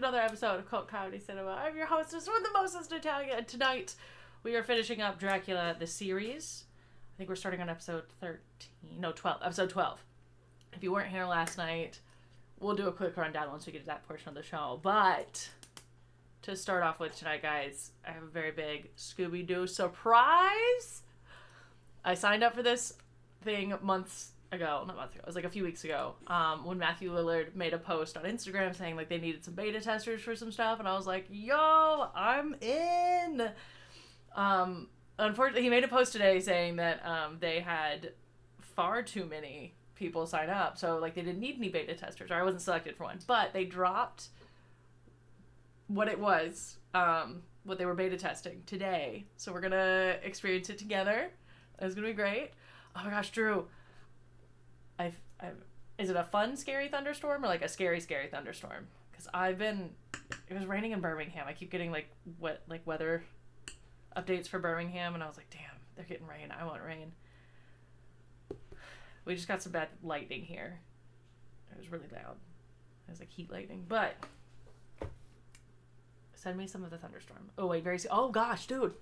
another episode of Cult Comedy Cinema. I'm your hostess with the mostest, Natalia, and tonight we are finishing up Dracula, the series. I think we're starting on episode 12. Episode 12. If you weren't here last night, we'll do a quick rundown once we get to that portion of the show. But to start off with tonight, guys, I have a very big Scooby-Doo surprise. I signed up for this thing months ago. Not months ago. It was like a few weeks ago. When Matthew Lillard made a post on Instagram saying like they needed some beta testers for some stuff, and I was like, yo, I'm in. Unfortunately, he made a post today saying that they had far too many people sign up, so like they didn't need any beta testers, or I wasn't selected for one. But they dropped what it was, what they were beta testing today. So we're gonna experience it together. It's gonna be great. Oh my gosh, Drew. Is it a fun, scary thunderstorm or like a scary, scary thunderstorm? Because it was raining in Birmingham. I keep getting like weather updates for Birmingham, and I was like, damn, they're getting rain. I want rain. We just got some bad lightning here. It was really loud. It was like heat lightning, but send me some of the thunderstorm. Oh wait, oh gosh, dude.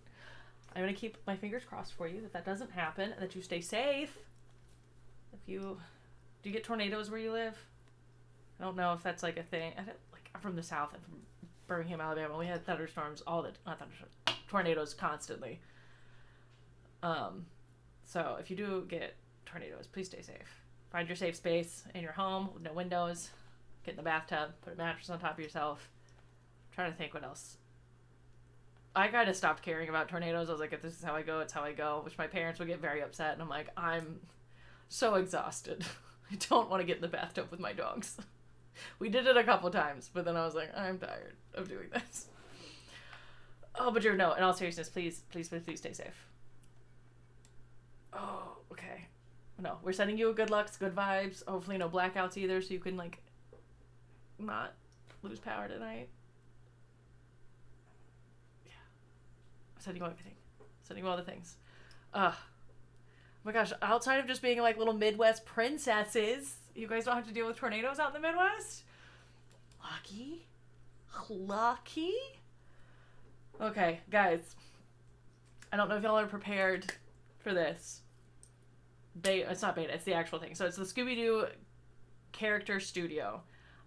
I'm gonna keep my fingers crossed for you that doesn't happen and that you stay safe. Do you get tornadoes where you live? I don't know if that's like a thing. I'm from the South. I'm from Birmingham, Alabama. We had tornadoes constantly. So if you do get tornadoes, please stay safe. Find your safe space in your home with no windows. Get in the bathtub. Put a mattress on top of yourself. I'm trying to think what else. I kind of stopped caring about tornadoes. I was like, if this is how I go, it's how I go. Which my parents would get very upset. And I'm like, I'm so exhausted. I don't want to get in the bathtub with my dogs. We did it a couple times, but then I was like, I'm tired of doing this. Oh, but no, in all seriousness, please stay safe. Oh, okay. No, we're sending you good luck, good vibes. Hopefully no blackouts either, so you can, like, not lose power tonight. Yeah. I'm sending you everything. Sending you all the things. Oh my gosh, outside of just being, like, little Midwest princesses, you guys don't have to deal with tornadoes out in the Midwest? Lucky? Okay, guys. I don't know if y'all are prepared for this. It's not beta, it's the actual thing. So it's the Scooby-Doo character studio.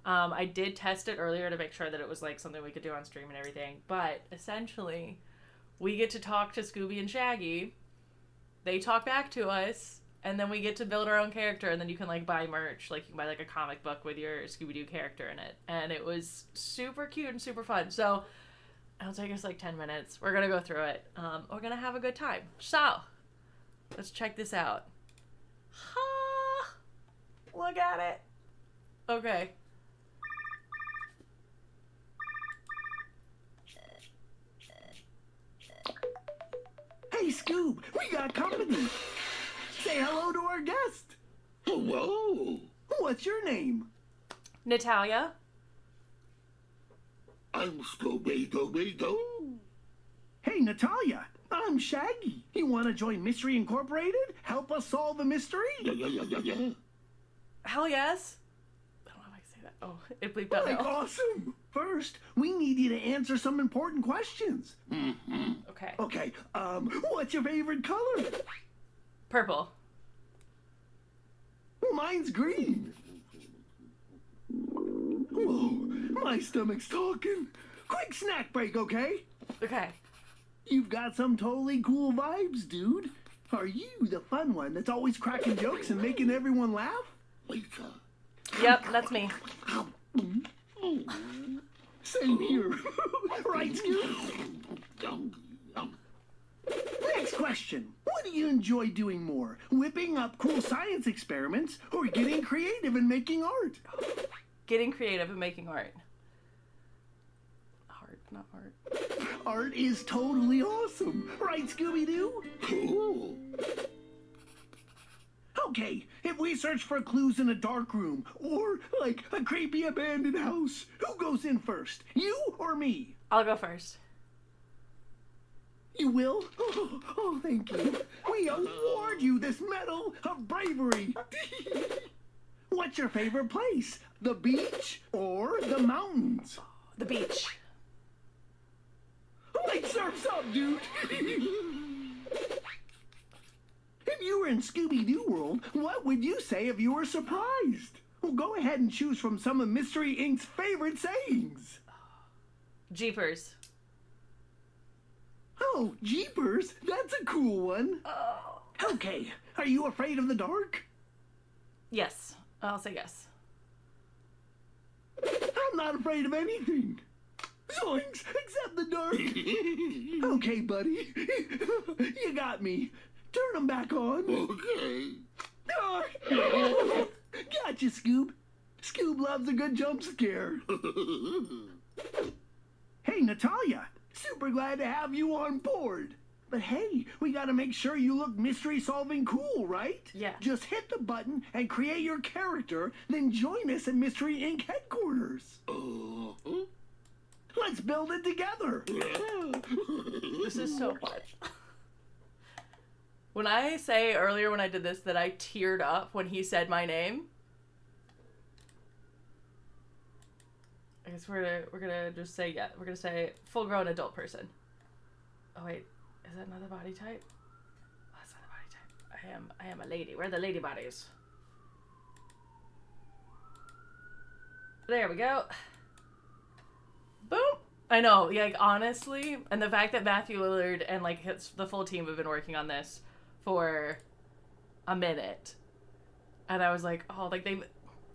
I did test it earlier to make sure that it was like something we could do on stream and everything. But essentially, we get to talk to Scooby and Shaggy. They talk back to us, and then we get to build our own character, and then you can like buy merch. Like you can buy like a comic book with your Scooby-Doo character in it. And it was super cute and super fun. So it'll take us like 10 minutes. We're gonna go through it. We're gonna have a good time. So let's check this out. Ha! Look at it. Okay. Hey, Scoob, we got company. Say hello to our guest. Hello. What's your name? Natalia. I'm Scooby-Dooby-Doo. Hey, Natalia, I'm Shaggy. You want to join Mystery Incorporated? Help us solve a mystery? Yeah. Hell yes. I don't know how I can say that. Oh, it bleeped out Like, now. awesome. First, we need you to answer some important questions. Mm-hmm. Okay. Okay, what's your favorite color? Purple. Mine's green. Whoa, my stomach's talking. Quick snack break, okay? Okay. You've got some totally cool vibes, dude. Are you the fun one that's always cracking jokes and making everyone laugh? Lisa. Yep, that's me. Same here. Right, Scoop? Next question. What do you enjoy doing more? Whipping up cool science experiments or getting creative and making art? Getting creative and making art. Art, not art. Art is totally awesome. Right, Scooby-Doo? Cool. Okay, if we search for clues in a dark room or, like, a creepy abandoned house, who goes in first? You or me? I'll go first. You will? Oh, thank you. We award you this medal of bravery. What's your favorite place? The beach or the mountains? The beach. Like surf's up, dude. If you were in Scooby-Doo world, what would you say if you were surprised? Well, go ahead and choose from some of Mystery Inc.'s favorite sayings. Jeepers. Oh, jeepers. That's a cool one. Oh. Okay, are you afraid of the dark? Yes. I'll say yes. I'm not afraid of anything. Zoinks, except the dark. Okay, buddy. You got me. Turn them back on. Okay. Gotcha, Scoob. Scoob loves a good jump scare. Hey, Natalia. Super glad to have you on board. But hey, we gotta make sure you look mystery-solving cool, right? Yeah. Just hit the button and create your character, then join us at Mystery Inc. headquarters. Let's build it together. This is so fun. When I say earlier when I did this that I teared up when he said my name, I guess we're gonna just say yeah. We're gonna say full-grown adult person. Oh wait, is that another body type? Oh, that's not a body type. I am a lady. Where are the lady bodies? There we go. Boom. I know. Yeah, like honestly, and the fact that Matthew Lillard and like the full team have been working on this for a minute, and I was like, oh, like they.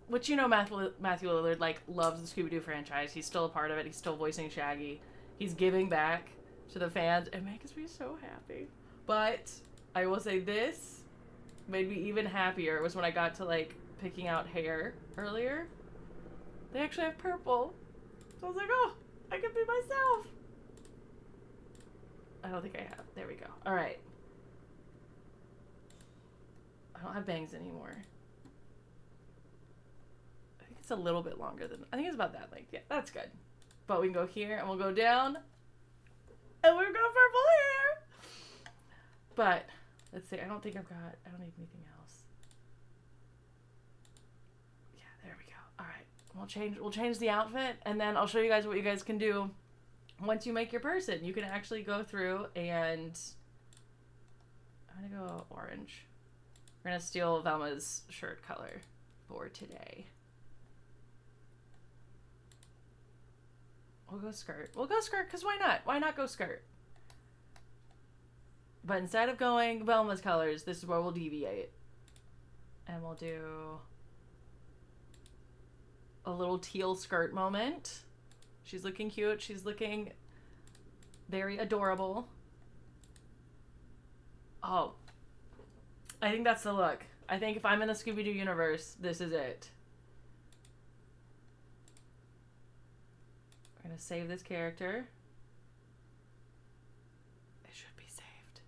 Which, you know, Matthew Lillard, like, loves the Scooby-Doo franchise. He's still a part of it. He's still voicing Shaggy. He's giving back to the fans. It makes me so happy. But I will say this made me even happier was when I got to, like, picking out hair earlier. They actually have purple. So I was like, oh, I can be myself. I don't think I have. There we go. All right. I don't have bangs anymore. It's a little bit longer than, I think it's about that length. Yeah, that's good. But we can go here and we'll go down and we've got purple hair. But let's see. I don't need anything else. Yeah, there we go. All right. We'll change the outfit and then I'll show you guys what you guys can do once you make your person. You can actually go through and I'm going to go orange. We're going to steal Velma's shirt color for today. We'll go skirt. We'll go skirt because why not? Why not go skirt? But instead of going Velma's colors, this is where we'll deviate. And we'll do a little teal skirt moment. She's looking cute. She's looking very adorable. Oh. I think that's the look. I think if I'm in the Scooby-Doo universe, this is it. We're going to save this character. It should be saved.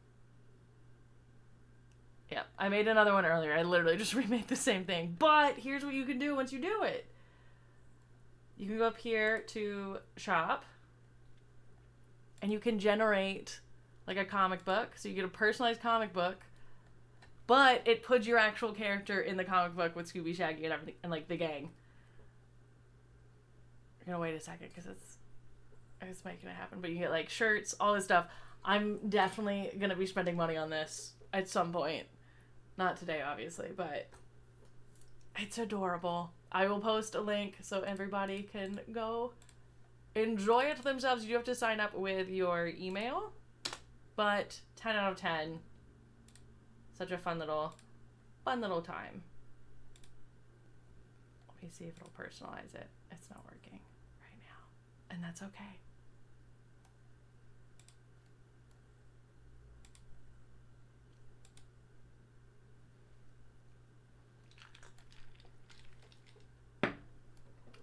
Yep, I made another one earlier. I literally just remade the same thing. But here's what you can do once you do it. You can go up here to shop. And you can generate like a comic book. So you get a personalized comic book. But it puts your actual character in the comic book with Scooby, Shaggy, and everything, and like the gang. We're gonna wait a second because it's making it happen. But you get like shirts, all this stuff. I'm definitely gonna be spending money on this at some point. Not today, obviously, but it's adorable. I will post a link so everybody can go enjoy it themselves. You do have to sign up with your email, but 10 out of 10. Such a fun little time. Let me see if it'll personalize it. It's not working right now, and that's okay.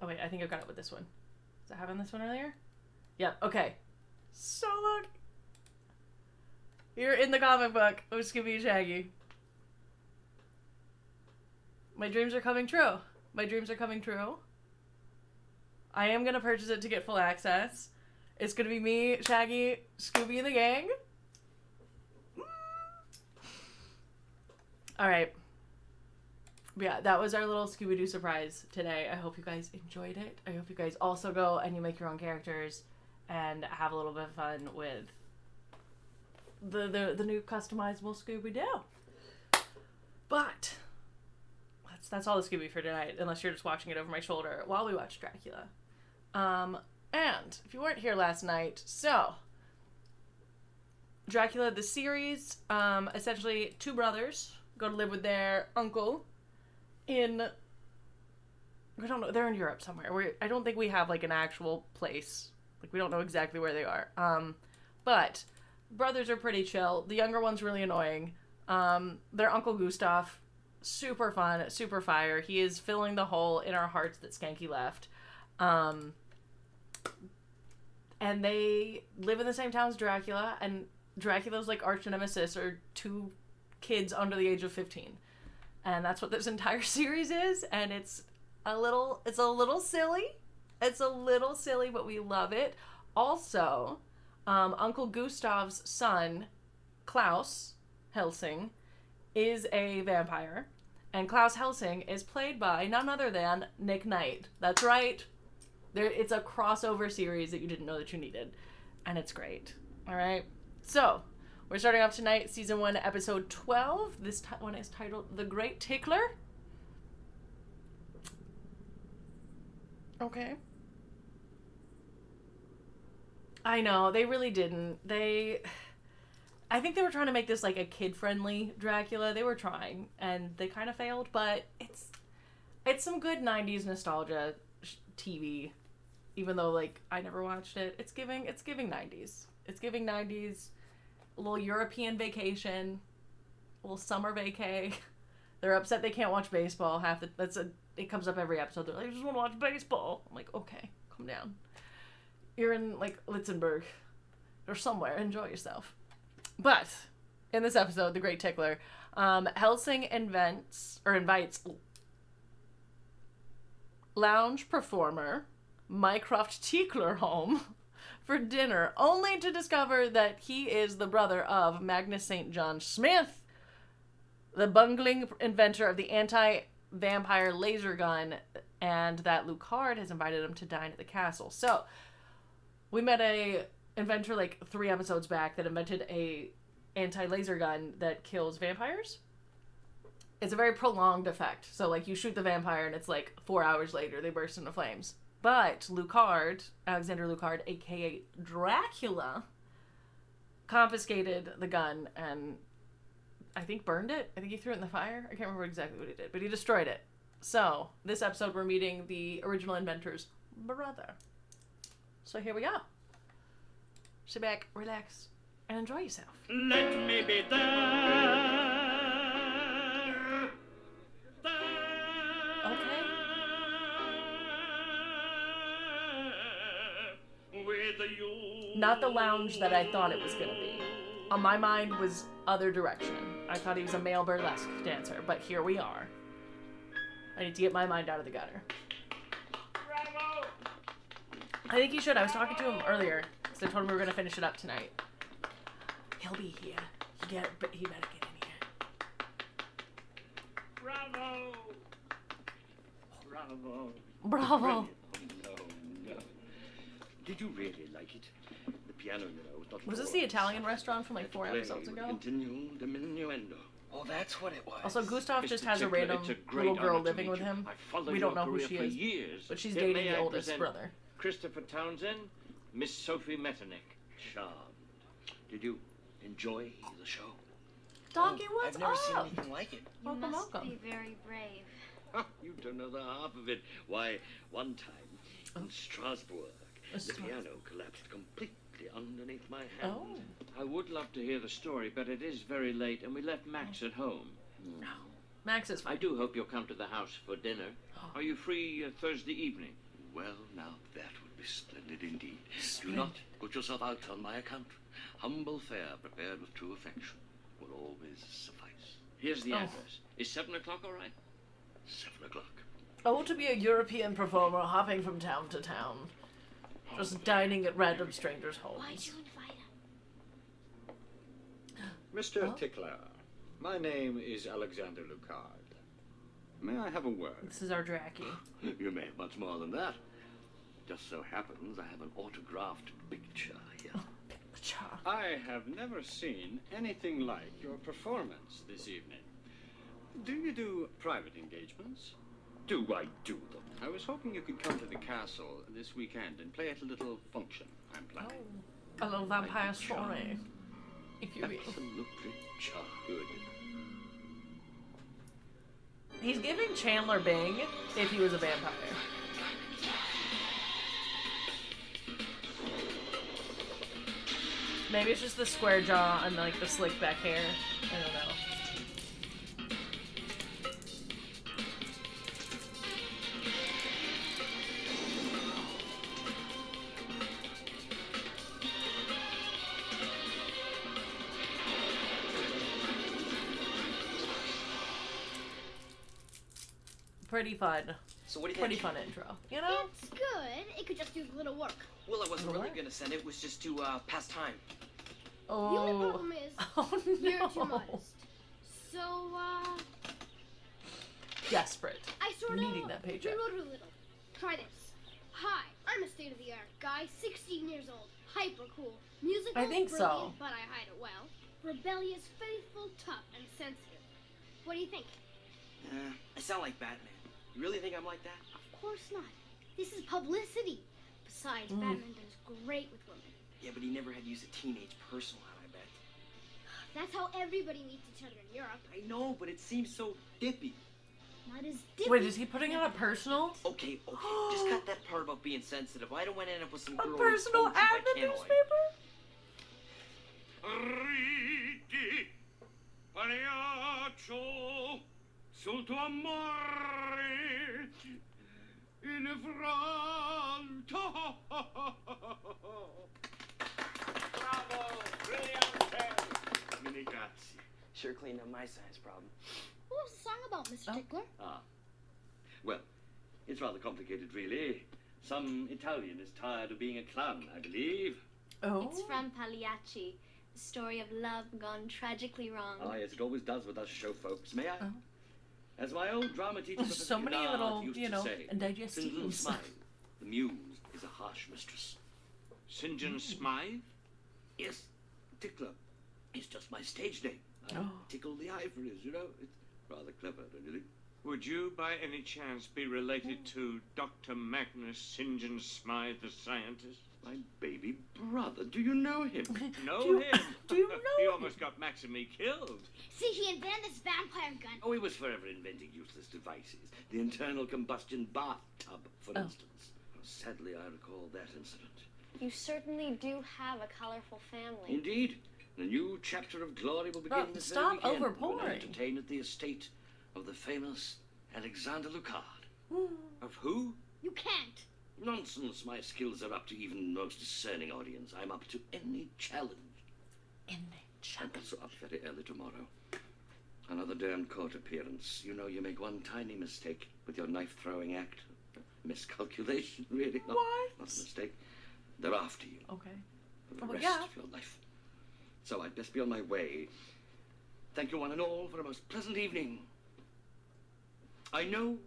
Oh wait, I think I've got it with this one. Was I having this one earlier? Yep, okay. So look. You're in the comic book of Scooby and Shaggy. My dreams are coming true. My dreams are coming true. I am going to purchase it to get full access. It's going to be me, Shaggy, Scooby, and the gang. Alright. Yeah, that was our little Scooby-Doo surprise today. I hope you guys enjoyed it. I hope you guys also go and you make your own characters and have a little bit of fun with the new customizable Scooby-Doo. But that's all the Scooby for tonight, unless you're just watching it over my shoulder while we watch Dracula. And if you weren't here last night, so Dracula the series, essentially two brothers go to live with their uncle in, I don't know, they're in Europe somewhere. I don't think we have like an actual place. Like we don't know exactly where they are. But brothers are pretty chill. The younger one's really annoying. Their uncle Gustav, super fun, super fire. He is filling the hole in our hearts that Skanky left. And they live in the same town as Dracula, and Dracula's like arch nemesis are two kids under the age of 15. And that's what this entire series is, and it's a little silly. It's a little silly, but we love it. Also, Uncle Gustav's son, Klaus Helsing, is a vampire, and Klaus Helsing is played by none other than Nick Knight. That's right. It's a crossover series that you didn't know that you needed, and it's great. All right, so we're starting off tonight, season 1, episode 12. This one is titled "The Great Tickler." Okay. I know, they really didn't. I think they were trying to make this like a kid-friendly Dracula. They were trying, and they kind of failed, but it's some good 90s nostalgia TV, even though like I never watched it. It's giving 90s. It's giving 90s, a little European vacation, a little summer vacay. They're upset they can't watch baseball. It comes up every episode. They're like, I just want to watch baseball. I'm like, okay, calm down. You're in like Litzenberg or somewhere. Enjoy yourself. But in this episode, The Great Tickler, Helsing invites lounge performer Mycroft Tickler home for dinner, only to discover that he is the brother of Magnus St. John Smith, the bungling inventor of the anti-vampire laser gun, and that Lucard has invited him to dine at the castle. So, we met a inventor like 3 episodes back that invented a anti-laser gun that kills vampires. It's a very prolonged effect. So, like, you shoot the vampire and it's like 4 hours later they burst into flames. But Lucard, Alexander Lucard, aka Dracula, confiscated the gun and I think burned it. I think he threw it in the fire. I can't remember exactly what he did, but he destroyed it. So, this episode we're meeting the original inventor's brother. So here we go. Sit back, relax, and enjoy yourself. Let me be there. Okay. With you. Not the lounge that I thought it was going to be. On my mind was other direction. I thought he was a male burlesque dancer, but here we are. I need to get my mind out of the gutter. Bravo. I think he should. I was talking to him earlier, so I told him we were going to finish it up tonight. He'll be here. He better get in here. Bravo. Bravo. Bravo. Brilliant. Oh, no. Did you really like it? The piano, you know, was not. Was this the Italian restaurant from like 4 episodes ago? Continue diminuendo. Oh, that's what it was. Also, Gustav just Mr. has a Tickler, random it's a great little girl honor to living meet with you. him. I followed We don't your know who career she for is, years. but she's May dating I the oldest present brother. Christopher Townsend, Miss Sophie Metternich. Charmed. Did you enjoy the show? Donkey, what's I've never up? seen anything like it. You Welcome, must welcome. be very brave. You don't know the half of it. Why, one time in Strasbourg, the piano collapsed completely underneath my hand. Oh. I would love to hear the story, but it is very late, and we left Max at home. Max is I fine. do hope you'll come to the house for dinner. Are you free Thursday evening? Well, now that would be splendid indeed. Do not put yourself out on my account. Humble fare prepared with true affection will always suffice. Here's the Oh. address. Is 7 o'clock all right? 7 o'clock. Oh, to be a European performer hopping from town to town. Just dining at random strangers' Why'd homes. you invite him? Mr. Oh. Tickler, my name is Alexander Lucard. may I have a word? This is our Dracky. You may have much more than that. Just so happens I have an autographed picture here. I have never seen anything like your performance this evening. Do you do private engagements? Do I do them? I was hoping you could come to the castle this weekend and play at a little function I'm planning. A little vampire story, if you will. Absolutely childhood. He's giving Chandler Bing if he was a vampire. Maybe it's just the square jaw and like the slick back hair. I don't know. Pretty fun. So what do you Pretty think? fun intro. You know? It's good. It could just use a little work. Well, I wasn't really What? gonna send it. It was just to pass time. The only Oh. problem is Oh you're too no. modest. So, Desperate. I sort of Needing that paycheck. rewrote a little. Try this. Hi, I'm a state-of-the-art guy, 16 years old, hyper cool, musical, I think so. brilliant, but I hide it well, rebellious, faithful, tough, and sensitive. What do you think? I sound like Batman. You really think I'm like that? Of course not. This is publicity. Besides, Batman does great with women. Yeah, but he never had used a teenage personal on, I bet. That's how everybody meets each other in Europe. I know, but it seems so dippy. Not as dippy. Wait, is he putting out a personal? Okay, just cut that part about being sensitive. I don't want to end up with some A girl personal exposed ad by in the candlelight. newspaper? Ridi, pagliaccio, sul tuo amore, in franto. Bravo, brillante. Mille grazie. Sure cleaned up my science problem. What was the song about, Mr. Tickler? Ah. Well, it's rather complicated, really. Some Italian is tired of being a clown, I believe. Oh. It's from Pagliacci, the story of love gone tragically wrong. Ah, yes, it always does with us show folks. May I? Oh. As my old drama teacher, There's Professor so many Kennard, little, used you to know, say, indigestives. St. Little Smile, the muse is a harsh mistress. St. John Smythe? Yes, Tickler. It's just my stage name. I Oh. tickle the ivories, you know. It's rather clever, don't you think? Would you, by any chance, be related to Dr. Magnus St. John Smythe, the scientist? My baby brother. Do you know him? Know him? Do you know He him? almost got Max and me killed. See, he invented this vampire gun. Oh, he was forever inventing useless devices. The internal combustion bathtub, for Oh. instance. Sadly, I recall that incident. You certainly do have a colorful family. Indeed. A new chapter of glory will begin Bro, this stop very weekend. overpouring. When I entertain at the estate of the famous Alexander Lucard. Of who? You can't. Nonsense. My skills are up to even the most discerning audience. I'm up to any challenge. I'm also up very early tomorrow. Another damned court appearance. You know, you make one tiny mistake with your knife-throwing act. Miscalculation, really. Not a mistake. They're after you Okay. for the Oh, rest yeah. of your life. So I'd best be on my way. Thank you one and all for a most pleasant evening. I know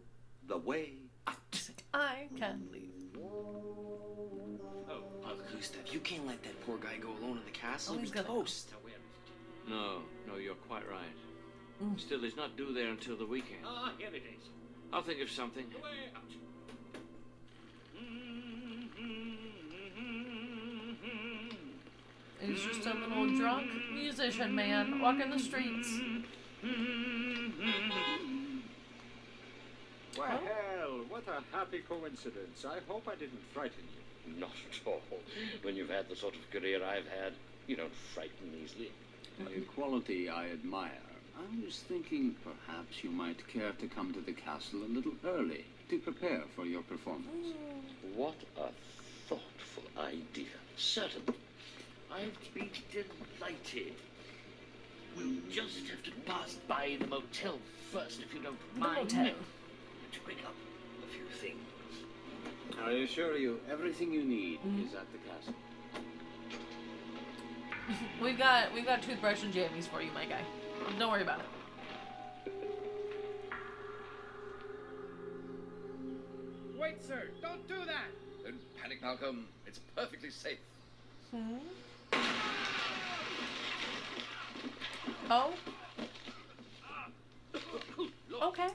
the way out. I can leave. Oh, Gustav, you can't let that poor guy go alone in the castle. Oh, he's He'll be gonna- toast. No, you're quite right. Still, he's not due there until the weekend. Ah, here it is. I'll think of something. The way out. He's just a little drunk musician man walking the streets. Well, what a happy coincidence. I hope I didn't frighten you. Not at all. When you've had the sort of career I've had, you don't frighten easily. A quality I admire. I was thinking perhaps you might care to come to the castle a little early to prepare for your performance. What a thoughtful idea. Certainly. I'd be delighted. We'll just have to pass by the motel first, if you don't mind. motel. To pick up a few things. I assure you, everything you need is at the castle. We've got toothbrush and jammies for you, my guy. Don't worry about it. Wait, sir. Don't do that. Don't panic, Malcolm. It's perfectly safe. Oh. Okay.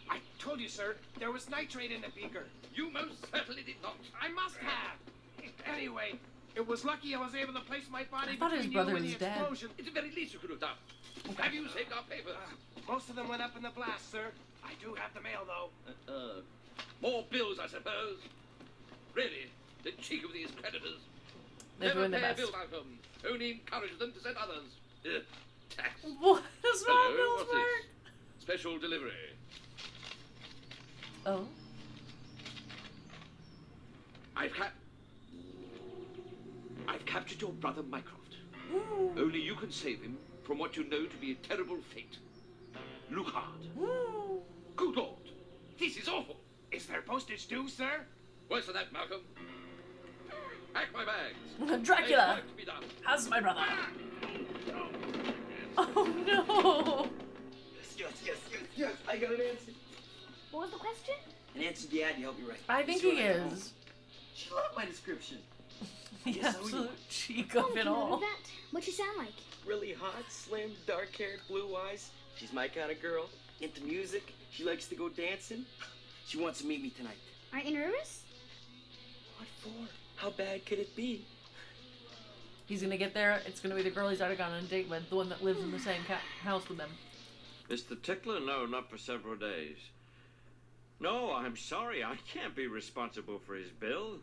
I told you, sir. There was nitrate in the beaker. You most certainly did not. I must have. Anyway, it was lucky I was able to place my body I thought his between brother you and was the dead. explosion. It's the very least you could have done. Have you saved our papers? Most of them went up in the blast, sir. I do have the mail, though. More bills, I suppose. Really, the cheek of these creditors. They're Never doing their pay a best. bill, Malcolm. Only encourage them to send others. Tax. What does Hello, my bills what's work? this? Special delivery. Oh. I've captured your brother Mycroft. Only you can save him from what you know to be a terrible fate. Lucard. Good Lord, this is awful. Is there postage due, sir? Worse than that, Malcolm. Pack my bags. Dracula There's work to be done. has my brother. Oh no! Yes. I got an answer. What was the question? An answer the ad to help you right. I think You he see what I got? is. She loved my description. The Yes, so absolute cheek Oh, of can it you all. read that? What you sound like? Really hot, slim, dark-haired, blue eyes. She's my kind of girl. Into music. She likes to go dancing. She wants to meet me tonight. Aren't you nervous? What for? How bad could it be? He's gonna get there. It's gonna be the girl he's already gone on a date with, the one that lives in the same house with them. Mr. Tickler? No, not for several days. No, I'm sorry. I can't be responsible for his bill.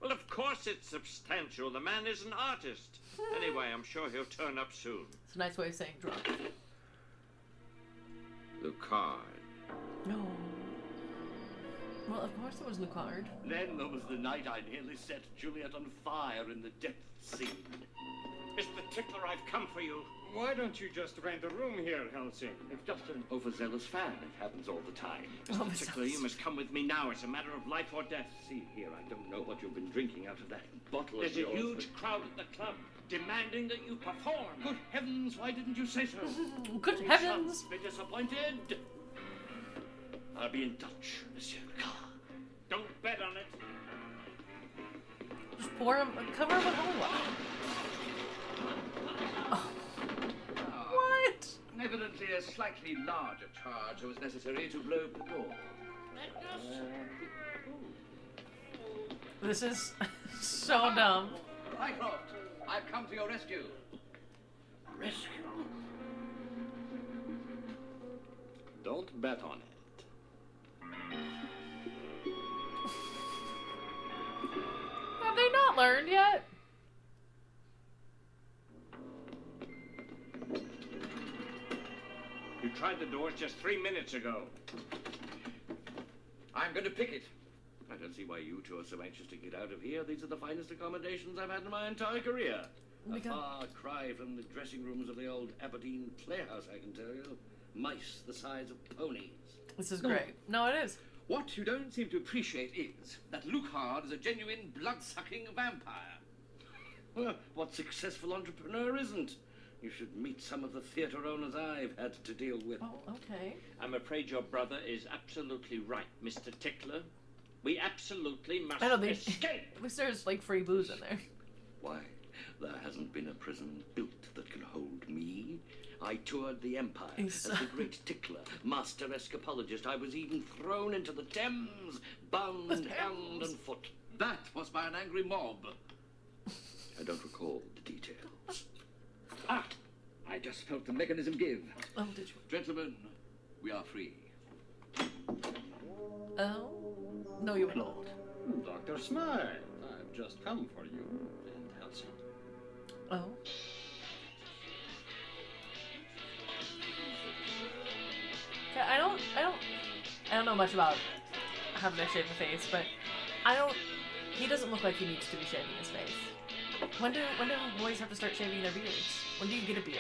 Well, of course it's substantial. The man is an artist. Anyway, I'm sure he'll turn up soon. It's a nice way of saying drunk. Lucard. No. Well, of course it was Lucard. Then there was the night I nearly set Juliet on fire in the death scene. Mr. Tickler, I've come for you. Why don't you just rent a room here, Helsing? I'm just an overzealous fan. It happens all the time. Mr. Tickler, you must come with me now. It's a matter of life or death. See here, I don't know what you've been drinking out of that bottle There's of a yours. huge crowd at the club demanding that you perform. Good heavens, why didn't you say so? Good heavens! Be disappointed. I'll be in touch, Monsieur Lucard. Don't bet on it. Just pour him, cover him with holy water. Oh. What? Evidently a slightly larger charge was necessary to blow up the door. This is so dumb. Mycroft, I've come to your rescue. Rescue? Don't bet on it. Have they not learned yet? You tried the doors just 3 minutes ago. I'm going to pick it. I don't see why you two are so anxious to get out of here. These are the finest accommodations I've had in my entire career. A far cry from the dressing rooms of the old Aberdeen playhouse, I can tell you. Mice the size of ponies. This is great. No, it is. What you don't seem to appreciate is that Lucard is a genuine blood-sucking vampire. Well, what successful entrepreneur isn't? You should meet some of the theatre owners I've had to deal with. Oh, okay. I'm afraid your brother is absolutely right, Mr. Tickler. We absolutely must I know they. escape. At least there's like free booze in there. Why, there hasn't been a prison built that can hold me. I toured the Empire as the great Tickler, master escapologist. I was even thrown into the Thames, bound hand and foot. That was by an angry mob. I don't recall the details. Ah! I just felt the mechanism give. Oh, did you? Gentlemen, we are free. Oh? No, you won't. Dr. Smythe, I've just come for you, Van Helsing. Oh. Okay, I don't know much about having to shave the face, but he doesn't look like he needs to be shaving his face. When do boys have to start shaving their beards? When do you get a beard?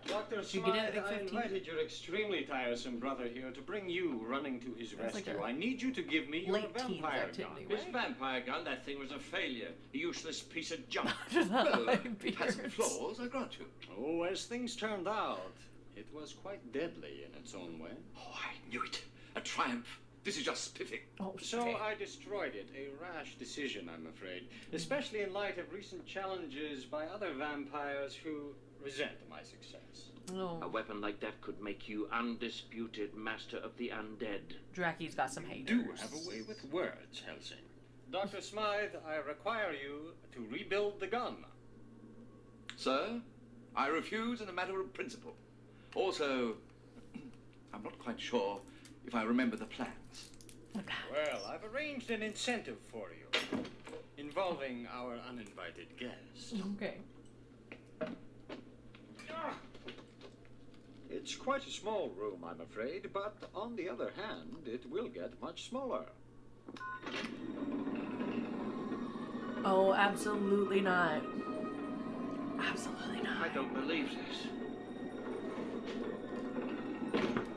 Dr. Did you get it Smythe, at I 15? invited your extremely tiresome brother here to bring you running to his That's rescue. like a I need you to give me your late teens vampire activity, gun. This vampire gun, that thing was a failure. A useless piece of junk. It has some flaws, I grant you. Oh, as things turned out, it was quite deadly in its own way. Oh, I knew it. A triumph. This is just spiffing. Oh, So shit. I destroyed it. A rash decision, I'm afraid. Especially in light of recent challenges by other vampires who resent my success. Oh. A weapon like that could make you undisputed master of the undead. Draki's got some haters. Do have a way with words, Helsing. Dr. Smythe, I require you to rebuild the gun. Sir, I refuse in a matter of principle. Also, I'm not quite sure if I remember the plans. Well, I've arranged an incentive for you, involving our uninvited guest. Okay. It's quite a small room, I'm afraid, but on the other hand, it will get much smaller. Oh, absolutely not. Absolutely not. I don't believe this.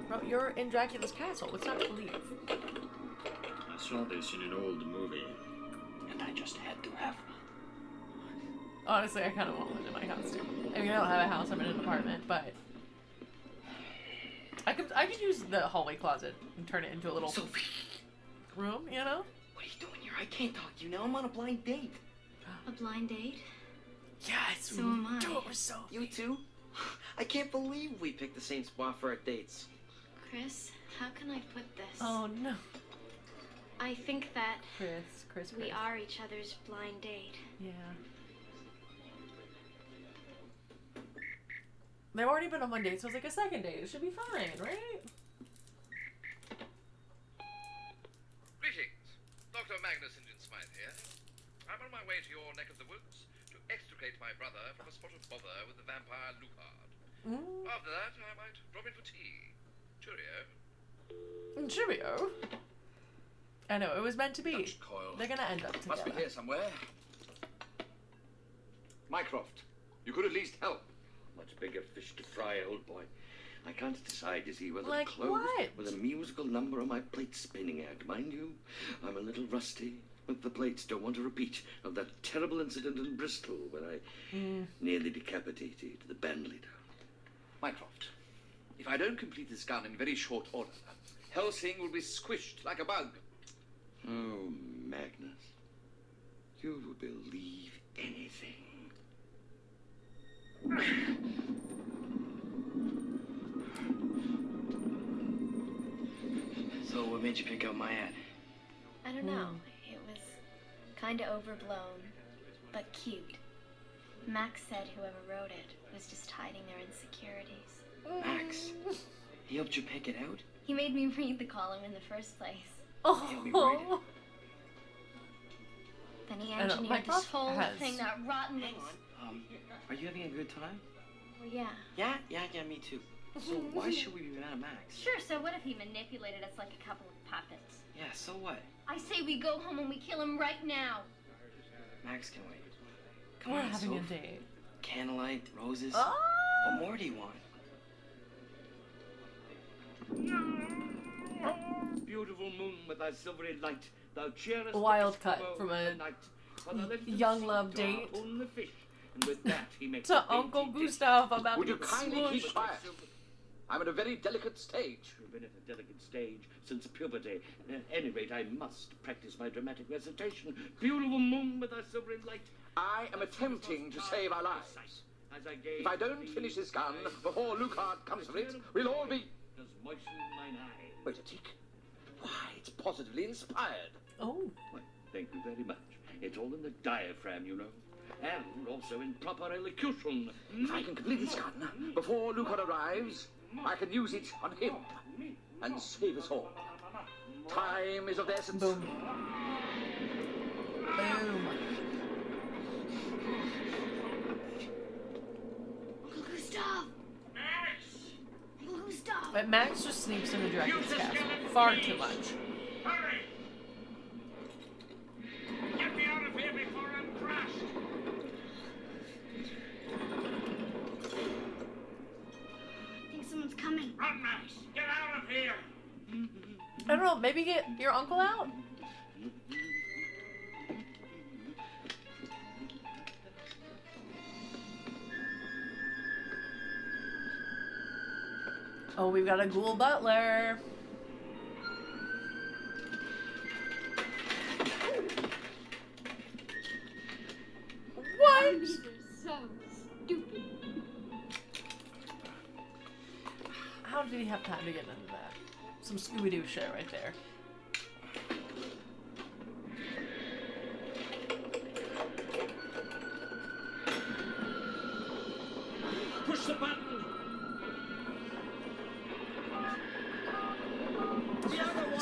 Bro, you're in Dracula's castle. What's not to believe? I saw this in an old movie, and I just had to have one. Honestly, I kind of want one in my house too. I mean, I don't have a house. I'm in an apartment, but I could use the hallway closet and turn it into a little Sophie, room. You know? what are you doing here? I can't talk to you now. I'm on a blind date. A blind date? Yes. So am I. Do it with Sophie. You too? I can't believe we picked the same spot for our dates. Chris, how can I put this? Oh no, I think that Chris. we are each other's blind date. Yeah. They've already been on one date, so it's like a second date. It should be fine, right? Greetings. Dr. Magnus St. Smythe here. I'm on my way to your neck of the woods to extricate my brother from a spot of bother with the vampire Lucard. After that, I might drop in for tea. Cheerio. Cheerio. I know, it was meant to be. Dutch coil. They're gonna end up together. Must be here somewhere. Mycroft, you could at least help. Much bigger fish to fry, old boy. I can't decide, you see, whether Like to close what? with a musical number or my plate spinning act. Mind you, I'm a little rusty with the plates. Don't want to repeat of that terrible incident in Bristol where I nearly decapitated the band leader. Mycroft, if I don't complete this gun in very short order, Helsing will be squished like a bug. Oh, Magnus, you will believe anything. So what made you pick out my ad? I don't know. It was kind of overblown, but cute. Max said whoever wrote it was just hiding their insecurities. Max. He helped you pick it out? He made me read the column in the first place. Help me write it. Then he I know, engineered this Mycroft whole has- thing, that rotten Hang on. Are you having a good time? Well, yeah. Yeah, me too. So why should we be mad at Max? Sure, so what if he manipulated us like a couple of puppets? Yeah, so what? I say we go home and we kill him right now. Max can wait. Come We're on, having a Soph. date. Candlelight, roses. Oh! What more do you want? Beautiful moon with thy silvery light, thou cheerest A wild the cut beast from below a the night. Father, let them young seek love to date. harpoon the fish, and with that he makes To a dainty Uncle dish. Gustav about Would to you get kindly keep smushed. quiet? I'm at a very delicate stage. I've been at a delicate stage since puberty. At any rate, I must practice my dramatic recitation. Beautiful moon with thy silvery light. I am attempting to save our lives. As I gaze If I don't at thee, finish this gun thy before Lucard comes for it, we'll all be... does moisten mine eye. Wait a tick. Why, it's positively inspired. Oh. Why, thank you very much. It's all in the diaphragm, you know. And also in proper elocution. If I can complete this gun before Lucard arrives, I can use it on him and save us all. Time is of the essence. Boom. Boom. Uncle Gustav! Uncle Gustav! But Max just sneaks into Dracula's castle far too much. Hurry! Get me out of here before I'm crushed! I think someone's coming. Run, Max! Get out of here! I don't know, maybe get your uncle out? Oh, we've got a ghoul butler. Alex. So stupid. How did he have time to get into that? Some Scooby-Doo shit right there. Push the button. The other one.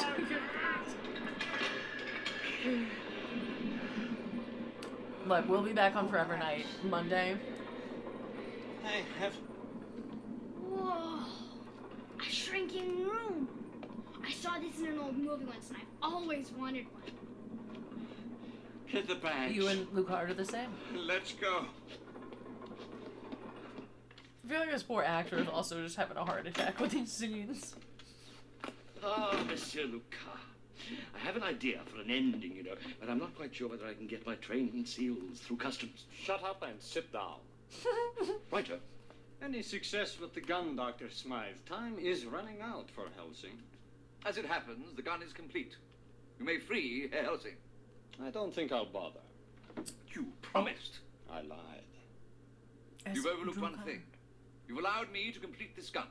Look, we'll be back on Forever Night Monday. I have. Whoa. A shrinking room. I saw this in an old movie once and I've always wanted one. Hit the bags. You and Lucard are the same. Let's go. I feel like this poor actor is also just having a heart attack with these scenes. Ah, Monsieur Lucard. I have an idea for an ending, you know, but I'm not quite sure whether I can get my train seals through customs. Shut up and sit down. Righto. Any success with the gun, Dr. Smythe? Time is running out for Helsing. As it happens, the gun is complete. You may free Herr Helsing. I don't think I'll bother. You promised. I lied. You've overlooked one thing. You've allowed me to complete this gun.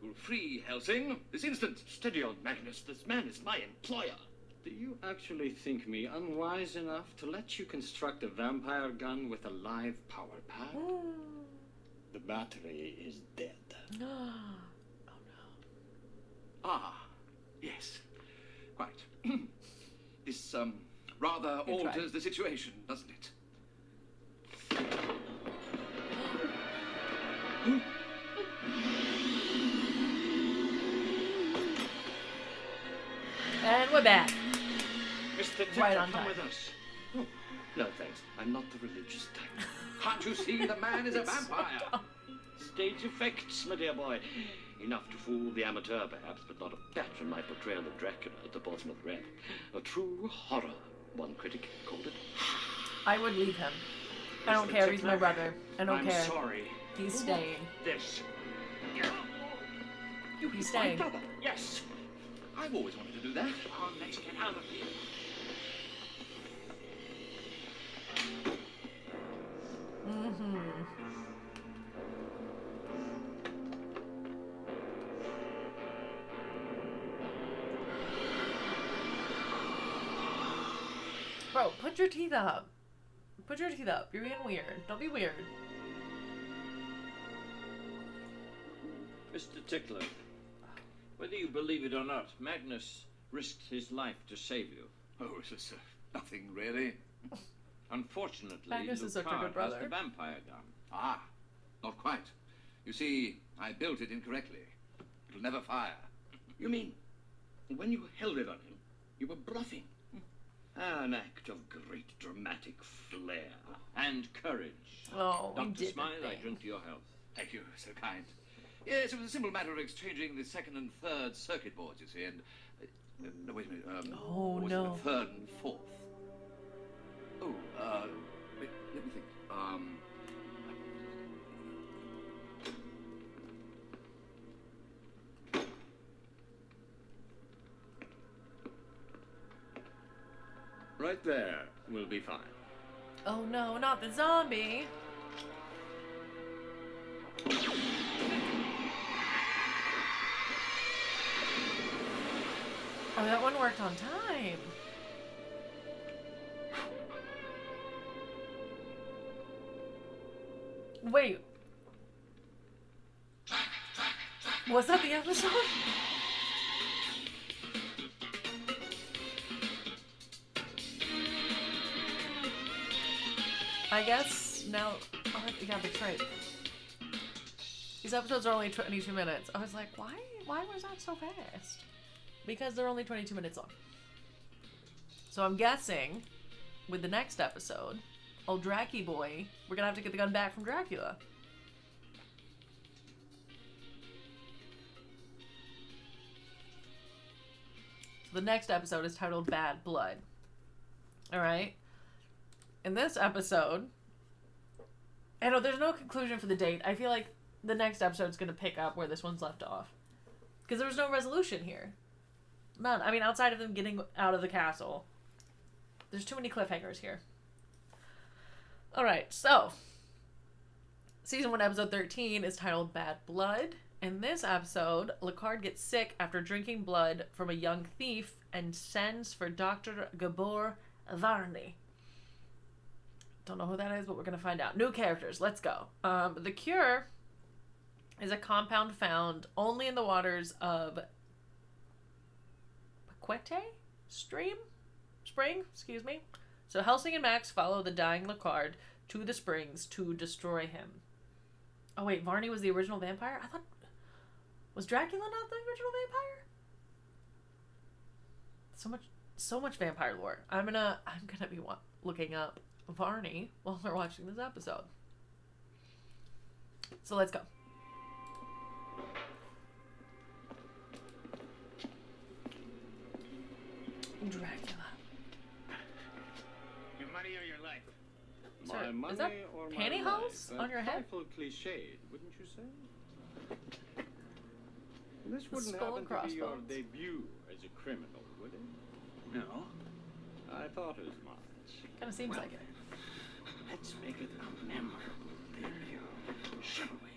You'll free Helsing this instant. Steady on, Magnus. This man is my employer. Do you actually think me unwise enough to let you construct a vampire gun with a live power pad? The battery is dead. Oh Ah, yes. Quite. This, rather Good try. alters the situation, doesn't it? And we're back. Mr. Right Tickler, on come time. with us. Oh, no, thanks. I'm not the religious type. Can't you see the man is a vampire? Stage effects, my dear boy. Enough to fool the amateur, perhaps, but not a patch on my portrayal of Dracula at the Portsmouth Rep. A true horror, one critic called it. I would leave him. I don't care. He's my brother. I don't I'm care. sorry. He's staying. This. He's staying. My brother. Yes. I've always wanted to do that. Oh, let's get out of here. Bro, put your teeth up. Put your teeth up. You're being weird. Don't be weird. Mr. Tickler, whether you believe it or not, Magnus risked his life to save you. Oh, it's nothing really. Unfortunately, Magnus is such a good Lucard brother. has the vampire gun. Ah, not quite. You see, I built it incorrectly. It'll never fire. You mean, when you held it on him, you were bluffing? An act of great dramatic flair. And courage. Oh, we Dr. did the Smythe, I thing. drink to your health. Thank you, so kind. Yes, it was a simple matter of exchanging the second and third circuit boards, you see, and... no, wait a minute. Oh, what was no. it, the third and fourth? Oh, wait, let me think. Right there. We'll be fine. Oh no, not the zombie. Oh, that one worked on time. Wait. Was that the episode? I guess now. Oh, yeah, that's right. These episodes are only 22 minutes. I was like, why was that so fast? Because they're only 22 minutes long. So I'm guessing with the next episode, old Dracky boy, we're gonna have to get the gun back from Dracula. So the next episode is titled Bad Blood. Alright? In this episode, I know there's no conclusion for the date. I feel like the next episode's gonna pick up where this one's left off. Because there was no resolution here. None. I mean, outside of them getting out of the castle. There's too many cliffhangers here. Alright, so Season 1, Episode 13 is titled Bad Blood. In this episode, Lucard gets sick after drinking blood from a young thief and sends for Dr. Gabor Varney. Don't know who that is, but we're going to find out. New characters, let's go. The cure is a compound found only in the waters of Paquete? Spring? Excuse me. So Helsing and Max follow the dying Lucard to the springs to destroy him. Oh wait, Varney was the original vampire? I thought... Was Dracula not the original vampire? So much vampire lore. I'm gonna be looking up Varney while we're watching this episode. So let's go. Dracula. Your money or your life? Sir, My money is that or my pantyhose life? on your head? A trifle cliched, wouldn't you say? This The wouldn't skull happen and to be your crossbones. debut as a criminal, would it? No. I thought as much. Kind of seems like it. Let's make it a memorable debut, shall we?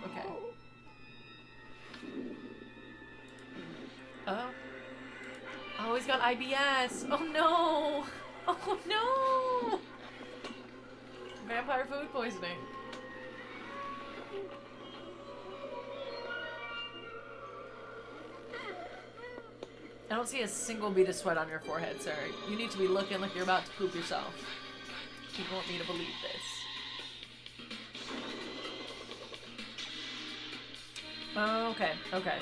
Okay. Oh, he's got IBS. Oh no. Oh no. Vampire food poisoning. I don't see a single bead of sweat on your forehead, sir. You need to be looking like you're about to poop yourself. You want me to believe this. Okay, okay.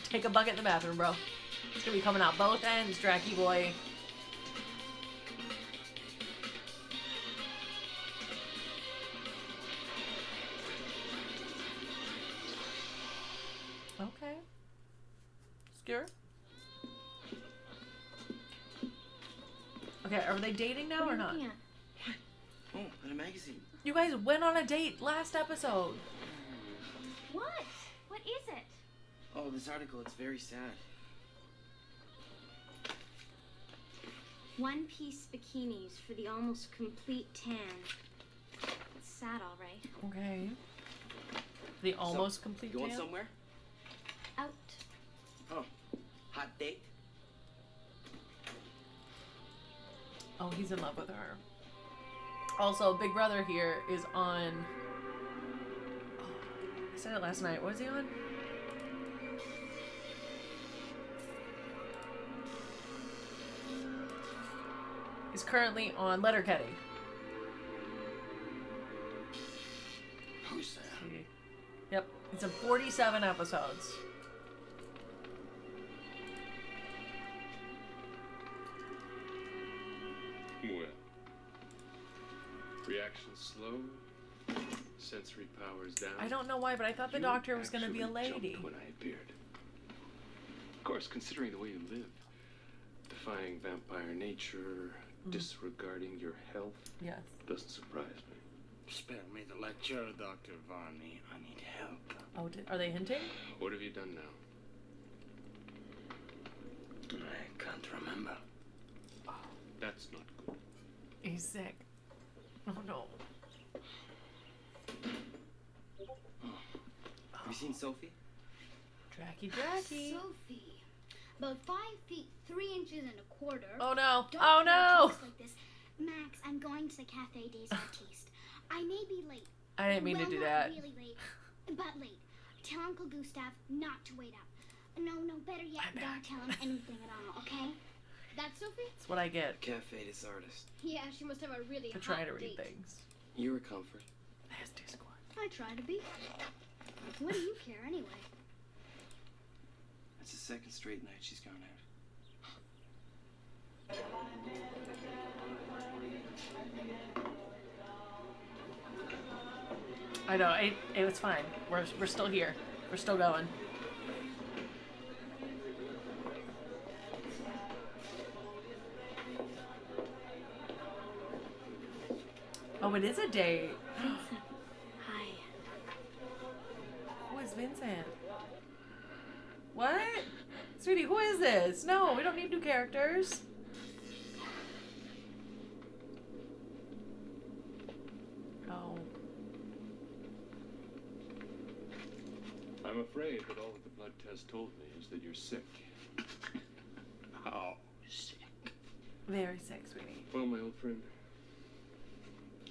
Take a bucket in the bathroom, bro. It's gonna be coming out both ends, Dracky boy. Okay. Skewer. Okay, are they dating now or not? Oh, in a magazine. You guys went on a date last episode. What? What is it? Oh, this article, it's very sad. One-piece bikinis for the almost complete tan. It's sad, all right. Okay. The almost complete Going tan? somewhere? Out. Oh, hot date? Oh, he's in love with her. Also, Big Brother here is on... Oh, I said it last night. What was he on? He's currently on Letterkenny. Who's that? Yep. It's in 47 episodes. Well, reaction slow, sensory powers down. I don't know why, but I thought the You doctor was going to be a actually lady. jumped when I appeared. Of course, considering the way you live, defying vampire nature, disregarding your health, Yes. doesn't surprise me. Spare me the lecture, Dr. Varney. I need help. Oh, are they hinting? What have you done now? I can't remember. That's not good. He's sick. Oh no. Have you seen Sophie? Dracky. Sophie. About 5 feet 3 inches and a quarter. Oh no. Don't Oh no. talk like this. Max, I'm going to the Cafe des Artistes. I may be late. I didn't mean to do not that. Really late, but late. Tell Uncle Gustav not to wait up. No, better yet, don't tell him anything at all, okay? That's Sophie? That's what I get Cafe des Artistes. Yeah, she must have a really for hot trying to read date. things. You're a comfort. There's Discord. I try to be. What do you care anyway? It's the second straight night she's gone out. I know. It was fine. We're still here. We're still going. Oh, it is a date. Hi. Who is Vincent? What? Sweetie, who is this? No, we don't need new characters. Oh. I'm afraid that all that the blood test told me is that you're sick. How sick? Very sick, sweetie. Well, my old friend,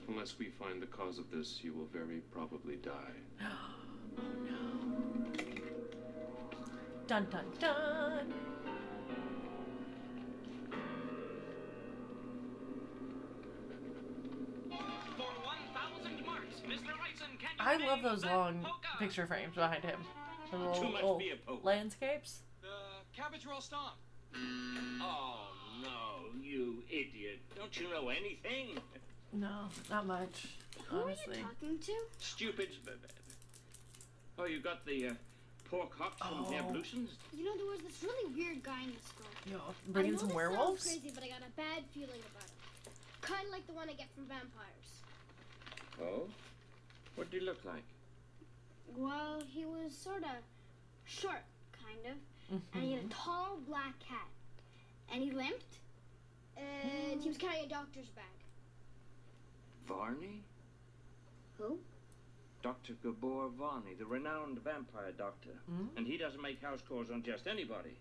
unless we find the cause of this, you will very probably die. Oh no. Dun dun dun. I love those long picture frames behind him. The little landscapes. The cabbage roll stomp. Oh, no, you idiot. Don't you know anything? No, not much. Honestly. Who are you talking to? Stupid. Oh, you got the pork hops from the ablutions? You know, there was this really weird guy in the store. Yo, bringing some werewolves? I know this sounds crazy, but I got a bad feeling about him. Kind of like the one I get from vampires. Oh? What did he look like? Well, he was sort of short, kind of. And he had a tall black hat. And he limped. And he was carrying a doctor's bag. Varney? Who? Dr. Gabor Varney, the renowned vampire doctor. And he doesn't make house calls on just anybody.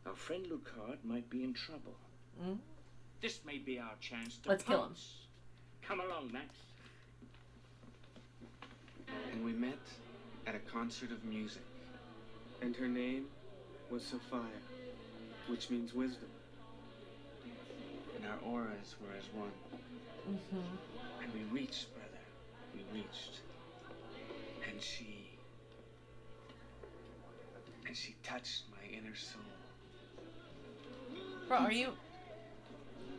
Our friend Lucard might be in trouble. This may be our chance to Let's kill him. Come along, Max. And we met at a concert of music. And her name was Sophia, which means wisdom. And our auras were as one. And we reached, brother. We reached. And she touched my inner soul. Bro, are you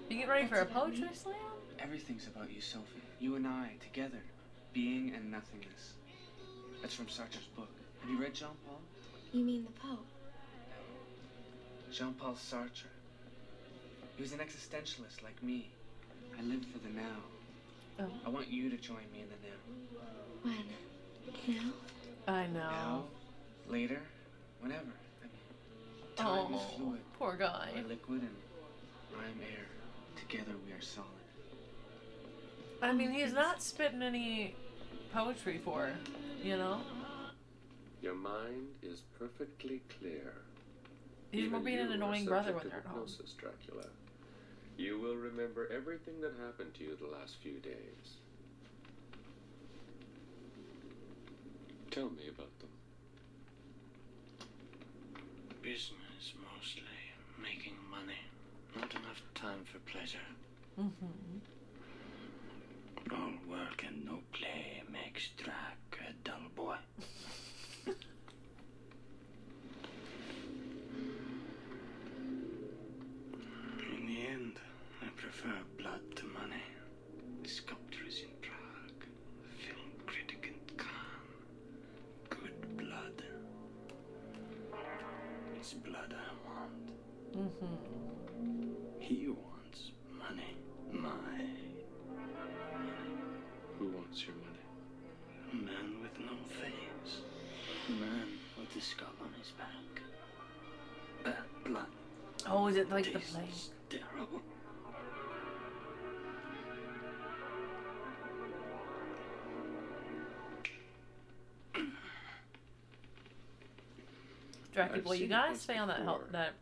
getting ready for a poetry slam? Everything's about you, Sophie. You and I, together. Being and nothingness. That's from Sartre's book. Have you read Jean-Paul? You mean the Pope? Jean-Paul Sartre. He was an existentialist like me. I live for the now. I want you to join me in the now. When? Now? I know. Now? Later? Whenever. Time is fluid. Poor guy. We're liquid and I'm air. Together we are solid. I mean, he's not spitting any poetry for her, you know? Your mind is perfectly clear. He's more being an annoying brother when they're at home. Hypnosis, Dracula. You will remember everything that happened to you the last few days. Tell me about them. Business, mostly. Making money. Not enough time for pleasure. All work and no play makes Drac a dull boy. In the end, I prefer blood to money. The sculptor is in Prague. The film critic in Cannes. Good blood. It's blood I want. He wants money. Who wants your money? A man with no face. A man with a skull on his back. Bad blood. Oh, is it like the play? Terrible. Dracula, you gotta stay on that that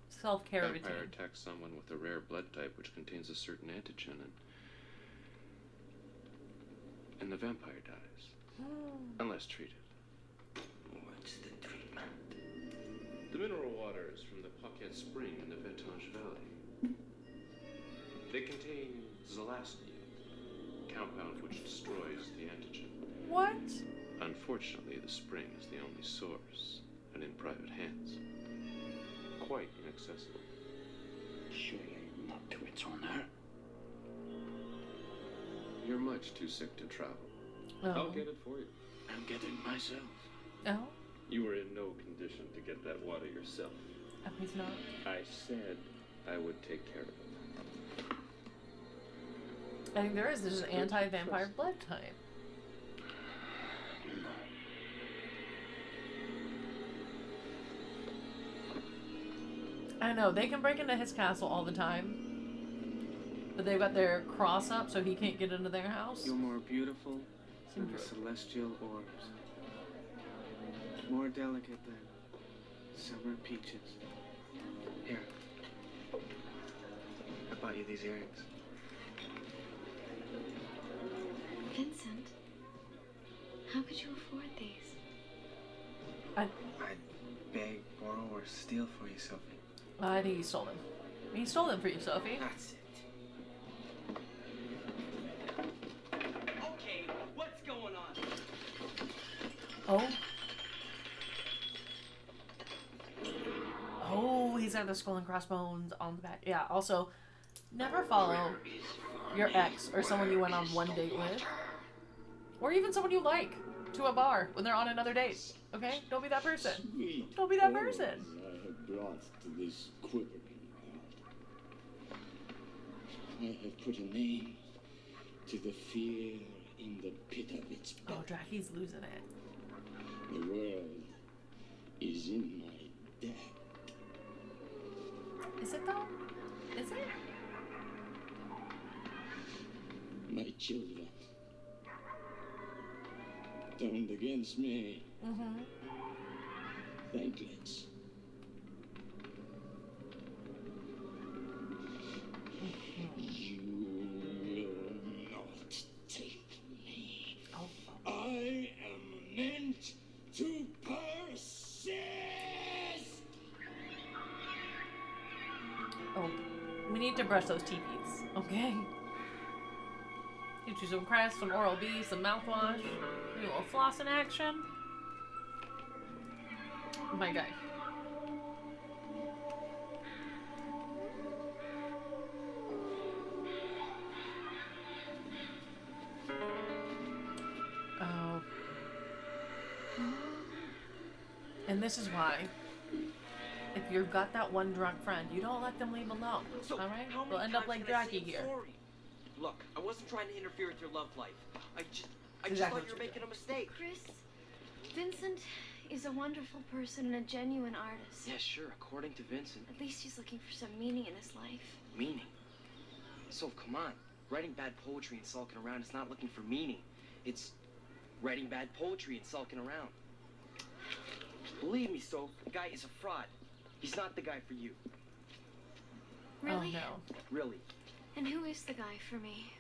self-care routine. Vampire attacks someone with a rare blood type which contains a certain antigen, and the vampire dies. Unless treated. What's the treatment? The mineral waters from the Pocket Spring in the Vetonge Valley. They contain zelastine, compound which destroys the antigen. What? Unfortunately, the spring is the only source, and in private hands. Quite inaccessible. Surely not to its owner. You're much too sick to travel. Oh. I'll get it for you. I'm getting myself. Oh? You were in no condition to get that water yourself. Oh, he's not. I said I would take care of it. I think there is. There's an anti-vampire blood type. I don't know. They can break into his castle all the time. But they've got their cross up so he can't get into their house. You're more beautiful than the celestial orbs. More delicate than summer peaches. Here. I bought you these earrings. Vincent, how could you afford these? I'd beg, borrow, or steal for you, Sophie. I think he stole them. He stole them for you, Sophie. That's it. Okay, what's going on? Oh. Oh, he's got the skull and crossbones on the back. Yeah, also, never follow your ex or someone you went on one date with. Or even someone you like to a bar when they're on another date. Okay? Don't be that person. Sweet Don't be that horrors person. I have brought to this quivering heart. I have put a name to the fear in the pit of its belly. Oh, Draki's losing it. The world is in my debt. Is it though? Is it? My children turned against me. Mm-hmm. Thankless. You will not take me. I am meant to persist. Oh, we need to brush those teepees, okay? Get you some crest, some Oral-B, some mouthwash, do a little floss in action. My guy. Oh. And this is why, if you've got that one drunk friend, you don't let them leave alone, alright? We'll end up like Draki here. Look, I wasn't trying to interfere with your love life. I just Exactly thought you were making a mistake. Chris, Vincent is a wonderful person and a genuine artist. Yeah, sure, according to Vincent. At least he's looking for some meaning in his life. Meaning? So, come on. Writing bad poetry and sulking around is not looking for meaning. It's writing bad poetry and sulking around. Believe me, Soph, the guy is a fraud. He's not the guy for you. Really? Oh, no. Really. And who is the guy for me?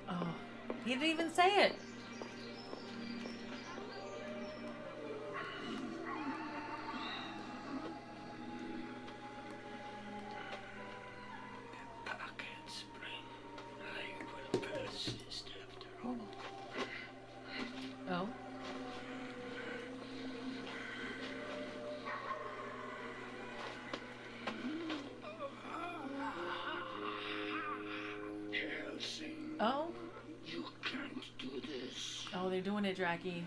Oh, he didn't even say it. Pocket spring. I will persist after all. Oh. Helsing. Oh? You can't do this. Oh, they're doing it, Draki.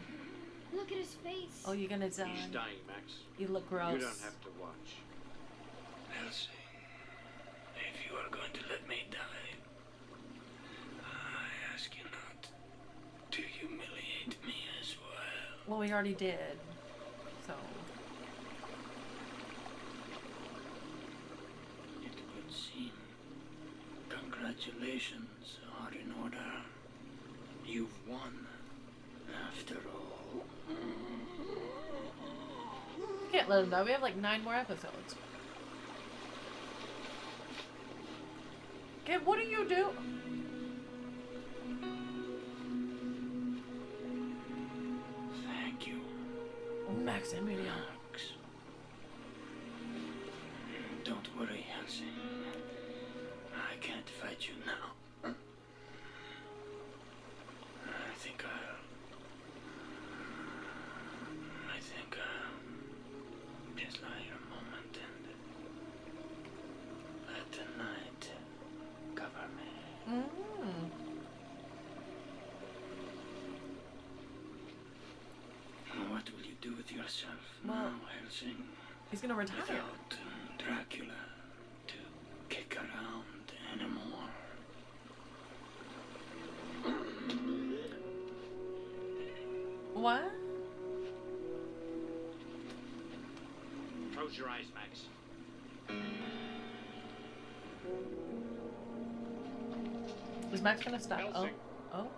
Look at his face. Oh, you're gonna die. He's dying, Max. You look gross. You don't have to watch. Helsing, if you are going to let me die, I ask you not to humiliate me as well. Well, we already did. So. It would seem congratulations are in order. You've won, after all. You can't let him die. We have like 9 more episodes. Okay, what do you do? Thank you. Maximilian. Max. Don't worry, Helsing. I can't fight you now. I think I'll just lie here. Helsing. He's gonna retire. Without Dracula to kick around anymore. What? Close your eyes, Max. Is Max gonna stop? Helsing. Oh.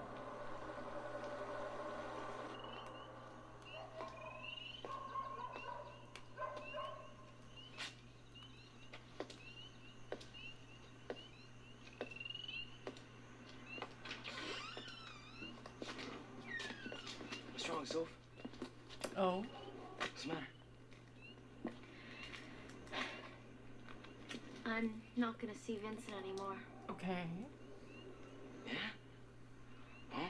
What's wrong, Soph? Oh. What's the matter? I'm not gonna see Vincent anymore. Okay. Yeah? Oh.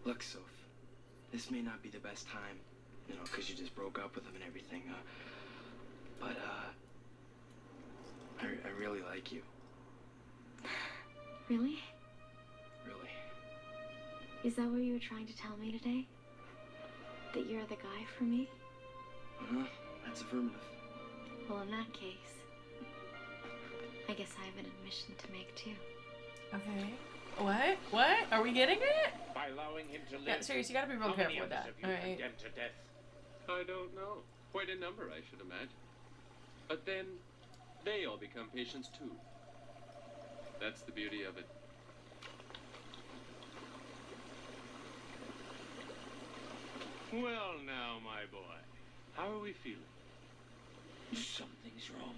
Look, Soph. This may not be the best time, you know, because you just broke up with him and everything. But I really like you. Really? Really. Is that what you were trying to tell me today? That you're the guy for me? Uh-huh. That's affirmative. Well, in that case, I guess I have an admission to make too. Okay. What? What? Are we getting it? By allowing him to live. Yeah, seriously, you gotta be real How many careful with others that. have you Alright. condemned to death? I don't know. Quite a number, I should imagine. But then, they all become patients too. That's the beauty of it. Well now, my boy. How are we feeling? Something's wrong.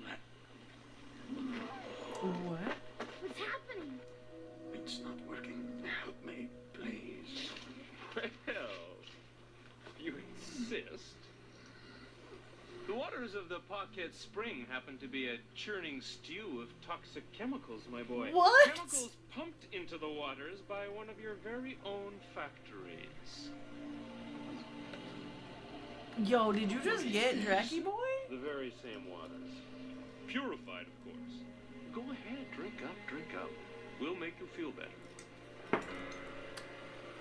What? What's happening? It's not working. Help me, please. Well, you insist. The waters of the Pocket Spring happen to be a churning stew of toxic chemicals, my boy. What? Chemicals pumped into the waters by one of your very own factories. Yo, did you just get Dracky Boy? The very same waters. Purified, of course. Go ahead, drink up, drink up. We'll make you feel better.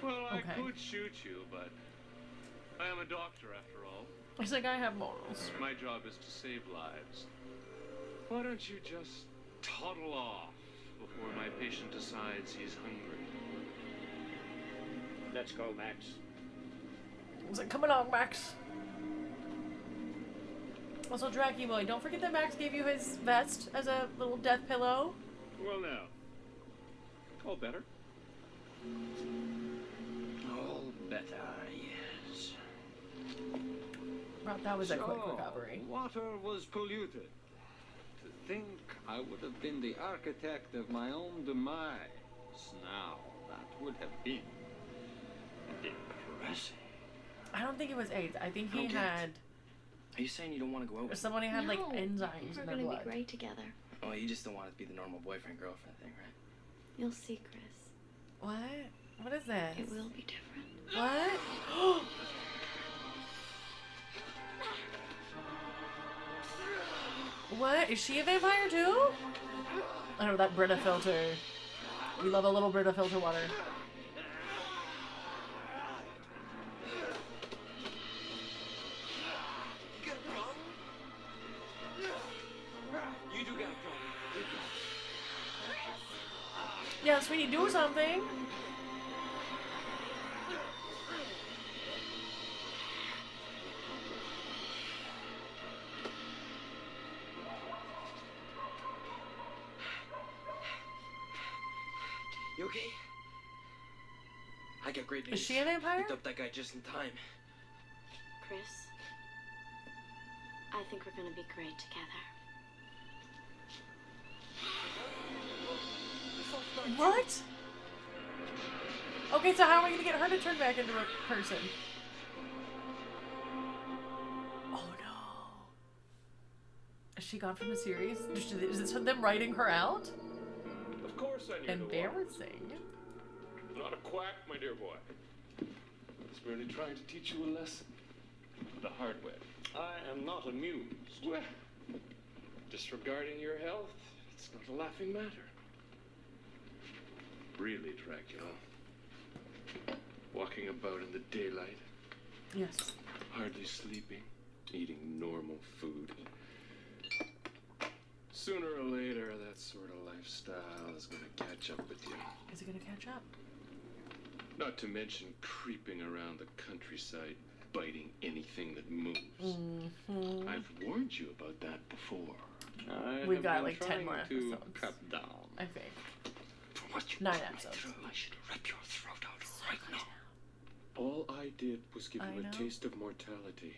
Well, I Okay. could shoot you, but I am a doctor after all. It's like I have morals. My job is to save lives. Why don't you just toddle off before my patient decides he's hungry? Let's go, Max. It's like, come along, Max. Also, Dracky Boy, don't forget that Max gave you his vest as a little death pillow. Well, now. All better? All better, yes. Well, that was a quick So, recovery. Water was polluted. To think I would have been the architect of my own demise. Now, that would have been depressing. I don't think it was AIDS. I think he Okay. had... Are you saying you don't want to go out with Someone had, like, No, enzymes we're in their gonna blood. be great together. Oh, you just don't want it to be the normal boyfriend-girlfriend thing, right? You'll see, Chris. What? What is this? It will be different. What? What? Is she a vampire too? I know that Brita filter. We love a little Brita filter water. You do got a problem. Yeah, sweetie, do something. You okay? I got great news. Is she a vampire? Picked up that guy just in time. Chris, I think we're gonna be great together. What? Okay, so how are we gonna get her to turn back into a person? Oh no. Is she gone from the series? Is this them writing her out? Of course I knew. Embarrassing. Not a quack, my dear boy. It's merely trying to teach you a lesson. The hard way. I am not amused. Well, disregarding your health, it's not a laughing matter. Really, Dracula. Walking about in the daylight, Yes. hardly sleeping, eating normal food. Sooner or later, that sort of lifestyle is going to catch up with you. Is it going to catch up? Not to mention creeping around the countryside, biting anything that moves. Mm-hmm. I've warned you about that before. We've got like 10 more episodes. Cut down. I think. For what you 9 put me episodes. through, I should rip your throat out right now. All I did was give you a taste of mortality.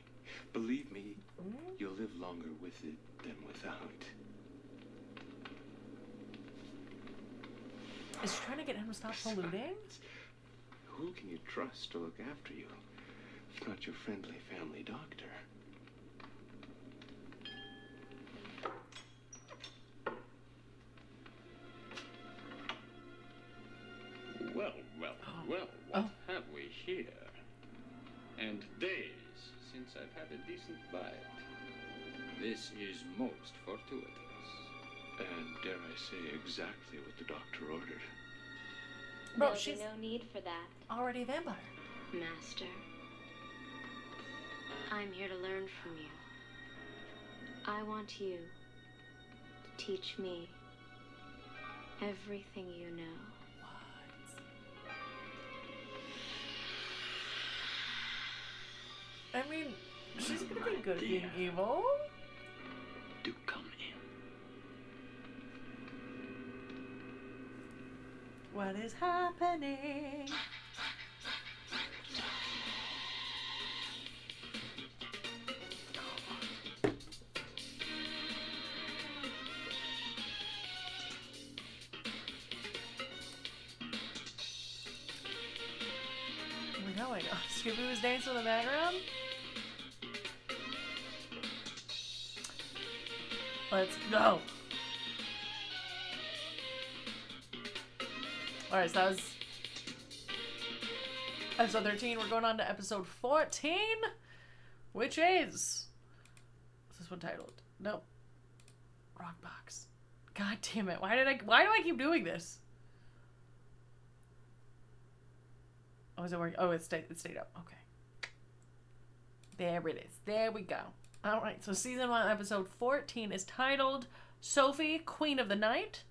Believe me, you'll live longer with it than without. Is she trying to get him to stop polluting? Who can you trust to look after you, if not your friendly family doctor? Well, what have we here? And days since I've had a decent bite. This is most fortuitous. And dare I say exactly what the doctor ordered. There'll be no need for that. Already a vampire. Master, I'm here to learn from you. I want you to teach me everything you know. I mean, she's gonna be good at being evil. Do come in. What is happening? Where are we going? Oh, Scooby was dancing in the background? Let's go. Alright, so that was episode 13. We're going on to episode 14, which is... Is this one titled? Nope. Wrong box. God damn it. Why do I keep doing this? Oh, is it working? Oh, it stayed up. Okay. There it is. There we go. Alright, so season 1, episode 14 is titled Sophie, Queen of the Night.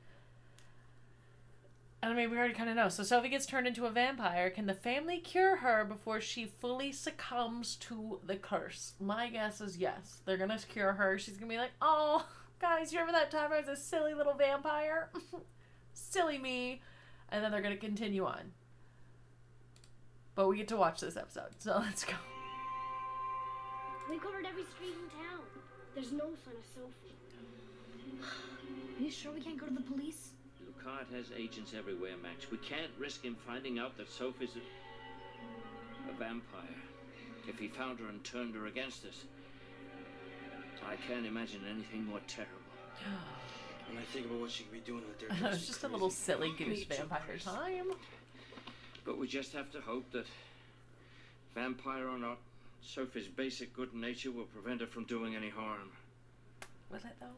And I mean, we already kind of know. So Sophie gets turned into a vampire. Can the family cure her before she fully succumbs to the curse? My guess is yes. They're going to cure her. She's going to be like, oh, guys, you remember that time I was a silly little vampire? Silly me. And then they're going to continue on. But we get to watch this episode, so let's go. We covered every street in town. There's no sign of Sophie. Are you sure we can't go to the police? Lucard has agents everywhere, Max. We can't risk him finding out that Sophie's a vampire. If he found her and turned her against us, I can't imagine anything more terrible. When I think about what she could be doing out there, It's just a little silly goose vampire time. But we just have to hope that, vampire or not, Sophie's basic good nature will prevent her from doing any harm. Will it though?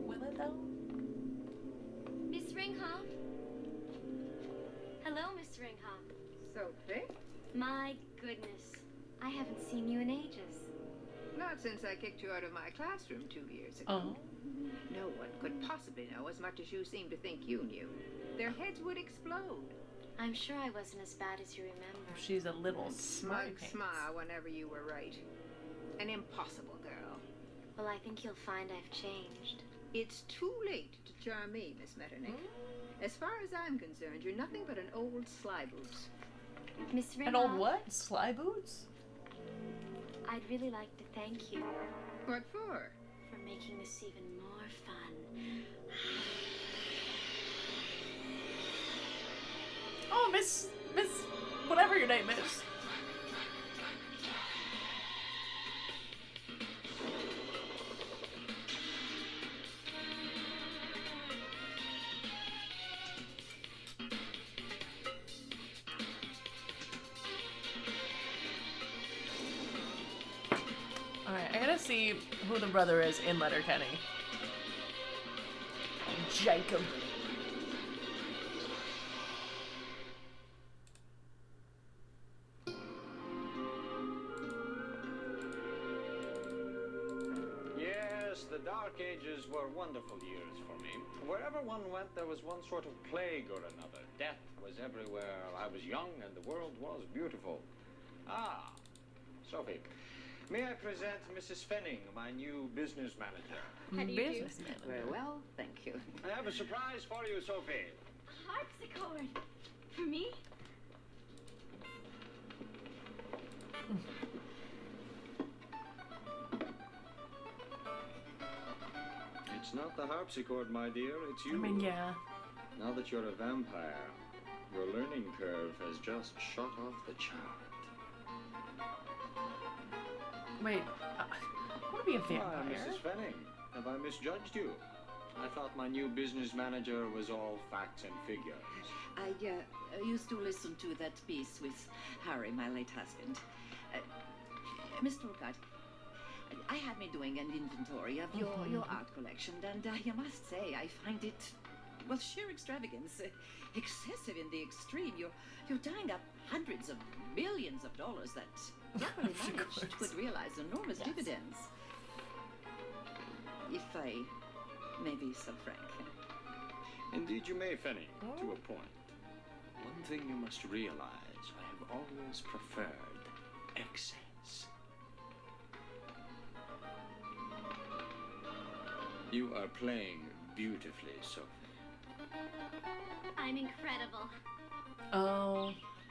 Will it though? Miss Ringhoff? Hello, Miss Ringhoff. Sophie? My goodness. I haven't seen you in ages. Not since I kicked you out of my classroom 2 years ago. Oh. No one could possibly know as much as you seem to think you knew. Their heads would explode. I'm sure I wasn't as bad as you remember. She's a little Smug smart. smile whenever you were right. An impossible girl. Well, I think you'll find I've changed. It's too late to charm me, Miss Metternich. As far as I'm concerned, you're nothing but an old slyboots. Miss Ringhoff? An old what? Sly boots? I'd really like to thank you. What for? For making this even more fun. Oh, Miss, whatever your name is. Alright, I gotta see who the brother is in Letterkenny. Jacob. Yes, the Dark Ages were wonderful years for me. Wherever one went, there was one sort of plague or another. Death was everywhere. I was young, and the world was beautiful. Ah, Sophie, may I present Mrs. Fenning, my new business manager? How do you do? Very well, thank you. I have a surprise for you, Sophie. Harpsichord. For me? It's not the harpsichord, my dear, it's you. I mean, yeah. Now that you're a vampire, your learning curve has just shot off the chart. Wait, I want to be a vampire. Mrs. Fenning, have I misjudged you? I thought my new business manager was all facts and figures. I used to listen to that piece with Harry, my late husband. Mr. Lucard, I have been doing an inventory of your art collection, and I must say I find it, well, sheer extravagance, excessive in the extreme. You're tying up hundreds of millions of dollars that, properly managed, could realize enormous dividends. If I may be so frank. Indeed you may, Fenning, to a point. One thing you must realize, I have always preferred excess. You are playing beautifully, Sophie. I'm incredible.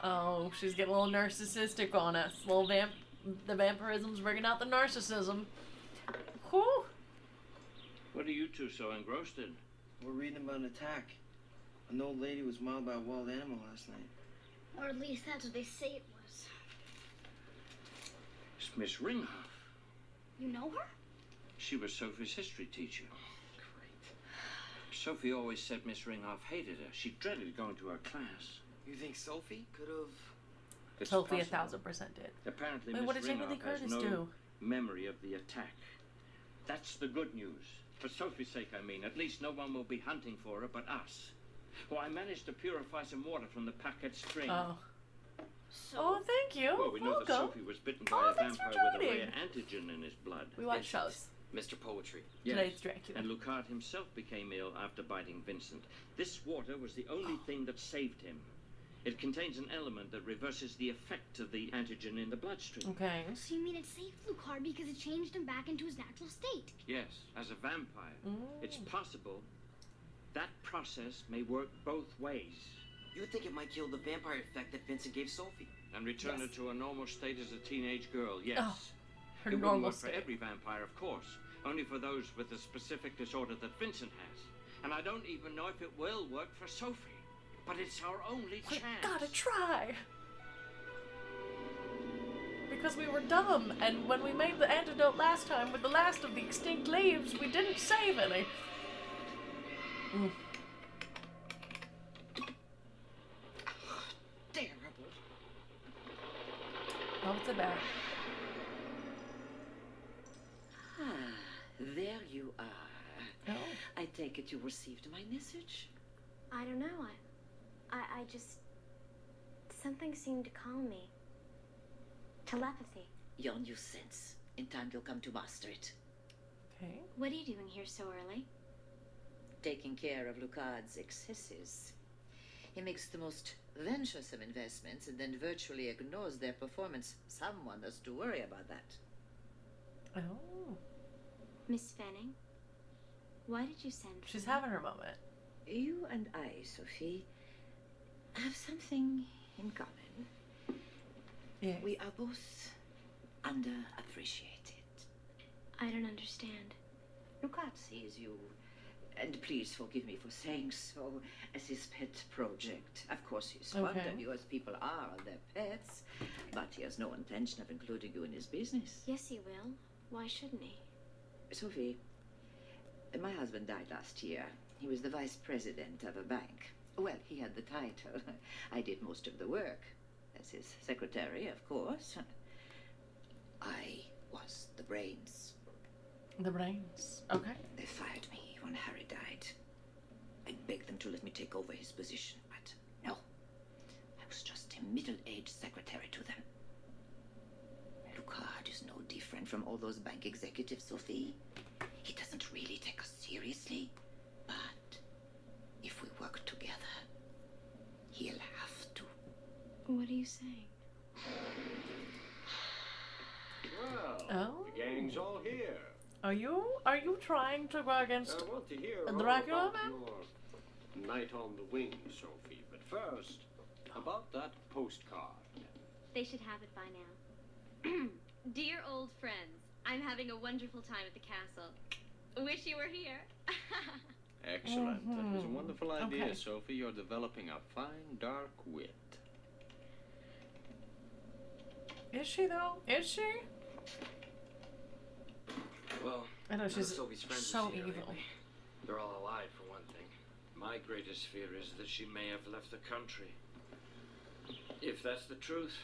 Oh, she's getting a little narcissistic on us. The vampirism's bringing out the narcissism. Whew. What are you two so engrossed in? We're reading about an attack. An old lady was mauled by a wild animal last night. Or at least that's what they say it was. It's Miss Ringhoff. You know her? She was Sophie's history teacher. Sophie always said Miss Ringhoff hated her. She dreaded going to her class. You think Sophie could have... Sophie 1000% did. Apparently, Wait, Miss what did Jamie Lee Ringhoff has Curtis no do? memory of the attack. That's the good news. For Sophie's sake, I mean. At least no one will be hunting for her but us. Well, I managed to purify some water from the Packet spring. Oh, thank you. Well, we know that Sophie was bitten by a vampire with a rare antigen in his blood. We watch shows. Mr. Poetry. Yes. Today's Dracula. And Lucard himself became ill after biting Vincent. This water was the only thing that saved him. It contains an element that reverses the effect of the antigen in the bloodstream. Okay. So you mean it saved Lucard because it changed him back into his natural state? Yes, as a vampire. It's possible that process may work both ways. You would think it might kill the vampire effect that Vincent gave Sophie. And return her to a normal state as a teenage girl, yes. Her It wouldn't normal work state. for every vampire, of course. Only for those with the specific disorder that Vincent has. And I don't even know if it will work for Sophie. But it's our only chance. Gotta try. Because we were dumb, and when we made the antidote last time with the last of the extinct leaves, we didn't save any. Terrible. Oh, what's it about? There you are. Oh. I take it you received my message? I don't know. I just... Something seemed to call me. Telepathy. Your new sense. In time you'll come to master it. Okay. What are you doing here so early? Taking care of Lucard's excesses. He makes the most venturesome investments and then virtually ignores their performance. Someone has to worry about that. Oh. Miss Fenning? Why did you send for She's me? having her moment. You and I, Sophie, have something in common. Yes. We are both underappreciated. I don't understand. Lucard sees you, and please forgive me for saying so, as his pet project. Of course, he's fond of you, as people are of their pets, but he has no intention of including you in his business. Yes, he will. Why shouldn't he? Sophie, my husband died last year. He was the vice president of a bank. Well, he had the title. I did most of the work. As his secretary, of course. I was the brains. The brains. Okay. They fired me when Harry died. I begged them to let me take over his position, but no. I was just a middle-aged secretary to them. Lucard is no different from all those bank executives, Sophie. He doesn't really take us seriously. But if we work together, he'll have to. What are you saying? Well, the gang's all here. Are you trying to go against I want to hear Dracula, all about man? your night on the wing, Sophie. But first, about that postcard. They should have it by now. Dear old friends, I'm having a wonderful time at the castle. Wish you were here. Excellent. That was a wonderful idea, Okay. Sophie. You're developing a fine, dark wit. Is she though? Is she? Well, I know she's Sophie's friends so is here evil. lately. They're all alive, for one thing. My greatest fear is that she may have left the country. If that's the truth,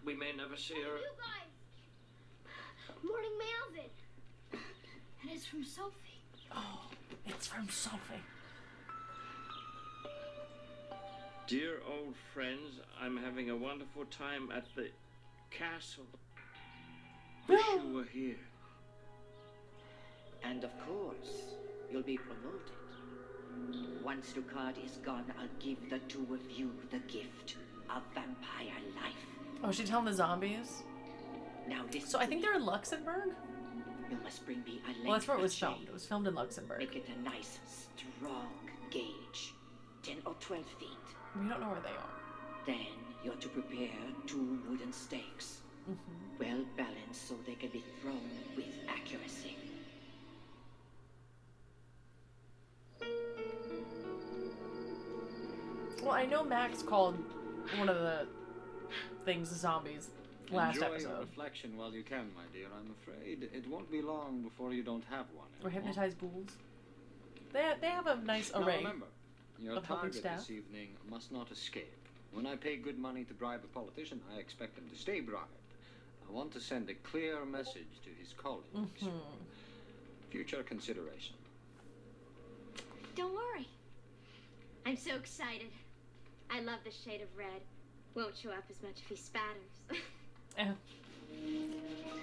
we may never see her. You guys! Morning mail's in. And it's from Sophie. Oh, it's from Sophie. Dear old friends, I'm having a wonderful time at the castle. Wish you were here. And of course, you'll be promoted. Once Lucard is gone, I'll give the two of you the gift of vampire life. Oh, she's telling the zombies? Now this. So I think they're in Luxembourg? You must bring me a length. Well, that's where it was of chain. filmed. It was filmed in Luxembourg. Make it a nice, strong gauge. 10 or 12 feet. We don't know where they are. Then you're to prepare 2 wooden stakes. Well balanced so they can be thrown with accuracy. Well, I know Max called one of the things zombies last Enjoy episode. your reflection while you can, my dear. I'm afraid it won't be long before you don't have one Or anymore. hypnotized ghouls. They have a nice Now array remember, your of helping target staff. this evening must not escape. When I pay good money to bribe a politician, I expect him to stay bribed. I want to send a clear message to his colleagues. Future consideration. Don't worry. I'm so excited. I love the shade of red. Won't show up as much if he spatters.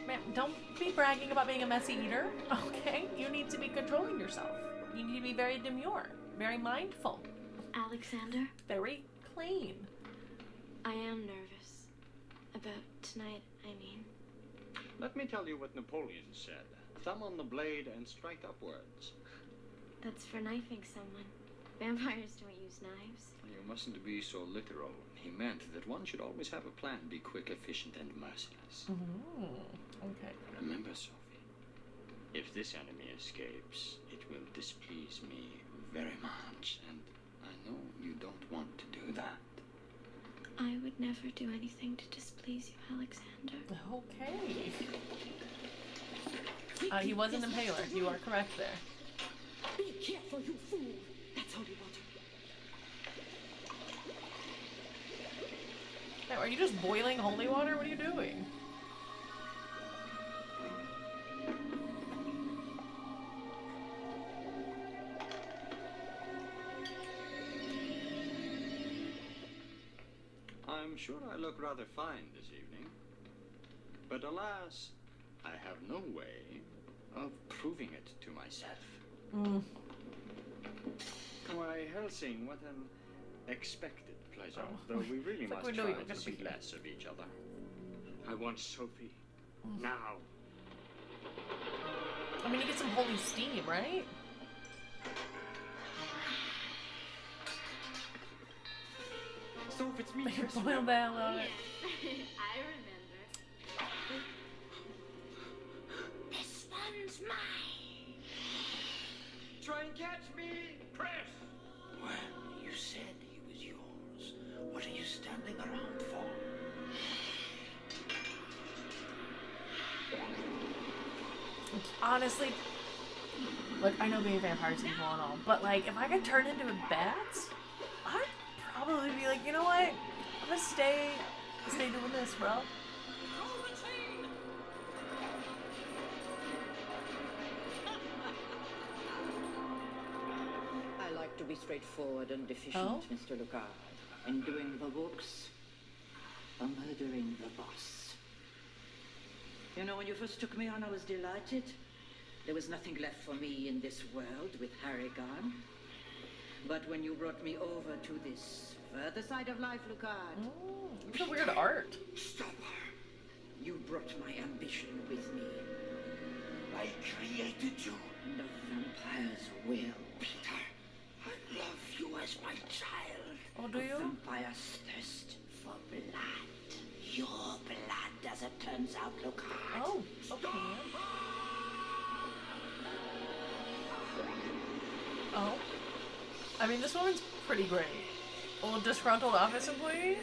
Man, don't be bragging about being a messy eater, okay? You need to be controlling yourself. You need to be very demure, very mindful. Alexander? Very clean. I am nervous. About tonight, I mean. Let me tell you what Napoleon said. Thumb on the blade and strike upwards. That's for knifing someone. Vampires don't use knives. You mustn't be so literal. He meant that one should always have a plan, be quick, efficient, and merciless. Okay. Remember, Sophie, if this enemy escapes, it will displease me very much, and I know you don't want to do that. I would never do anything to displease you, Alexander. Okay. He was an impaler. You are correct there. Be careful, you fool! That's holy water. Now, are you just boiling holy water? What are you doing? I'm sure I look rather fine this evening. But alas, I have no way of proving it to myself. Why, Helsing, what an expected pleasure. Though we really It's like must we knew you try were to gonna see be here. less of each other. I want Sophie. Now. I mean, you get some holy steam, right? Soph, it's me, Chris. Boil the hell out of it. I remember. This one's mine. Try and catch me, Chris. Well, you said he was yours. What are you standing around for? Honestly, look, I know being a vampire is evil and all, but like, if I could turn into a bat, I'd probably be like, you know what? I'm gonna stay doing this, bro. I like to be straightforward and efficient, Mr. Lucard. In doing the books, or murdering the boss. You know, when you first took me on, I was delighted. There was nothing left for me in this world with Harry gone. But when you brought me over to this further side of life, Lucard... Oh, look at weird art. Stop her. You brought my ambition with me. I created you. The vampires will. Peter, I love you as my child. Oh, do you? Vampires thirst for blood. Your blood, as it turns out, Lucard. Oh, okay. Oh. I mean, this woman's pretty great. Old disgruntled office employee?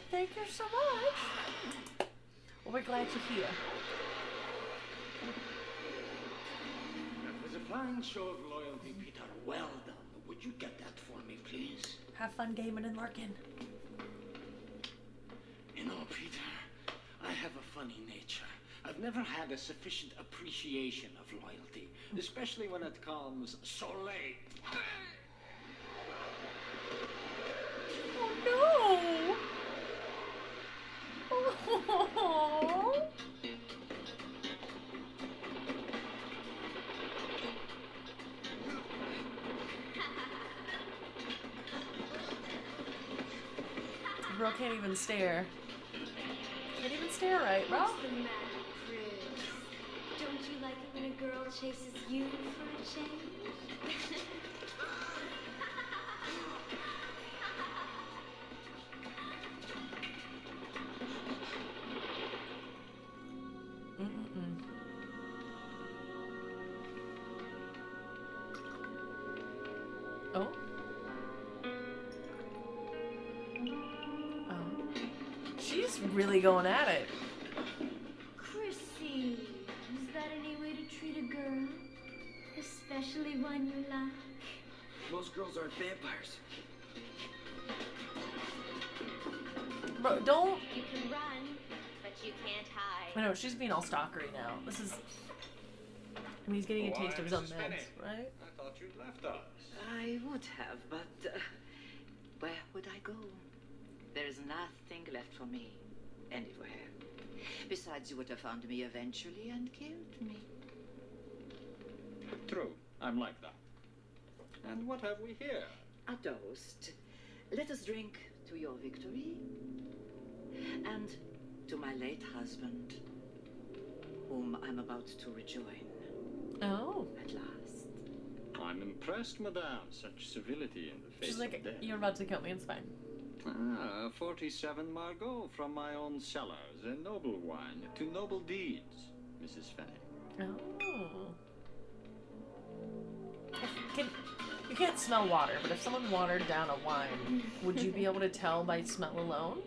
Thank you so much. Well, we're glad you're here. That was a fine show of loyalty, Peter. Well done. Would you get that for me, please? Have fun gaming and lurking. You know, Peter, I have a funny nature. I've never had a sufficient appreciation of loyalty, especially when it comes so late. Oh, no! Oh. The girl can't even stare. Can't even stare right, bro. What's the matter, Chris? Don't you like it when a girl chases you for a change? Oh. Oh. She's really going at it. Chrissy, is that any way to treat a girl? Especially one you like? Most girls aren't vampires. Bro, don't. You can run, but you can't hide. I know, she's being all stalkery now. This is. I mean, he's getting a taste of his own meds, right? I thought you'd left us. I would have, but where would I go? There's nothing left for me anywhere. Besides, you would have found me eventually and killed me. True, I'm like that. And what have we here? A toast. Let us drink to your victory and to my late husband, whom I'm about to rejoin. Oh. At last. I'm impressed, madame. Such civility in the face She's like, of death. you're about to kill me, it's fine. 47 Margot from my own cellars. A noble wine to noble deeds, Mrs. Fenning. Oh. You can't smell water, but if someone watered down a wine, would you be able to tell by smell alone?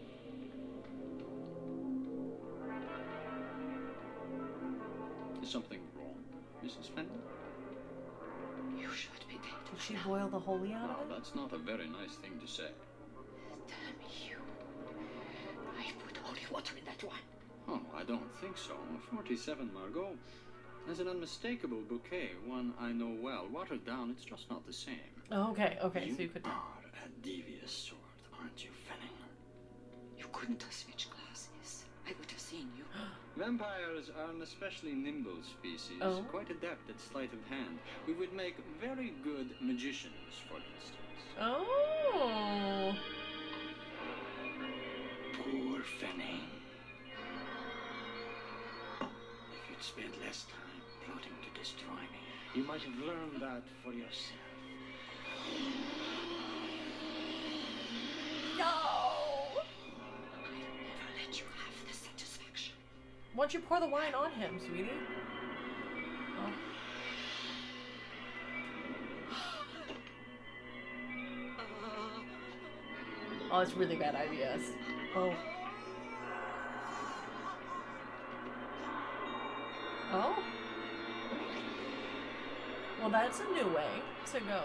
Is something wrong, Mrs. Fenning? You should be dead. Did she boil the holy out of Well, it? that's not a very nice thing to say. Damn you. I put holy water in that wine. Oh, I don't think so. 47 Margot has an unmistakable bouquet, one I know well. Watered down, it's just not the same. Oh, okay, okay, so you could... are a devious sort, aren't you, Fenning? You couldn't have switched glasses. I would have seen you. Vampires are an especially nimble species, Oh. quite adept at sleight of hand. We would make very good magicians, for instance. Oh. Poor Fenning. If you'd spent less time plotting to destroy me, you might have learned that for yourself. No! I'll never let you have this satisfaction. Why don't you pour the wine on him, sweetie? Oh. Oh, that's really bad ideas. Oh. Oh. Well, that's a new way to go.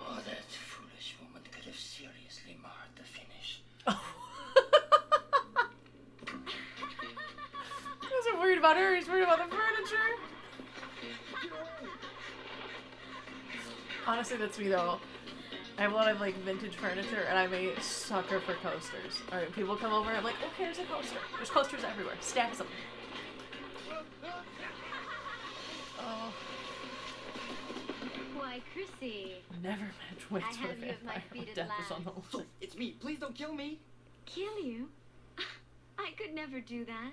Oh, that foolish woman could have seriously marred the finish. He wasn't worried about her, he's worried about the furniture. Honestly, that's me though. I have a lot of like vintage furniture, and I'm a sucker for coasters. All right, people come over, I'm like, okay, here's a coaster. There's coasters everywhere. Stacks them. Oh. Why, Chrissy. Never match weights I for a have you at my vampire. feet at Death is on the last. line. It's me. Please don't kill me. Kill you? I could never do that.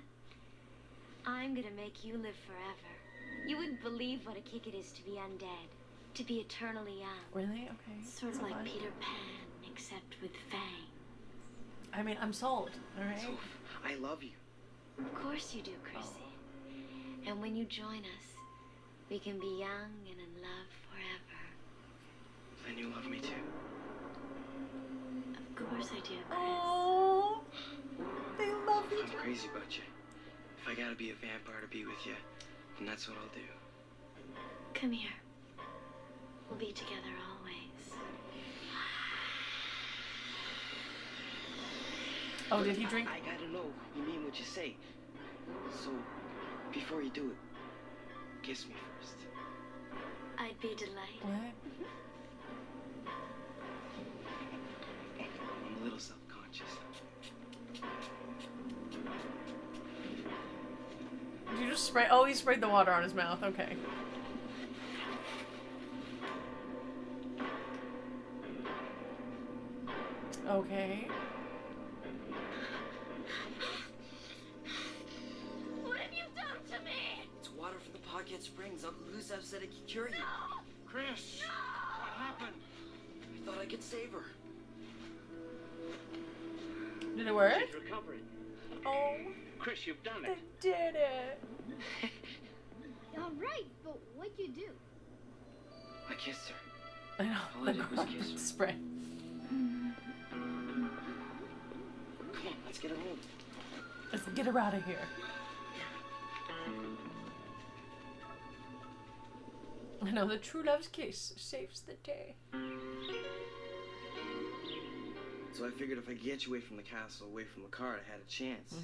I'm gonna make you live forever. You wouldn't believe what a kick it is to be undead. To be eternally young. Really? Okay. Sort of so like fine. Peter Pan, except with fangs. I mean, I'm sold. All right. So, I love you. Of course you do, Chrissy. And when you join us, we can be young and in love forever. Then you love me too. Of course I do, Chris. Oh, they love you. I'm crazy about you. If I gotta be a vampire to be with you, then that's what I'll do. Come here. We'll be together always. Oh, did he drink? I gotta know you mean what you say. So, before you do it, kiss me first. I'd be delighted. What? I'm a little self-conscious. Did you just spray? Oh, he sprayed the water on his mouth. Okay. Okay. What have you done to me? It's water from the Pocket Springs. Uncle Gustav said it could cure you. Chris, what happened? I thought I could save her. Did it work? She's recovering. Oh, Chris, you've done they it. did it. All right, but what'd you do? I kissed her. I know. All I did was kiss her. Spray. Come on, let's get her home. Let's get her out of here. I know, the true love's kiss saves the day. So I figured if I get you away from the castle, away from the card, I had a chance.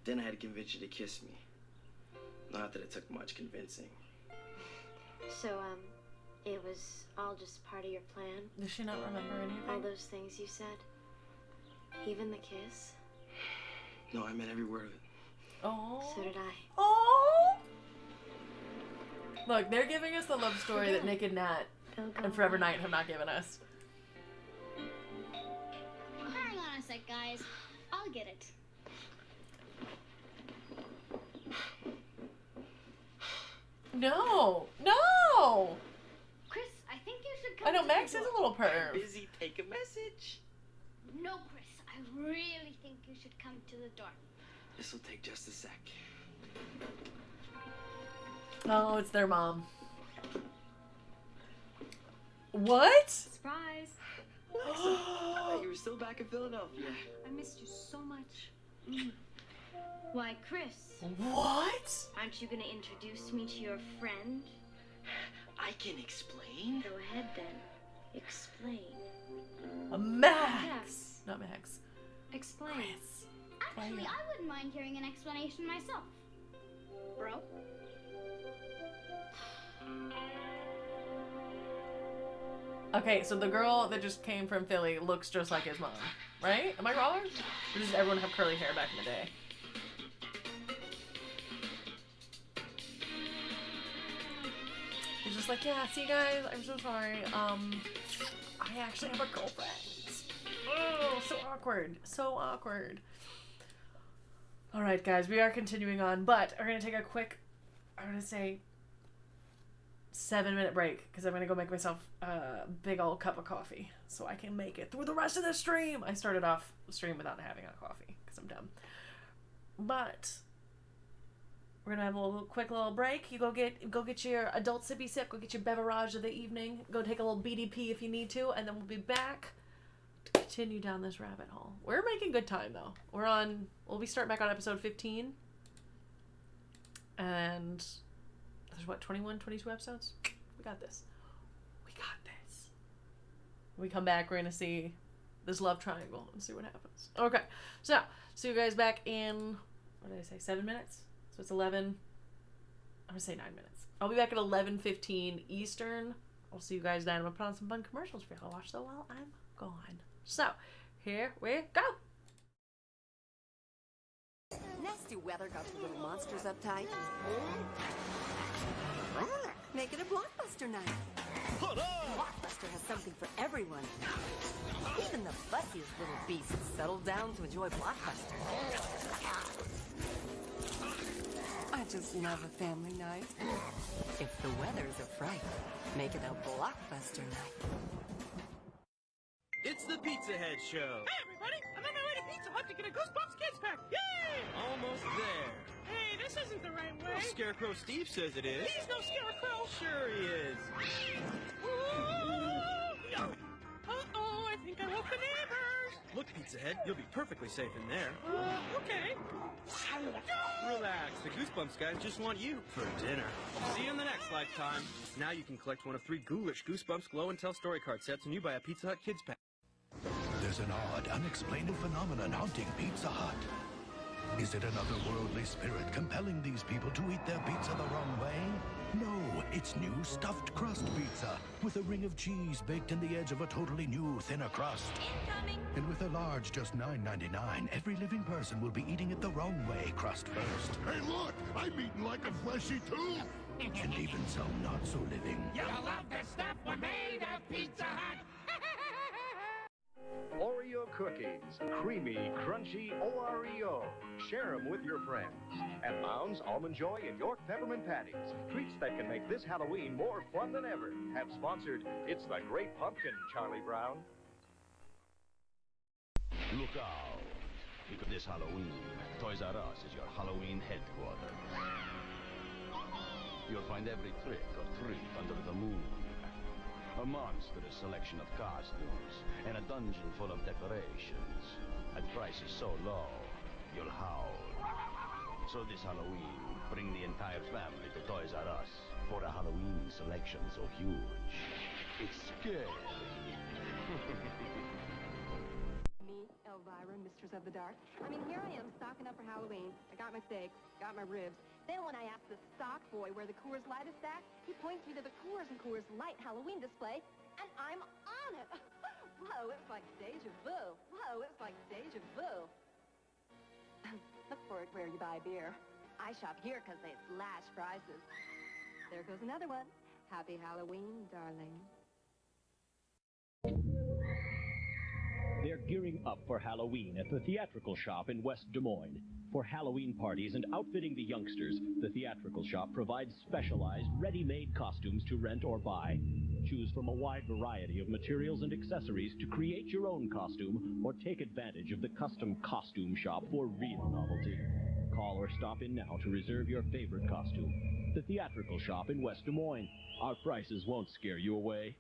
Then I had to convince you to kiss me. Not that it took much convincing. So, it was all just part of your plan? Does she not remember anything? All those things you said? Even the kiss? No, I meant every word of it. Oh. So did I. Oh. Look, they're giving us the love story that Nick and Nat and Forever Knight have not given us. Hang on a sec, guys. I'll get it. No. No. Chris, I think you should come I know, to Max the is door. a little perv. Busy, take a message. No, Chris, I really think you should come to the door. This will take just a sec. Oh, it's their mom. What? Surprise. You were still back in Philadelphia. I missed you so much. Why, Chris. What? Aren't you going to introduce me to your friend? I can explain. Go ahead, then. Explain. Max. Yes. Not Max. Explain. Chris. Actually, I wouldn't mind hearing an explanation myself. Bro? Okay, so the girl that just came from Philly looks just like his mom, right? Am I wrong? Or does everyone have curly hair back in the day? He's just like, yeah, see guys, I'm so sorry. I actually have a girlfriend. Oh, so awkward. So awkward. Alright guys, we are continuing on, but we're going to take a quick, I'm going to say, 7-minute break because I'm gonna go make myself a big old cup of coffee so I can make it through the rest of the stream. I started off the stream without having a coffee because I'm dumb. But we're gonna have a quick little break. You go get your adult sippy sip, go get your beverage of the evening, go take a little BDP if you need to, and then we'll be back to continue down this rabbit hole. We're making good time though. We'll be starting back on episode 15. And there's what, 21, 22 episodes? We got this. We got this. When we come back, we're going to see this love triangle and see what happens. Okay, so see you guys back in, what did I say, 7 minutes? So it's 11, I'm going to say 9 minutes. I'll be back at 11:15 Eastern I'll see you guys then. I'm going to put on some fun commercials for y'all to watch, though, while I'm gone. So, here we go. Nasty weather got you little monsters uptight. Make it a blockbuster night. Blockbuster has something for everyone. Even the fussiest little beasts settle down to enjoy Blockbuster. I just love a family night. If the weather's a fright, make it a Blockbuster night. It's the Pizza Head Show. Hey, everybody! I'm on my way to Pizza Hut to get a Goosebumps Kids Pack. Yay! Almost there. Hey, this isn't the right way. Well, Scarecrow Steve says it is. He's no Scarecrow. Sure he is. Uh-oh, I think I woke the neighbors. Look, Pizza Head, you'll be perfectly safe in there. Okay. Relax, the Goosebumps guys just want you for dinner. See you in the next lifetime. Now you can collect one of 3 ghoulish Goosebumps Glow and Tell story card sets when you buy a Pizza Hut Kids Pack. There's an odd, unexplainable phenomenon haunting Pizza Hut. Is it an otherworldly spirit compelling these people to eat their pizza the wrong way? No, it's new stuffed crust pizza with a ring of cheese baked in the edge of a totally new, thinner crust. Incoming! And with a large just $9.99, every living person will be eating it the wrong way crust first. Hey, look! I'm eating like a fleshy tooth! And even some not so living. You'll love the stuff we're made of, Pizza Hut! Oreo cookies. Creamy, crunchy Oreo. Share them with your friends. And Mounds, Almond Joy, and York Peppermint Patties. Treats that can make this Halloween more fun than ever. Have sponsored It's the Great Pumpkin, Charlie Brown. Look out. Because this Halloween, Toys R Us is your Halloween headquarters. You'll find every trick or treat under the moon. A monstrous selection of costumes, and a dungeon full of decorations. At prices so low, you'll howl. So this Halloween, bring the entire family to Toys R Us for a Halloween selection so huge. It's scary. Me, Elvira, Mistress of the Dark. I mean, here I am, stocking up for Halloween. I got my steaks, got my ribs. Then when I asked the stock boy where the Coors Light is stacked, he points me to the Coors and Coors Light Halloween display, and I'm on it. Whoa, it's like deja vu. Whoa, it's like deja vu. Look for it where you buy beer. I shop here because they slash prices. There goes another one. Happy Halloween, darling. They're gearing up for Halloween at the Theatrical Shop in West Des Moines. For Halloween parties and outfitting the youngsters, the Theatrical Shop provides specialized, ready-made costumes to rent or buy. Choose from a wide variety of materials and accessories to create your own costume or take advantage of the custom costume shop for real novelty. Call or stop in now to reserve your favorite costume. The Theatrical Shop in West Des Moines. Our prices won't scare you away.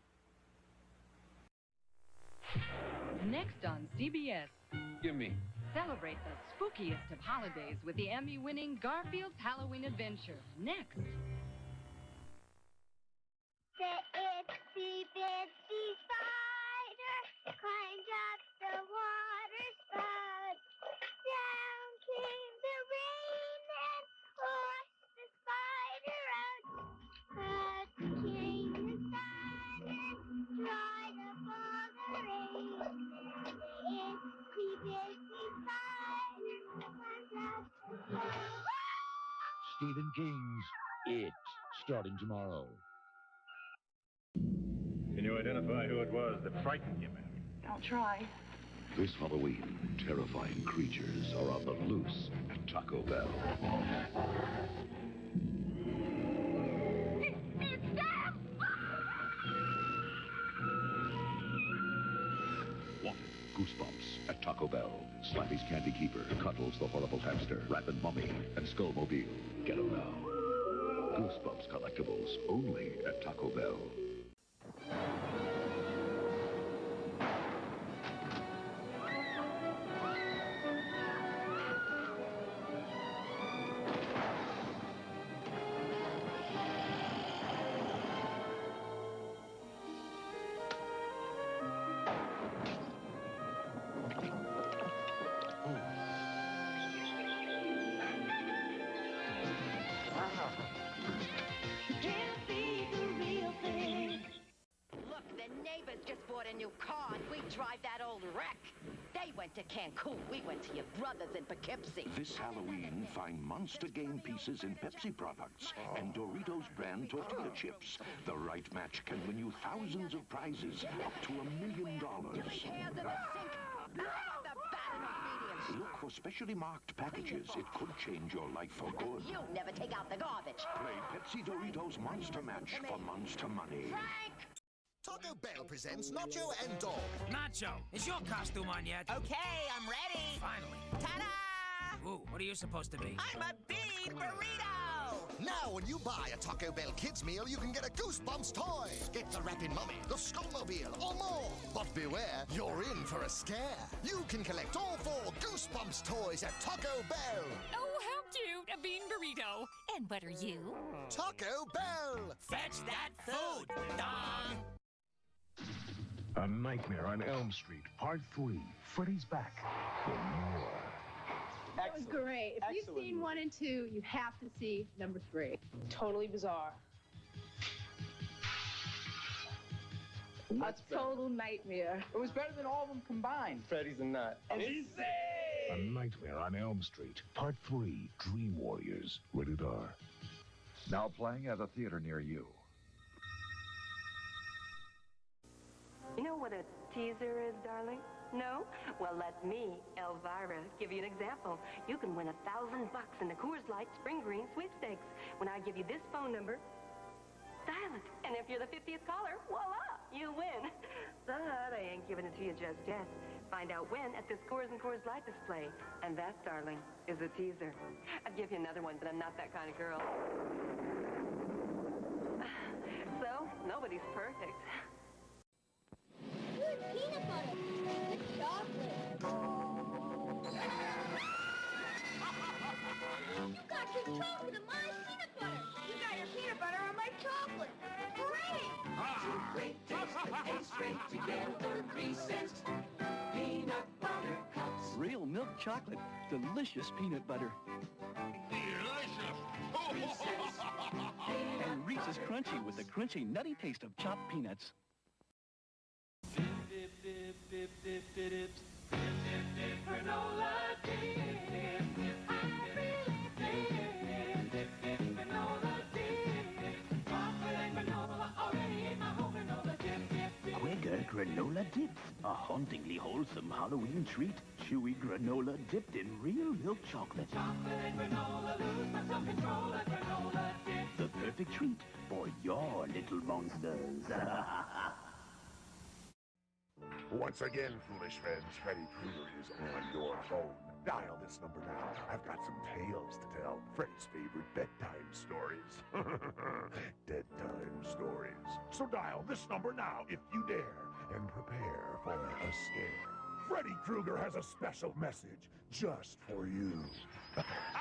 Next on CBS. Gimme. Celebrate the spookiest of holidays with the Emmy-winning Garfield's Halloween Adventure. Next. The itsy-bitsy spider climbed up the water spout. Down came the rain and washed the spider out. Up came the sun and dried up all the rain. The itsy-bitsy spider climbed up the spout. Stephen King's It, starting tomorrow. Can you identify who it was that frightened you, ma'am? Don't try. This Halloween, terrifying creatures are on the loose at Taco Bell. It's them! Wanted Goosebumps at Taco Bell. Slappy's Candy Keeper, Cuddles the Horrible Hamster, Rappin' Mummy, and Skullmobile. Get them now. Goosebumps collectibles only at Taco Bell. Can't be the real thing. new car and we drive that old wreck. They went to Cancun, we went to your brothers in Poughkeepsie. This Halloween, find monster game pieces in Pepsi products and Doritos brand tortilla chips. The right match can win you thousands of prizes, up to $1 million. Look for specially marked packages. It could change your life for good. You'll never take out the garbage. Play Pepsi Doritos Monster Match for monster money. Frank! Taco Bell presents Nacho and Dog. Nacho, is your costume on yet? Okay, I'm ready. Finally. Ta-da! Ooh, what are you supposed to be? I'm a bean burrito! Now, when you buy a Taco Bell Kids meal, you can get a Goosebumps toy. Get the Rapping Mummy, the Skullmobile, or more. But beware, you're in for a scare. You can collect all 4 Goosebumps toys at Taco Bell. Oh, how cute, a bean burrito. And what are you? Taco Bell! Fetch that food, dog! A Nightmare on Elm Street, Part 3. Freddy's back for more. That was great. If you've seen 1 and 2, you have to see number 3. Totally bizarre. A total nightmare. It was better than all of them combined. Freddy's a nut. A Nightmare on Elm Street, Part 3. Dream Warriors. Rated R. Now playing at a theater near you. You know what a teaser is, darling? No? Well, let me, Elvira, give you an example. You can win $1,000 in the Coors Light Spring Green sweepstakes. When I give you this phone number, dial it. And if you're the 50th caller, voila, you win. But I ain't giving it to you just yet. Find out when at this Coors and Coors Light display. And that, darling, is a teaser. I'd give you another one, but I'm not that kind of girl. So, nobody's perfect. Good peanut butter. Good chocolate. You got your chocolate in my peanut butter. You got your peanut butter on my chocolate. Great! Great taste, but taste great together. 3 cents. Peanut butter cups. Real milk chocolate. Delicious peanut butter. Delicious! And Reese's Crunchy with the crunchy, nutty taste of chopped peanuts. Granola dip. I really dip. Granola dip. Chocolate and granola already in my whole granola dip. Quaker granola dips, a hauntingly wholesome Halloween treat. Chewy granola dipped in real milk chocolate. Chocolate and granola, lose my self-control. A granola dip. The perfect treat for your little monsters. Once again, foolish friends, Freddy Krueger is on your phone. Dial this number now. I've got some tales to tell. Freddy's favorite bedtime stories. Bedtime stories. So dial this number now if you dare, and prepare for a scare. Freddy Krueger has a special message just for you.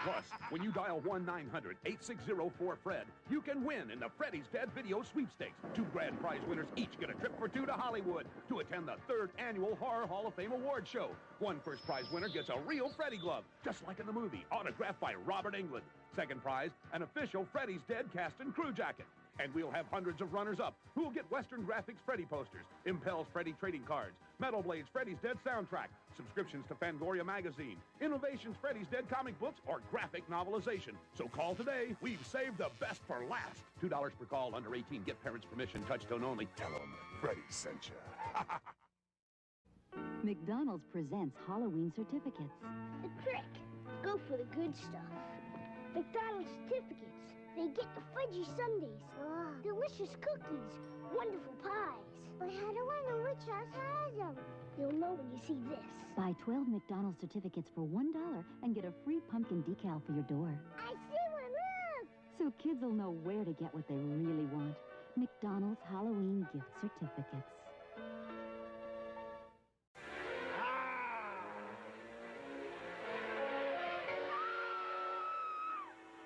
Plus, when you dial 1-900-8604-FRED, you can win in the Freddy's Dead Video Sweepstakes. 2 grand prize winners each get a trip for 2 to Hollywood to attend the 3rd Annual Horror Hall of Fame Award Show. 1 first prize winner gets a real Freddy glove, just like in the movie, autographed by Robert Englund. 2nd prize, an official Freddy's Dead cast and crew jacket. And we'll have hundreds of runners-up who will get Western Graphics Freddy posters, Impel's Freddy trading cards, Metal Blade's Freddy's Dead soundtrack, subscriptions to Fangoria magazine, Innovation's Freddy's Dead comic books, or graphic novelization. So call today. We've saved the best for last. $2 per call, under 18. Get parents' permission. Touchstone only. Tell them Freddy sent you. McDonald's presents Halloween certificates. The trick. Go for the good stuff. McDonald's certificates. They get the fudgy sundaes, delicious cookies, wonderful pies. But how do I know which house has them? You'll know when you see this. Buy 12 McDonald's certificates for $1 and get a free pumpkin decal for your door. I see one, look! So kids will know where to get what they really want. McDonald's Halloween gift certificates.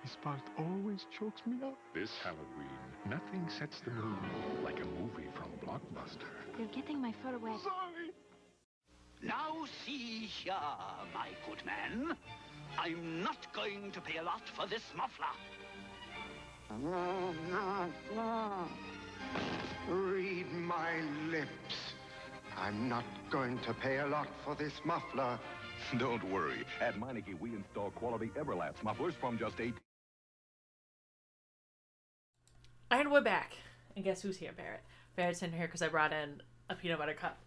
This part always chokes me up. This Halloween, nothing sets the mood like a movie from Blockbuster. You're getting my fur wet. Sorry! Now see here, my good man. I'm not going to pay a lot for this muffler. Read my lips. I'm not going to pay a lot for this muffler. Don't worry. At Meineke, we install quality Everlast mufflers from just $8. And we're back. And guess who's here, Barrett? Barrett's in here because I brought in a peanut butter cup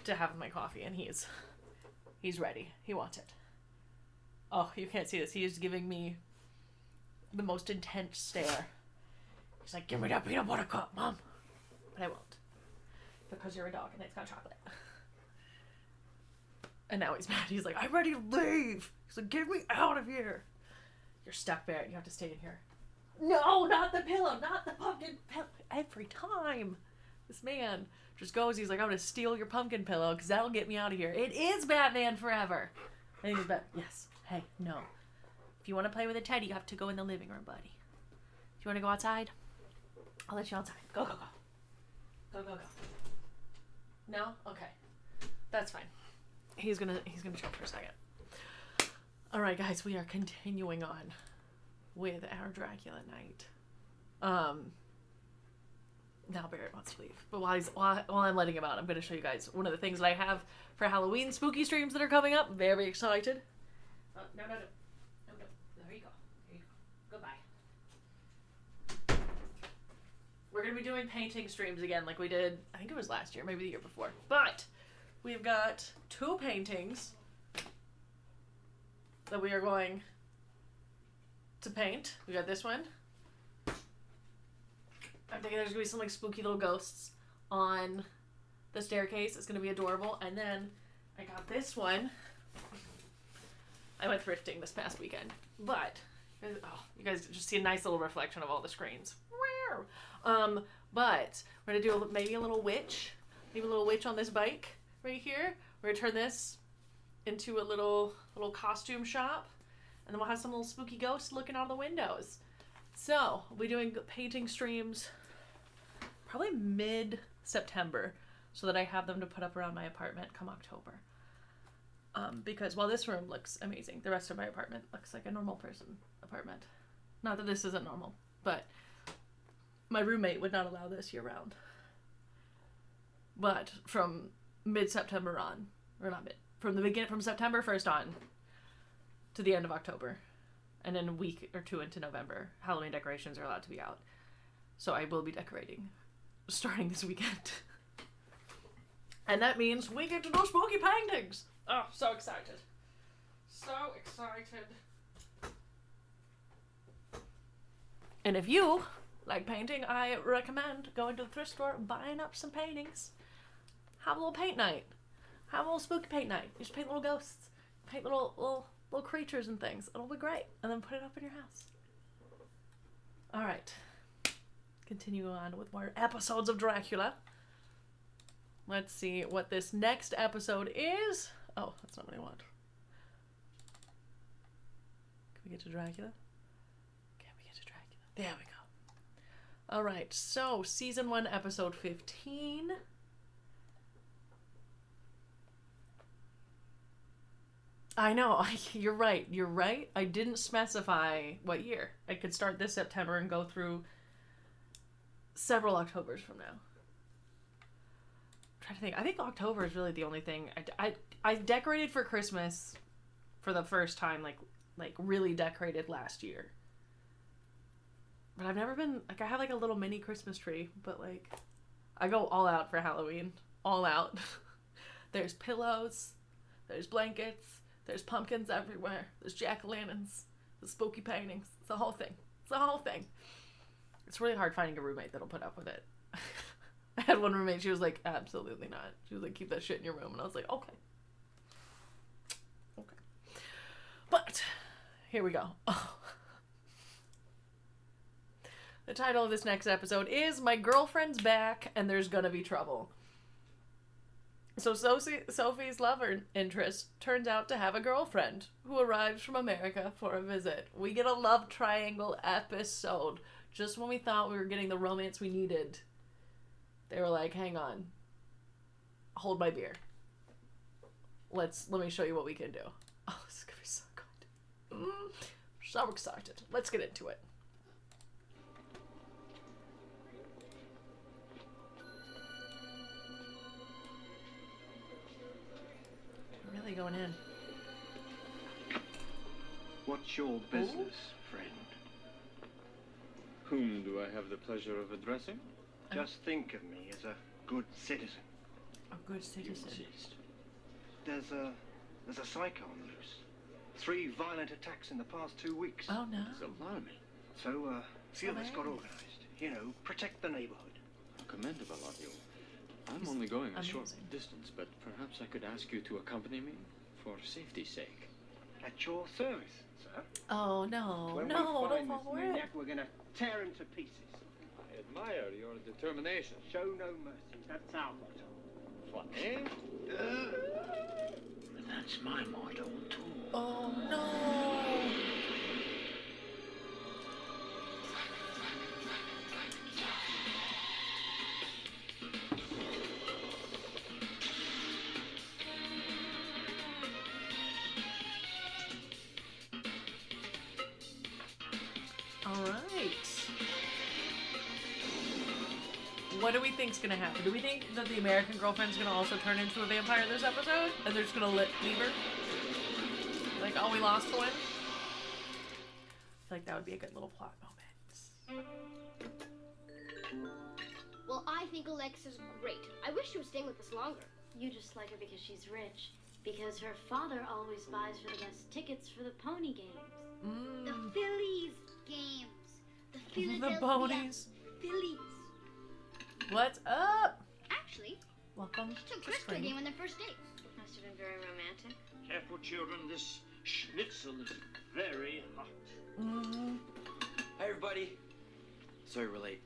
to have in my coffee, and he's ready. He wants it. Oh, you can't see this. He is giving me the most intense stare. He's like, give me that peanut butter cup, Mom. But I won't. Because you're a dog and it's got chocolate. And now he's mad. He's like, I'm ready to leave. He's like, get me out of here. You're stuck, Barrett. You have to stay in here. No, not the pillow. Not the pumpkin pillow. Every time. This man just goes, he's like, I'm going to steal your pumpkin pillow because that'll get me out of here. It is Batman Forever. I think it's Batman. Yes. Hey, no. If you want to play with a teddy, you have to go in the living room, buddy. If you want to go outside, I'll let you outside. Go, go, go. Go, go, go. No? Okay. That's fine. He's gonna chill for a second. Alright, guys, we are continuing on with our Dracula night. Now Barrett wants to leave. But while I'm letting him out, I'm gonna show you guys one of the things that I have for Halloween spooky streams that are coming up. Very excited. No. There you go. There you go. Goodbye. We're going to be doing painting streams again like we did, I think it was last year, maybe the year before. But we've got 2 paintings that we are going to paint. We got this one. I'm thinking there's going to be some like spooky little ghosts on the staircase. It's going to be adorable. And then I got this one. I went thrifting this past weekend. But, you guys just see a nice little reflection of all the screens. But we're going to do maybe a little witch. Maybe a little witch on this bike right here. We're going to turn this into a little costume shop. And then we'll have some little spooky ghosts looking out of the windows. So, we'll be doing painting streams probably mid-September so that I have them to put up around my apartment come October. Because while this room looks amazing, the rest of my apartment looks like a normal person apartment. Not that this isn't normal, but my roommate would not allow this year-round. But from mid-September on, or not mid, from September 1st on to the end of October, and then a week or 2 into November, Halloween decorations are allowed to be out. So I will be decorating starting this weekend. And that means we get to do spooky paintings! Oh, so excited. So excited. And if you like painting, I recommend going to the thrift store, buying up some paintings. Have a little paint night. Have a little spooky paint night. You just paint little ghosts. Paint little creatures and things. It'll be great. And then put it up in your house. Alright. Continue on with more episodes of Dracula. Let's see what this next episode is. Oh, that's not what I want. Can we get to Dracula? Can we get to Dracula? There we go. Alright, so season 1, episode 15. I know, you're right. You're right. I didn't specify what year. I could start this September and go through several Octobers from now. I'm trying to think. I think October is really the only thing. I decorated for Christmas for the first time, like really decorated last year. But I've never been, like, I have like a little mini Christmas tree, but like, I go all out for Halloween. All out. There's pillows. There's blankets. There's pumpkins everywhere. There's jack-o'-lanterns. There's spooky paintings. It's the whole thing. It's the whole thing. It's really hard finding a roommate that'll put up with it. I had one roommate, she was like, absolutely not. She was like, keep that shit in your room. And I was like, okay. Okay. But, here we go. Oh. The title of this next episode is My Girlfriend's Back and There's Gonna Be Trouble. So Sophie's love interest turns out to have a girlfriend who arrives from America for a visit. We get a love triangle episode. Just when we thought we were getting the romance we needed, they were like, hang on. Hold my beer. Let me show you what we can do. Oh, this is gonna be so good. So excited. Let's get into it. you going in? What's your business, friend? Whom do I have the pleasure of addressing? Just think of me as a good citizen. A good citizen. There's a psycho on the loose. 3 violent attacks in the past 2 weeks. Oh no. It's alarming. So a few of us got organized. You know, protect the neighborhood. Commendable of you. I'm only going a short distance, but perhaps I could ask you to accompany me for safety's sake. At your service, sir. Oh no, When no, we don't find fall this for maniac, it. we're gonna tear him to pieces. I admire your determination. Show no mercy. That's our motto. Funny. That's my motto, too. Oh no. All right. What do we think's gonna happen? Do we think that the American girlfriend's gonna also turn into a vampire this episode, and they're just gonna leave her? Like all we lost to win? I feel like that would be a good little plot moment. Well, I think Alexa's great. I wish she was staying with us longer. You just like her because she's rich. Because her father always buys for the best tickets for the pony games. The Phillies games. The The Philadelphia ponies. Phillies. What's up? Actually, Welcome. she took Chris to a game on their first date. Must have been very romantic. Careful, children. This schnitzel is very hot. Hi, everybody. Sorry we're late.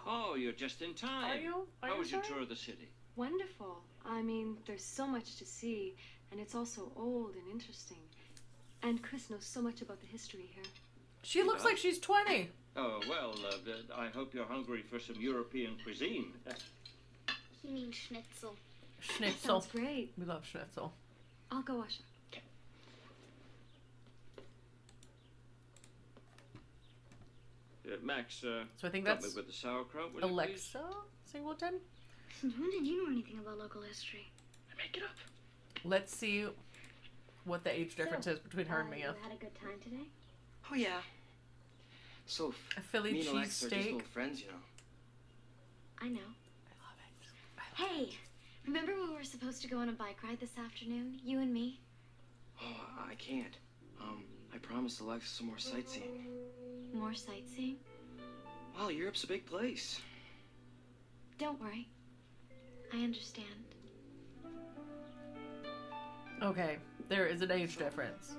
Oh, you're just in time. Are you? Are How you was your sorry? tour of the city? Wonderful. I mean, there's so much to see, and it's also old and interesting. And Chris knows so much about the history here. She looks like she's 20. Oh, well, I hope you're hungry for some European cuisine. He means schnitzel. Schnitzel. Sounds great. We love schnitzel. I'll go wash up. Max, So I think help that's me with the sauerkraut, will you, please? Alexa Singleton. Since when did you know anything about local history? I make it up. Let's see what the age difference is between her and Mia. You had a good time today? Oh, yeah. So, A Philly me and Alex are just cheesesteak. little friends, you know. I know. Hey, remember we were supposed to go on a bike ride this afternoon? You and me? Oh, I can't. I promised Alex some more sightseeing. More sightseeing? Wow, Europe's a big place. Don't worry. I understand. Okay, there is an age difference.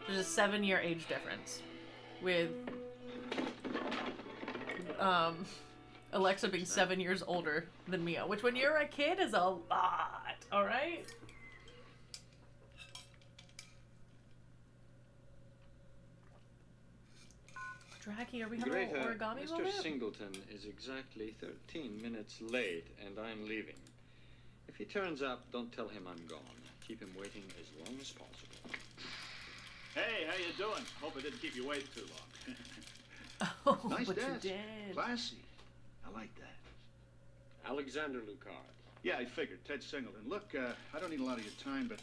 There's a 7-year age difference with Alexa being 7 years older than Mia, which when you're a kid is a lot, all right? Draggy, are we having Greater, an origami Mr. moment? Singleton is exactly 13 minutes late, and I'm leaving. If he turns up, don't tell him I'm gone. Keep him waiting as long as possible. Hey, how you doing? Hope I didn't keep you waiting too long. Oh, Nice but you desk. did. Classy. I like that. Alexander Lucard. Yeah, I figured. Ted Singleton. Look, I don't need a lot of your time, but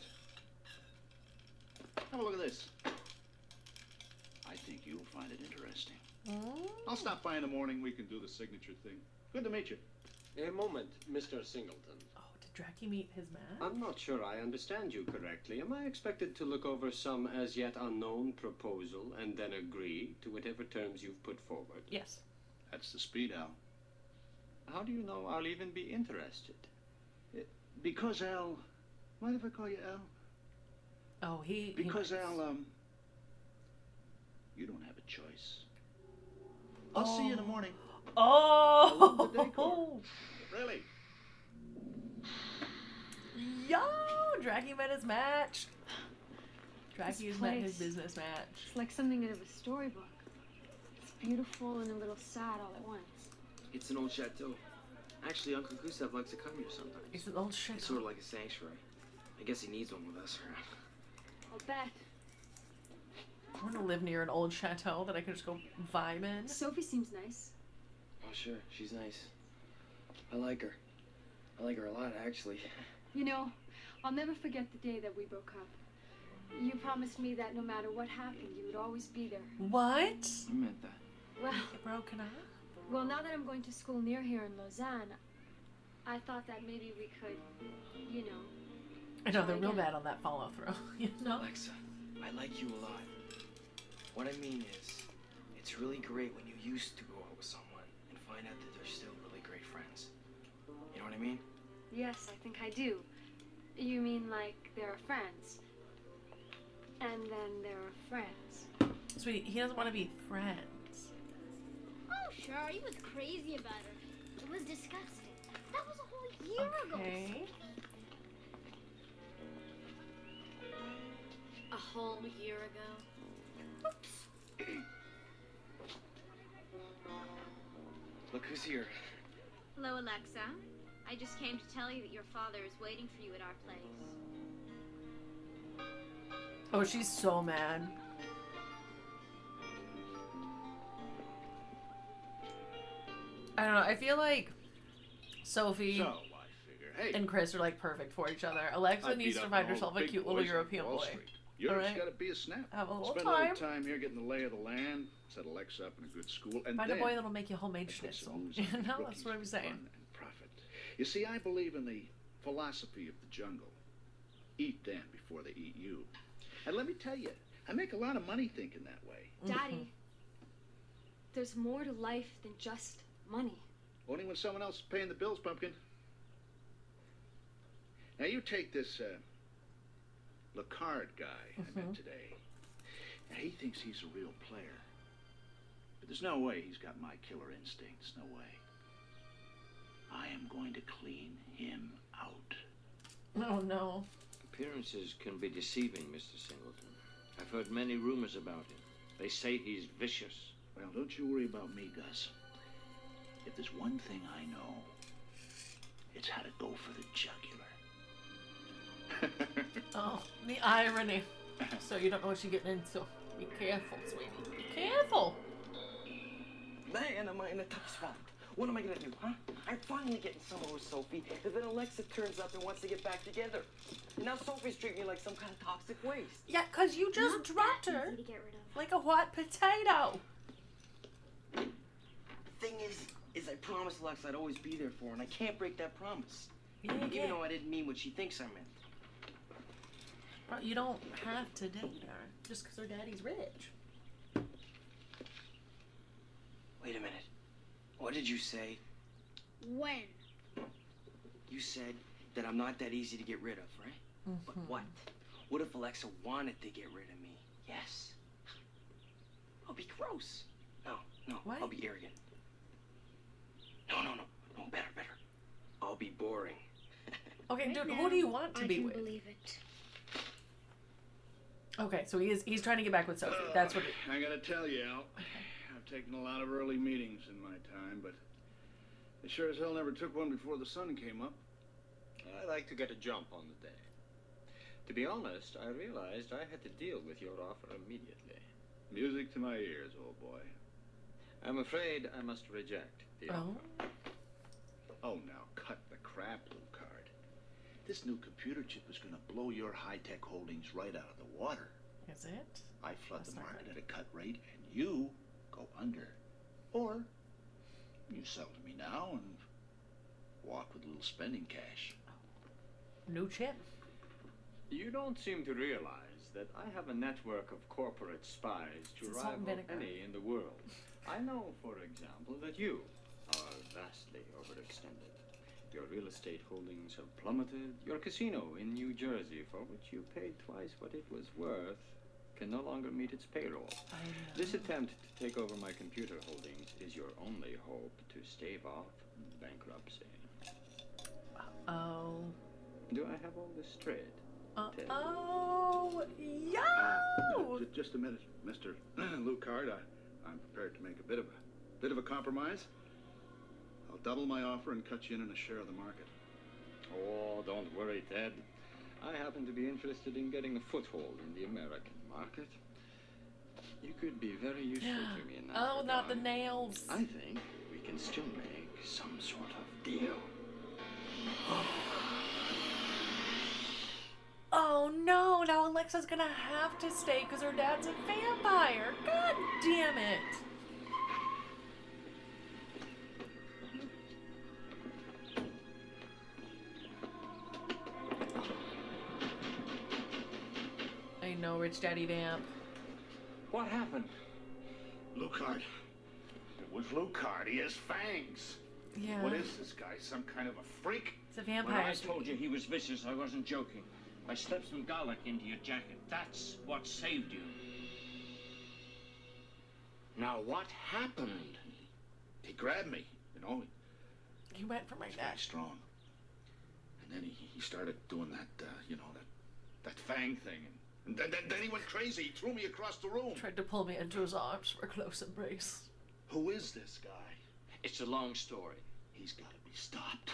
have a look at this. I think you'll find it interesting. I'll stop by in the morning. We can do the signature thing. Good to meet you. A moment, Mr. Singleton. Did Draggy meet his man? I'm not sure I understand you correctly. Am I expected to look over some as yet unknown proposal and then agree to whatever terms you've put forward? Yes. That's the speed, Al. How do you know I'll even be interested? Because Al... Mind if I call you Al? Oh, he... Because he Al, you don't have a choice. I'll see you in the morning. Oh! I love the decor. Really? Yo! Draggy met his match. Draggy has met his place. business match. It's like something out of a storybook. It's beautiful and a little sad all at once. It's an old chateau. Actually, Uncle Gustav likes to come here sometimes. It's an old chateau. It's sort of like a sanctuary. I guess he needs one with us around. I'll bet. I want to live near an old chateau that I can just go vibe in. Sophie seems nice. Oh, sure. She's nice. I like her. I like her a lot, actually. You know, I'll never forget the day that we broke up. You promised me that no matter what happened, you would always be there. What? I meant that. Well, broken up? Well, now that I'm going to school near here in Lausanne, I thought that maybe we could, you know. I know, they're real bad on that follow through. You know? Alexa, I like you a lot. What I mean is, it's really great when you used to go out with someone and find out that they're still really great friends. You know what I mean? Yes, I think I do. You mean like they're friends? And then they're friends. Sweetie, he doesn't want to be friends. Oh, sure, he was crazy about her. It was disgusting. That was a whole year ago. A whole year ago? Oops. Look who's here. Hello, Alexa. I just came to tell you that your father is waiting for you at our place. Oh, she's so mad. I don't know. I feel like Sophie and Chris are like perfect for each other. Alexa needs to find herself a cute little European boy. Yours All right? got to be a snap. Have a little Spend time. a little time here getting the lay of the land, set Alexa up in a good school, and Find then a boy that'll make you homemade schnitzel. You know, that's what I'm saying. and profit. You see, I believe in the philosophy of the jungle. Eat them before they eat you. And let me tell you, I make a lot of money thinking that way. Daddy, there's more to life than just money. Only when someone else is paying the bills, Pumpkin. Now you take this Lucard guy I met today. Now he thinks he's a real player. But there's no way he's got my killer instincts. No way. I am going to clean him out. Oh, no. Appearances can be deceiving, Mr. Singleton. I've heard many rumors about him. They say he's vicious. Well, don't you worry about me, Gus. If there's one thing I know, it's how to go for the jugular. Oh, the irony. So you don't know what you're getting into. Be careful, sweetie. Be careful. Man, am I in a tough spot. What am I gonna do, huh? I'm finally getting somewhere with Sophie, and then Alexa turns up and wants to get back together. And now Sophie's treating me like some kind of toxic waste. Yeah, because you just dropped her like a hot potato. The thing is I promised Alexa I'd always be there for her, and I can't break that promise. Even though I didn't mean what she thinks I meant. Well, you don't have to date her just because her daddy's rich. Wait a minute. What did you say? When? You said that I'm not that easy to get rid of, right? But what? What if Alexa wanted to get rid of me? Yes. I'll be gross. No, what? I'll be arrogant. No, better. I'll be boring. Okay, dude, who do you want to be with? I can believe it. Okay, so he's trying to get back with Sophie. That's what. I gotta tell you, Al. I've taken a lot of early meetings in my time, but I sure as hell never took one before the sun came up. I like to get a jump on the day. To be honest, I realized I had to deal with your offer immediately. Music to my ears, old boy. I'm afraid I must reject the offer. Oh, now cut the crap, Lucard. This new computer chip is going to blow your high-tech holdings right out of the water. Is it? I flood the market at a cut rate, and you go under. Or you sell to me now and walk with a little spending cash. New chip. You don't seem to realize that I have a network of corporate spies to rival any in the world. I know, for example, that you are vastly overextended. Your real estate holdings have plummeted. Your casino in New Jersey, for which you paid twice what it was worth, can no longer meet its payroll. This attempt to take over my computer holdings is your only hope to stave off bankruptcy. Oh. Do I have all this straight? Oh, yo! Just a minute, Mr. Lucard. I'm prepared to make a bit of a compromise. I'll double my offer and cut you in on a share of the market. Oh, don't worry, Ted. I happen to be interested in getting a foothold in the American market. You could be very useful to me in that regard. Not the nails. I think we can still make some sort of deal. Oh no, now Alexa's gonna have to stay because her dad's a vampire. God damn it. I know, Rich Daddy Vamp. What happened? Lucard. It was Lucard. He has fangs. Yeah. What is this guy? Some kind of a freak? It's a vampire. When I told you he was vicious, I wasn't joking. I slipped some garlic into your jacket. That's what saved you. Now, what happened? He grabbed me, you know. He went for my He's neck. very strong. And then he started doing that, you know, that fang thing. And then he went crazy. He threw me across the room. Tried to pull me into his arms for a close embrace. Who is this guy? It's a long story. He's got to be stopped.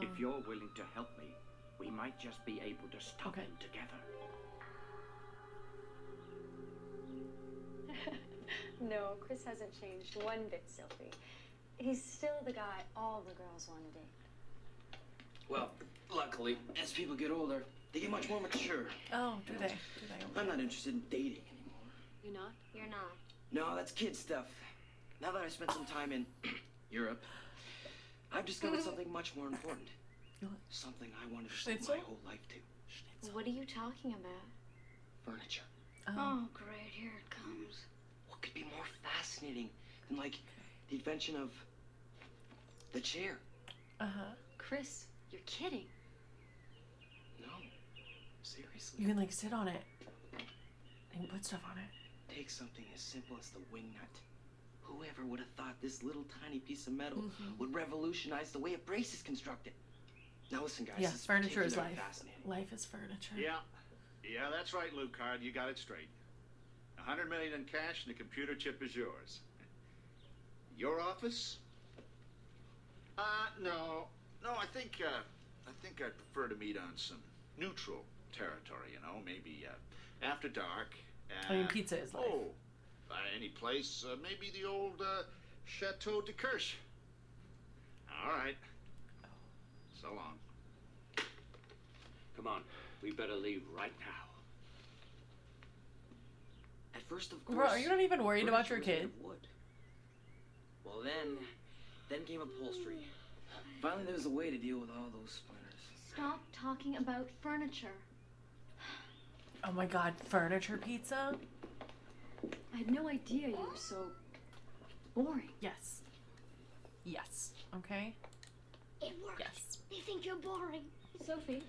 If you're willing to help me, we might just be able to stop him together. No, Chris hasn't changed one bit, Sophie. He's still the guy all the girls want to date. Well, luckily, as people get older, they get much more mature. Oh, do they? I'm not interested in dating anymore. You're not? You're not. No, that's kid stuff. Now that I spent some time in Europe, I've discovered something much more important. Something I wanted to devote my whole life to. What are you talking about? Furniture. Oh, great. Here it comes. What could be more fascinating than, like, the invention of the chair? Chris, you're kidding. No. Seriously. You can like sit on it and put stuff on it. Take something as simple as the wing nut. Whoever would have thought this little tiny piece of metal would revolutionize the way a brace is constructed? Now listen, guys. Yes, furniture is life. Fascinating. Life is furniture. Yeah, that's right, Lucard. You got it straight. $100 million in cash and the computer chip is yours. Your office? No. I think I'd prefer to meet on some neutral territory, you know, maybe after dark. I mean, pizza is life. Any place, maybe the old Chateau de Kirsch. All right. So long. Come on, we better leave right now. At first, of course. Bro, are you not even worried about your kid? Wood. Well, then came upholstery. Finally, there was a way to deal with all those splinters. Stop talking about furniture. Oh my god, furniture pizza? I had no idea you were so boring. Yes. Yes. Okay? It worked. Yes. They think you're boring. Sophie,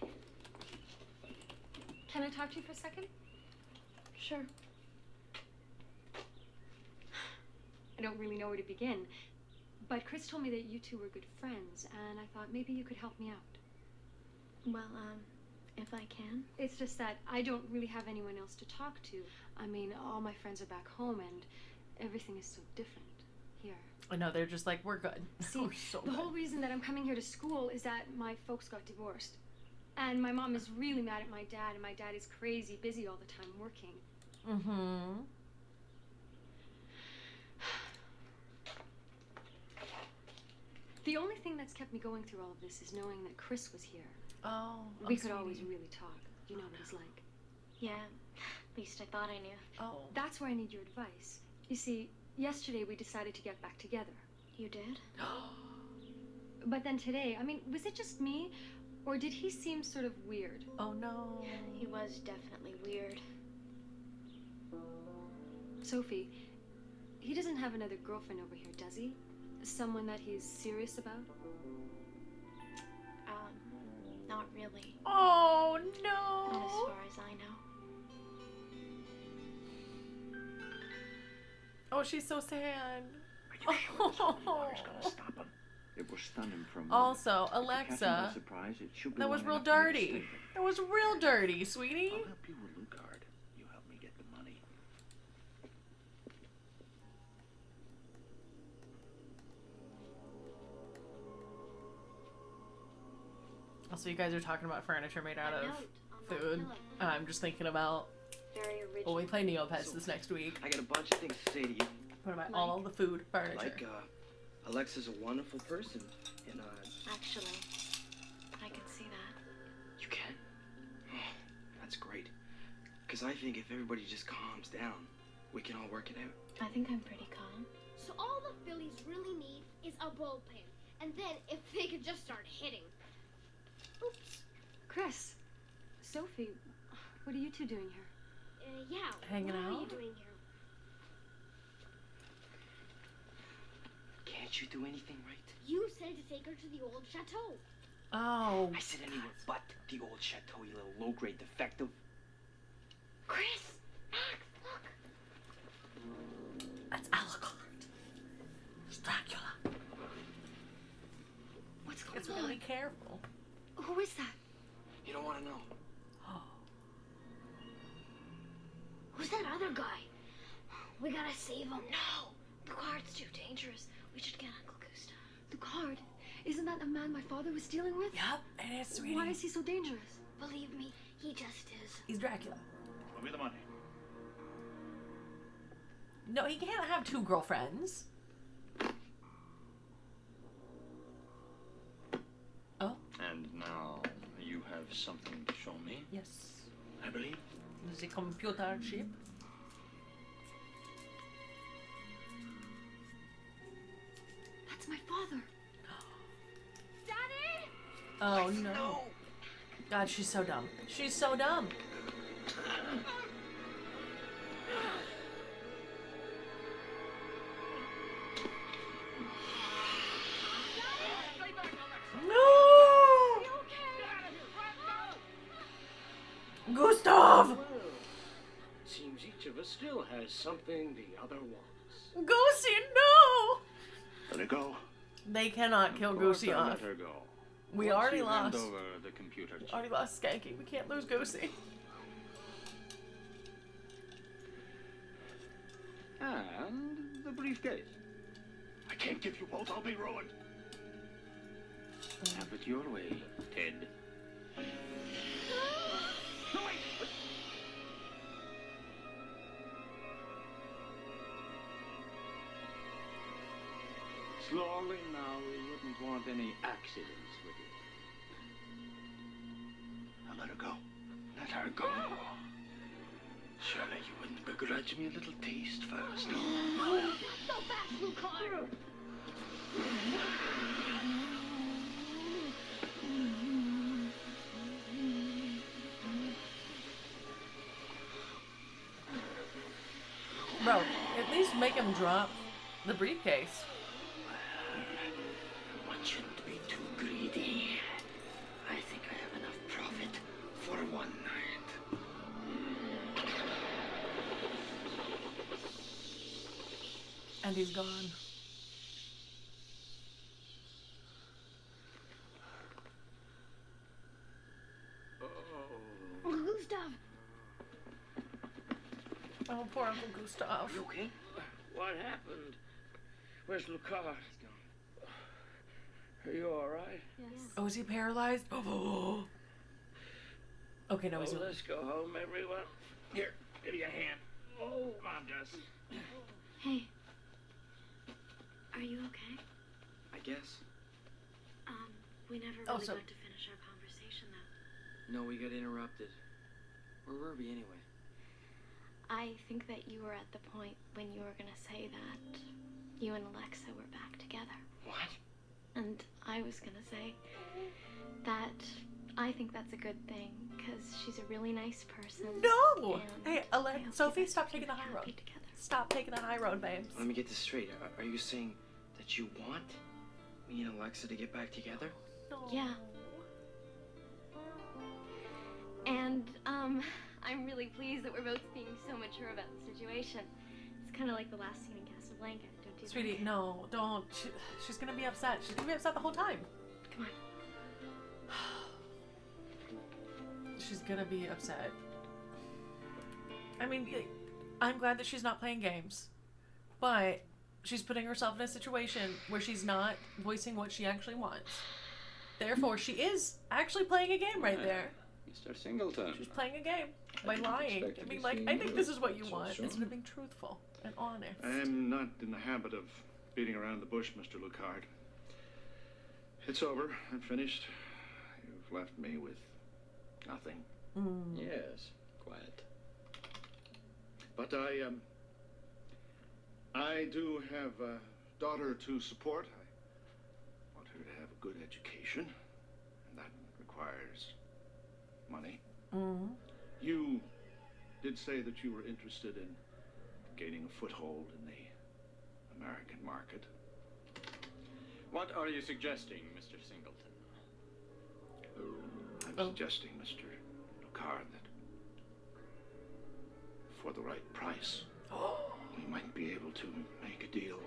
can I talk to you for a second? Sure. I don't really know where to begin, but Chris told me that you two were good friends, and I thought maybe you could help me out. Well, if I can. It's just that I don't really have anyone else to talk to. I mean, all my friends are back home, and everything is so different here. I know, they're just like, we're good. See, We're so the good. whole reason that I'm coming here to school is that my folks got divorced. And my mom is really mad at my dad, and my dad is crazy busy all the time working. Mm-hmm. The only thing that's kept me going through all of this is knowing that Chris was here. Oh, we could always really talk. You know what he's like. Yeah, at least I thought I knew. Oh. That's where I need your advice. You see, yesterday we decided to get back together. You did? But then today, I mean, was it just me? Or did he seem sort of weird? Oh no. He was definitely weird. Sophie, he doesn't have another girlfriend over here, does he? Someone that he's serious about? Not really. Oh no. Not as far as I know. Oh, she's so sad. Are you sure this water's gonna stop him? It will stun him from. Also, Alexa, that was real dirty. That was real dirty, sweetie. I'll help you with Lucard. You help me get the money. Also, you guys are talking about furniture made out of food. I'm just thinking about when we play Neopets this next week. I got a bunch of things to say to you. What about all the food, furniture? Like, Alexa's a wonderful person, and Actually, I can see that. You can? Oh, that's great. Because I think if everybody just calms down, we can all work it out. I think I'm pretty calm. So all the Phillies really need is a bullpen. And then if they could just start hitting. Oops. Chris, Sophie, what are you two doing here? Yeah. Hanging what are you out? doing here? Can't you do anything right? You said to take her to the old chateau. Oh. I said anywhere but the old chateau, you little low-grade defective. Chris! Max, look! That's Alucard. It's Dracula. What's going Guess we gotta be careful. Who is that? You don't want to know. Who's that other guy? We gotta save him. No! Lucard's too dangerous. We should get Uncle Gustav. Lucard? Isn't that the man my father was dealing with? Yep, it is, sweetie. Why is he so dangerous? Believe me, he just is. He's Dracula. Show me the money. No, he can't have two girlfriends. Oh? And now you have something to show me? Yes. I believe. The computer chip. That's my father. Daddy! Oh no. God, she's so dumb. She's so dumb. No! Gustav! Seems each of us still has something the other wants. Goosey, no! Let it go. They cannot kill Of course Goosey I'll off. let her go. We Once already you hand lost. over the computer We chip. already lost Skanky. We can't lose Goosey. And the briefcase. I can't give you both. I'll be ruined. Have it your way, Ted. No, wait. Slowly now, we wouldn't want any accidents with it. Now let her go. Let her go. Surely you wouldn't begrudge me a little taste first. No, not so fast, Lucard! Bro, at least make him drop the briefcase. One shouldn't be too greedy. I think I have enough profit for one night. And he's gone. Uncle Gustav! Oh, poor Uncle Gustav. You okay? What happened? Where's Lucard? Are you all right? Yes. Oh, is he paralyzed? Oh. Okay, no, he's Oh, let's go home, everyone. Here, give me a hand. Oh, come on, Gus. Hey. Are you okay? I guess. We never Oh, really so- got to finish our conversation, though. No, we got interrupted. Where were we anyway? I think that you were at the point when you were gonna say that you and Alexa were back together. What? And I was gonna say that I think that's a good thing, because she's a really nice person. No! and Hey, I hope you Sophie, guys stop can taking the be high happy road. together. Stop taking the high road, babes. Let me get this straight. Are you saying that you want me and Alexa to get back together? Yeah. And, I'm really pleased that we're both being so mature about the situation. It's kind of like the last scene in Casablanca, don't you Sweetie, think? no, don't. She's gonna be upset. She's gonna be upset the whole time. Come on. She's gonna be upset. I mean, I'm glad that she's not playing games, but she's putting herself in a situation where she's not voicing what she actually wants. Therefore, she is actually playing a game right there. Mr. Singleton. She's playing a game by lying. expect I to mean, be like, seeing I think you this is what you so want soon. instead of being truthful and honest. I'm not in the habit of beating around the bush, Mr. Lucard. It's over. I'm finished. You've left me with nothing. Yes, quiet. But I do have a daughter to support. I want her to have a good education, and that requires money. You did say that you were interested in gaining a foothold in the American market. What are you suggesting, Mr. Singleton? I'm suggesting, Mr. Lucard, that for the right price, we might be able to make a deal.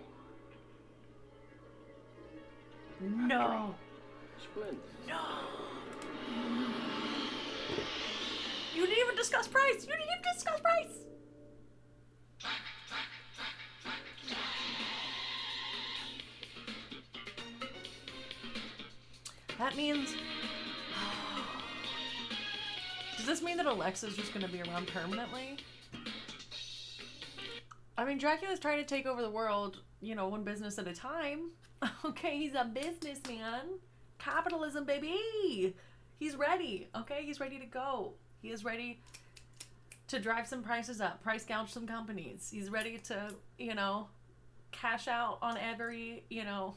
No. Splendid. No. You didn't even discuss price. You didn't even discuss price. That means... Does this mean that Alexa's just going to be around permanently? I mean, Dracula's trying to take over the world, you know, one business at a time. Okay, he's a businessman. Capitalism, baby. He's ready, okay? He's ready to go. He is ready to drive some prices up, price gouge some companies. He's ready to, you know, cash out on every, you know,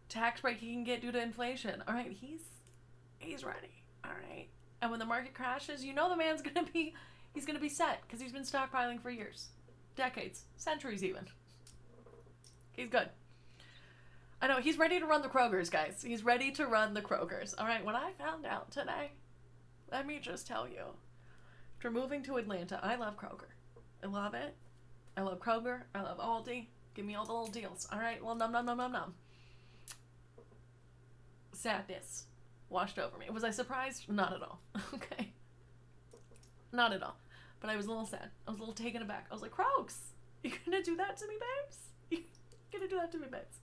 tax break he can get due to inflation. All right, he's ready. All right. And when the market crashes, you know the man's going to be, he's going to be set because he's been stockpiling for years, decades, centuries even. He's good. I know, he's ready to run the Krogers, guys. He's ready to run the Krogers. All right, when I found out today, let me just tell you, after moving to Atlanta, I love Kroger. I love it. I love Kroger. I love Aldi. Give me all the little deals. All right, well, nom. Sadness washed over me. Was I surprised? Not at all. Okay. Not at all. But I was a little sad. I was a little taken aback. I was like, Krogs, you gonna do that to me, babes? You gonna do that to me, babes?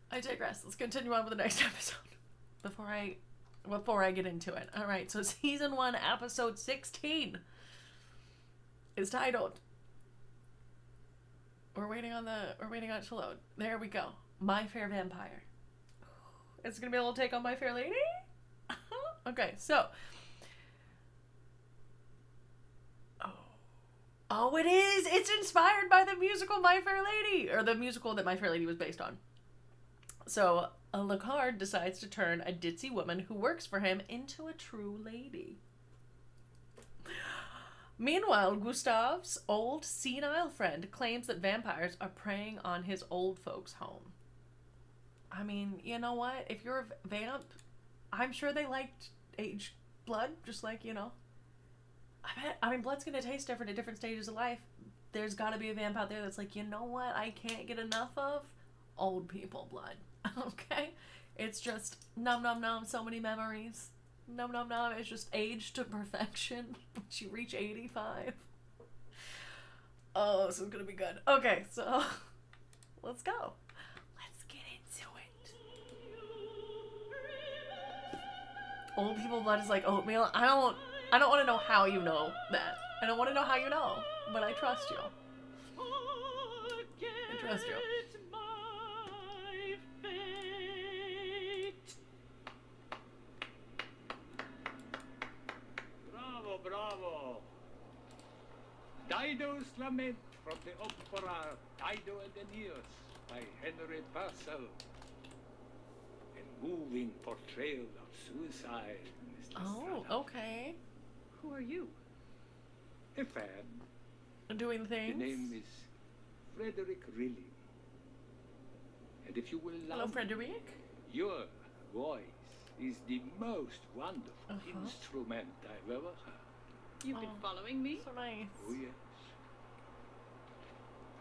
I digress. Let's continue on with the next episode before I get into it. All right, so season 1, episode 16 is titled. We're waiting on it to load. There we go. My Fair Vampire. It's gonna be a little take on My Fair Lady. Okay, so. Oh, it is. It's inspired by the musical My Fair Lady, or the musical that My Fair Lady was based on. So, Lucard decides to turn a ditzy woman who works for him into a true lady. Meanwhile, Gustav's old senile friend claims that vampires are preying on his old folks' home. I mean, you know what? If you're a vamp, I'm sure they liked aged blood, just like, you know. I mean, blood's gonna taste different at different stages of life. There's gotta be a vamp out there that's like, you know what? I can't get enough of old people blood. Okay? It's just nom, so many memories. Nom, it's just age to perfection once you reach 85. Oh, this is gonna be good. Okay, so let's go. Let's get into it. Old people blood is like oatmeal. I don't want to know how you know that. I don't want to know how you know, but I trust you. I trust you. Bravo! Dido's Lament from the opera Dido and Aeneas by Henry Purcell. A moving portrayal of suicide, Mr. Oh, okay. Who are you? A fan. Doing things? The name is Frederick Rilling. And if you will allow Hello, Frederick. Your voice is the most wonderful instrument I've ever heard. You've been following me? So nice. Oh, yes.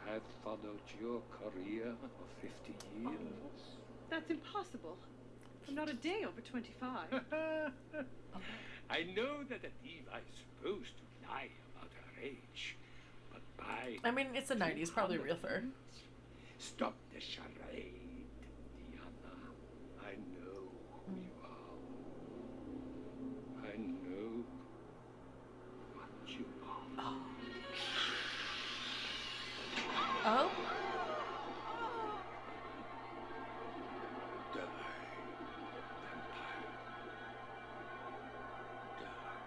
I've followed your career of 50 years. That's impossible. I'm not a day over 25. I know that a diva is supposed to lie about her age, but by... I mean, it's the 90s, probably real fur. Stop the charade, Diana. I know who you are. I know what you are. Oh?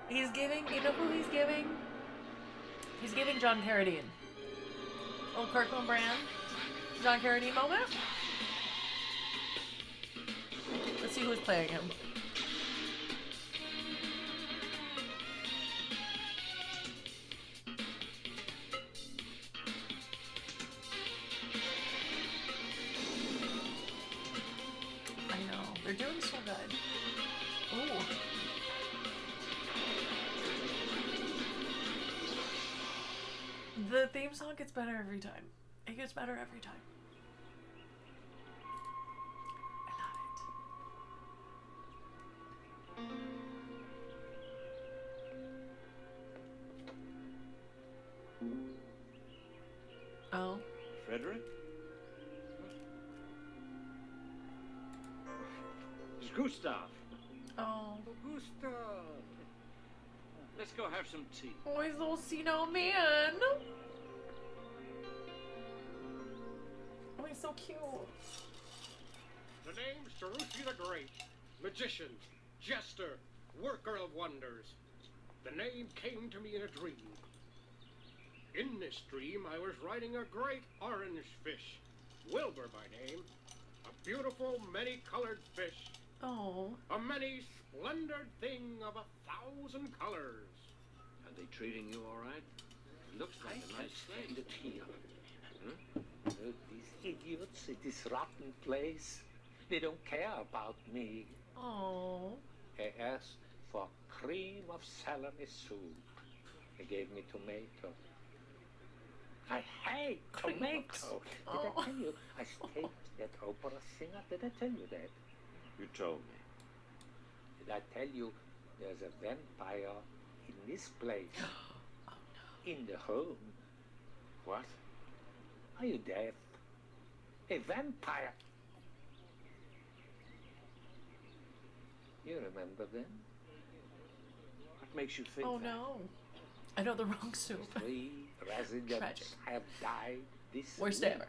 He's giving, you know who he's giving? He's giving John Carradine. Old Kirkland brand. John Carradine moment. Let's see who's playing him. I know. They're doing so good. Ooh. The theme song gets better every time. It gets better every time. Oh. Frederick? It's Gustav. Oh. Gustav. Let's go have some tea. Oh, he's a little senile man. Oh, he's so cute. The name's Jerusi the Great, magician, jester, worker of wonders. The name came to me in a dream. In this dream, I was riding a great orange fish, Wilbur by name, a beautiful, many-colored fish. Oh. A many-splendored thing of 1,000 colors. Are they treating you all right? It looks like a nice stand thing. it here. These idiots in this rotten place, they don't care about me. Oh. I asked for cream of celery soup. They gave me tomato. I hate tomato. Did I tell you I stayed at opera singer? Did I tell you that? You told me. Did I tell you there's a vampire in this place? Oh, no. In the home. What? Are you deaf? A vampire. You remember them? What makes you think Oh that? no. I know the wrong soup. 3 residents Tragic. have died this Worst week. ever.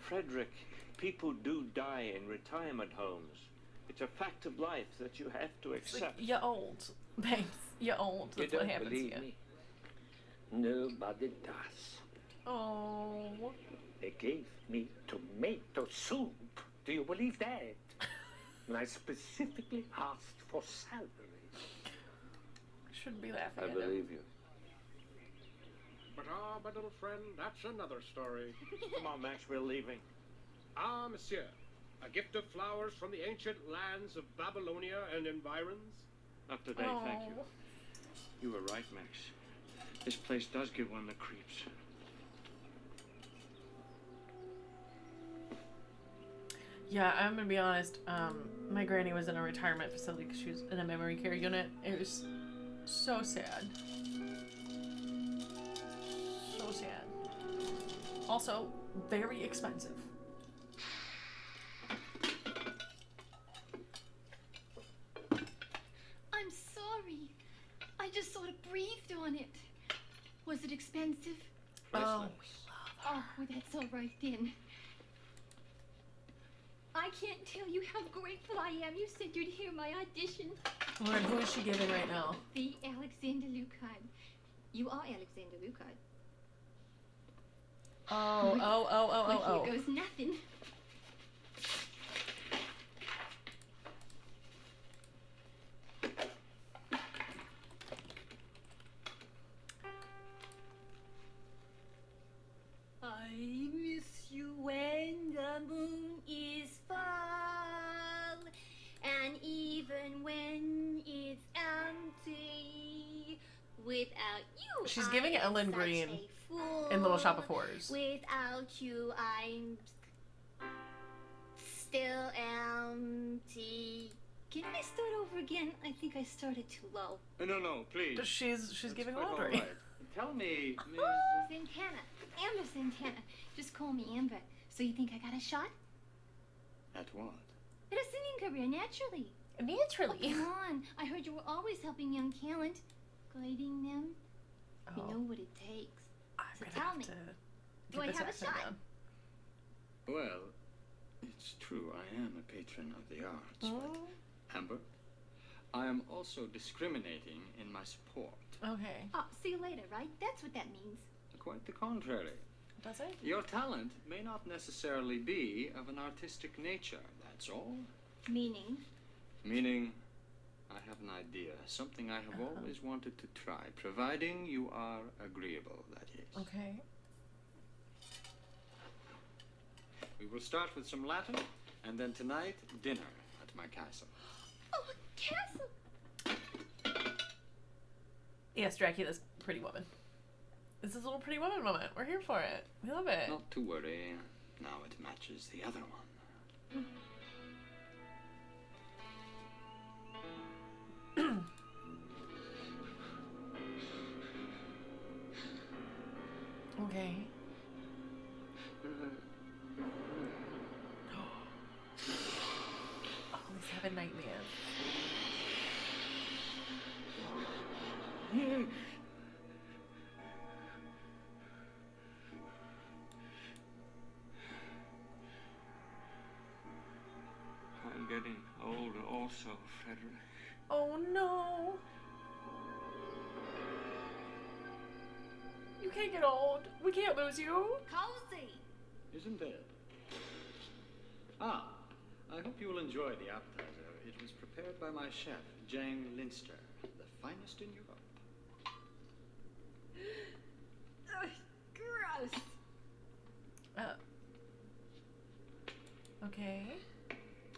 Frederick, people do die in retirement homes. It's a fact of life that you have to It's like, accept. you're old. Thanks. You're old. You That's what don't happens believe here. me? Nobody does. Oh. They gave me tomato soup. Do you believe that? And I specifically asked for salary. Shouldn't be laughing I at him. believe you. But my little friend, that's another story. Come on, Max, we're leaving. Ah, monsieur, a gift of flowers from the ancient lands of Babylonia and environs. Not today, thank you. You were right, Max. This place does give one the creeps. Yeah, I'm gonna be honest. My granny was in a retirement facility because she was in a memory care unit. It was so sad. So sad. Also, very expensive. I'm sorry. I just sort of breathed on it. Was it expensive? Oh, Oh, well, that's all right then. I can't tell you how grateful I am. You said you'd hear my audition. Lauren, who is she giving right now? The Alexander Lucard. You are Alexander Lucard. Oh. Well, here goes nothing. I miss you when the moon is full, and even when it's empty. Without you, She's giving I am Ellen such Green a fool. in Little Shop of Horrors. Without you, I'm still empty. Can I start over again? I think I started too low. No, please. She's giving quite all Audrey. right. Tell me, Miss... Santana. Amber Santana. Just call me Amber. So you think I got a shot? At what? At a singing career, naturally. Naturally. Oh, come on. I heard you were always helping young talent. Guiding them. You know what it takes. So tell me. Do I have a shot? Well, it's true. I am a patron of the arts. But, Amber, I am also discriminating in my support. Okay. Oh, see you later, right? That's what that means. Quite the contrary. Does it? Your talent may not necessarily be of an artistic nature, that's all. Meaning? Meaning, I have an idea, something I have always wanted to try, providing you are agreeable, that is. Okay. We will start with some Latin, and then tonight, dinner at my castle. Oh, a castle! Yes, Dracula's Pretty Woman. This is a little Pretty Woman moment. We're here for it. We love it. Not to worry. Now it matches the other one. Okay. Oh, he's having nightmares. I'm getting older also, Frederick. Oh no. You can't get old. We can't lose you. Cozy! Isn't it? Ah, I hope you will enjoy the appetizer. It was prepared by my chef, Jane Linster, the finest in Europe. Ugh, gross! Okay.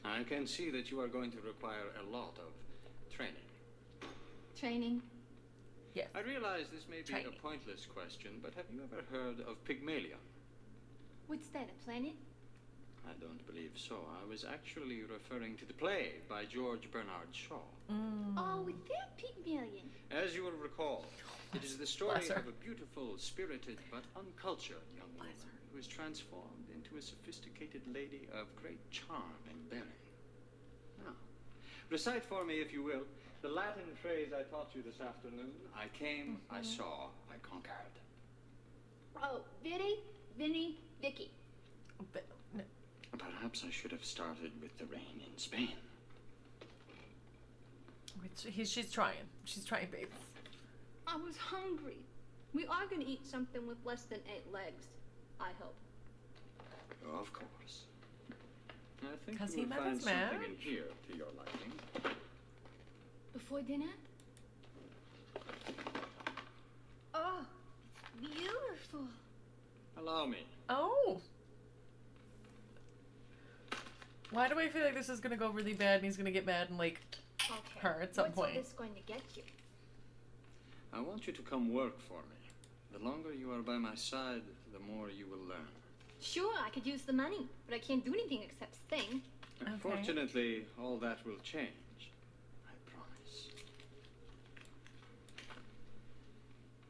I can see that you are going to require a lot of training. Training? Yes. I realize this may be Training. a pointless question, but have you ever heard of Pygmalion? What's that, a planet? I don't believe so. I was actually referring to the play by George Bernard Shaw. Oh, with that Pygmalion. As you will recall, it is the story Bless her. of a beautiful, spirited, but uncultured young woman who is transformed into a sophisticated lady of great charm and bearing. Now, recite for me, if you will, the Latin phrase I taught you this afternoon. I came, I saw, I conquered. Oh, Vidi, Vinny, Vicky. Perhaps I should have started with the rain in Spain. She's trying. She's trying, babe. I was hungry. We are going to eat something with less than 8 legs, I hope. Of course. I think Has you he will met find his something match? in here to your liking. Before dinner? Oh, it's beautiful. Allow me. Oh. Why do I feel like this is gonna go really bad and he's gonna get mad and like Okay. her at some What's point? all this going to get you? I want you to come work for me. The longer you are by my side, the more you will learn. Sure, I could use the money, but I can't do anything except sing. Fortunately, all that will change. I promise.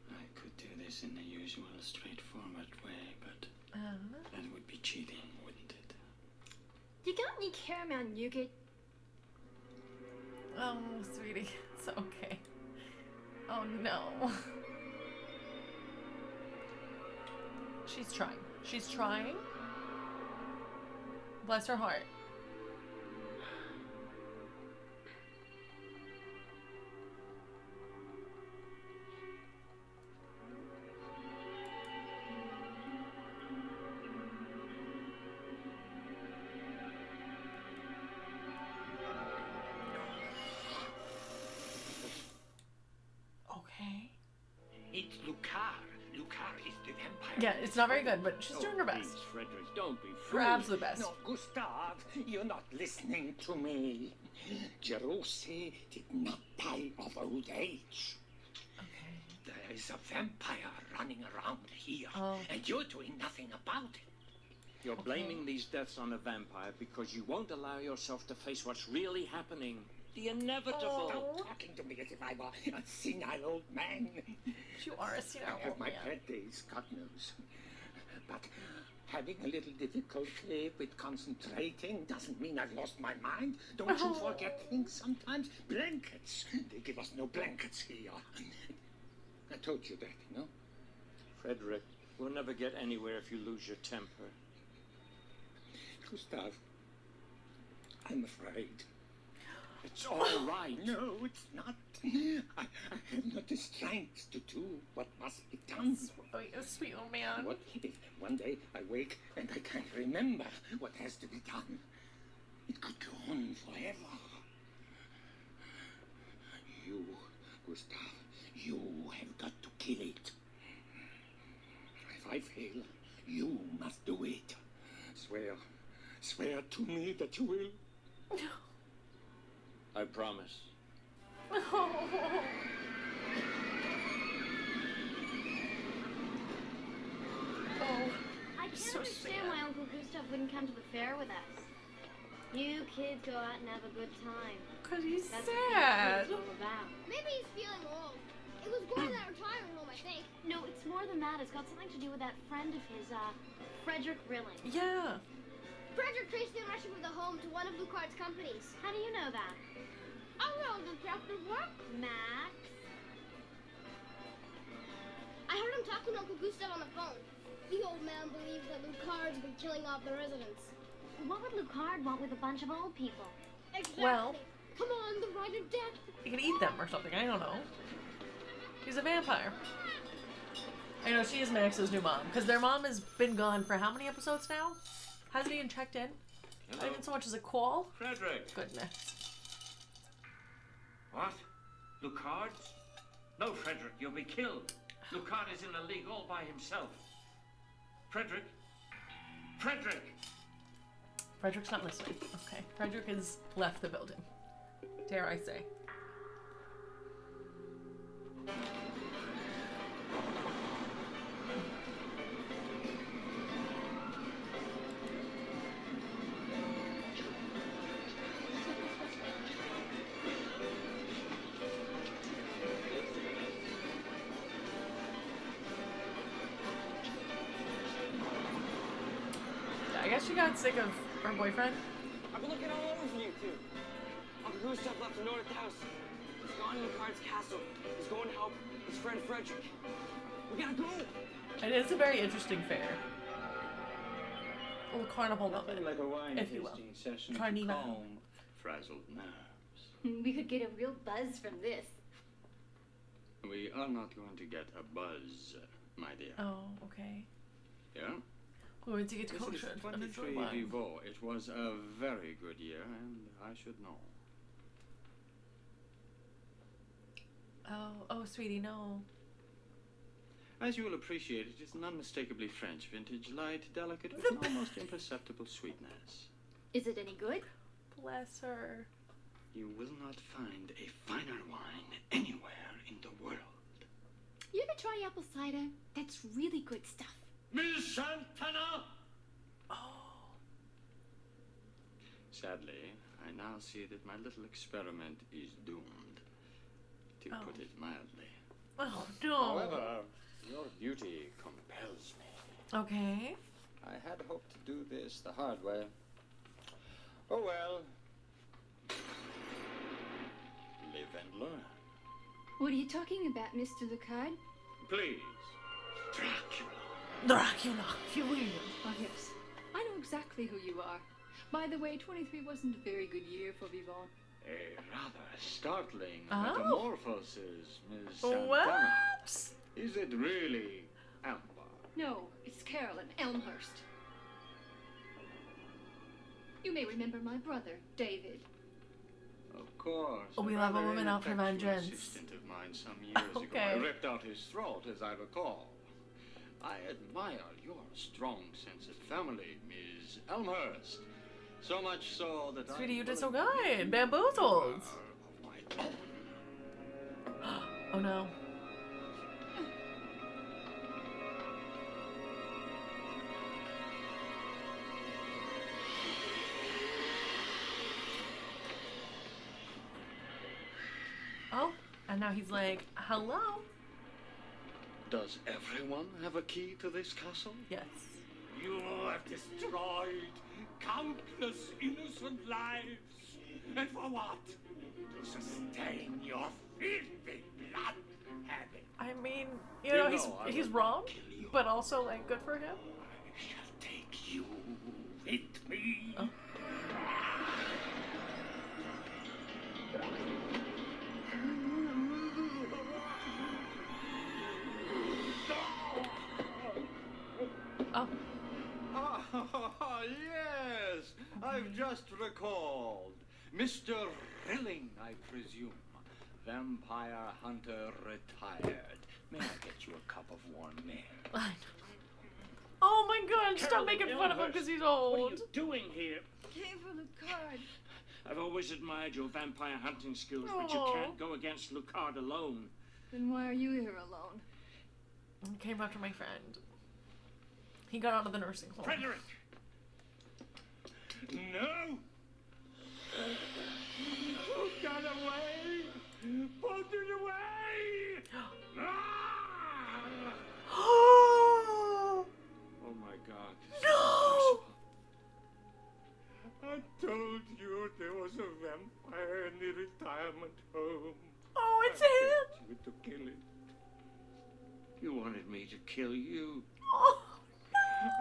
I could do this in the usual straightforward way, but that would be cheating, wouldn't it? You got any caramel nougat? Oh, sweetie, it's okay. Oh no. She's trying. She's trying. Bless her heart. Okay. It's Lucard. Lucard is the vampire. Yeah, it's not very good, but she's doing her best. Please, Frederick, don't be Her absolute best. No, Gustav, you're not listening to me. Jerusi did not die of old age. Okay. There is a vampire running around here, Oh. and you're doing nothing about it. You're blaming these deaths on a vampire because you won't allow yourself to face what's really happening. The inevitable. Stop talking to me as if I were a senile old man. You are a senile I have old my man. bad days, God knows. But having a little difficulty with concentrating doesn't mean I've lost my mind. Don't you forget things sometimes? Blankets. They give us no blankets here. I told you that, no? Frederick, we'll never get anywhere if you lose your temper. Gustav, I'm afraid. It's all right. No, it's not. I have not the strength to do what must be done. Oh, you sweet old man. What if one day I wake and I can't remember what has to be done? It could go on forever. You, Gustav, you have got to kill it. If I fail, you must do it. Swear to me that you will. I promise. Oh. I can't understand why Uncle Gustav wouldn't come to the fair with us. You kids go out and have a good time. Because he's That's sad. what all about. Maybe he's feeling old. It was going to that retirement home, I think. No, it's more than that. It's got something to do with that friend of his, Frederick Rilling. Yeah. Frederick traced the ownership of the home to one of Lucard's companies. How do you know that? I know the detective work. Max? I heard him talking to Uncle Gustav on the phone. The old man believes that Lucard's been killing off the residents. What would Lucard want with a bunch of old people? Exactly. Well, come on, the right of death. he can eat them or something. I don't know. He's a vampire. I know she is Max's new mom because their mom has been gone for how many episodes now? Hasn't even checked in. Hello. Not even so much as a call. Frederick. Goodness. What? Lucard? No, Frederick, you'll be killed. Lucard is in a league all by himself. Frederick? Frederick! Frederick's not listening. Okay. Frederick has left the building. Dare I say. I guess she got sick of her boyfriend. I've been looking all over for you two. Uncle Gustav left a note at the house. He's gone to Lucard's castle. He's going to help his friend Frederick. We gotta go. It is a very interesting fair. A little carnival moment, Like a wine if you will. tasting session to Carnival. calm frazzled nerves. We could get a real buzz from this. We are not going to get a buzz, my dear. Oh, okay. Yeah? We're going to get This kosher is and enjoy 23 wine. Vivo. It was a very good year, and I should know. Oh, sweetie, no. As you will appreciate, it is an unmistakably French vintage, light, delicate, with an almost imperceptible sweetness. Is it any good? Bless her. You will not find a finer wine anywhere in the world. You ever try apple cider? That's really good stuff. Miss Santana! Sadly, I now see that my little experiment is doomed, to put it mildly. Oh, no. However, your beauty compels me. Okay. I had hoped to do this the hard way. Oh well. Live and learn. What are you talking about, Mr. Lucard? Please. Dracula, if you will. Oh, yes. I know exactly who you are. By the way, 23 wasn't a very good year for Vivant. A rather startling Oh. metamorphosis, Miss Santana. Whoops. Is it really Alba? No, it's Carolyn Elmhurst. You may remember my brother, David. Of course. Oh, we love a rather woman out for ineffectual vengeance. assistant of mine some years ago. Okay. I ripped out his throat, as I recall. I admire your strong sense of family, Miss Elmhurst. So much so that Sweetie, I'm you did so willing to good. Bamboozled. of my own. Oh, no. Oh, and now he's like, hello? Does everyone have a key to this castle? Yes. You have destroyed countless innocent lives. And for what? To sustain your filthy blood habit. I mean, you know, I he's will wrong, but also, like, good for him. I shall take you with me. Oh. I've just recalled. Mr. Rilling, I presume. Vampire hunter retired. May I get you a cup of warm milk? Oh my god, stop making fun of him because he's old. What are you doing here? Came for Lucard. I've always admired your vampire hunting skills, but you can't go against Lucard alone. Then why are you here alone? I came after my friend. He got out of the nursing home. Frederick! No! Oh, got away! Put it away! Oh my God. No! I told you there was a vampire in the retirement home. Oh, it's I him! begged you to kill it. You wanted me to kill you. Oh,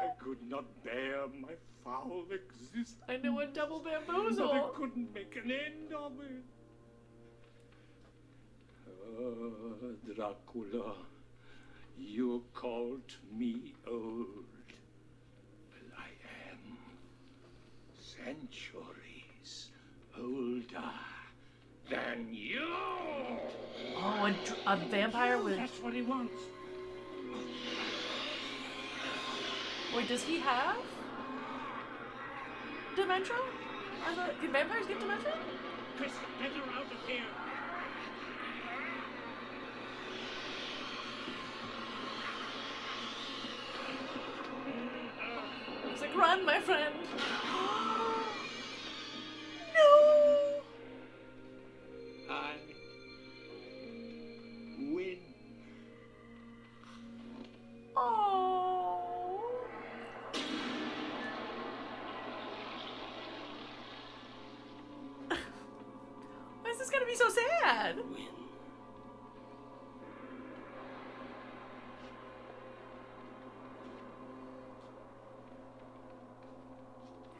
I could not bear my foul existence. I know a double But I bamboozle. couldn't make an end of it. Dracula, you called me old. But I am centuries older than you. Oh, a vampire with... That's what he wants. Wait, does he have dementia? Can vampires get dementia? Chris, get her out of here. He's like, run, my friend. No! I win. Oh. Why is this gonna be so sad?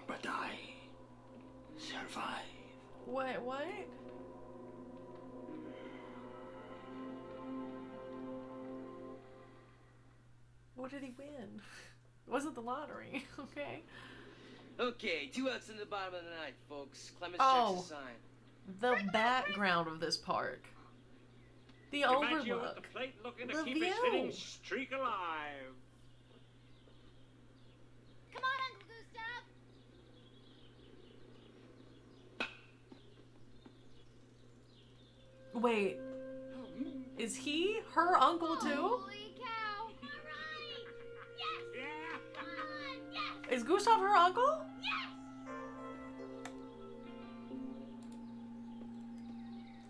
But I survive. What? What did he win? It wasn't the lottery, okay? Okay, 2 outs in the bottom of the ninth, folks. Clemens Oh. checks the sign. The background of this park. The DiMaggio at overlook. the plate looking to The keep his view. hitting streak alive. Come on, Uncle Gustav. Wait. Is he her uncle too? Holy cow. All right. Yes. Come on. Yes. Is Gustav her uncle? Yes.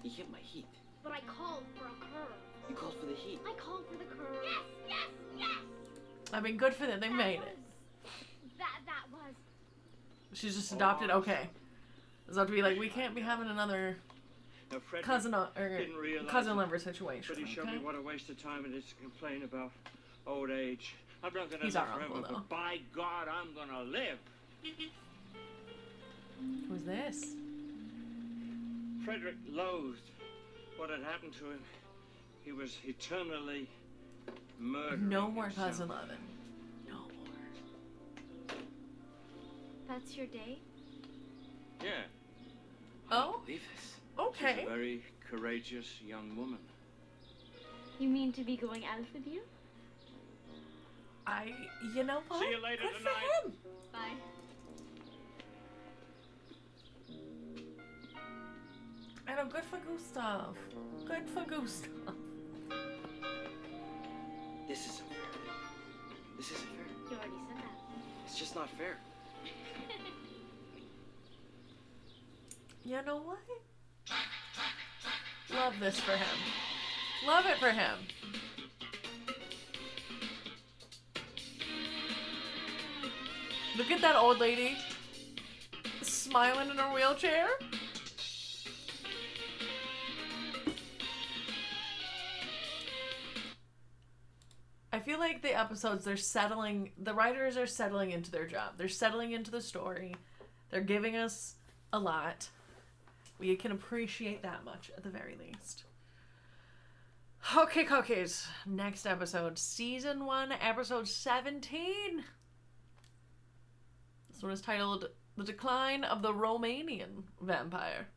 You hit my heat. But I called for a curve. You called for the heat. I called for the curve. Yes. Yes. Yes. I mean, good for them. They made it. That was. She's just adopted. Okay. It's about to be like, we can't be having another Now, Frederick cousin or didn't realize cousin it, lover situation. But he showed Okay? me what a waste of time it is to complain about old age. I'm not gonna He's live our forever, uncle, though. but by God, I'm gonna live. Who's this? Frederick loathed what had happened to him. He was eternally murdering No more himself. cousin loving. No more. That's your date? Yeah. Oh? Believe this. Okay. She's a very courageous young woman. You mean to be going out with you? You know what? See you later Good tonight. for him. Bye. I know, good for Gustav. Good for Gustav. This isn't fair. This isn't fair. You already said that. It's just not fair. You know what? Love this for him. Love it for him. Look at that old lady smiling in her wheelchair. I feel like the episodes, the writers are settling into their job. They're settling into the story. They're giving us a lot. We can appreciate that much at the very least. Okay, cookies. Next episode, season 1, episode 17. This one is titled The decline of the Romanian vampire.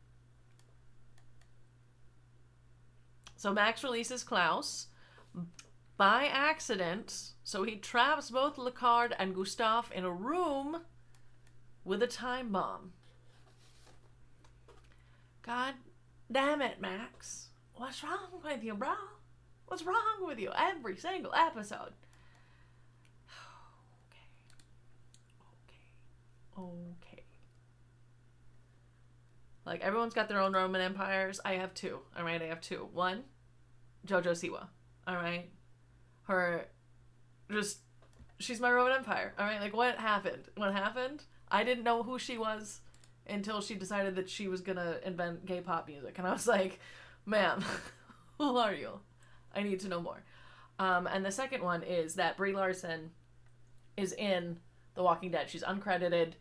So Max releases Klaus by accident. So he traps both Lucard and Gustav in a room with a time bomb. God damn it, Max. What's wrong with you, bro? What's wrong with you? Every single episode. Okay. Like, everyone's got their own Roman empires. I have two. Alright, I have two. One, Jojo Siwa. Alright? She's my Roman empire. Alright? Like, what happened? What happened? I didn't know who she was until she decided that she was gonna invent gay pop music. And I was like, ma'am, who are you? I need to know more. And the second one is that Brie Larson is in The Walking Dead. She's uncredited.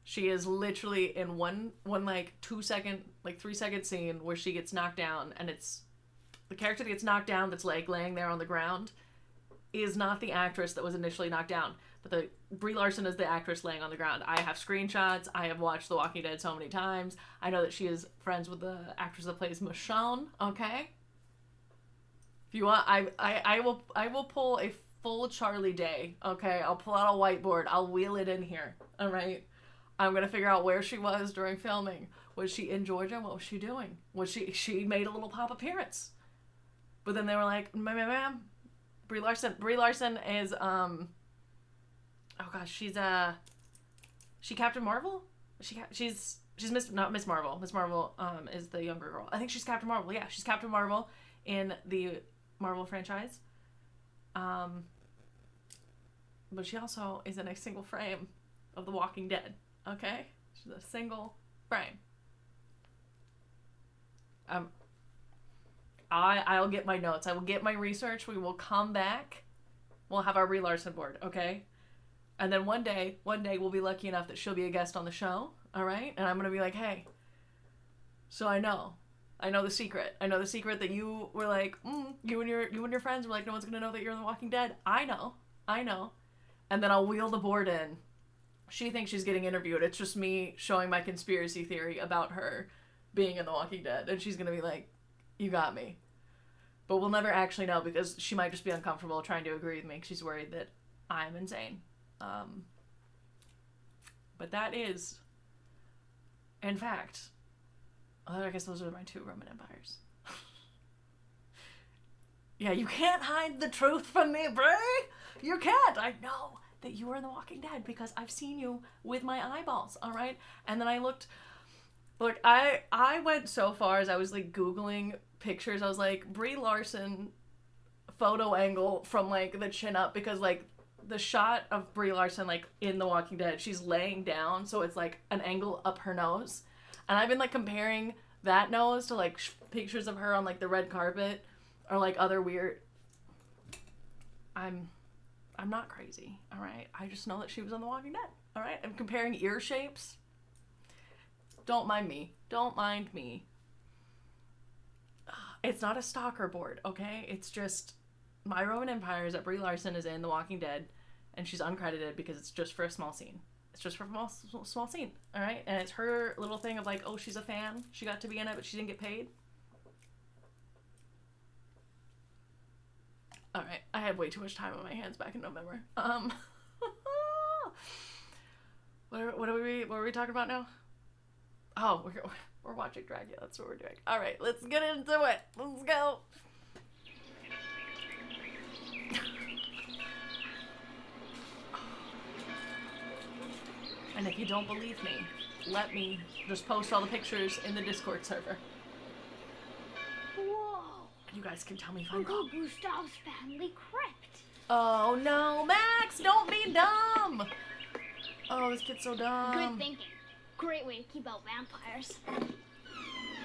She is literally in one like 3-second scene where she gets knocked down, and it's the character that gets knocked down that's like laying there on the ground is not the actress that was initially knocked down, but the Brie Larson is the actress laying on the ground. I have screenshots. I have watched The Walking Dead so many times. I know that she is friends with the actress that plays Michonne. Okay. If you want, I will pull a full Charlie Day. Okay, I'll pull out a whiteboard. I'll wheel it in here. All right. I'm gonna figure out where she was during filming. Was she in Georgia? What was she doing? Was she made a little pop appearance? But then they were like, ma'am, Brie Larson is oh gosh, she's she Captain Marvel? She's not Miss Marvel. Miss Marvel is the younger girl. I think she's Captain Marvel. Yeah, she's Captain Marvel in the Marvel franchise. But she also is in a single frame of The Walking Dead. Okay? She's a single frame. I'll get my notes. I will get my research. We will come back. We'll have our Brie Larson board, okay? And then one day we'll be lucky enough that she'll be a guest on the show, all right? And I'm going to be like, hey, so I know the secret. I know the secret that you were like, you and your friends were like, no one's going to know that you're in The Walking Dead. I know. And then I'll wheel the board in. She thinks she's getting interviewed. It's just me showing my conspiracy theory about her being in The Walking Dead. And she's going to be like, you got me. But we'll never actually know because she might just be uncomfortable trying to agree with me because she's worried that I'm insane. But that is, in fact, I guess those are my two Roman empires. Yeah, you can't hide the truth from me, Brie. You can't. I know that you were in The Walking Dead because I've seen you with my eyeballs, all right? And then I looked, like, I went so far as I was, like, Googling pictures. I was like, Brie Larson photo angle from, like, the chin up because, like, the shot of Brie Larson, like, in The Walking Dead, she's laying down, so it's, like, an angle up her nose. And I've been, like, comparing that nose to, like, pictures of her on, like, the red carpet or, like, other weird... I'm not crazy, all right? I just know that she was on The Walking Dead, all right? I'm comparing ear shapes. Don't mind me. Don't mind me. It's not a stalker board, okay? It's just my Roman empire is that Brie Larson is in The Walking Dead, and she's uncredited because it's just for a small scene. It's just for a small scene, all right? And it's her little thing of like, oh, she's a fan. She got to be in it, but she didn't get paid. All right, I had way too much time on my hands back in November. What were we talking about now? Oh, we're watching Dracula. That's what we're doing. All right, let's get into it. Let's go. And if you don't believe me, let me just post all the pictures in the Discord server. Whoa! You guys can tell me if I'm Uncle wrong. Gustav's family crypt. Oh no, Max, don't be dumb. Oh, this kid's so dumb. Good thinking. Great way to keep out vampires.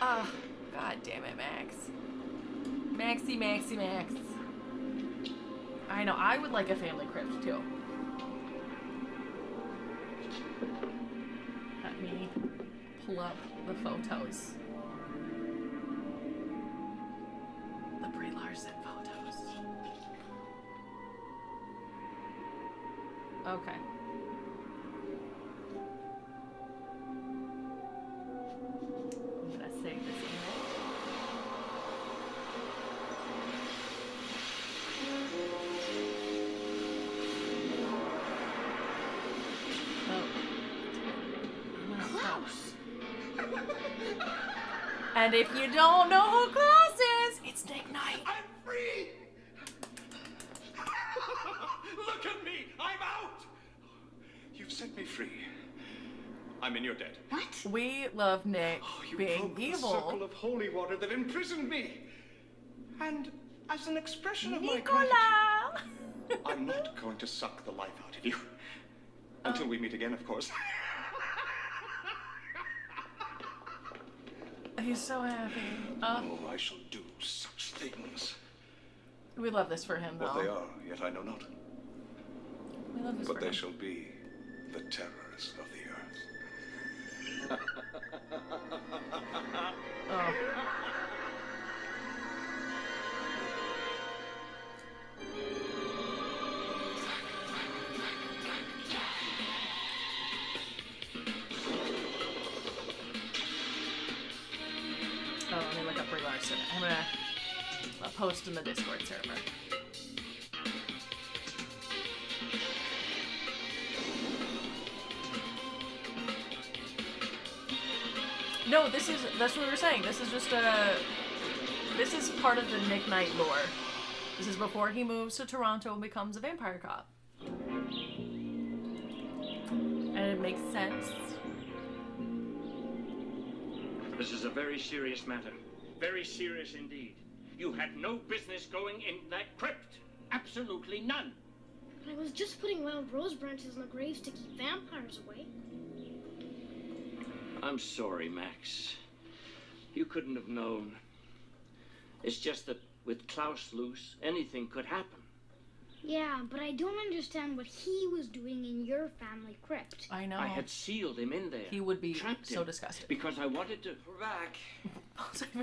Ah, god damn it, Max. Maxie. I know, I would like a family crypt too. Let me pull up the photos. The Brie Larson photos. Okay. And if you don't know who Klaus is, it's Nick Knight. I'm free! Look at me! I'm out! You've set me free. I'm in your debt. What? We love Nick being broke evil. the circle of holy water that imprisoned me. And as an expression of my Nicola! gratitude, I'm not going to suck the life out of you. Until we meet again, of course. He's so happy. Oh, I shall do such things. We love this for him, though. What they are, yet I know not. We love this But for they him. shall be the terrors of the earth. Oh. Oh, let me look up Brie Larson. I'm gonna post in the Discord server. No, that's what we were saying. This is just this is part of the Nick Knight lore. This is before he moves to Toronto and becomes a vampire cop. And it makes sense. This is a very serious matter. Very serious indeed. You had no business going in that crypt. Absolutely none. But I was just putting wild rose branches on the graves to keep vampires away. I'm sorry, Max. You couldn't have known. It's just that with Klaus loose, anything could happen. Yeah, but I don't understand what he was doing in your family crypt. I know. I had sealed him in there. He would be trapped so him, disgusted. because I wanted to. We're back.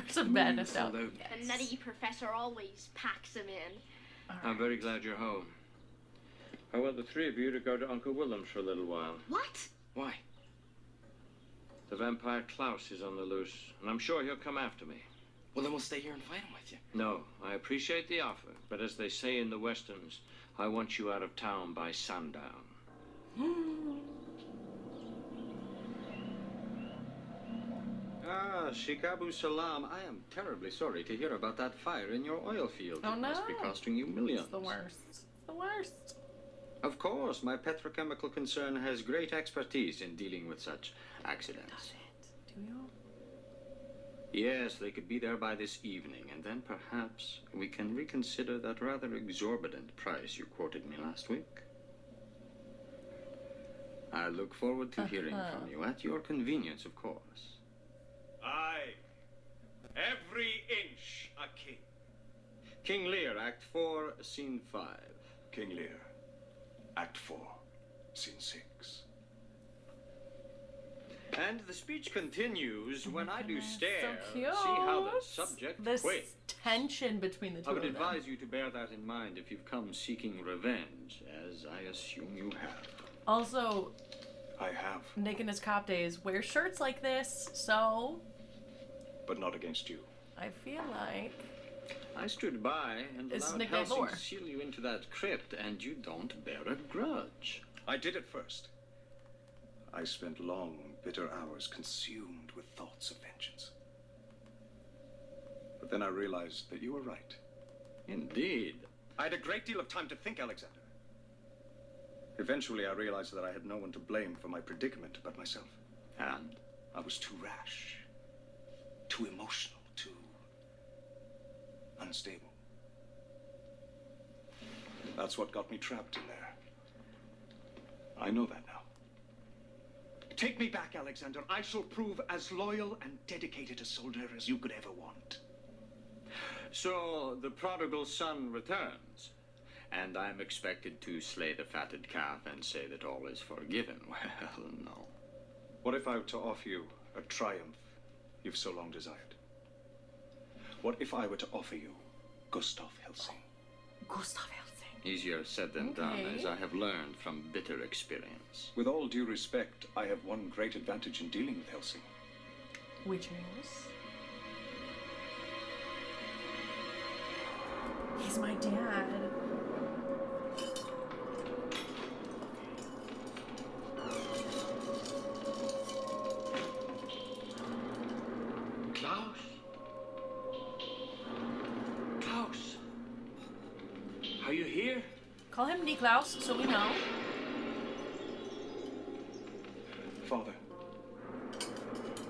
Some madness out. The nutty professor always packs him in. I'm very glad you're home. I want the three of you to go to Uncle Willem's for a little while. What? Why? The vampire Klaus is on the loose, and I'm sure he'll come after me. Well, then we'll stay here and fight him with you. No, I appreciate the offer, but as they say in the Westerns, I want you out of town by sundown. Ah, Shikabu Salam. I am terribly sorry to hear about that fire in your oil field. Oh, It must be no. costing you millions. It's the worst. It's the worst. Of course, my petrochemical concern has great expertise in dealing with such accidents. Does it? Do you? Yes, they could be there by this evening, and then perhaps we can reconsider that rather exorbitant price you quoted me last week. I look forward to hearing from you, at your convenience, of course. Aye. Every inch a king. King Lear, Act 4, Scene 5. King Lear, Act 4, Scene 6. And the speech continues when I do So stare. cute. See how the subject This quakes. tension between the two I would of them. advise you to bear that in mind if you've come seeking revenge, as I assume you have. Also, I have, Nick in his cop days wears shirts like this, so but not against you. I feel like I stood by and It's allowed Nick Knight Helsing lore. to seal you into that crypt, and you don't bear a grudge. I did it first. I spent long, bitter hours consumed with thoughts of vengeance. But then I realized that you were right. Indeed. I had a great deal of time to think, Alexander. Eventually, I realized that I had no one to blame for my predicament but myself. And? I was too rash, too emotional, too unstable. That's what got me trapped in there. I know that now. Take me back, Alexander. I shall prove as loyal and dedicated a soldier as you could ever want. So the prodigal son returns, and I'm expected to slay the fatted calf and say that all is forgiven. Well, no. What if I were to offer you a triumph you've so long desired? What if I were to offer you Gustav Helsing? Gustav Helsing. Easier said than done, Okay. as I have learned from bitter experience. With all due respect, I have one great advantage in dealing with Helsing. Which is? He's my dad. Klaus? you here? Call him Niklaus, so we know. Father,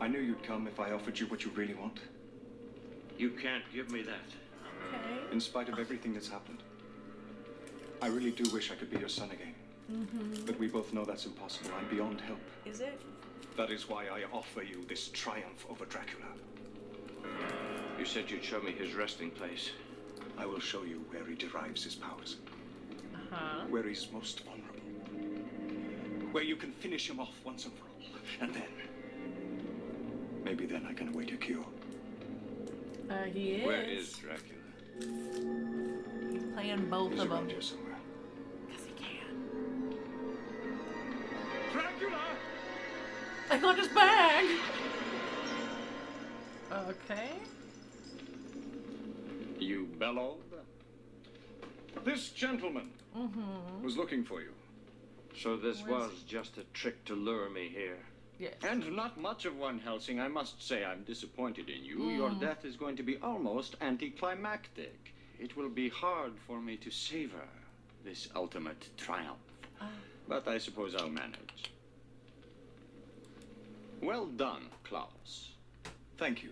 I knew you'd come if I offered you what you really want. You can't give me that. Okay. In spite of everything that's happened, I really do wish I could be your son again. But we both know that's impossible. I'm beyond help. Is it? That is why I offer you this triumph over Dracula. You said you'd show me his resting place. I will show you where he derives his powers. Where he's most vulnerable. Where you can finish him off once and for all. And then, maybe then I can await a cure. He is. Where is Dracula? He's playing both He's of them. around here somewhere. Because he can. Dracula! I got his bag! Okay. You bellowed? This gentleman was looking for you. So this was just a trick to lure me here. Yes. And not much of one, Helsing. I must say I'm disappointed in you. Your death is going to be almost anticlimactic. It will be hard for me to savor this ultimate triumph. But I suppose I'll manage. Well done, Klaus. Thank you.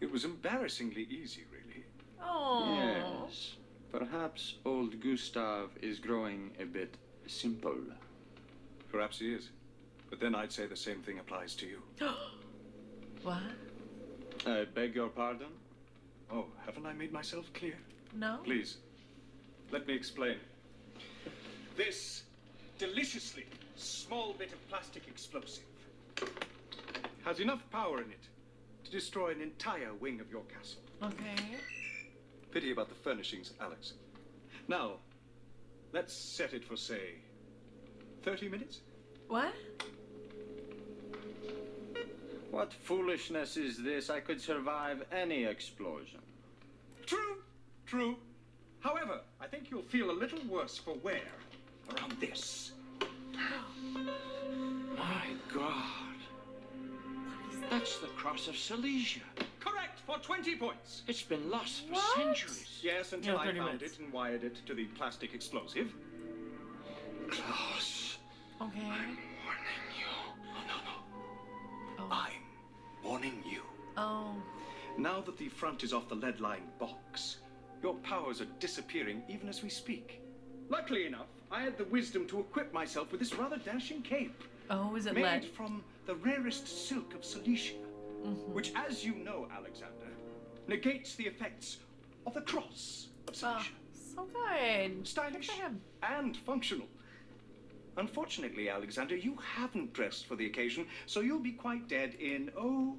It was embarrassingly easy, really. Oh. Yes. Perhaps old Gustav is growing a bit simple. Perhaps he is. But then I'd say the same thing applies to you. What? I beg your pardon? Oh, haven't I made myself clear? No. Please, let me explain. This deliciously small bit of plastic explosive has enough power in it to destroy an entire wing of your castle. Okay. Pity about the furnishings, Alex. Now, let's set it for, say, 30 minutes? What? What foolishness is this? I could survive any explosion. True, true. However, I think you'll feel a little worse for wear around this. My God. That's the Cross of Silesia. Correct, for 20 points. It's been lost for What? centuries. Yes, until Yeah, I 30 found minutes. it and wired it to the plastic explosive. Klaus, Okay. I'm warning you. Oh. I'm warning you. Oh. Now that the front is off the lead-lined box, your powers are disappearing even as we speak. Luckily enough, I had the wisdom to equip myself with this rather dashing cape. Oh, is it made lead? from the rarest silk of Cilicia, which, as you know, Alexander, negates the effects of the cross of Cilicia. So good. Stylish Good for him. and functional. Unfortunately, Alexander, you haven't dressed for the occasion, so you'll be quite dead in,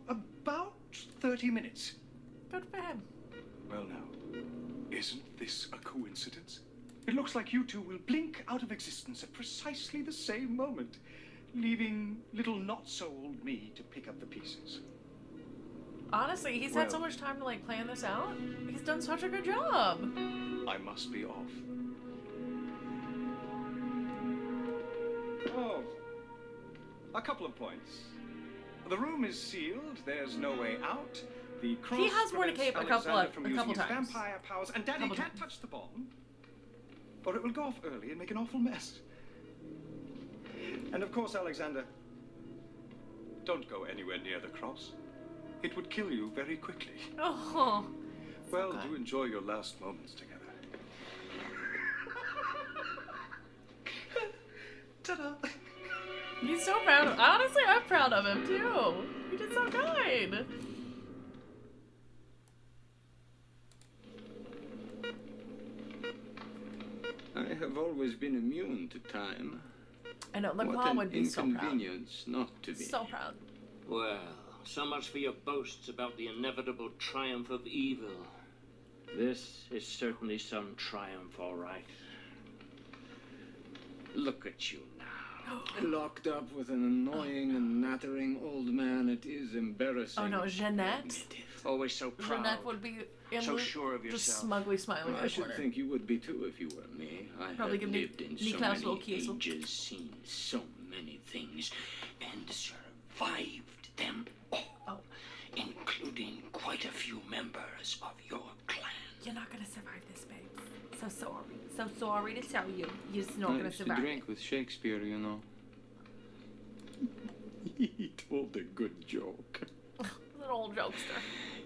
about 30 minutes. Good for him. Well, now, isn't this a coincidence? It looks like you two will blink out of existence at precisely the same moment, leaving little not-so-old me to pick up the pieces. Honestly, he's had so much time to like plan this out. He's done such a good job. I must be off. Oh, a couple of points. The room is sealed. There's no way out. The cross He has worn a cape a couple Alexander from using his times. vampire powers, and Daddy can't touch the bomb, or it will go off early and make an awful mess. And of course, Alexander, don't go anywhere near the cross. It would kill you very quickly. Oh. Well, do enjoy your last moments together. Ta-da! He's so proud of honestly, I'm proud of him too. He did so good. I have always been immune to time. I know, What Lucard an would be so proud. inconvenience not to be. So proud. Well, so much for your boasts about the inevitable triumph of evil. This is certainly some triumph, all right. Look at you now. Locked up with an annoying and nattering old man, it is embarrassing. Oh no, Jeanette. Always so proud. Jeanette would be in So the- sure of just yourself. smugly smiling Well, in I the should corner. think you would be too if you were me. I Probably have give lived in so Niklaus little many kiss. ages, seen so many things, and survived them all, including quite a few members of your clan. You're not gonna survive this, babe. So sorry. So sorry to tell you. You're not going to survive. I drank with Shakespeare, you know. He told a good joke. An old jokester.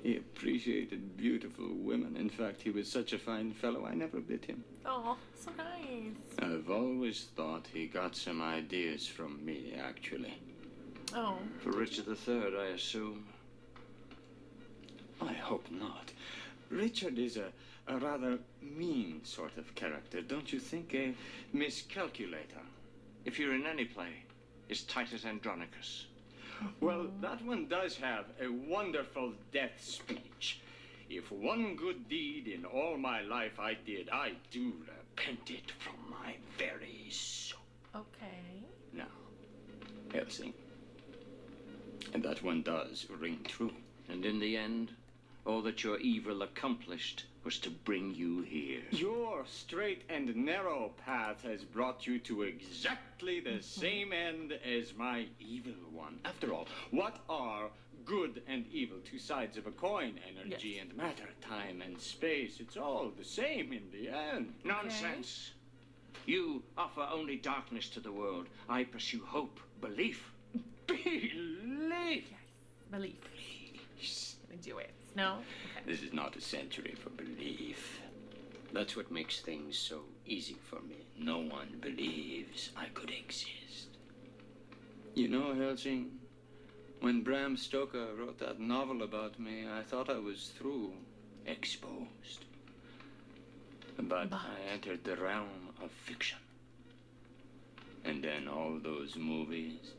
He appreciated beautiful women. In fact, he was such a fine fellow, I never bit him. Oh, so nice. I've always thought he got some ideas from me, actually. Oh. For Richard III, I assume. I hope not. Richard is a rather mean sort of character, don't you think? A miscalculator. If you're in any play, is Titus Andronicus. Well, that one does have a wonderful death speech. If one good deed in all my life I did, I do repent it from my very soul. Okay. Now, Helsing. And that one does ring true. And in the end, all that your evil accomplished was to bring you here. Your straight and narrow path has brought you to exactly the same end as my evil one. After all, what are good and evil? Two sides of a coin, energy and matter, time and space. It's all the same in the end. Nonsense. You offer only darkness to the world. I pursue hope, belief. Belief! Yes, belief. Please. Do it. No? Okay. This is not a century for belief. That's what makes things so easy for me. No one believes I could exist. You know, Helsing, when Bram Stoker wrote that novel about me, I thought I was through, exposed. But I entered the realm of fiction. And then all those movies.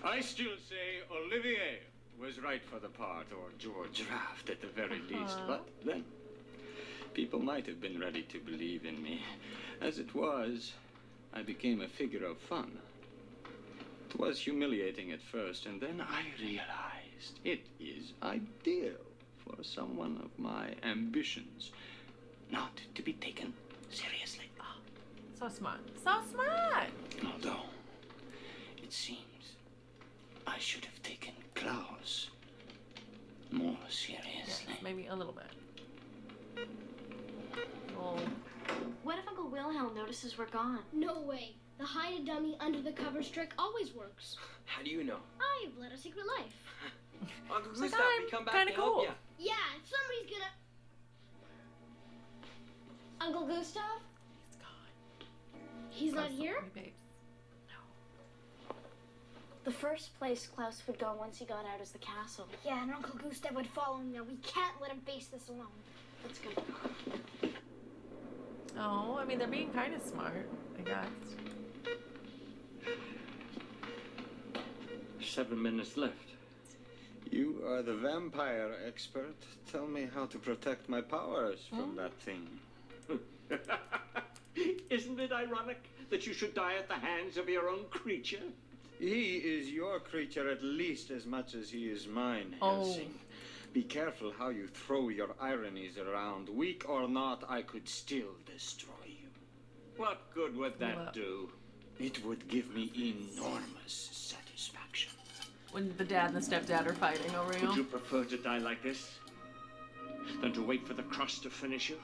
I still say Olivier was right for the part, or George Raft at the very least. But then, people might have been ready to believe in me. As it was, I became a figure of fun. It was humiliating at first, and then I realized it is ideal for someone of my ambitions not to be taken seriously. Oh, so smart. So smart! Although, it seems I should have taken Klaus more seriously. Yes, maybe a little bit. Oh. What if Uncle Wilhelm notices we're gone? No way. The hide a dummy under the covers trick always works. How do you know? I've led a secret life. Uncle Like, Gustav, we come back kinda to help cool. ya. Yeah, if somebody's gonna... Uncle Gustav? He's gone. He's not here? The first place Klaus would go once he got out is the castle. Yeah, and Uncle Gustav would follow him there. We can't let him face this alone. Let's go. Oh, I mean, they're being kind of smart, I guess. 7 minutes left. You are the vampire expert. Tell me how to protect my powers from that thing. Isn't it ironic that you should die at the hands of your own creature? He is your creature at least as much as he is mine, Oh. Helsing. Be careful how you throw your ironies around. Weak or not, I could still destroy you. What good would that do? It would give me enormous satisfaction. When the dad and the stepdad are fighting over Would you prefer to die like this than to wait for the cross to finish you?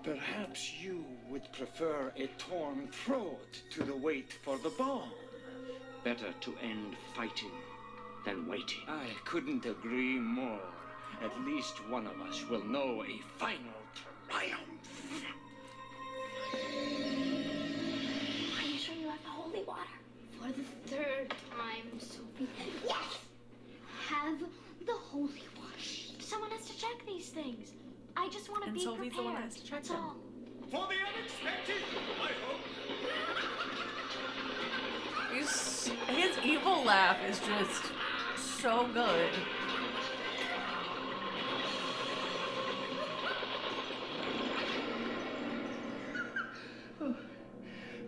Perhaps you would prefer a torn throat to the wait for the bomb. Better to end fighting than waiting. I couldn't agree more. At least one of us will know a final triumph. Are you sure you have the holy water? For the third time, Sophie. Yes! Have the holy water. Someone has to check these things. I just want to And be Sophie's prepared. the one that has to check That's them. all. For the unexpected, I hope. His evil laugh is just so good.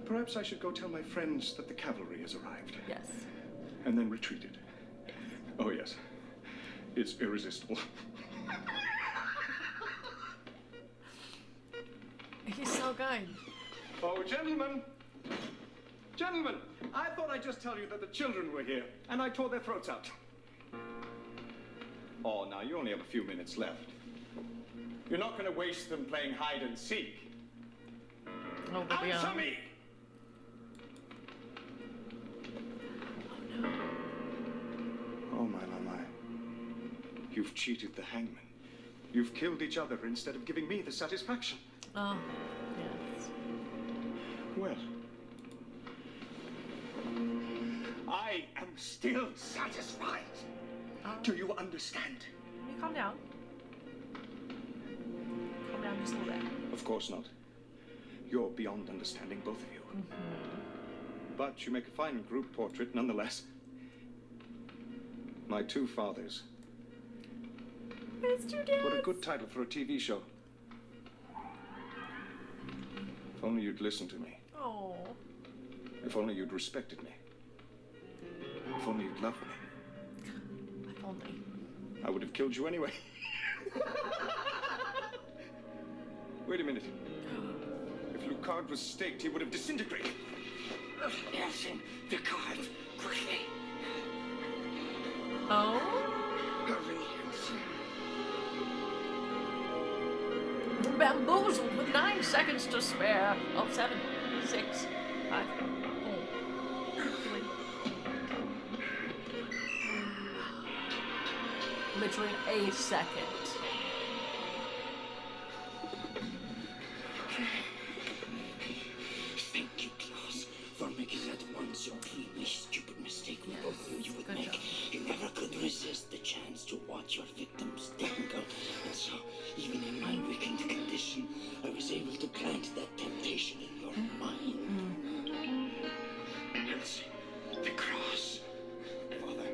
Perhaps I should go tell my friends that the cavalry has arrived. Yes. And then retreated. Oh, yes. It's irresistible. He's so good. Oh, gentlemen. Gentlemen, I thought I'd just tell you that the children were here, and I tore their throats out. Oh, now, you only have a few minutes left. You're not going to waste them playing hide and seek. Oh, but we Answer are. me! Oh, my. You've cheated the hangman. You've killed each other instead of giving me the satisfaction. Oh, yes. Well, I am still satisfied. Do you understand? Can you calm down? Calm down just a little bit. Of course not. You're beyond understanding, both of you. But you make a fine group portrait nonetheless. My two fathers. Mr. Dad. What a good title for a TV show. If only you'd listened to me. Oh. If only you'd respected me. If only you'd loved me. If only. I would have killed you anyway. Wait a minute. If Lucard was staked, he would have disintegrated. Helsing, Lucard, quickly. Oh? Hurry, Helsing. Bamboozled with 9 seconds to spare. Oh, 7, 6, 5, 4, 3. Literally a second. Thank you, Klaus, for making that one so cleanly stupid mistake we both knew you would make. You never could resist the chance to watch your victims dangle. And so, even in my weakened condition, I was able to plant that temptation in your mind. Helsing, the cross. Father,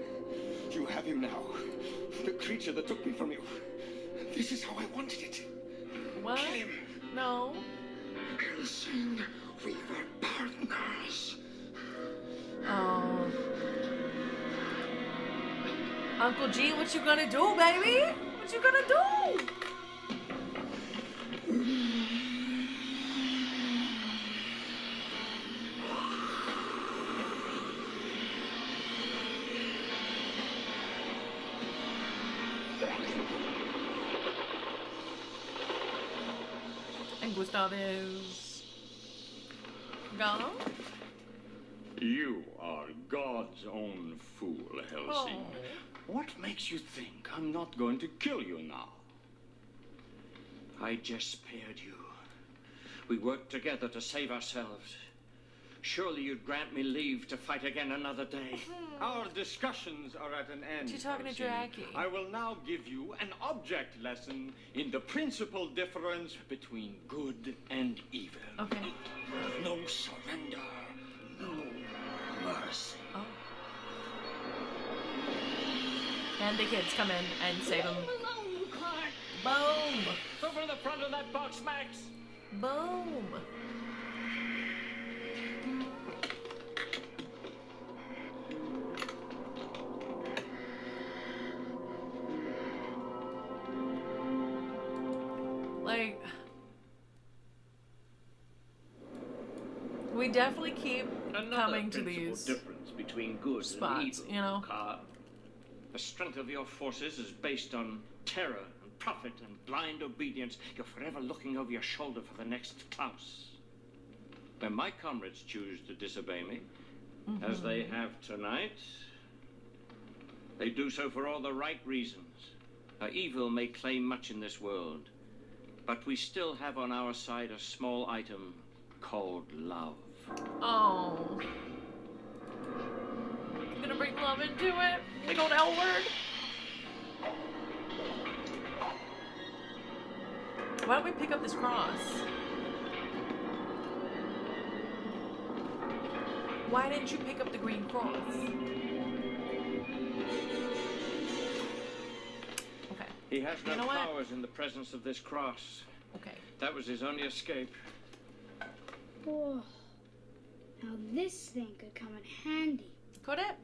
you have him now. The creature that took me from you. This is how I wanted it. What? Kill him. No. Helsing, we were partners. Oh. Uncle G, what you gonna do, baby? What you gonna do? And Gustav is gone. You are God's own fool, Helsing. Oh. What makes you think I'm not going to kill you now? I just spared you. We worked together to save ourselves. Surely you'd grant me leave to fight again another day. Our discussions are at an end. You're talking to Helsing. Jackie. I will now give you an object lesson in the principal difference between good and evil. Okay. No surrender, no mercy. Oh. And the kids come in and save him. Boom! Over the front of that box, Max! Boom! Like, we definitely keep coming to these difference between good spots, and evil, you know? Lucard. The strength of your forces is based on terror and profit and blind obedience. You're forever looking over your shoulder for the next Klaus. When my comrades choose to disobey me, as they have tonight, they do so for all the right reasons. Evil may claim much in this world, but we still have on our side a small item called love. Oh. I'm gonna bring love into it. Big old L word. Why don't we pick up this cross? Why didn't you pick up the green cross? Okay. He has no You know what? powers in the presence of this cross. Okay. That was his only escape. Whoa. Now this thing could come in handy. Could it?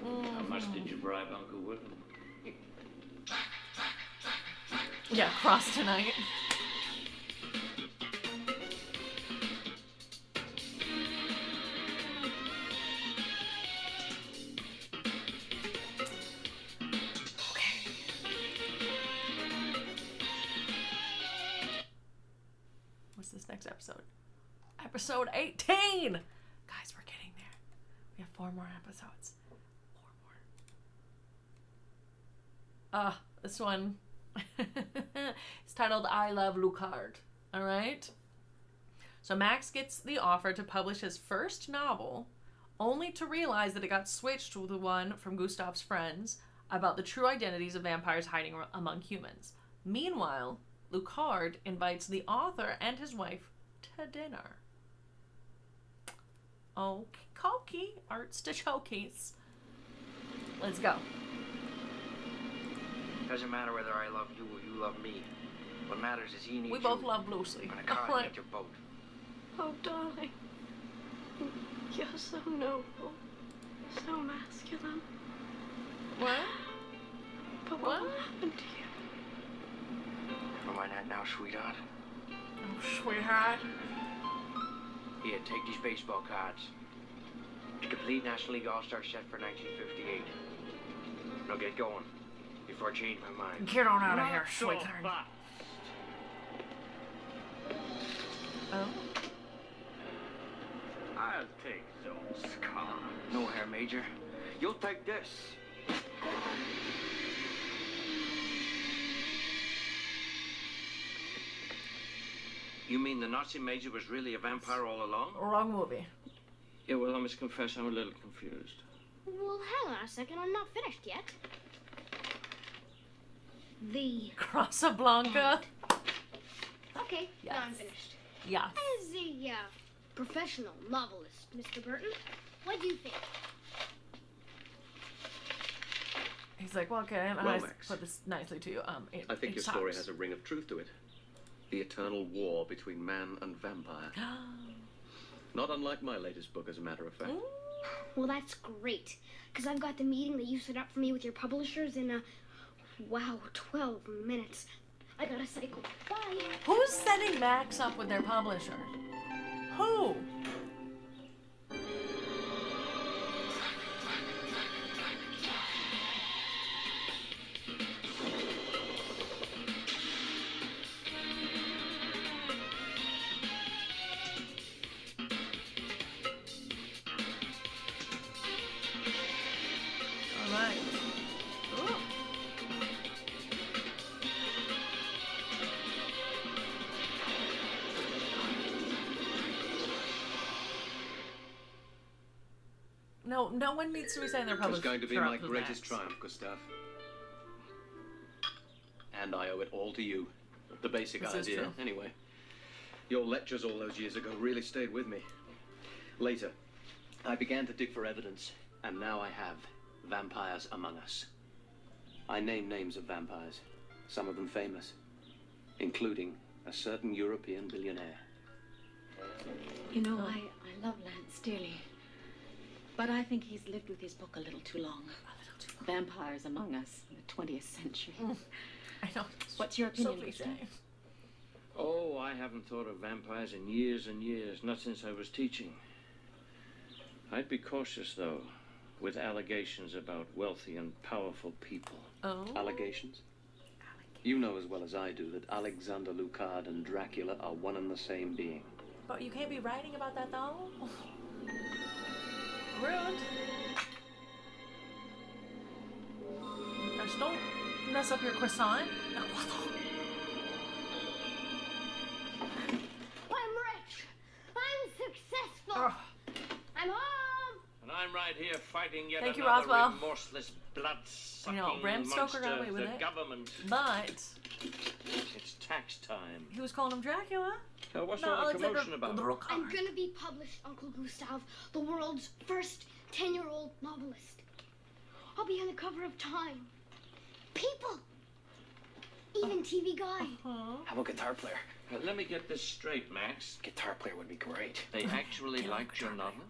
How much did you bribe Uncle William? Yeah, cross tonight. Episode 18! Guys, we're getting there. We have 4 more episodes. 4 more. This one is titled I Love Lucard. Alright? So Max gets the offer to publish his first novel, only to realize that it got switched to the one from Gustav's friends about the true identities of vampires hiding among humans. Meanwhile, Lucard invites the author and his wife to dinner. Okie arts to chokies. Let's go. Doesn't matter whether I love you or you love me. What matters is he needs you. We both love Lucy. And I can't need your boat. Oh, darling. You're so noble. So masculine. What? But what will happen to you? Never mind that now, sweetheart. Oh, sweetheart. Here, take these baseball cards. The complete National League All-Star set for 1958. Now get going before I change my mind. Get on out of here, sweetheart. Oh? I'll take those cards. No, Herr Major. You'll take this. You mean the Nazi major was really a vampire all along? Wrong movie. Yeah, well, I must confess I'm a little confused. Well, hang on a second. I'm not finished yet. The... Casablanca? Okay, Yes. now I'm finished. Yes. As a professional novelist, Mr. Burton, what do you think? He's like, well, okay, and Well, I Max, put this nicely to you. I think your story has a ring of truth to it. The eternal war between man and vampire. Not unlike my latest book, as a matter of fact. Well, that's great, because I've got the meeting that you set up for me with your publishers in, 12 minutes. I gotta cycle. Bye. Who's setting Max up with their publisher? Who? Alright. Ooh. No one needs to be saying their It's publisher. going to be my greatest triumph, Gustav. And I owe it all to you. The basic This is idea, true. anyway. Your lectures all those years ago really stayed with me. Later, I began to dig for evidence, and now I have vampires among us. I name names of vampires, some of them famous, including a certain European billionaire. You know, I love Lance dearly. But I think he's lived with his book a little too long. Vampires Among Us in the 20th century. I know. What's your opinion, So Gustav? cliche. Oh, I haven't thought of vampires in years and years, not since I was teaching. I'd be cautious, though, with allegations about wealthy and powerful people. Oh? Allegations? You know as well as I do that Alexander Lucard and Dracula are one and the same being. But you can't be writing about that, though. Rude. Gosh, don't mess up your croissant. I'm rich. I'm successful. I'm home. And I'm right here fighting yet Thank you, another Roswell. remorseless, blood-sucking I know, Bram Stoker monster, got away with the it. government. But It's tax time. he was calling him Dracula. Now, what's Not all the Alexander commotion about? Lucard. I'm gonna be published, Uncle Gustav, the world's first 10-year-old novelist. I'll be on the cover of Time. People. Even TV Guide. Uh-huh. How about guitar player? Let me get this straight, Max. Guitar player would be great. They actually liked your novel?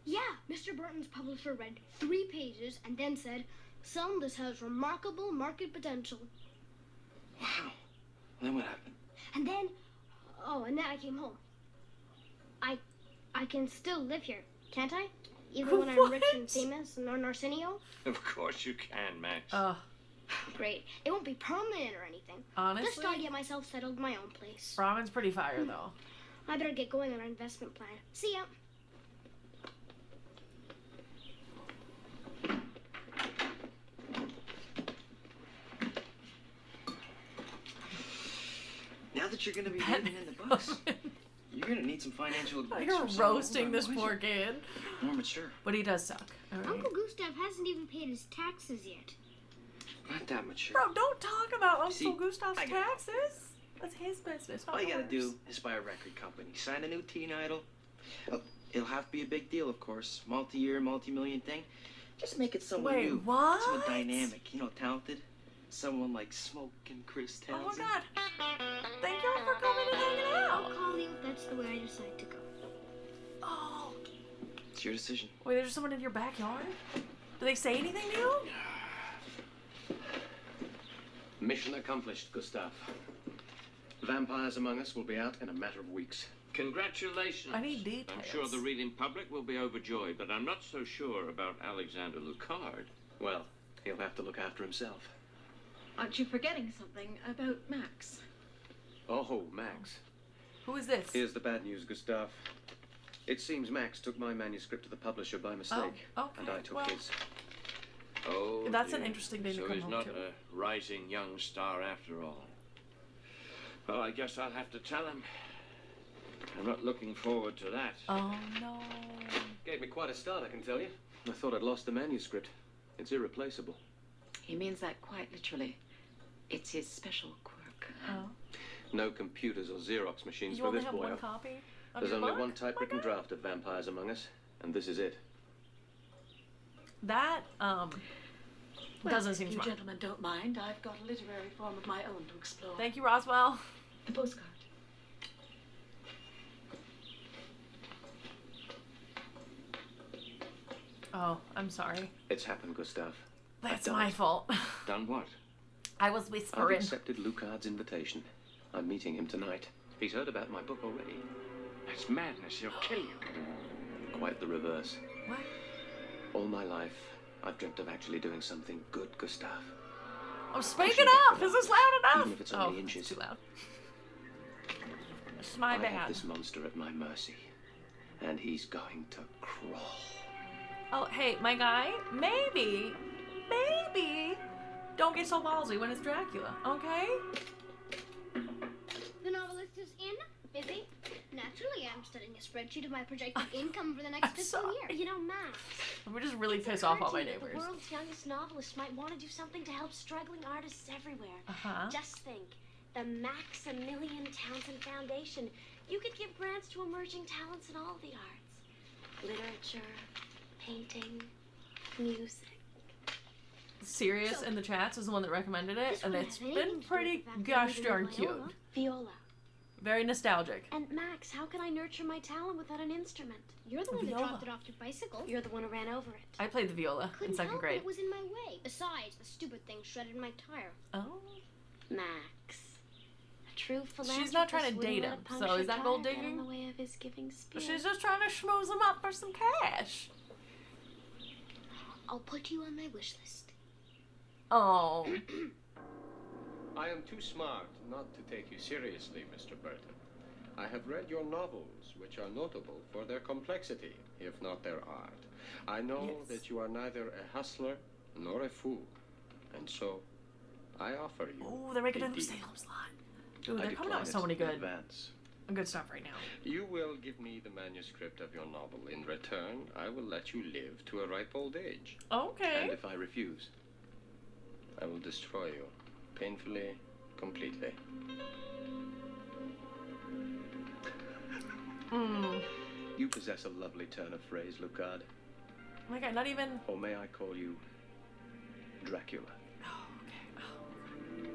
Yeah, Mr. Burton's publisher read 3 pages and then said, "Son, this has remarkable market potential." Wow. Then what happened? And then, and then I came home. I can still live here, can't I? Even when I'm rich and famous and on Arsenio? Of course you can, Max. Great. It won't be permanent or anything. Honestly? Just gotta get myself settled in my own place. Robin's pretty fire, though. I better get going on our investment plan. See ya. Now that you're gonna be living in the books, you're gonna need some financial advice. You're from someone roasting who this knows poor you. kid. More mature. But he does suck. All right. Uncle Gustav hasn't even paid his taxes yet. Not that mature. Bro, don't talk about Uncle See, Gustav's I got- taxes. That's his business. All you gotta yours. do is buy a record company, sign a new teen idol. Oh, it'll have to be a big deal, of course. Multi-year, multi-million thing. Just make it someone Wait, new. what? Someone dynamic, talented. Someone like Smoke and Chris Townsend. Oh my god. Thank y'all for coming and hanging I'll out. call you if that's the way I decide to go. Oh. It's your decision. Wait, there's someone in your backyard? Do they say anything to you? Mission accomplished, Gustav. Vampires Among Us will be out in a matter of weeks. Congratulations. I need details. I'm sure the reading public will be overjoyed, but I'm not so sure about Alexander Lucard. Well, he'll have to look after himself. Aren't you forgetting something about Max? Oh, Max. Who is this? Here's the bad news, Gustav. It seems Max took my manuscript to the publisher by mistake, okay, and I took well. his. Oh, That's an dear. interesting thing to So come he's home not to. a rising young star after all. Well, I guess I'll have to tell him. I'm not looking forward to that. Oh no. Gave me quite a start, I can tell you. I thought I'd lost the manuscript. It's irreplaceable. He means that quite literally. It's his special quirk. Oh. No computers or Xerox machines You for only this have boy. one copy of There's your only book? one typewritten draft of Vampires Among Us, and this is it. That doesn't seem if you smart. gentlemen don't mind, I've got a literary form of my own to explore. Thank you, Roswell. The postcard. Oh, I'm sorry. It's happened, Gustav. That's I've done my it. fault. Done what? I was I've whispering. accepted Lucard's invitation. I'm meeting him tonight. He's heard about my book already. That's madness. He'll kill you. Quite the reverse. What? All my life, I've dreamt of actually doing something good, Gustav. I'm speaking up. Is this loud enough? Even if it's only oh, inches. it's too loud. It's my I have bad. this monster at my mercy, and he's going to crawl. Oh, hey, my guy. Maybe, don't get so ballsy when it's Dracula, okay? The novelist is in. Busy. Naturally, I'm studying a spreadsheet of my projected income for the next fiscal year. You know, Max. I'm just really piss off all my The neighbors. world's youngest novelist might want to do something to help struggling artists everywhere. Uh-huh. Just think, the Maximilian Townsend Foundation. You could give grants to emerging talents in all the arts. Literature, painting, music. Sirius in the chats is the one that recommended it, This and won't it's have anything been to do with pretty the fact that gosh I'm darn living cute. with Viola. Very nostalgic. And Max, how can I nurture my talent without an instrument? You're the one that Viola. dropped it off your bicycle. You're the one who ran over it. I played the viola in Couldn't second help grade. It was in my way. Besides, the stupid thing shredded my tire. Oh. Max. A true philanthropist. She's not trying to wouldn't date let him, a so punctured is that gold tire get digging? in the way of his giving spirit. She's just trying to schmooze him up for some cash. I'll put you on my wish list. Oh. I am too smart not to take you seriously, Mr. Burton. I have read your novels, which are notable for their complexity, if not their art. I know that you are neither a hustler nor a fool, and so I offer you. Oh, they're making a new deal. Salem slot. Dude, I they're coming out with so decline many it in good, advance. good stuff right now. You will give me the manuscript of your novel. In return, I will let you live to a ripe old age. Okay. And if I refuse, I will destroy you, painfully, completely. You possess a lovely turn of phrase, Lucard. Oh my god, not even. Or may I call you Dracula?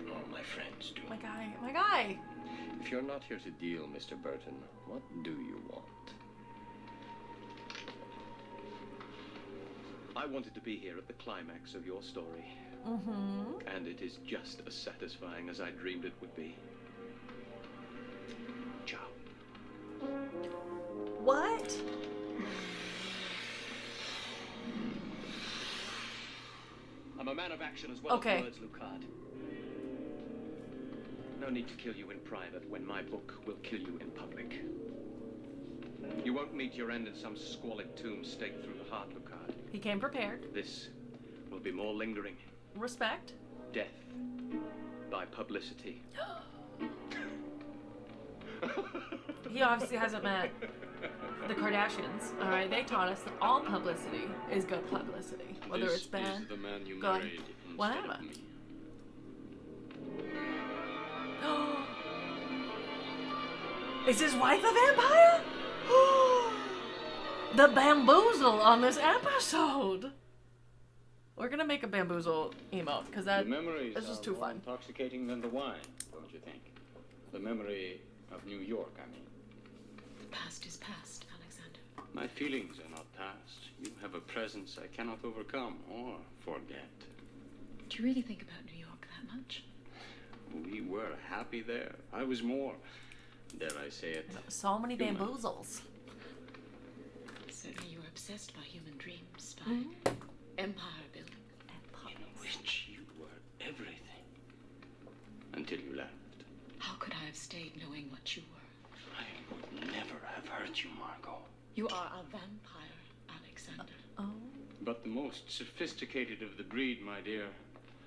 All my friends do. My guy, my guy. If you're not here to deal, Mr. Burton, what do you want? I wanted to be here at the climax of your story. Mm-hmm. And it is just as satisfying as I dreamed it would be. Ciao. What? I'm a man of action as well Okay. as words, Lucard. No need to kill you in private when my book will kill you in public. You won't meet your end in some squalid tomb staked through the heart, Lucard. He came prepared. This will be more lingering. Respect. Death by publicity. He obviously hasn't met the Kardashians. All right, they taught us that all publicity is good publicity, whether it's bad, is the man you good, married whatever. instead of me. Is his wife a vampire? The bamboozle on this episode. We're gonna make a bamboozle emote because that The memories this is are too more fun. intoxicating than the wine, don't you think? The memory of New York, I mean. The past is past, Alexander. My feelings are not past. You have a presence I cannot overcome or forget. Do you really think about New York that much? We were happy there. I was more, dare I say it, So many human. bamboozles. Certainly you were obsessed by human dreams, by empire building. In which you were everything. Until you left. How could I have stayed knowing what you were? I would never have hurt you, Margot. You are a vampire, Alexander. But the most sophisticated of the breed, my dear.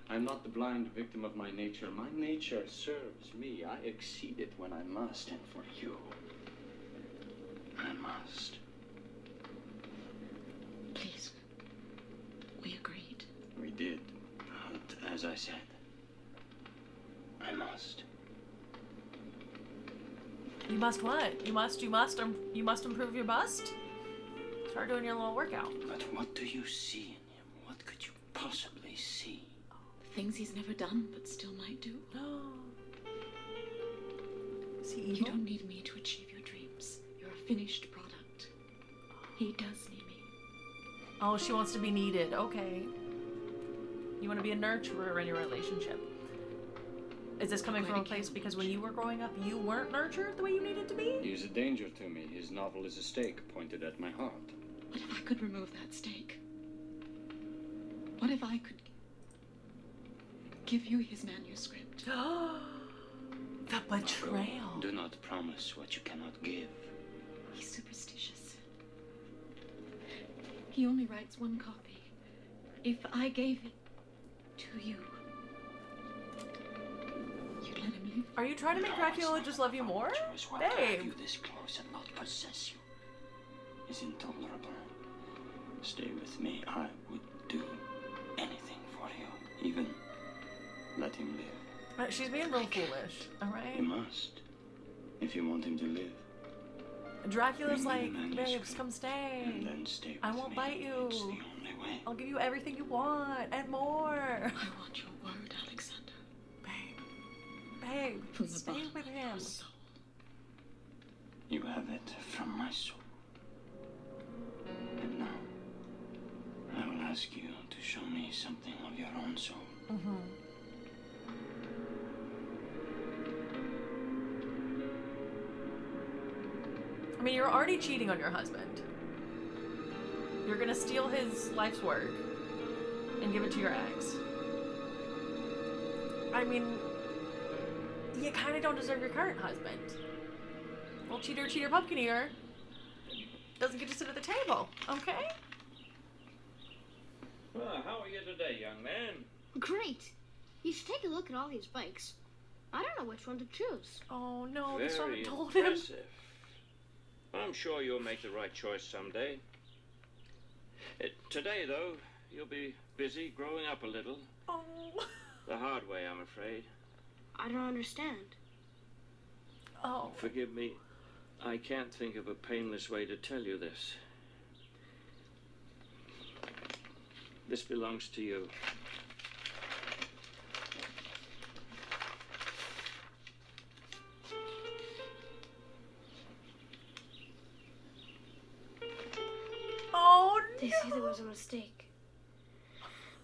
I'm not the blind victim of my nature. My nature serves me. I exceed it when I must, and for you, I must. Please. We agreed. We did. But as I said, I must. You must what? You must improve your bust? Start doing your little workout. But what do you see in him? What could you possibly see? Things he's never done, but still might do. No. Is he evil? You don't need me to achieve your dreams. You're a finished product. He does need me. Oh, she wants to be needed. Okay. You want to be a nurturer in your relationship. Is this coming from a place because when you were growing up, you weren't nurtured the way you needed to be? He is a danger to me. His novel is a stake pointed at my heart. What if I could remove that stake? What if I could give you his manuscript? The betrayal. Do not promise what you cannot give. He's superstitious. He only writes one copy. If I gave it to you, you'd let him live? Are you trying to make Dracula just love you more? What have Babe. you this close and not possess you is intolerable. Stay with me. I would do anything for you. Even let him live. She's being real foolish, alright? You must. If you want him to live. Dracula's Bring me like, the babes, manuscript, come stay. and then stay with I won't me. bite you. It's the only way. I'll give you everything you want and more. I want your word, Alexander. Babe, From the stay bottom with of him. your soul. You have it from my soul. And now, I will ask you to show me something of your own soul. Mm-hmm. I mean, you're already cheating on your husband. You're gonna steal his life's work and give it to your ex. I mean, you kind of don't deserve your current husband. Well, cheater, pumpkin eater doesn't get to sit at the table, okay? Well, how are you today, young man? Great. You should take a look at all these bikes. I don't know which one to choose. Oh no, Very this one told him. impressive. I'm sure you'll make the right choice someday. Today, though, you'll be busy growing up a little. Oh. The hard way, I'm afraid. I don't understand. Oh. Forgive me. I can't think of a painless way to tell you this. This belongs to you. Oh, no. They say there was a mistake.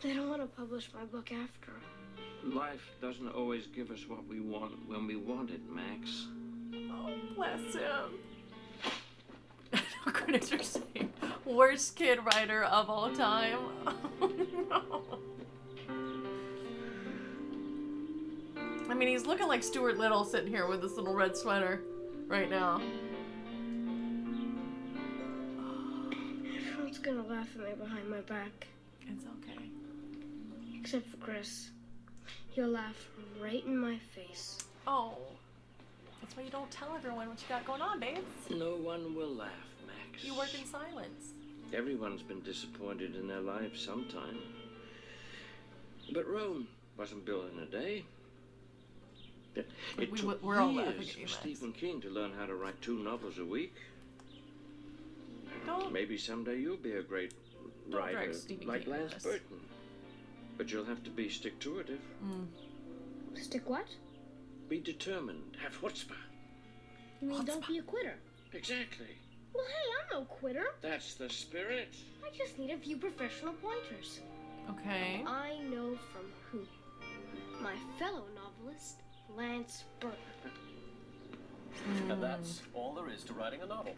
They don't want to publish my book after all. Life doesn't always give us what we want when we want it, Max. Oh, bless him. Critics are saying, worst kid writer of all time. Oh, no. I mean, he's looking like Stuart Little sitting here with this little red sweater right now. gonna laugh at me behind my back. It's okay. Except for Chris. He'll laugh right in my face. Oh. That's why you don't tell everyone what you got going on, babes. No one will laugh, Max. You work in silence. Everyone's been disappointed in their lives sometime. But Rome wasn't built in a day. It took we're all years laughing at you, for Max. Stephen King to learn how to write 2 novels a week. Don't. Maybe someday you'll be a great writer like King Lance this. Burton. But you'll have to be stick-to-itive. Stick what? Be determined. Have chutzpah. You mean don't be a quitter? Exactly. Well, hey, I'm no quitter. That's the spirit. I just need a few professional pointers. Okay. I know from who? My fellow novelist, Lance Burton. And that's all there is to writing a novel.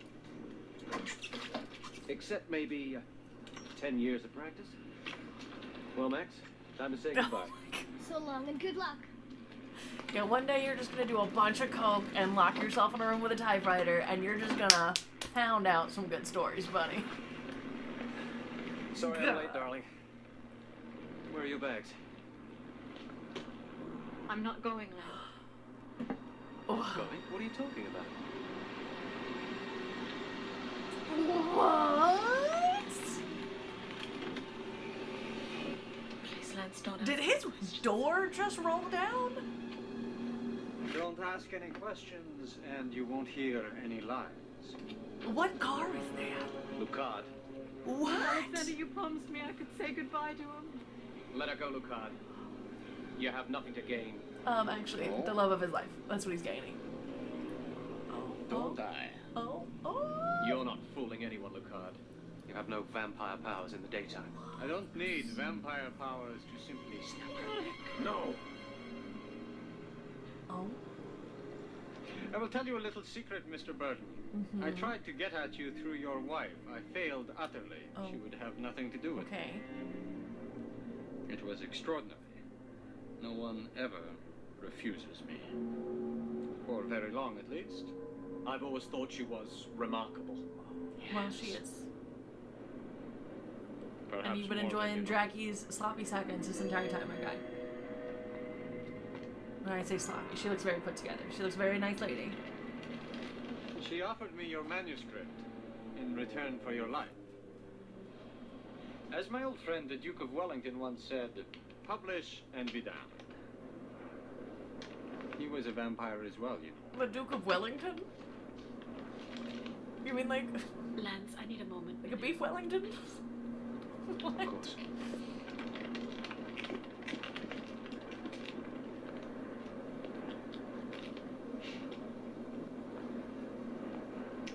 Except maybe 10 years of practice. Well, Max, time to say goodbye. So long and good luck. Yeah, one day you're just gonna do a bunch of coke and lock yourself in a room with a typewriter, and you're just gonna pound out some good stories, buddy. Sorry I'm late, darling. Where are your bags? I'm not going, Len. Going? What are you talking about? What? Please, Lance, don't. Did his door just roll down? Don't ask any questions, and you won't hear any lies. What car is that? Lucard. What? Alexander, you promised me I could say goodbye to him. Let her go, Lucard. You have nothing to gain. Actually, the love of his life. That's what he's gaining. Don't die. Oh. You're not fooling anyone, Lucard. You have no vampire powers in the daytime. I don't need vampire powers to simply snap her neck. No. Oh. I will tell you a little secret, Mr. Burton. I tried to get at you through your wife. I failed utterly. Oh. She would have nothing to do with Okay. it. It was extraordinary. No one ever refuses me. For very long, at least. I've always thought she was remarkable. Well, she is. Perhaps And you've been more than enjoying you know. Draki's sloppy seconds this entire time, my guy. When I say sloppy, she looks very put together. She looks a very nice lady. She offered me your manuscript in return for your life. As my old friend, the Duke of Wellington, once said, publish and be damned. He was a vampire as well, you know. The Duke of Wellington? You mean like... Lance, I need a moment. Like a beef Wellington? What? Of course.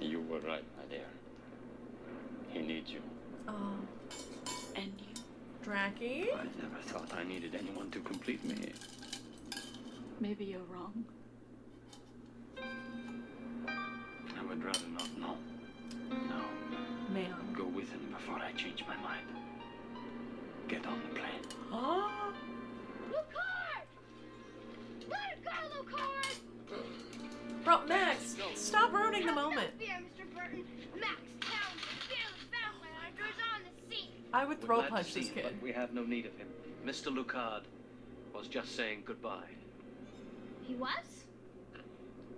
You were right, my dear. He needs you. Oh. And you? Draki? I never thought I needed anyone to complete me. Maybe you're wrong. I would rather not know. No. Ma'am. Go with him before I change my mind. Get on the plane. Oh. Lucard! Let it go, Lucard! Bro, Max, stop ruining the moment. Fear, Mr. Burton. Max Townsend, fearless vampire hunter, is on the scene. I would We're throw glad to punch see this you, kid. but we have no need of him. Mr. Lucard was just saying goodbye. He was?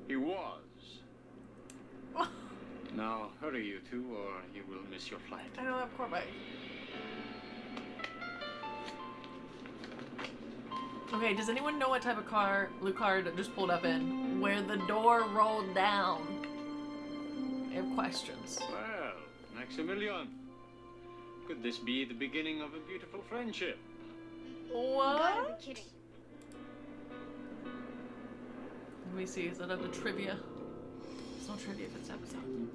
He was. Now, hurry you two, or you will miss your flight. I don't have core bike. Okay, does anyone know what type of car Lucard just pulled up in? Where the door rolled down? I have questions. Well, Maximilian, could this be the beginning of a beautiful friendship? What? Gotta be kidding. Let me see, is it under trivia? It's not trivia for this episode.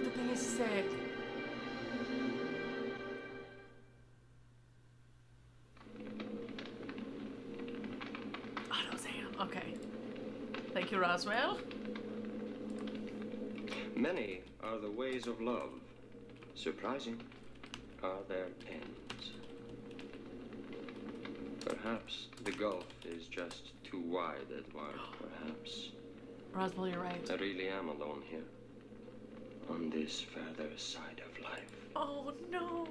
The thing is sick. Auto Sam. Okay. Thank you, Roswell. Many are the ways of love. Surprising are their ends. Perhaps the gulf is just too wide, Edward. Perhaps. Roswell, you're right. I really am alone here. On this further side of life. Oh no.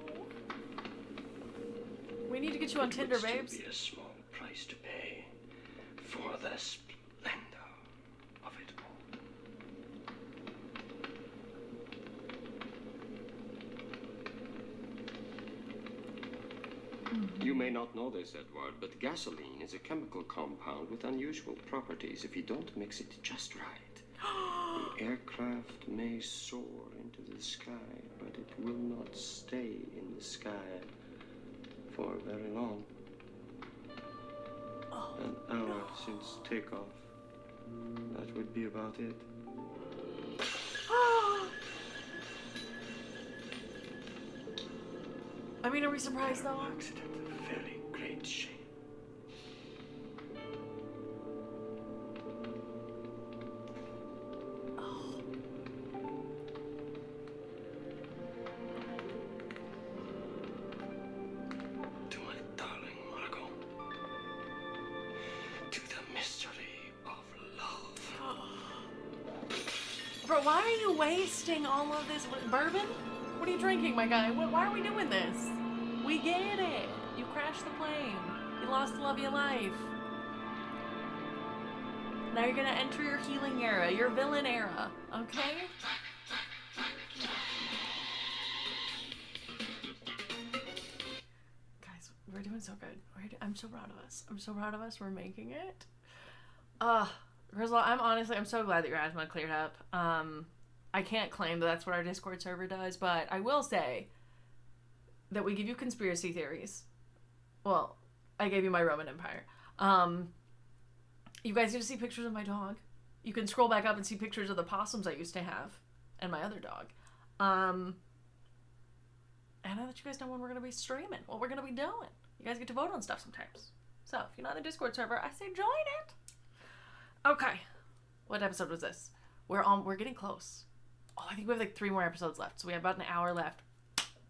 We need to get you on Tinder, babes. It would still be a small price to pay for the splendor of it all. You may not know this, Edward, but gasoline is a chemical compound with unusual properties if you don't mix it just right. The aircraft may soar into the sky, but it will not stay in the sky for very long. An hour since takeoff. That would be about it. I mean, are we surprised though? Accident of very great shame. To my darling Margot. To the mystery of love. Bro, why are you wasting all of this bourbon? What are you drinking, my guy? Why are we doing this? We get it. You crashed the plane. You lost the love of your life. Now you're gonna enter your healing era, your villain era, okay? Guys, we're doing so good. I'm so proud of us. I'm so proud of us. We're making it. Rizla, I'm so glad that your asthma cleared up. I can't claim that that's what our Discord server does, but I will say that we give you conspiracy theories. Well, I gave you my Roman Empire. You guys get to see pictures of my dog. You can scroll back up and see pictures of the possums I used to have and my other dog. And now that you guys know when we're going to be streaming, what we're going to be doing. You guys get to vote on stuff sometimes. So if you're not in the Discord server, I say join it. Okay. What episode was this? We're getting close. Oh, I think we have like 3 more episodes left. So we have about an hour left.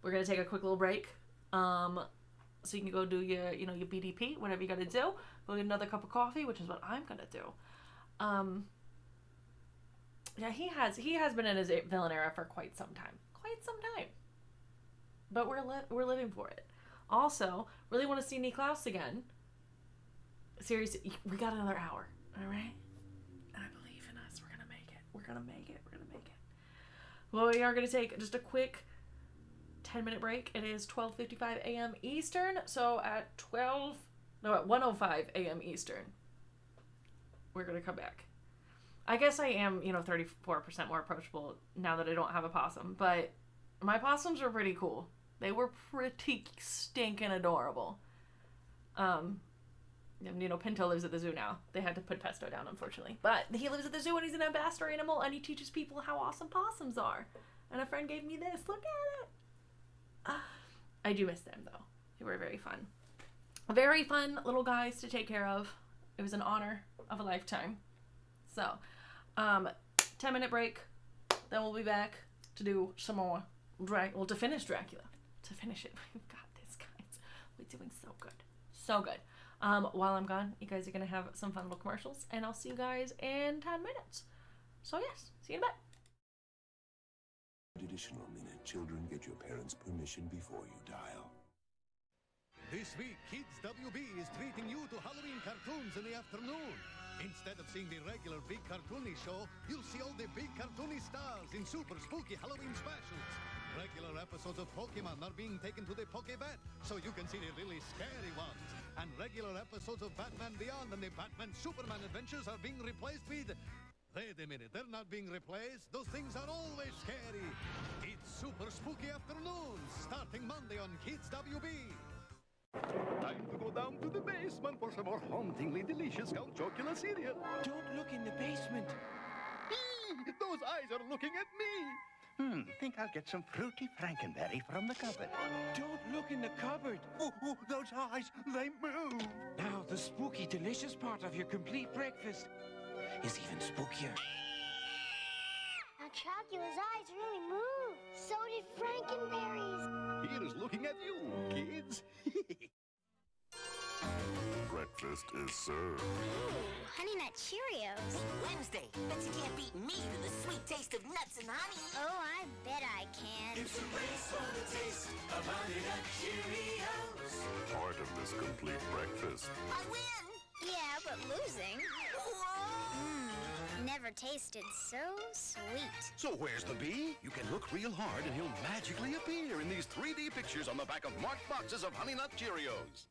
We're going to take a quick little break. So you can go do your BDP, whatever you got to do. Go get another cup of coffee, which is what I'm going to do. Yeah, he has been in his villain era for quite some time. But we're living for it. Also, really want to see Niklaus again. Seriously, we got another hour. All right? And I believe in us. We're going to make it. We're going to make it. Well, we are going to take just a quick 10-minute break. It is 12:55 a.m. Eastern. So at 1:05 a.m. Eastern, we're going to come back. I guess I am, 34% more approachable now that I don't have a possum. But my possums were pretty cool. They were pretty stinking adorable. Pinto lives at the zoo now. They had to put Pesto down, unfortunately. But he lives at the zoo and he's an ambassador animal and he teaches people how awesome possums are. And a friend gave me this. Look at it. I do miss them, though. They were very fun. Very fun little guys to take care of. It was an honor of a lifetime. So, 10-minute break. Then we'll be back to do some more to finish Dracula. To finish it. We've got this, guys. We're doing so good. So good. While I'm gone, you guys are going to have some fun little commercials, and I'll see you guys in 10 minutes. So yes, see you in a bit. Additional minute. Children, get your parents' permission before you dial. This week, Kids WB is treating you to Halloween cartoons in the afternoon. Instead of seeing the regular big cartoony show, you'll see all the big cartoony stars in super spooky Halloween specials. Regular episodes of Pokemon are being taken to the Pokevet, so you can see the really scary ones. And regular episodes of Batman Beyond and the Batman Superman adventures are being replaced with... Wait a minute, they're not being replaced. Those things are always scary. It's Super Spooky Afternoons, starting Monday on Kids WB. Time to go down to the basement for some more hauntingly delicious Count Dracula cereal. Don't look in the basement. Those eyes are looking at me. Think I'll get some fruity Frankenberry from the cupboard. Don't look in the cupboard. Oh, those eyes, they move. Now, the spooky, delicious part of your complete breakfast is even spookier. Now, Dracula's eyes really move. So did Frankenberry's. Here's looking at you, kids. breakfast is served. Ooh, Honey Nut Cheerios. Wednesday. Bet you can't beat me to the sweet taste of nuts and honey. Oh, I bet I can. It's a race for the taste of Honey Nut Cheerios. Part of this complete breakfast. I win! Yeah, but losing. Whoa! Never tasted so sweet. So where's the bee? You can look real hard and he'll magically appear in these 3D pictures on the back of marked boxes of Honey Nut Cheerios.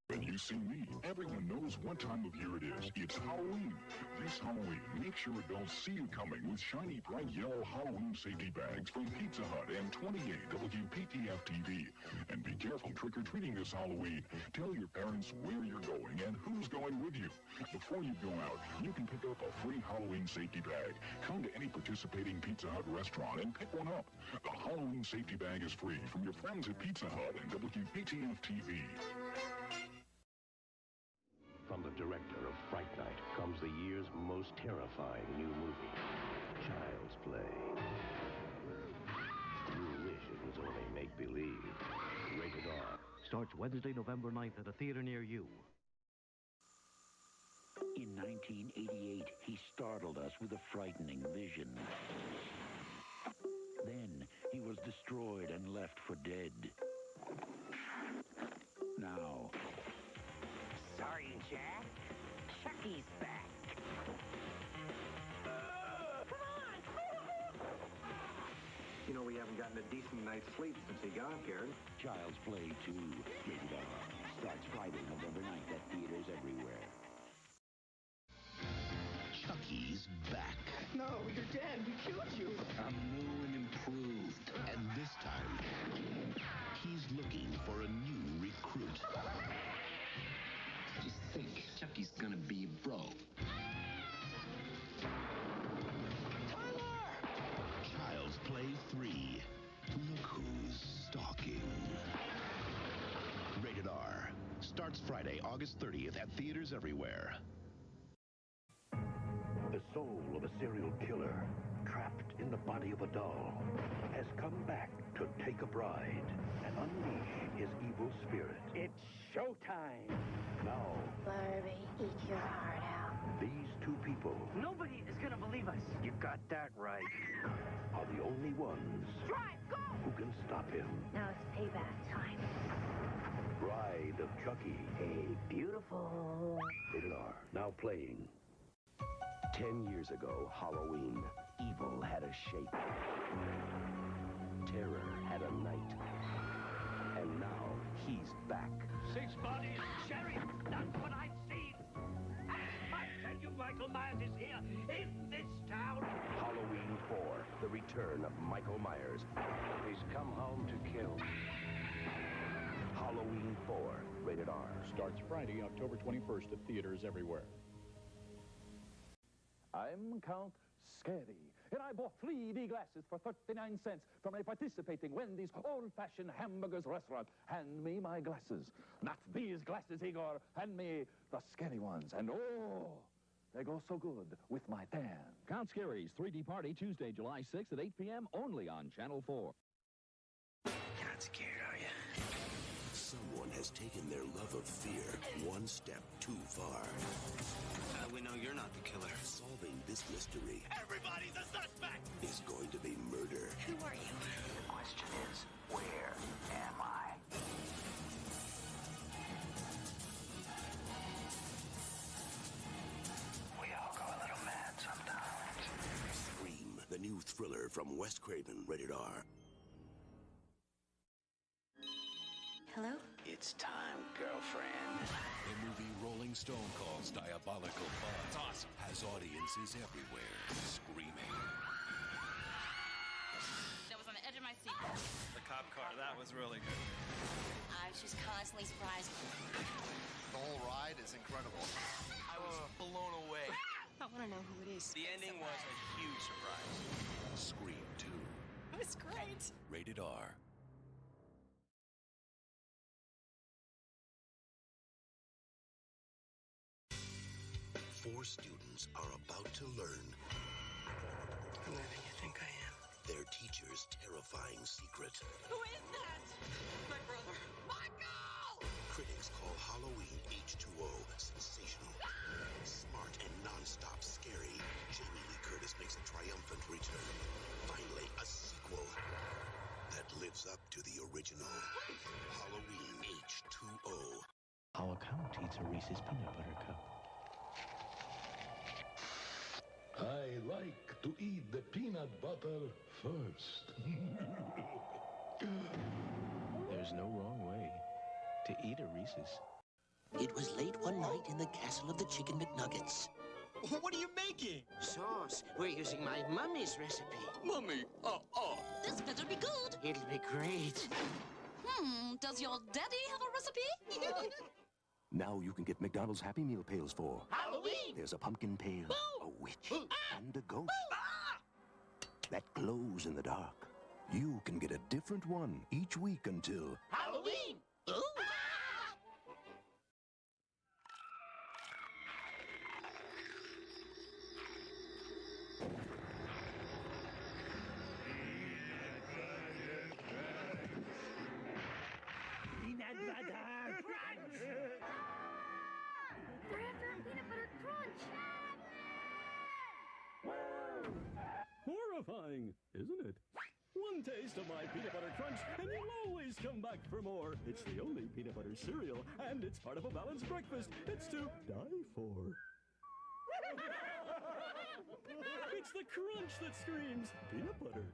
When you see me, everyone knows what time of year it is. It's Halloween. This Halloween, make sure adults see you coming with shiny, bright yellow Halloween safety bags from Pizza Hut and 28 WPTF-TV. And be careful trick-or-treating this Halloween. Tell your parents where you're going and who's going with you. Before you go out, you can pick up a free Halloween safety bag. Come to any participating Pizza Hut restaurant and pick one up. The Halloween safety bag is free from your friends at Pizza Hut and WPTF-TV. From the director of Fright Night comes the year's most terrifying new movie, Child's Play. You wish it was only make-believe. Rated R. Starts Wednesday, November 9th at a theater near you. In 1988, he startled us with a frightening vision. Then, he was destroyed and left for dead. Now... Sorry, Jack. Chucky's back. Come on! You know, we haven't gotten a decent night's sleep since he got here. Child's Play 2, rated R. Starts Friday, November 9th at theaters everywhere. Chucky's back. No, you're dead. We killed you. I'm new and improved. And this time, he's looking for a new recruit. Just think, Chucky's gonna be broke. Tyler! Child's Play 3. Look who's stalking. Rated R. Starts Friday, August 30th at theaters everywhere. The soul of a serial killer, trapped in the body of a doll, has come back to take a bride and unleash his evil spirit. It's showtime. Now, Barbie, eat your heart out. these two people Nobody is gonna believe us. You got that right. are the only ones Drive, go! who can stop him. Now it's payback time. Bride of Chucky. Hey, beautiful. Rated R. Now playing. 10 years ago, Halloween, evil had a shape. Terror had a night. And now, he's back. 6 bodies, Sheriff. That's what I've seen. I tell you, Michael Myers is here in this town. Halloween 4, the return of Michael Myers. He's come home to kill. Halloween 4, rated R. Starts Friday, October 21st at theaters everywhere. I'm Count Scary, and I bought 3D glasses for 39 cents from a participating Wendy's old-fashioned hamburgers restaurant. Hand me my glasses. Not these glasses, Igor. Hand me the scary ones. And oh, they go so good with my tan. Count Scary's 3D Party, Tuesday, July 6th at 8 p.m. only on Channel 4. Not scared, are you? Someone has taken their love of fear one step too far. We know you're not the killer. Solving this mystery Everybody's a suspect. is going to be murder. Who are you? The question is, where am I? We all go a little mad sometimes. Scream, the new thriller from Wes Craven, rated R. Hello? It's time, girlfriend. The movie Rolling Stone calls Diabolical Fun. It's awesome. Has audiences everywhere screaming. That was on the edge of my seat. The cop car, that was really good. I was just constantly surprised. The whole ride is incredible. I was blown away. I want to know who it is. The ending was a huge surprise. Scream 2. It was great. Rated R. Four students are about to learn Whoever you think I am. their teacher's terrifying secret. Who is that? My brother. Michael! Critics call Halloween H2O sensational. Smart and non-stop scary. Jamie Lee Curtis makes a triumphant return. Finally, a sequel that lives up to the original. Halloween H2O. Our Count eats a Reese's peanut butter cup. I like to eat the peanut butter first. There's no wrong way to eat a Reese's. It was late one night in the castle of the Chicken McNuggets. What are you making? Sauce. We're using my mummy's recipe. Mummy, This better be good. It'll be great. Does your daddy have a recipe? Now you can get McDonald's Happy Meal pails for Halloween! There's a pumpkin pail, a witch, and a ghost that glows in the dark. You can get a different one each week until Halloween! Peanut butter crunch! They're after our peanut butter crunch! Horrifying, isn't it? One taste of my peanut butter crunch, and you'll always come back for more. It's the only peanut butter cereal, and it's part of a balanced breakfast. It's to die for. It's the crunch that screams peanut butter.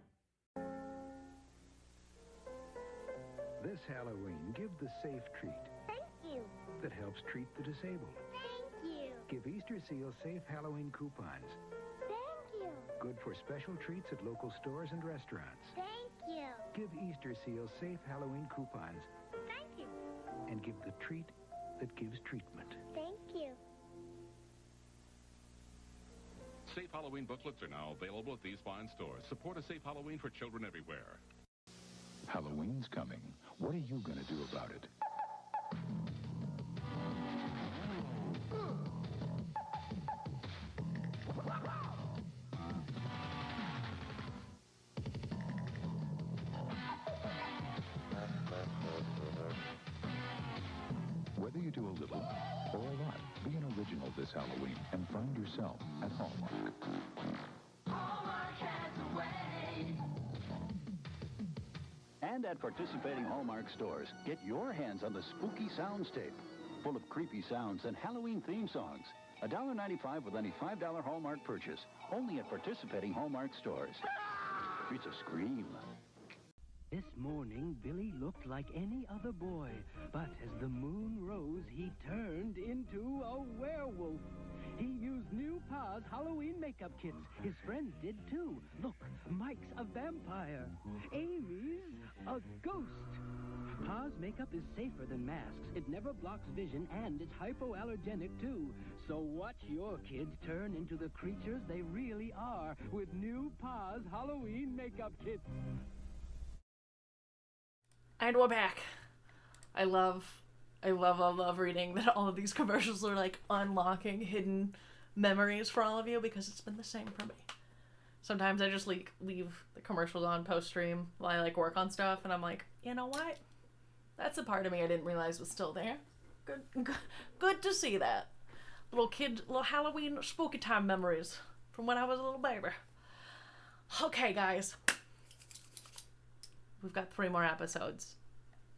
This Halloween, give the safe treat Thank you. that helps treat the disabled. Thank you. Give Easter Seal safe Halloween coupons. Thank you. Good for special treats at local stores and restaurants. Thank you. Give Easter Seal safe Halloween coupons Thank you. and give the treat that gives treatment. Thank you. Safe Halloween booklets are now available at these fine stores. Support a safe Halloween for children everywhere. Halloween's coming. What are you going to do about it? Whether you do a little or a lot, be an original this Halloween and find yourself at Hallmark. Hallmark has a way. And at participating Hallmark stores, get your hands on the spooky sounds tape, full of creepy sounds and Halloween theme songs. $1.95 with any $5 Hallmark purchase. Only at participating Hallmark stores. It's a scream. This morning, Billy looked like any other boy, but as the moon rose, he turned into a werewolf. He used new Pa's Halloween makeup kits. His friends did too. Look, Mike's a vampire. Amy's a ghost. Pa's makeup is safer than masks. It never blocks vision, and it's hypoallergenic too. So watch your kids turn into the creatures they really are with new Pa's Halloween makeup kits. And we're back. I love reading that all of these commercials are like unlocking hidden memories for all of you, because it's been the same for me. Sometimes I just leave the commercials on post-stream while I like work on stuff, and I'm like, you know what? That's a part of me I didn't realize was still there. Good to see that. Little Halloween spooky time memories from when I was a little baby. Okay, guys. We've got 3 more episodes.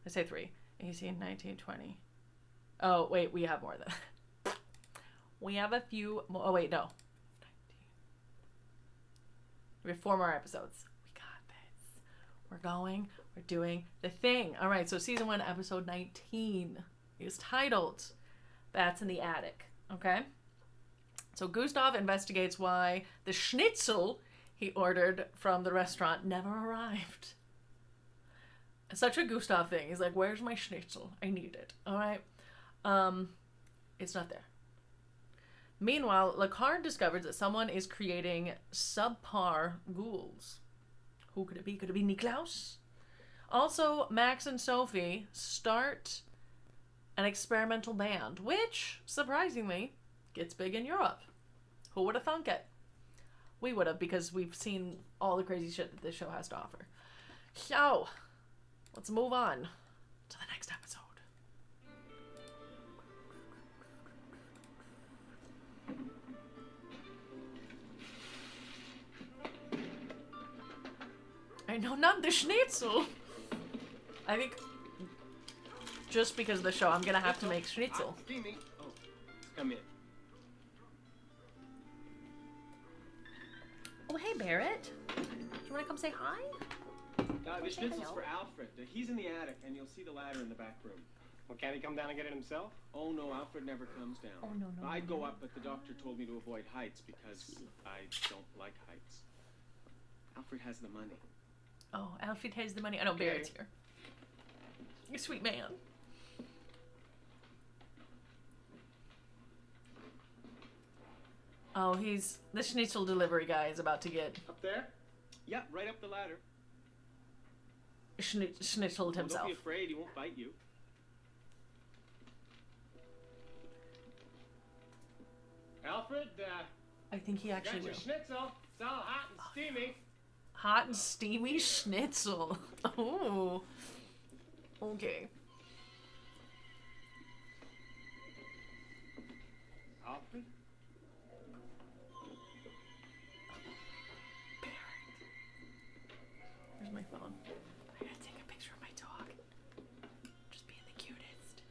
I say 3. 18, 19, 20. Oh, wait, we have more than that. We have a few more. Oh, wait, no. 19. We have 4 more episodes. We got this. We're going. We're doing the thing. All right, so season 1, episode 19 is titled Bats in the Attic. Okay? So Gustav investigates why the schnitzel he ordered from the restaurant never arrived. Such a Gustav thing. He's like, where's my schnitzel? I need it. All right. It's not there. Meanwhile, Lucard discovers that someone is creating subpar ghouls. Who could it be? Could it be Niklaus? Also, Max and Sophie start an experimental band, which, surprisingly, gets big in Europe. Who would have thunk it? We would have, because we've seen all the crazy shit that this show has to offer. So, let's move on to the next episode. I know, not the schnitzel. I think just because of the show, I'm gonna have to make schnitzel. Steamy. Oh, come in. Oh, hey, Barrett. Do you want to come say hi? The schnitzel's for Alfred. He's in the attic, and you'll see the ladder in the back room. Well, can't he come down and get it himself? Oh, no, Alfred never comes down. Oh, no. I'd go up, but the doctor told me to avoid heights because I don't like heights. Alfred has the money. Oh, Alfred has the money. I know, Barrett's here. You're a sweet man. Oh, he's... The schnitzel delivery guy is about to get... Up there? Yeah, right up the ladder. Schnitzeled himself. Don't be afraid, he won't bite you. Alfred, I think he actually got your will. schnitzel. It's all hot and steamy. Hot and steamy schnitzel. Oh. Okay. Alfred? Where's my phone? I gotta take a picture of my dog. Just being the cutest.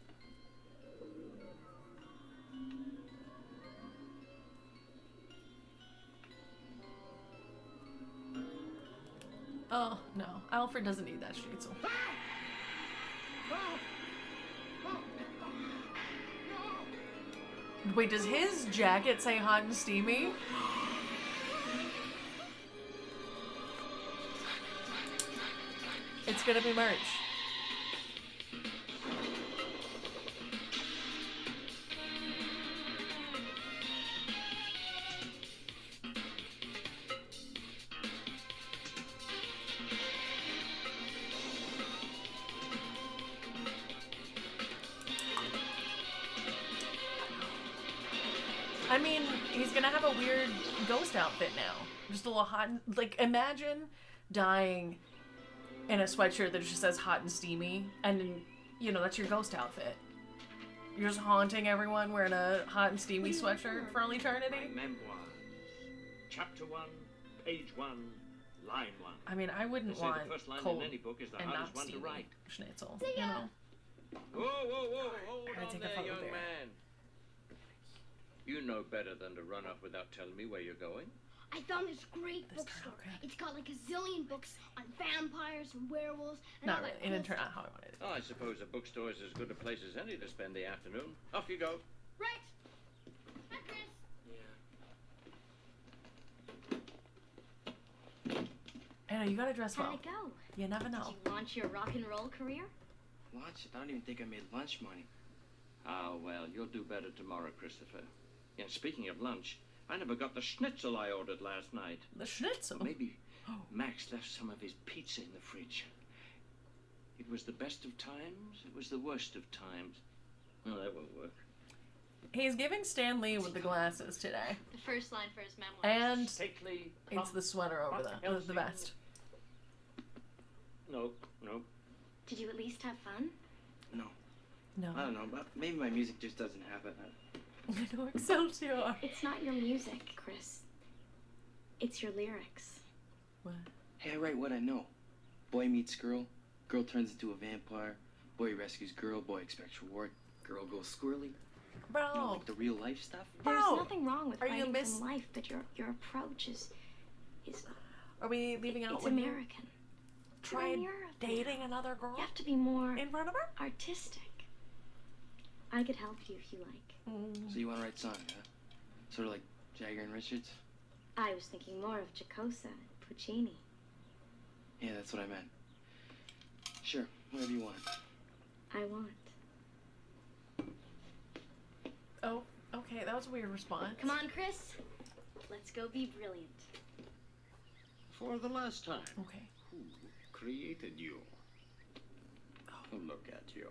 Oh, no. Alfred doesn't need that schnitzel. Wait, does his jacket say hot and steamy? It's gonna be merch. I mean, he's gonna have a weird ghost outfit now. Just a little hot and, like, imagine dying in a sweatshirt that just says hot and steamy, and, you know, that's your ghost outfit. You're just haunting everyone wearing a hot and steamy sweatshirt for all eternity. Memoir. Chapter 1, page 1, line 1. I mean, I wouldn't They say want the first line cold in any book is the and hardest not one to steamy write. schnitzel, you know? Whoa, whoa, whoa, hold I gotta on take a there, photo young there. man. You know better than to run off without telling me where you're going. I found this great bookstore. It's got like a zillion books on vampires and werewolves and Not all really. that It cool didn't turn stuff. out how I wanted it. Oh, I suppose a bookstore is as good a place as any to spend the afternoon. Off you go. Right. Hi, Chris. Anna, you gotta dress well. How'd it go? You never know. Did you launch your rock and roll career? Lunch? I don't even think I made lunch money. Ah, well, you'll do better tomorrow, Christopher. And speaking of lunch, I never got the schnitzel I ordered last night. The schnitzel? Well, maybe Max left some of his pizza in the fridge. It was the best of times. It was the worst of times. Well, that won't work. He's giving Stan Lee with the glasses today. The first line for his memoir. And Stately, it's the sweater over the vest. No. Did you at least have fun? No. No. I don't know, but maybe my music just doesn't have it. No, Excelsior. It's not your music, Chris. It's your lyrics. What? Hey, I write what I know. Boy meets girl. Girl turns into a vampire. Boy rescues girl. Boy expects reward. Girl goes squirrely. Bro. You know, like the real life stuff. There's nothing wrong with Are you writing from life, but your approach is Are we leaving out it's when you American. tried dating another girl? You have to be more in front of her? Artistic. I could help you if you like. So you want to write songs, huh? Sort of like Jagger and Richards? I was thinking more of Giacosa and Puccini. Yeah, that's what I meant. Sure, whatever you want. I want. Oh, okay, that was a weird response. Come on, Chris. Let's go be brilliant. For the last time. Okay. Who created you? Oh, look at you.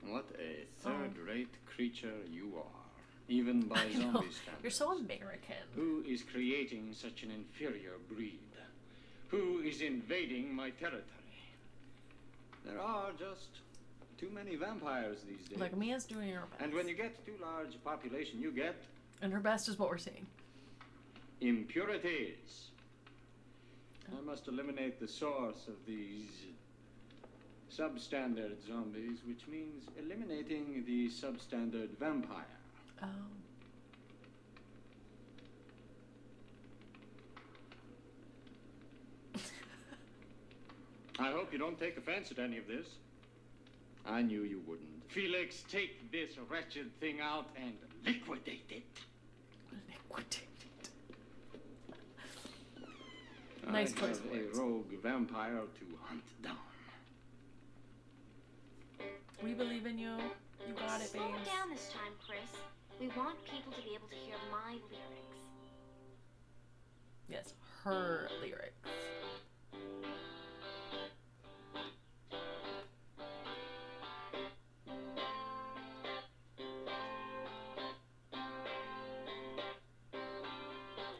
What a third-rate creature you are, even by I know. zombie standards. You're so American. Who is creating such an inferior breed? Who is invading my territory? There are just too many vampires these days. Like, Mia's doing her best. And when you get too large a population, you get... And her best is what we're seeing. impurities. I must eliminate the source of these substandard zombies, which means eliminating the substandard vampire. Oh. I hope you don't take offense at any of this. I knew you wouldn't. Felix, take this wretched thing out and liquidate it. Liquidate it. Nice I choice have of words. a rogue vampire to hunt down. We believe in you. You got it, Slow babes. it down this time, Chris. We want people to be able to hear my lyrics. Yes, her lyrics.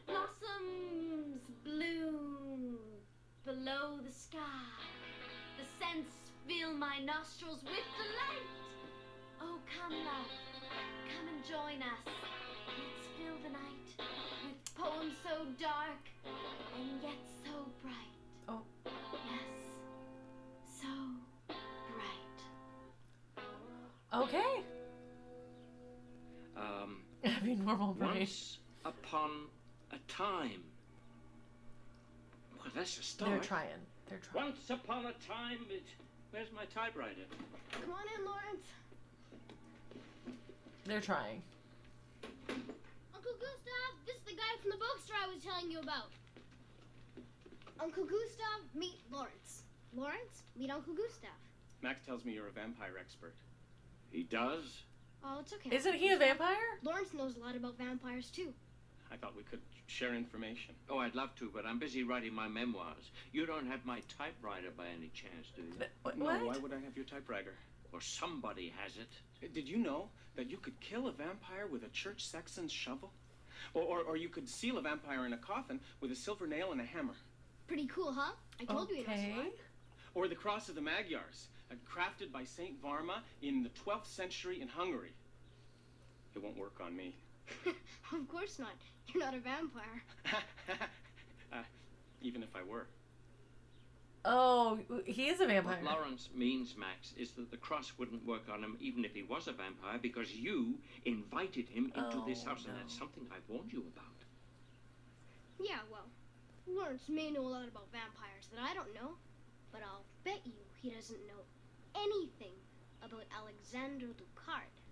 Blossoms bloom below the sky. The scents fill my nostrils with delight. Oh, come, love, come and join us. Let's fill the night with poems so dark and yet so bright. Oh. Yes, so bright. Okay. Having normal brain. Once upon a time. Well, that's a start. They're trying. Once upon a time, where's my typewriter? Come on in, Lawrence. They're trying. Uncle Gustav, this is the guy from the bookstore I was telling you about. Uncle Gustav, meet Lawrence. Lawrence, meet Uncle Gustav. Max tells me you're a vampire expert. He does? Oh, it's okay. Isn't he a vampire? Lawrence knows a lot about vampires, too. I thought we could share information. Oh, I'd love to, but I'm busy writing my memoirs. You don't have my typewriter by any chance, do you? No, why would I have your typewriter? Or somebody has it. Did you know that you could kill a vampire with a church sexton's shovel? Or you could seal a vampire in a coffin with a silver nail and a hammer. Pretty cool, huh? I told you it was fun. Or the cross of the Magyars, crafted by Saint Varma in the 12th century in Hungary. It won't work on me. Of course not. You're not a vampire. Even if I were. Oh, he is a vampire. What Lawrence means, Max, is that the cross wouldn't work on him even if he was a vampire because you invited him into this house, and that's something I've warned you about. Yeah, well, Lawrence may know a lot about vampires that I don't know, but I'll bet you he doesn't know anything about Alexander Lucard.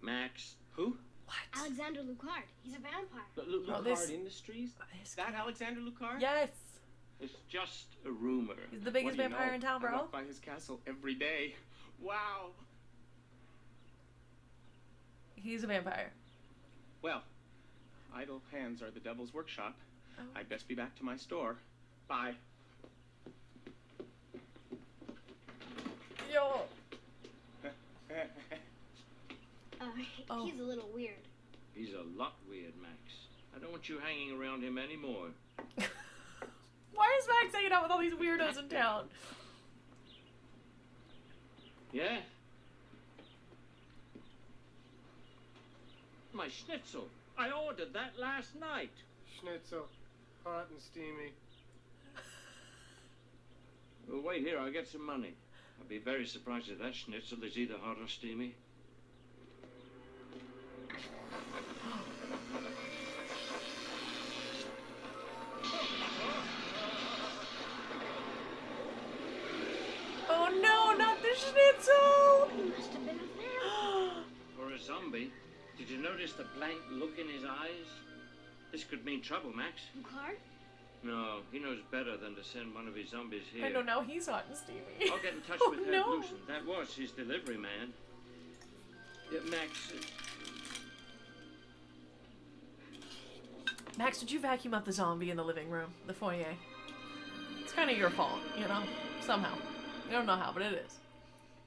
Max, who? What? Alexander Lucard. He's a vampire. Lucard Industries? That Alexander Lucard? Yes. It's just a rumor. He's the biggest vampire in town, bro. I walk by his castle every day. Wow. He's a vampire. Well, idle hands are the devil's workshop. Oh. I'd best be back to my store. Bye. Yo. He's a little weird. He's a lot weird, Max. I don't want you hanging around him anymore. Why is Max hanging out with all these weirdos in town? Yeah? My schnitzel. I ordered that last night. Schnitzel. Hot and steamy. Well, wait here. I'll get some money. I'd be very surprised if that schnitzel is either hot or steamy. Oh no, not the schnitzel! He must have been a vampire. Or a zombie. Did you notice the blank look in his eyes? This could mean trouble, Max. Lucard? No, he knows better than to send one of his zombies here. I know, now he's hot and steamy. I'll get in touch with Herb Lucen. That was his delivery man. Yeah, Max. Max, did you vacuum up the zombie in the living room, the foyer? It's kind of your fault, you know? Somehow. I don't know how, but it is.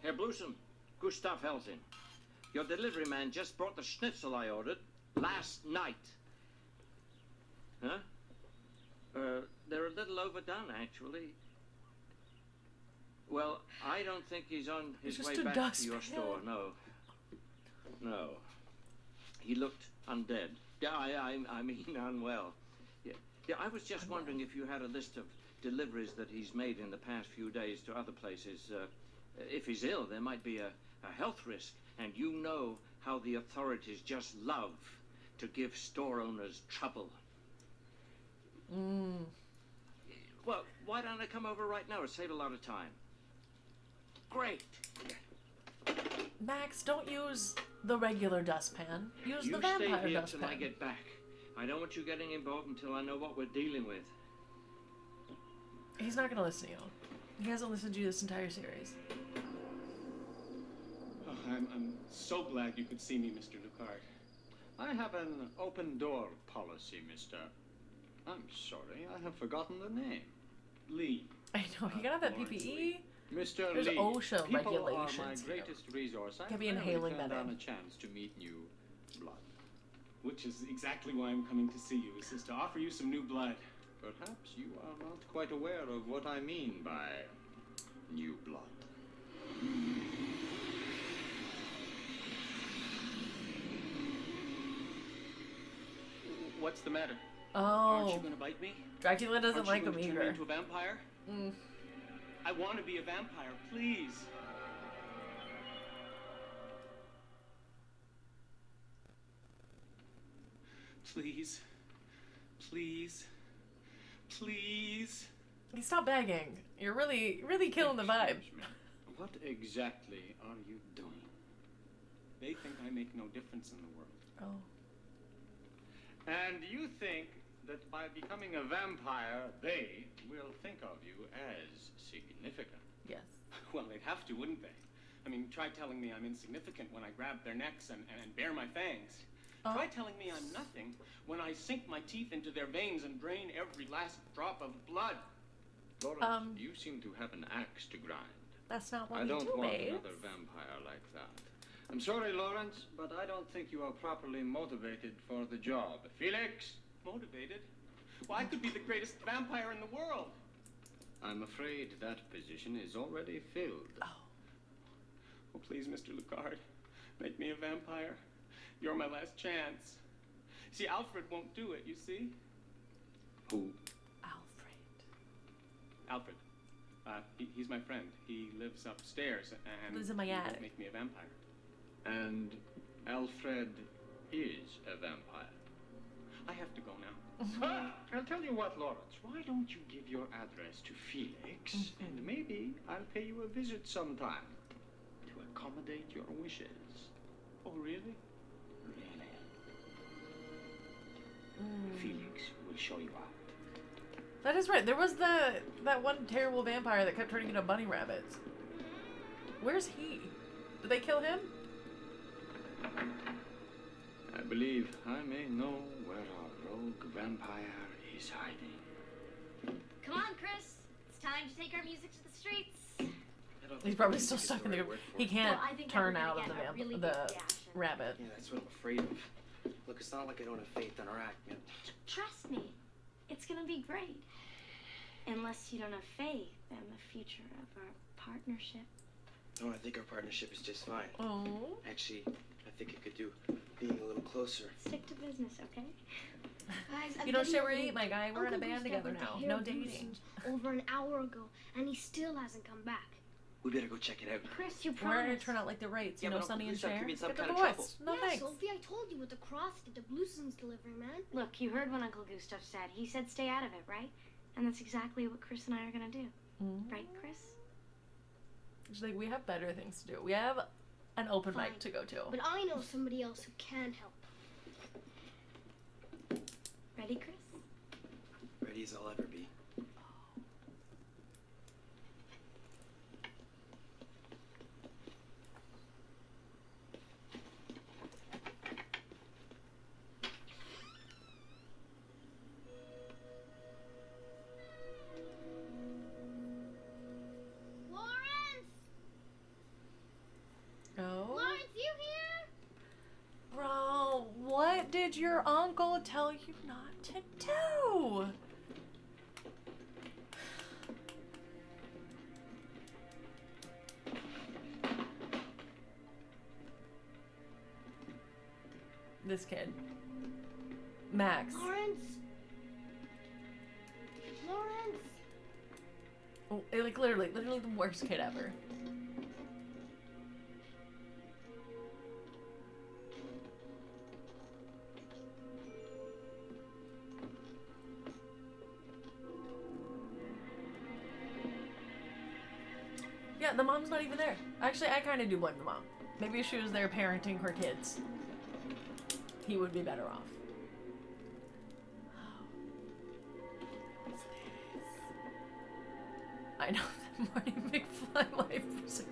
Herr Lucen, Gustav Helsing. Your delivery man just brought the schnitzel I ordered last night. Huh? They're a little overdone, actually. Well, I don't think he's on his way back to your store, no. No. He looked undead. Yeah, I mean unwell. Yeah. Yeah, I was just wondering if you had a list of deliveries that he's made in the past few days to other places. If he's ill, there might be a health risk, and you know how the authorities just love to give store owners trouble. Well, why don't I come over right now? It'll save a lot of time. Great. Max, don't use the regular dustpan. Use the vampire You stay here dustpan. till I get back. I don't want you getting involved until I know what we're dealing with. He's not gonna listen to you. He hasn't listened to you this entire series. Oh, I'm so glad you could see me, Mr. Lucard. I have an open door policy, mister. I'm sorry, I have forgotten the name. Lee. I know, you gotta have that PPE. Mr. There's Lee, OSHA people regulations are my here. greatest resource. I Can't be rarely inhaling turn that down in. a chance to meet new blood. Which is exactly why I'm coming to see you, is to offer you some new blood. Perhaps you are not quite aware of what I mean by new blood. What's the matter? Oh. Aren't you gonna bite me? Dracula doesn't Aren't like you him gonna turn me either. into a vampire? I want to be a vampire, please. Please. Please. Please. Hey, stop begging. You're really killing the vibe. What exactly are you doing? They think I make no difference in the world. Oh. And you think that by becoming a vampire, they will think of you as significant? Yes. Well, they'd have to, wouldn't they? I mean, try telling me I'm insignificant when I grab their necks and bare my fangs. Oh. Try telling me I'm nothing when I sink my teeth into their veins and drain every last drop of blood. Lawrence, you seem to have an axe to grind. That's not what I we don't do, want babes. another vampire like that. I'm sorry, Lawrence, but I don't think you are properly motivated for the job. Felix? Motivated? Well, I could be the greatest vampire in the world. I'm afraid that position is already filled. Oh, please, Mr. Lucard, make me a vampire. You're my last chance. See, Alfred won't do it, you see? Who? Alfred. He's my friend. He lives upstairs and Lives in my he won't attic. make me a vampire. And Alfred is a vampire. I have to go now. I'll tell you what, Lawrence. Why don't you give your address to Felix, and maybe I'll pay you a visit sometime to accommodate your wishes. Oh, really? Really? Felix will show you out. That is right. There was that one terrible vampire that kept turning into bunny rabbits. Where's he? Did they kill him? I believe I may know where our rogue vampire is hiding. Come on, Chris. It's time to take our music to the streets. He's probably still stuck in the. He can't Well, I think turn that we're out gonna of the get a really the big reaction. rabbit. Yeah, that's what I'm afraid of. Look, it's not like I don't have faith in our act, man. Trust me, it's gonna be great. Unless you don't have faith in the future of our partnership. No, I think our partnership is just fine. Oh. Actually, I think it could do being a little closer. Stick to business, okay? Guys, I'm You don't getting share or late. eat, my guy. We're in a Uncle band Gustav together went to now. Harold No dating. Wilson's over an hour ago, and he still hasn't come back. We better go check it out. Chris, you We're gonna promised. turn out like the Wraiths, you Yeah, know, but Sonny and Gustav Cher. could be in some Get the kind of voice. trouble. No yeah, thanks. Sophie, I told you what the cross did to Blueson's delivery, man. Look, you heard what Uncle Gustav said. He said stay out of it, right? And that's exactly what Chris and I are gonna do. Right, Chris? She's like, we have better things to do. We have an open Fine. mic to go to. But I know somebody else who can help. Ready, Chris? Ready as I'll ever be. Lawrence! Oh. Lawrence, you here? Bro, what did your uncle tell you not to do? This kid. Max. Lawrence? Oh, like literally the worst kid ever. Yeah, the mom's not even there. Actually, I kind of do blame the mom. Maybe if she was there parenting her kids, he would be better off. I know that Marty McFly life was a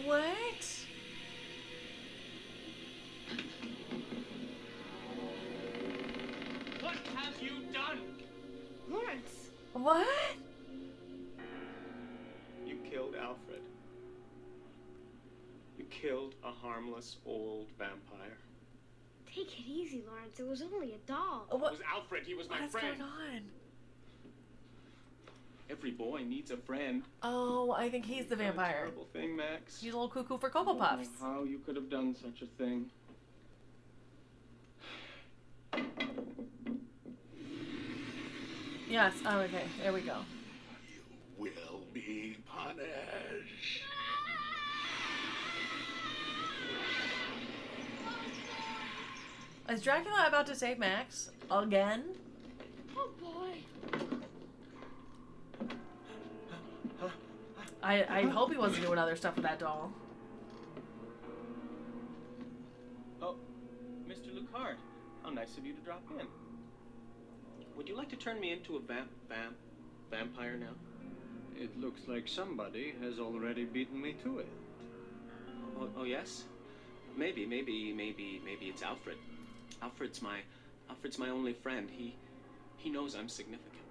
What? What have you done? Lawrence! What? You killed Alfred. You killed a harmless old vampire. Take it easy, Lawrence. It was only a doll. It was Alfred. He was my What's friend. going on? Every boy needs a friend. Oh, I think he's the vampire. Terrible thing, Max. He's a little cuckoo for Cocoa Puffs. Oh, how you could have done such a thing. Yes. Oh, okay. There we go. Will be punished. Is Dracula about to save Max again? Oh boy. I hope he wasn't doing other stuff with that doll. Oh, Mr. Lucard, how nice of you to drop in. Would you like to turn me into a vampire now? It looks like somebody has already beaten me to it. Oh yes? Maybe it's Alfred. Alfred's my only friend. He knows I'm significant.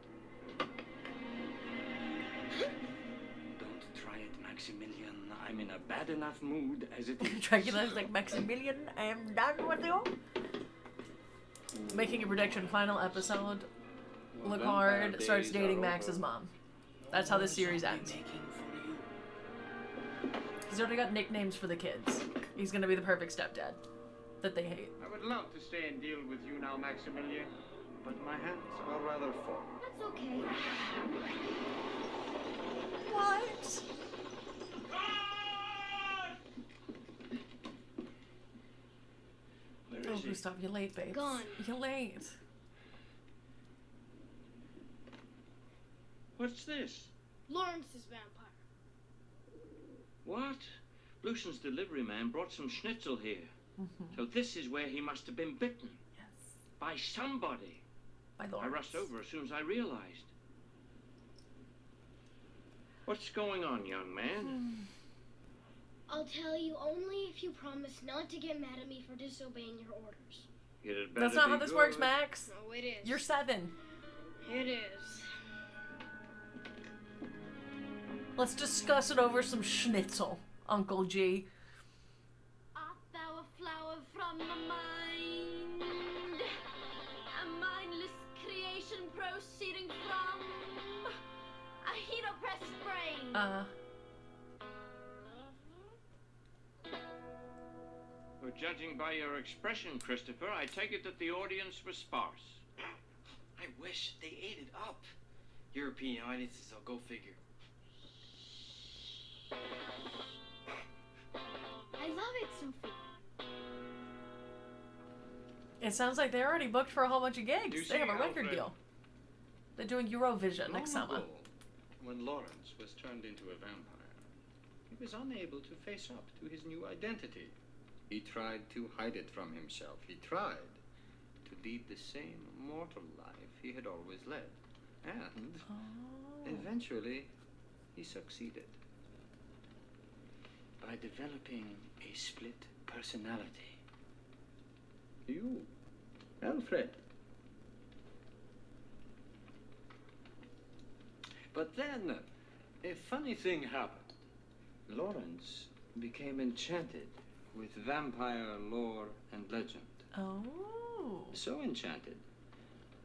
Don't try it, Maximilian. I'm in a bad enough mood as it is. Dracula's like, Maximilian, I am done with you. Making a prediction, final episode, Lucard starts dating Max's mom. That's how this series ends. He's already got nicknames for the kids. He's gonna be the perfect stepdad that they hate. I would love to stay and deal with you now, Maximilian, but my hands are rather full. That's okay. What? Oh, Gustav, you're late, babe. Gone. You're late. What's this? Lawrence's vampire. What? Blusen's delivery man brought some schnitzel here. So this is where he must have been bitten. Yes. By somebody. By I Lawrence. rushed over as soon as I realized. What's going on, young man? I'll tell you only if you promise not to get mad at me for disobeying your orders. It had That's better not how be this good. works, Max. No, it is. You're 7. It is. Let's discuss it over some schnitzel, Uncle G. Art thou a flower from the mind? A mindless creation proceeding from a heat-oppressed brain? Well, judging by your expression, Christopher, I take it that the audience was sparse. I wish they ate it up. European audiences, I'll go figure. I love it, Sophie. It sounds like they're already booked for a whole bunch of gigs. You They have a see, record Alfred, deal. They're doing Eurovision next Long summer. ago, when Lawrence was turned into a vampire, he was unable to face up to his new identity. He tried to hide it from himself. He tried to lead the same mortal life he had always led. And eventually, he succeeded. By developing a split personality. You, Alfred. But then, a funny thing happened. Lawrence became enchanted with vampire lore and legend. Oh. So enchanted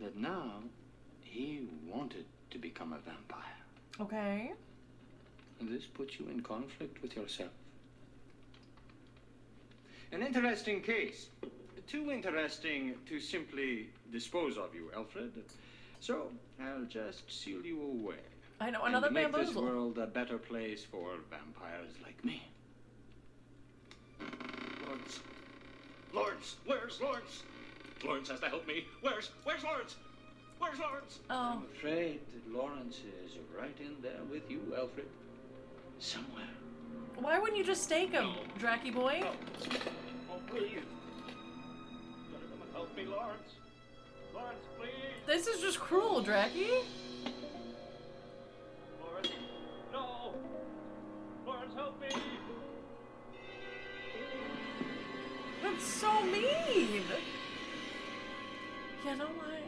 that now he wanted to become a vampire. Okay. And this puts you in conflict with yourself. An interesting case. Too interesting to simply dispose of you, Alfred. So, I'll just seal you away. I know, another and make this bamboozle. world a better place for vampires like me. Lawrence. Lawrence! Where's Lawrence? Lawrence has to help me. Where's Lawrence? Where's Lawrence? Oh. I'm afraid that Lawrence is right in there with you, Alfred. Somewhere. Why wouldn't you just stake him, Dracky boy? Oh, please. Gotta come and help me, Lawrence. Lawrence, please. This is just cruel, Dracky. Lawrence. No. Lawrence, help me. That's so mean. You know what?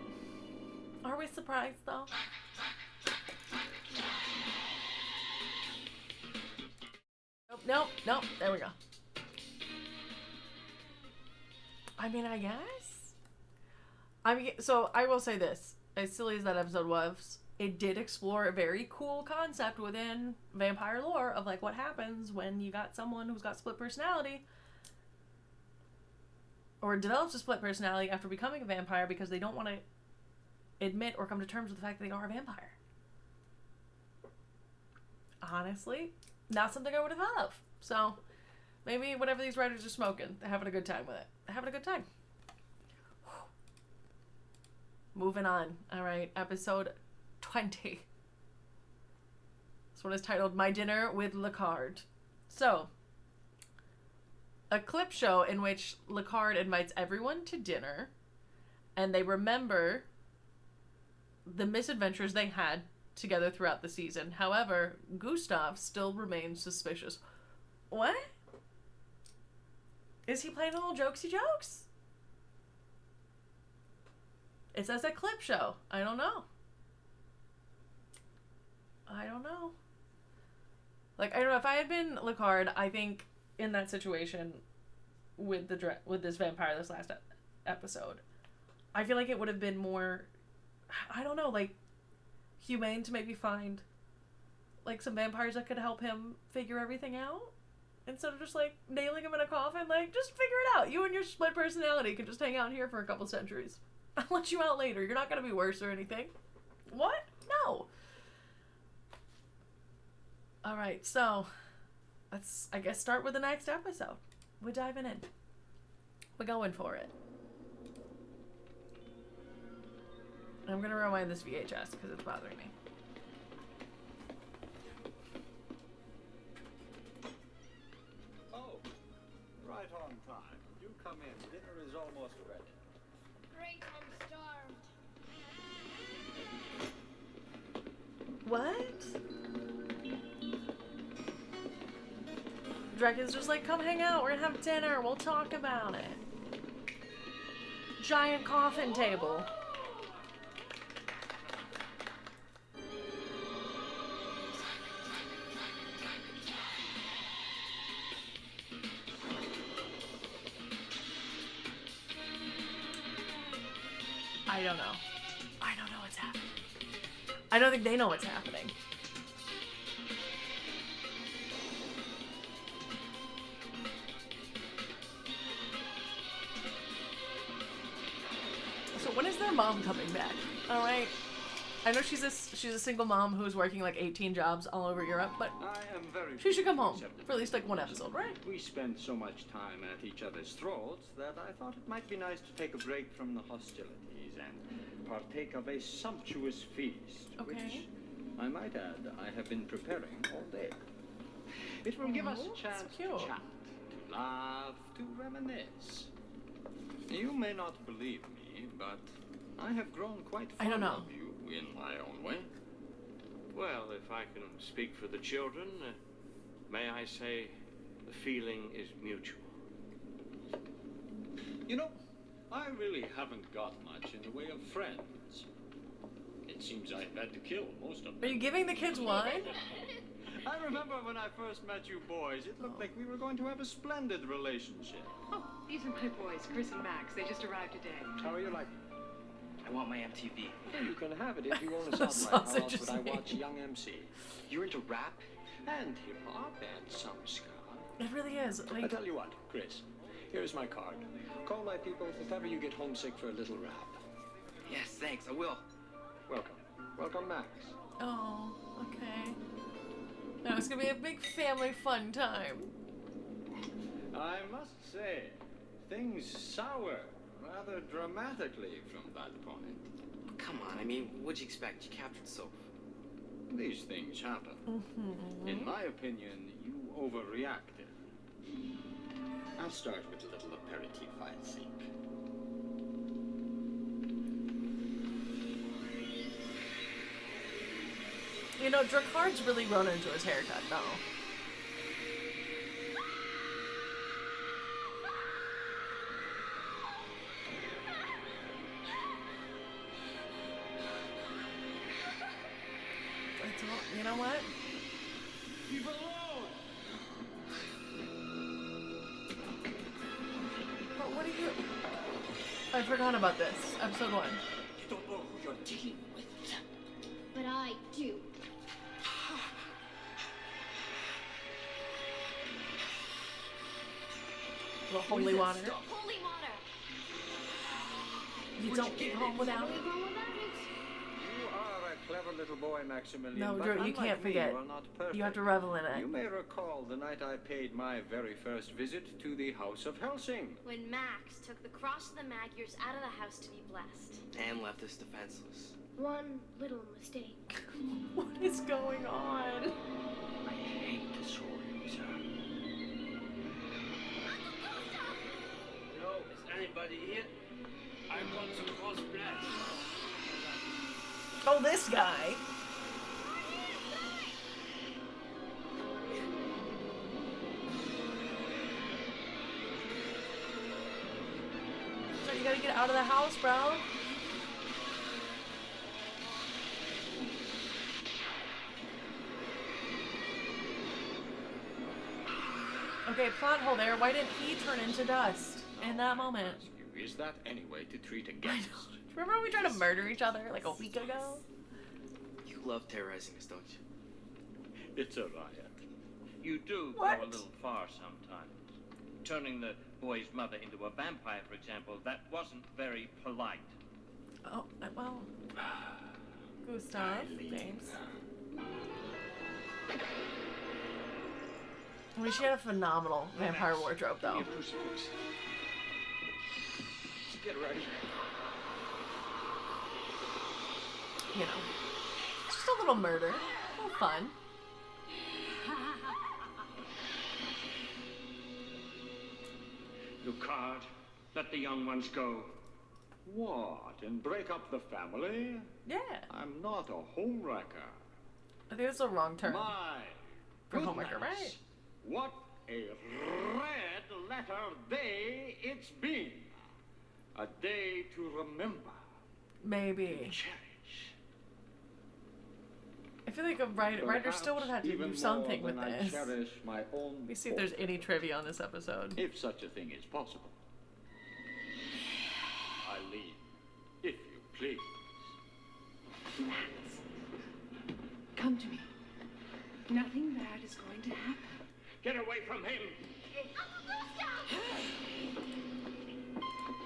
Are we surprised though? Nope. There we go. I mean, I guess. So I will say this: as silly as that episode was, it did explore a very cool concept within vampire lore of like what happens when you got someone who's got split personality, or develops a split personality after becoming a vampire because they don't want to admit or come to terms with the fact that they are a vampire. Honestly, not something I would have thought of. So, maybe whatever these writers are smoking, they're having a good time with it. They're having a good time. Moving on. Alright, episode 20. This one is titled My Dinner with Lucard. So, a clip show in which Lucard invites everyone to dinner, and they remember the misadventures they had together throughout the season. However, Gustav still remains suspicious. What? Is he playing a little jokesy jokes? It says a clip show. I don't know. Like, I don't know. If I had been Lucard, I think in that situation with this vampire this last episode, I feel like it would have been more, I don't know, like, humane to maybe find like some vampires that could help him figure everything out instead of just like nailing him in a coffin. Like, just figure it out. You and your split personality can just hang out here for a couple centuries. I'll let you out later. You're not gonna be worse or anything. What? No. Alright, so let's, I guess, start with the next episode. We're diving in. We're going for it. I'm gonna rewind this VHS because it's bothering me. Oh, right on time. Do come in. Dinner is almost ready. Great, I'm starved. What? Dracula's just like, come hang out. We're gonna have dinner. We'll talk about it. Giant coffin table. I don't know. I don't know what's happening. I don't think they know what's happening. So when is their mom coming back? All right. I know she's a single mom who's working like 18 jobs all over Europe, but she should come home for at least like one episode, right? We spent so much time at each other's throats that I thought it might be nice to take a break from the hostilities and partake of a sumptuous feast, which, I might add, I have been preparing all day. It will give us a chance to chat, to laugh, to reminisce. You may not believe me, but I have grown quite fond of you in my own way. Well, if I can speak for the children, may I say the feeling is mutual. You know, I really haven't got much in the way of friends. It seems I've had to kill most of them. Are you giving the kids wine? I remember when I first met you boys, it looked like we were going to have a splendid relationship. Oh, these are my boys, Chris and Max. They just arrived today. How are you like? I want my MTV. Well, you can have it if you own a satellite. How else would I watch Young MC? You're into rap? And hip-hop and some ska. It really is. Like, I tell you what, Chris. Here's my card. Call my people if ever you get homesick for a little rap. Yes, thanks, I will. Welcome. Welcome, Max. Oh, okay. Now it's gonna be a big family fun time. I must say, things sour rather dramatically from that point. Come on, I mean, what'd you expect? You captured Soph. These things happen. In my opinion, you overreacted. I'll start with a little aperitif, I think. You know, Dracard's really grown into his haircut, though. That's all, you know what? Leave alone! But what are you... I forgot about this. Episode 1. You don't know who you're dealing with. But I do. The holy water. Holy water. You don't leave home without it. You are a clever little boy, Maximilian. No, but Drew, you unlike can't me, forget. You are not perfect. You have to revel in it. You may recall the night I paid my very first visit to the House of Helsing. When Max took the cross of the Magyars out of the house to be blessed. And left us defenseless. One little mistake. What is going on? I hate to show you, sir. Hello, is anybody here? I want some cross bless. Oh, this guy. So you gotta get out of the house, bro. Okay, plot hole there. Why didn't he turn into dust in that moment? Is that any way to treat a guest? Remember when we tried to murder each other like a week ago? You love terrorizing us, don't you? It's a riot. You do What? go a little far sometimes. Turning the boy's mother into a vampire, for example, that wasn't very polite. Oh, well. Gustav, James. I mean, she had a phenomenal vampire wardrobe, though. Get ready. You know, just a little murder, a little fun. Lucard, let the young ones go. What? And break up the family? Yeah. I'm not a homewrecker. I think that's the wrong term. My For goodness. homewrecker, right? What a red letter day it's been. A day to remember. Maybe. I feel like a writer still would have had to do something with this. I cherish my own. Let me see if there's any trivia on this episode. If such a thing is possible. Eileen, if you please. Max, come to me. Nothing bad is going to happen. Get away from him!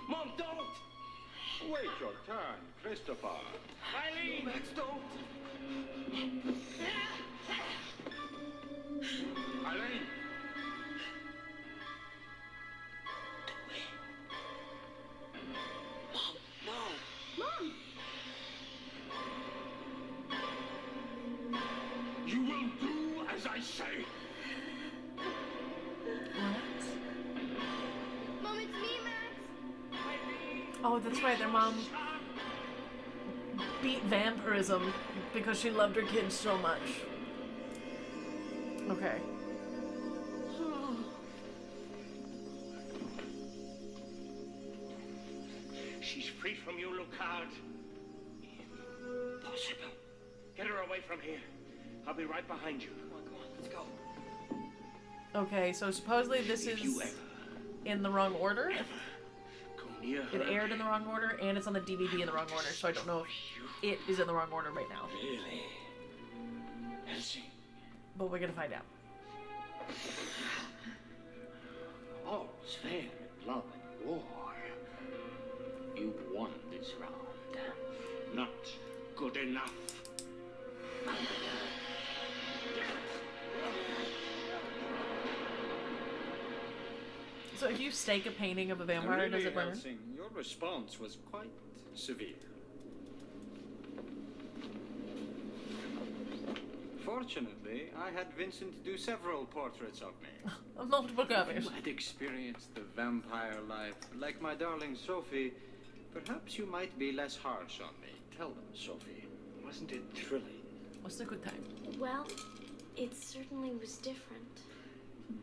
Mom, don't! Wait your turn, Christopher. Eileen! Max, don't! Eileen! Mom, no! Mom! You will do as I say. Mom, it's me, Max! Oh, that's right, their mom beat vampirism because she loved her kids so much. Okay. She's free from you, Lucard. Impossible. Get her away from here. I'll be right behind you. Come on, let's go. Okay, so supposedly this is in the wrong order. Near It her. aired in the wrong order, and it's on the DVD in the wrong order, so I don't know if it is in the wrong order right now. Really? Helsing. But we're gonna find out. All's fair in love and war. You won this round. Not good enough. So if you stake a painting of a vampire, Really, does it burn? Helsing, your response was quite severe. Fortunately, I had Vincent do several portraits of me. Multiple If copies. you had experienced the vampire life like my darling Sophie, perhaps you might be less harsh on me. Tell them, Sophie, wasn't it thrilling? What's the good time? Well, it certainly was different.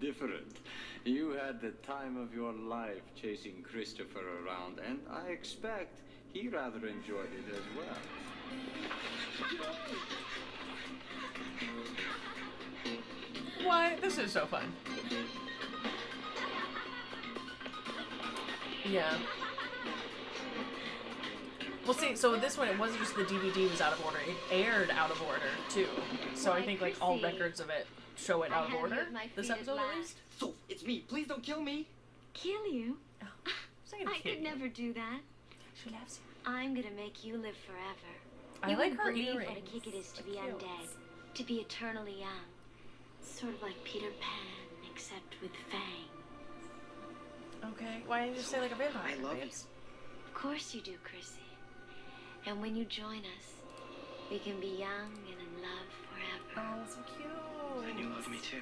Different. You had the time of your life chasing Christopher around, and I expect he rather enjoyed it as well. Why? This is so fun. Yeah. Well, see, so this one, it wasn't just the DVD was out of order. It aired out of order, too. So I think, like, all records of it show it out of order. This episode, at least. Soph, it's me. Please don't kill me. Kill you? I kill could never do that. She loves you. I'm gonna make you live forever. I You like wouldn't her believe what a earrings. kick it is to be They're cute. undead, to be eternally young. Sort of like Peter Pan, except with fangs. Okay, why didn't you say like a vampire? I love babes? Of course you do, Chrissy. And when you join us, we can be young and in love forever. Oh, so cute. And you love me too.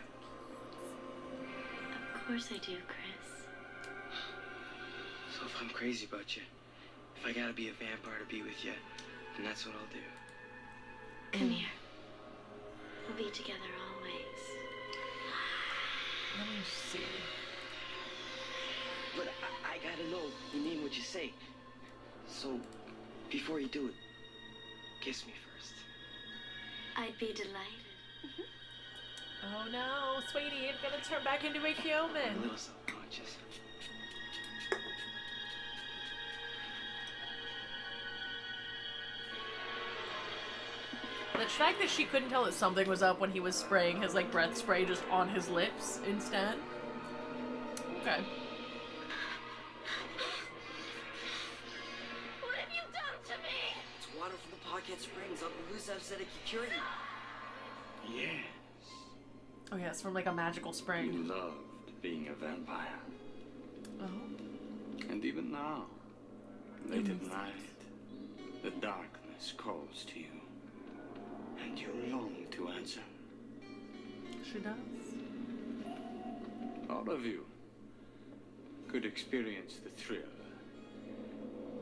Of course I do, Chris. So if I'm crazy about you, if I gotta be a vampire to be with you, then that's what I'll do. Come here. We'll be together always. Let me see. But I gotta know you mean what you say. So, before you do it, kiss me first. I'd be delighted. Oh no, sweetie, you're gonna turn back into a I'm a human. little self-conscious. The fact that she couldn't tell that something was up when he was spraying his like breath spray just on his lips instead. Okay. What have you done to me? It's water from the Pocket Springs. Uncle Gustav said it could cure you. Yes, Oh yeah, it's from like a magical you spring. loved being a vampire. Oh. And even now, late at night, the darkness calls to you. And you long to answer. She does. All of you could experience the thrill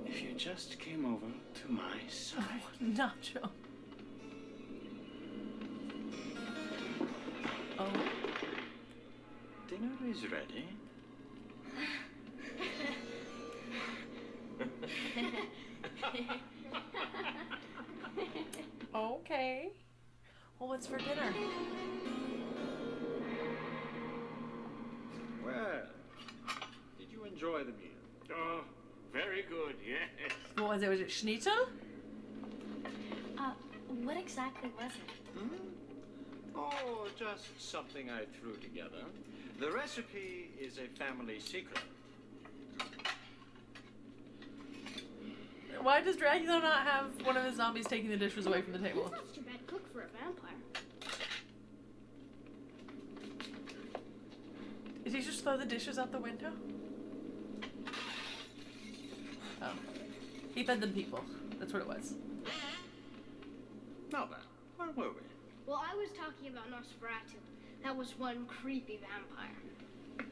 if you just came over to my side. Nacho. Oh. Dinner is ready. Okay. Well, what's for dinner? Well, did you enjoy the meal? Oh, very good, yes. What was it? Was it schnitzel? What exactly was it? Oh, just something I threw together. The recipe is a family secret. Why does Dracula not have one of his zombies taking the dishes away from the table? He's not such a bad cook for a vampire. Did he just throw the dishes out the window? Oh. He fed them people. That's what it was. Now then, where were we? Well, I was talking about Nosferatu. That was one creepy vampire.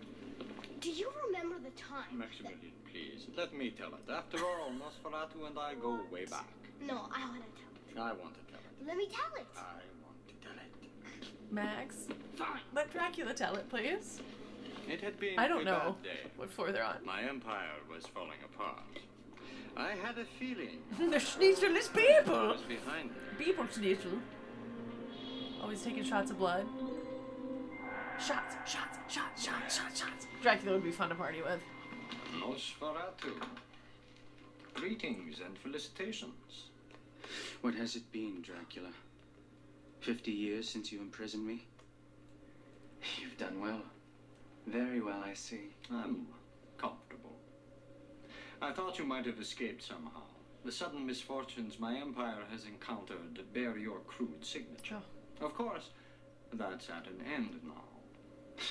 Do you remember the time? Maximilian, please, let me tell it. After all, Nosferatu and I go way back. No, I want to tell it. I want to tell it. Let me tell it. I want to tell it. Max, Fine. let Dracula tell it, please. It had been I don't a know bad day. what floor they're on. My empire was falling apart. I had a feeling. The schnitzel is It people! was behind me. People schnitzel. Always taking shots of blood. Shots, shots, shots, shots, shots, shots. Dracula would be fun to party with. Nosferatu. Greetings and felicitations. What has it been, Dracula? 50 years since you imprisoned me? You've done well. Very well, I see. I'm comfortable. I thought you might have escaped somehow. The sudden misfortunes my empire has encountered bear your crude signature. Of course, that's at an end now.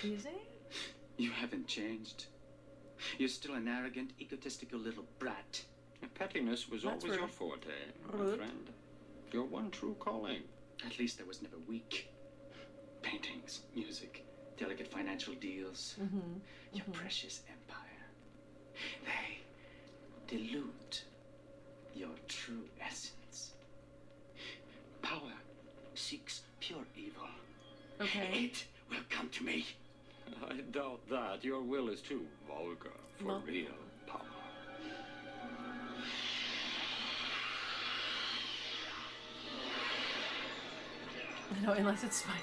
Is it? You haven't changed. You're still an arrogant, egotistical little brat. Pettiness was That's always rude. your forte, my Rude. friend. Your one true calling. At least I was never weak. Paintings, music, delicate financial deals. Your precious empire. They dilute your true essence. Power seeks pure evil. Okay. It will come to me. I doubt that. Your will is too vulgar for real power. No, unless it's Spike.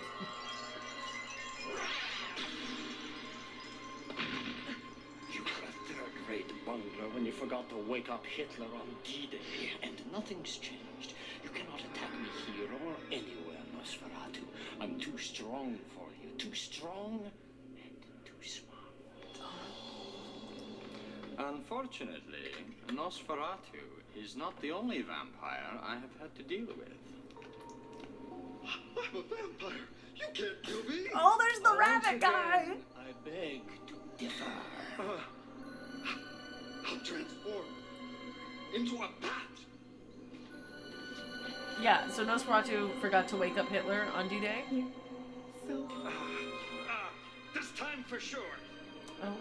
You were a third-rate bungler when you forgot to wake up Hitler on D-Day, and nothing's changed. You cannot attack me here or anywhere, Nosferatu. I'm too strong for you. Too strong and too smart. Unfortunately, Nosferatu is not the only vampire I have had to deal with. I'm a vampire. You can't kill me. Oh, there's the rabbit guy. I beg to differ. I'll transform into a bat. Yeah, so Nosferatu forgot to wake up Hitler on D-Day. This time for sure. Oh.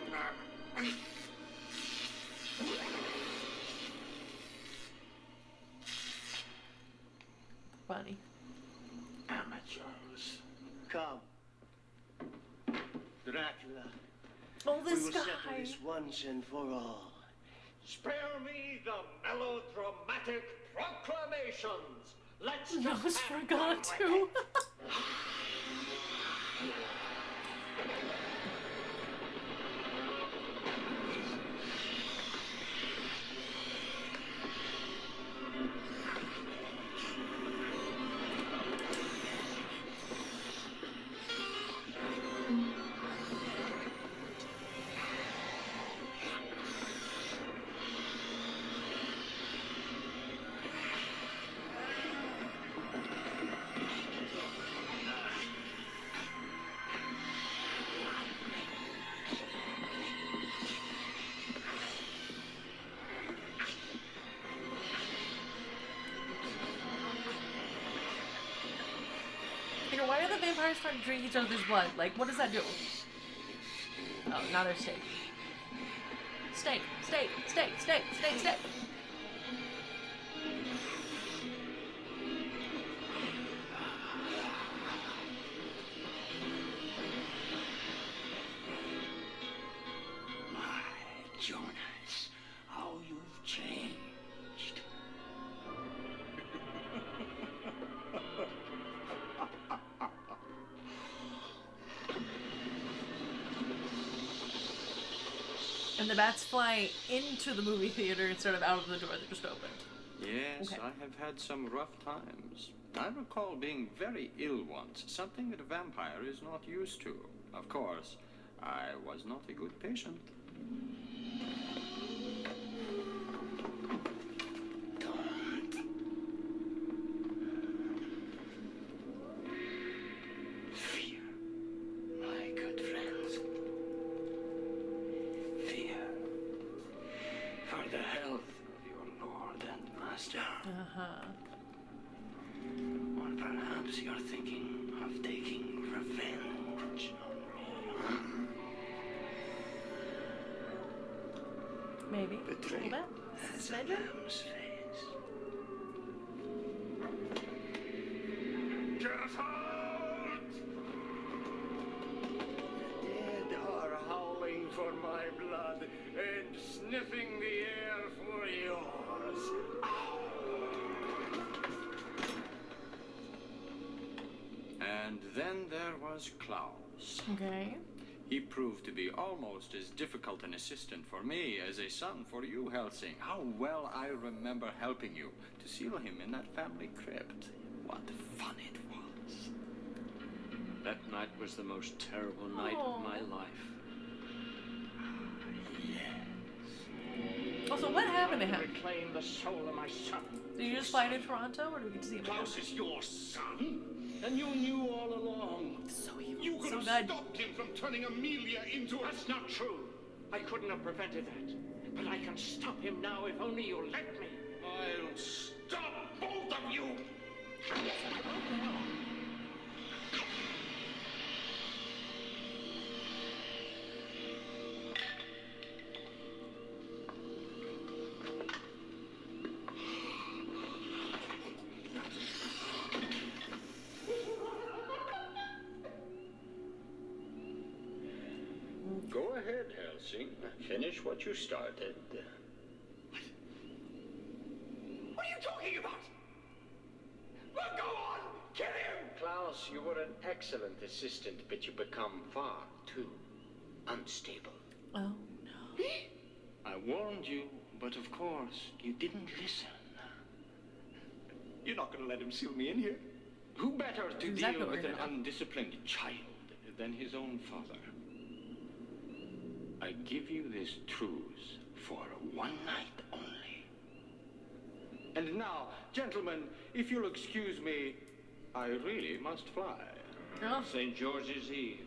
Funny. Amateurs. Come. Dracula. Oh, this we will guy. settle this once and for all. Spare me the melodramatic proclamations. Let's Nosferatu. Why are the vampires trying to drink each other's blood? Like, what does that do? Oh, now they're steak. Steak, steak, steak, steak, steak, steak. My Jonas, how you've changed. And the bats fly into the movie theater instead of out of the door that just opened. Yes, Okay. I have had some rough times. I recall being very ill once, something that a vampire is not used to. Of course, I was not a good patient. Fear, my good friends. Fear for the health of your lord and master. Or perhaps you're thinking of taking revenge on me. Maybe. Betray A little bit. as a Smidgen? lamb's face. Get out! The dead are howling for my blood and sniffing the air for yours. And then there was Klaus. Okay. He proved to be almost as difficult an assistant for me as a son for you, Helsing. How well I remember helping you to seal him in that family crypt. What fun it was. That night was the most terrible night of my life. Oh, So what happened to him? Reclaim the soul of my son. Did you just fly to Toronto, or do we get to see him? Klaus is your son, and you knew all along. So evil. You could So have good. stopped him from turning Amelia into a... That's not true. I couldn't have prevented that. But I can stop him now if only you let me. I'll stop both of you! Go ahead, Helsing. Finish what you started. What are you talking about? Well, go on! Kill him! Klaus, you were an excellent assistant, but you become far too unstable. Oh, no. I warned you, but of course, you didn't listen. You're not going to let him seal me in here? Who better to Exactly deal what with we're an gonna do. undisciplined child than his own father? I give you this truce for one night only. And now, gentlemen, if you'll excuse me, I really must fly. Oh. St. George's Eve.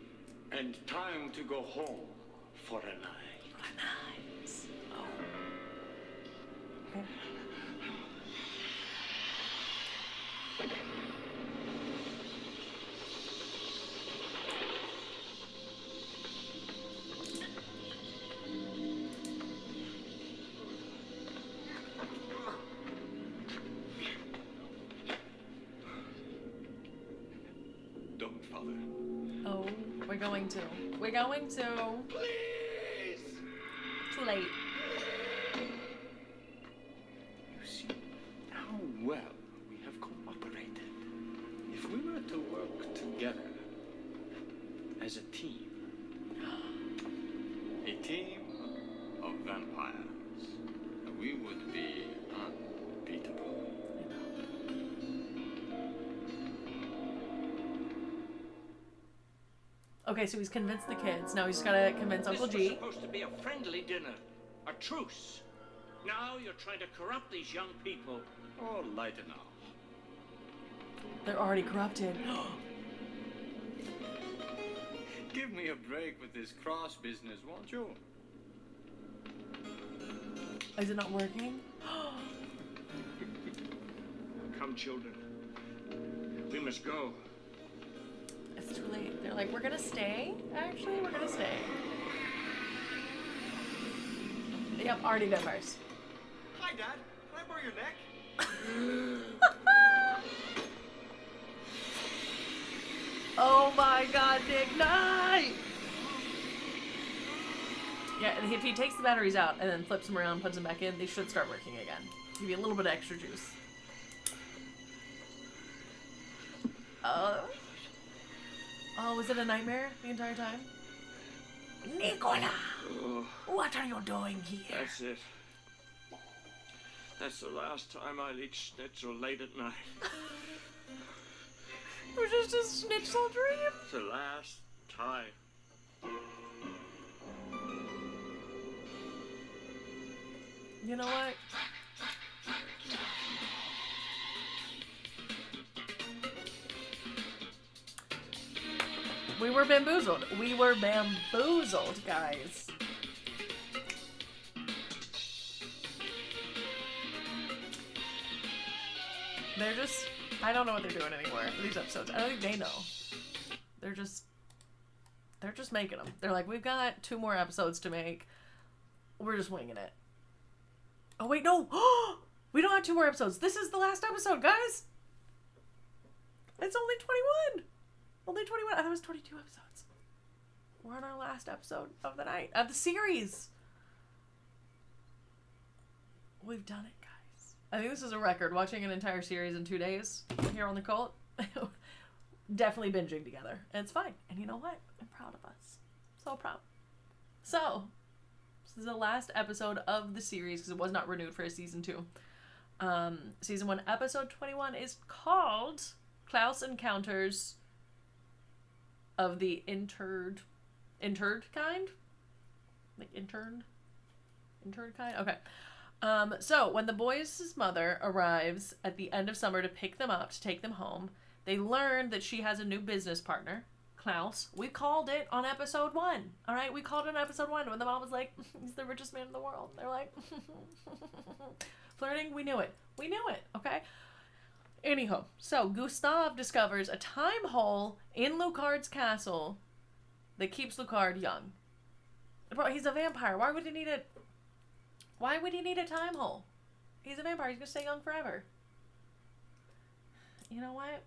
And time to go home for a night. Nice. Oh. Okay. Don't, Father. Oh, we're going to. We're going to. Please! Too late. You see how well we have cooperated. If we were to work together as a team of vampires, we would be unbeatable. Okay, so he's convinced the kids. Now he's gotta convince Uncle This G. was supposed to be a friendly dinner, a truce. Now you're trying to corrupt these young people. Oh, lighten up. They're already corrupted. Give me a break with this cross business, won't you? Is it not working? Come, children. We must go. It's too late. They're like, we're gonna stay. Actually, we're gonna stay. Yep, already vampires. Hi, Dad. Can I borrow your neck? Oh my god, Nick, night! Yeah, and if he takes the batteries out and then flips them around, puts them back in, they should start working again. Give you a little bit of extra juice. Oh, was it a nightmare the entire time? Nicola! What are you doing here? That's it. That's the last time I'll eat schnitzel late at night. It was just a schnitzel dream. It's the last time. You know what? We were bamboozled. We were bamboozled, guys. They're just... I don't know what they're doing anymore for these episodes. I don't think they know. They're just making them. They're like, we've got 2 more episodes to make. We're just winging it. Oh, wait, no. We don't have 2 more episodes. This is the last episode, guys. It's only 21. Only 21. I thought it was 22 episodes. We're on our last episode of the night. Of the series. We've done it, guys. I think this is a record. Watching an entire series in 2 days here on The Cult. Definitely binging together. And it's fine. And you know what? I'm proud of us. So proud. So, this is the last episode of the series because it was not renewed for a season 2. Season 1, episode 21 is called Klaus Encounters of the Interred kind? Like interned kind? Okay. So when the boys' mother arrives at the end of summer to pick them up, to take them home, they learn that she has a new business partner, Klaus. We called it on episode 1. All right, we called it on episode 1 when the mom was like, he's the richest man in the world. They're like, flirting. We knew it. We knew it. Okay. Anyhow, so Gustav discovers a time hole in Lucard's castle that keeps Lucard young. Bro, he's a vampire. Why would he need it? Why would he need a time hole? He's a vampire. He's gonna stay young forever. You know what?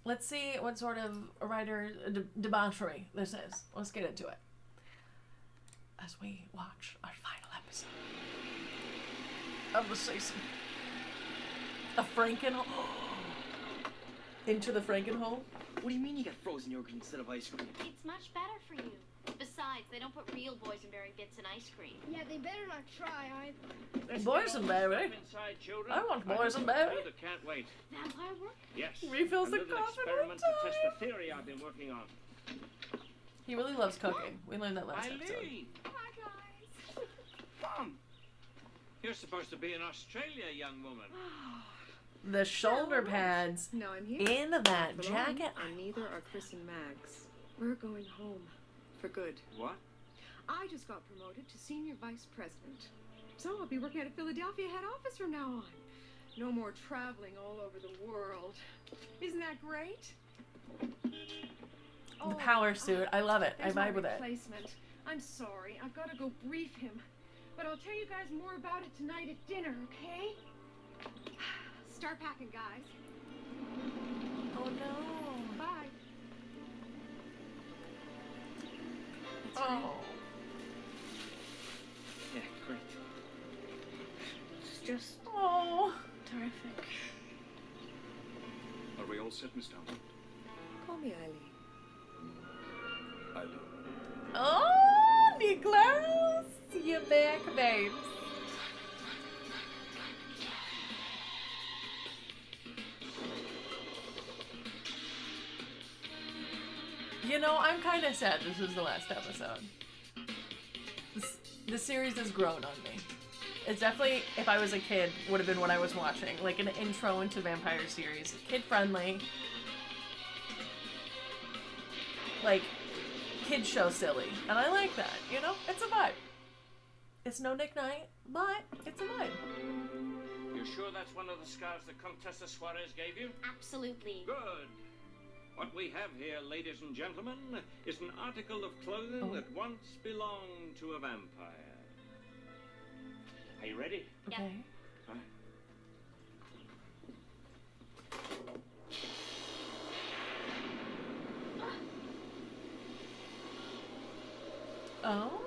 Let's see what sort of a writer debauchery this is. Let's get into it as we watch our final episode of the season. A Frankenhole. Into the Frankenhole. What do you mean you got frozen yogurt instead of ice cream? It's much better for you. Besides, they don't put real boysenberry bits in ice cream. Yeah, they better not try either. Boysenberry? Inside, children. I want boysenberry. I can't wait. Vampire work? Yes. Refills the little coffin experiment one to test the theory I've been working on. He really loves cooking. We learned that last episode. Eileen! Hi, guys. Come. You're supposed to be in Australia, young woman. The shoulder pads No, I'm here. in that Not for long, jacket. And neither are Chris and Mags. We're going home. For good. What? I just got promoted to senior vice president. So I'll be working at a Philadelphia head office from now on. No more traveling all over the world. Isn't that great? The power suit. I love it. I There's my vibe with it. replacement. I'm sorry. I've got to go brief him. But I'll tell you guys more about it tonight at dinner, okay? Start packing, guys. Oh no. Bye. Oh. Yeah, great. It's just Oh. terrific. Are we all set, Miss Townsend? Call me Eileen. Eileen. Oh, Niklaus. You're back, babes. You know, I'm kind of sad this was the last episode. The series has grown on me. It's definitely, if I was a kid, would have been what I was watching. Like an intro into vampire series. Kid-friendly. Like, kid show silly. And I like that, you know? It's a vibe. It's no Nick Knight, but it's a vibe. You sure that's one of the scarves that Comtessa Suarez gave you? Absolutely. Good. What we have here, ladies and gentlemen, is an article of clothing that once belonged to a vampire. Are you ready? Okay. All right. Oh?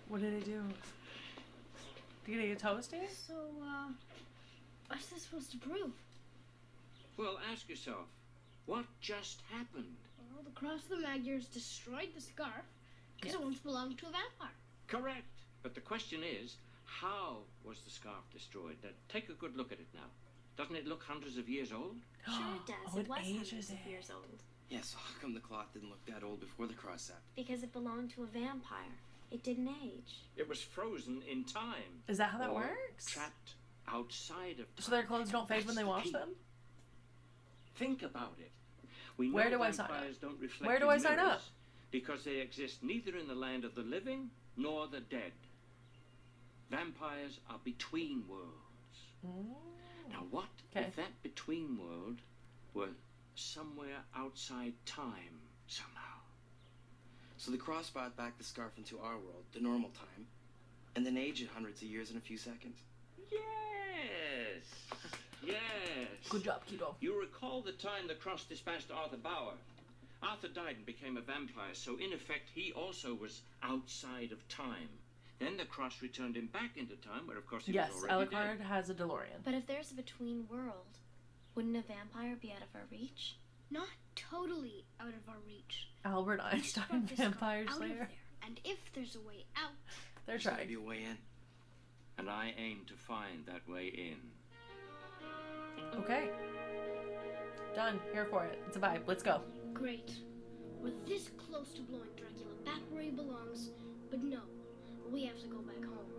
What did he do? Did he get toasty? So, what's this supposed to prove? Well, ask yourself, what just happened? Well, the Cross of the Magyars destroyed the scarf because it once belonged to a vampire. Correct. But the question is, how was the scarf destroyed? Now, take a good look at it now. Doesn't it look hundreds of years old? Sure it does. Oh, it was ages hundreds of it. years old. Yeah, so how come the cloth didn't look that old before the cross set? Because it belonged to a vampire. It didn't age. It was frozen in time. Is that how that or works? Trapped outside of time. So their clothes don't fade when they wash them? Think about it. We Where know do I sign up? vampires don't reflect Where do in I sign up? mirrors because they exist neither in the land of the living nor the dead. Vampires are between worlds. Now what if that between world were somewhere outside time somehow? So the cross brought back the scarf into our world, the normal time, and then aged it hundreds of years in a few seconds. Yes. Yes. Good job, Kido. You recall the time the cross dispatched Arthur Bauer. Arthur died and became a vampire, so in effect he also was outside of time. Then the cross returned him back into time, where of course he Yes, was already Alucard dead. has a DeLorean. But if there's a between world, wouldn't a vampire be out of our reach? Not totally out of our reach. Albert Einstein, Vampire Out of Slayer. there. And if there's a way out, They're There's trying. gotta be a way in. And I aim to find that way in. Okay. Done. Here for it. It's a vibe. Let's go. Great. We're this close to blowing Dracula back where he belongs, but no, we have to go back home.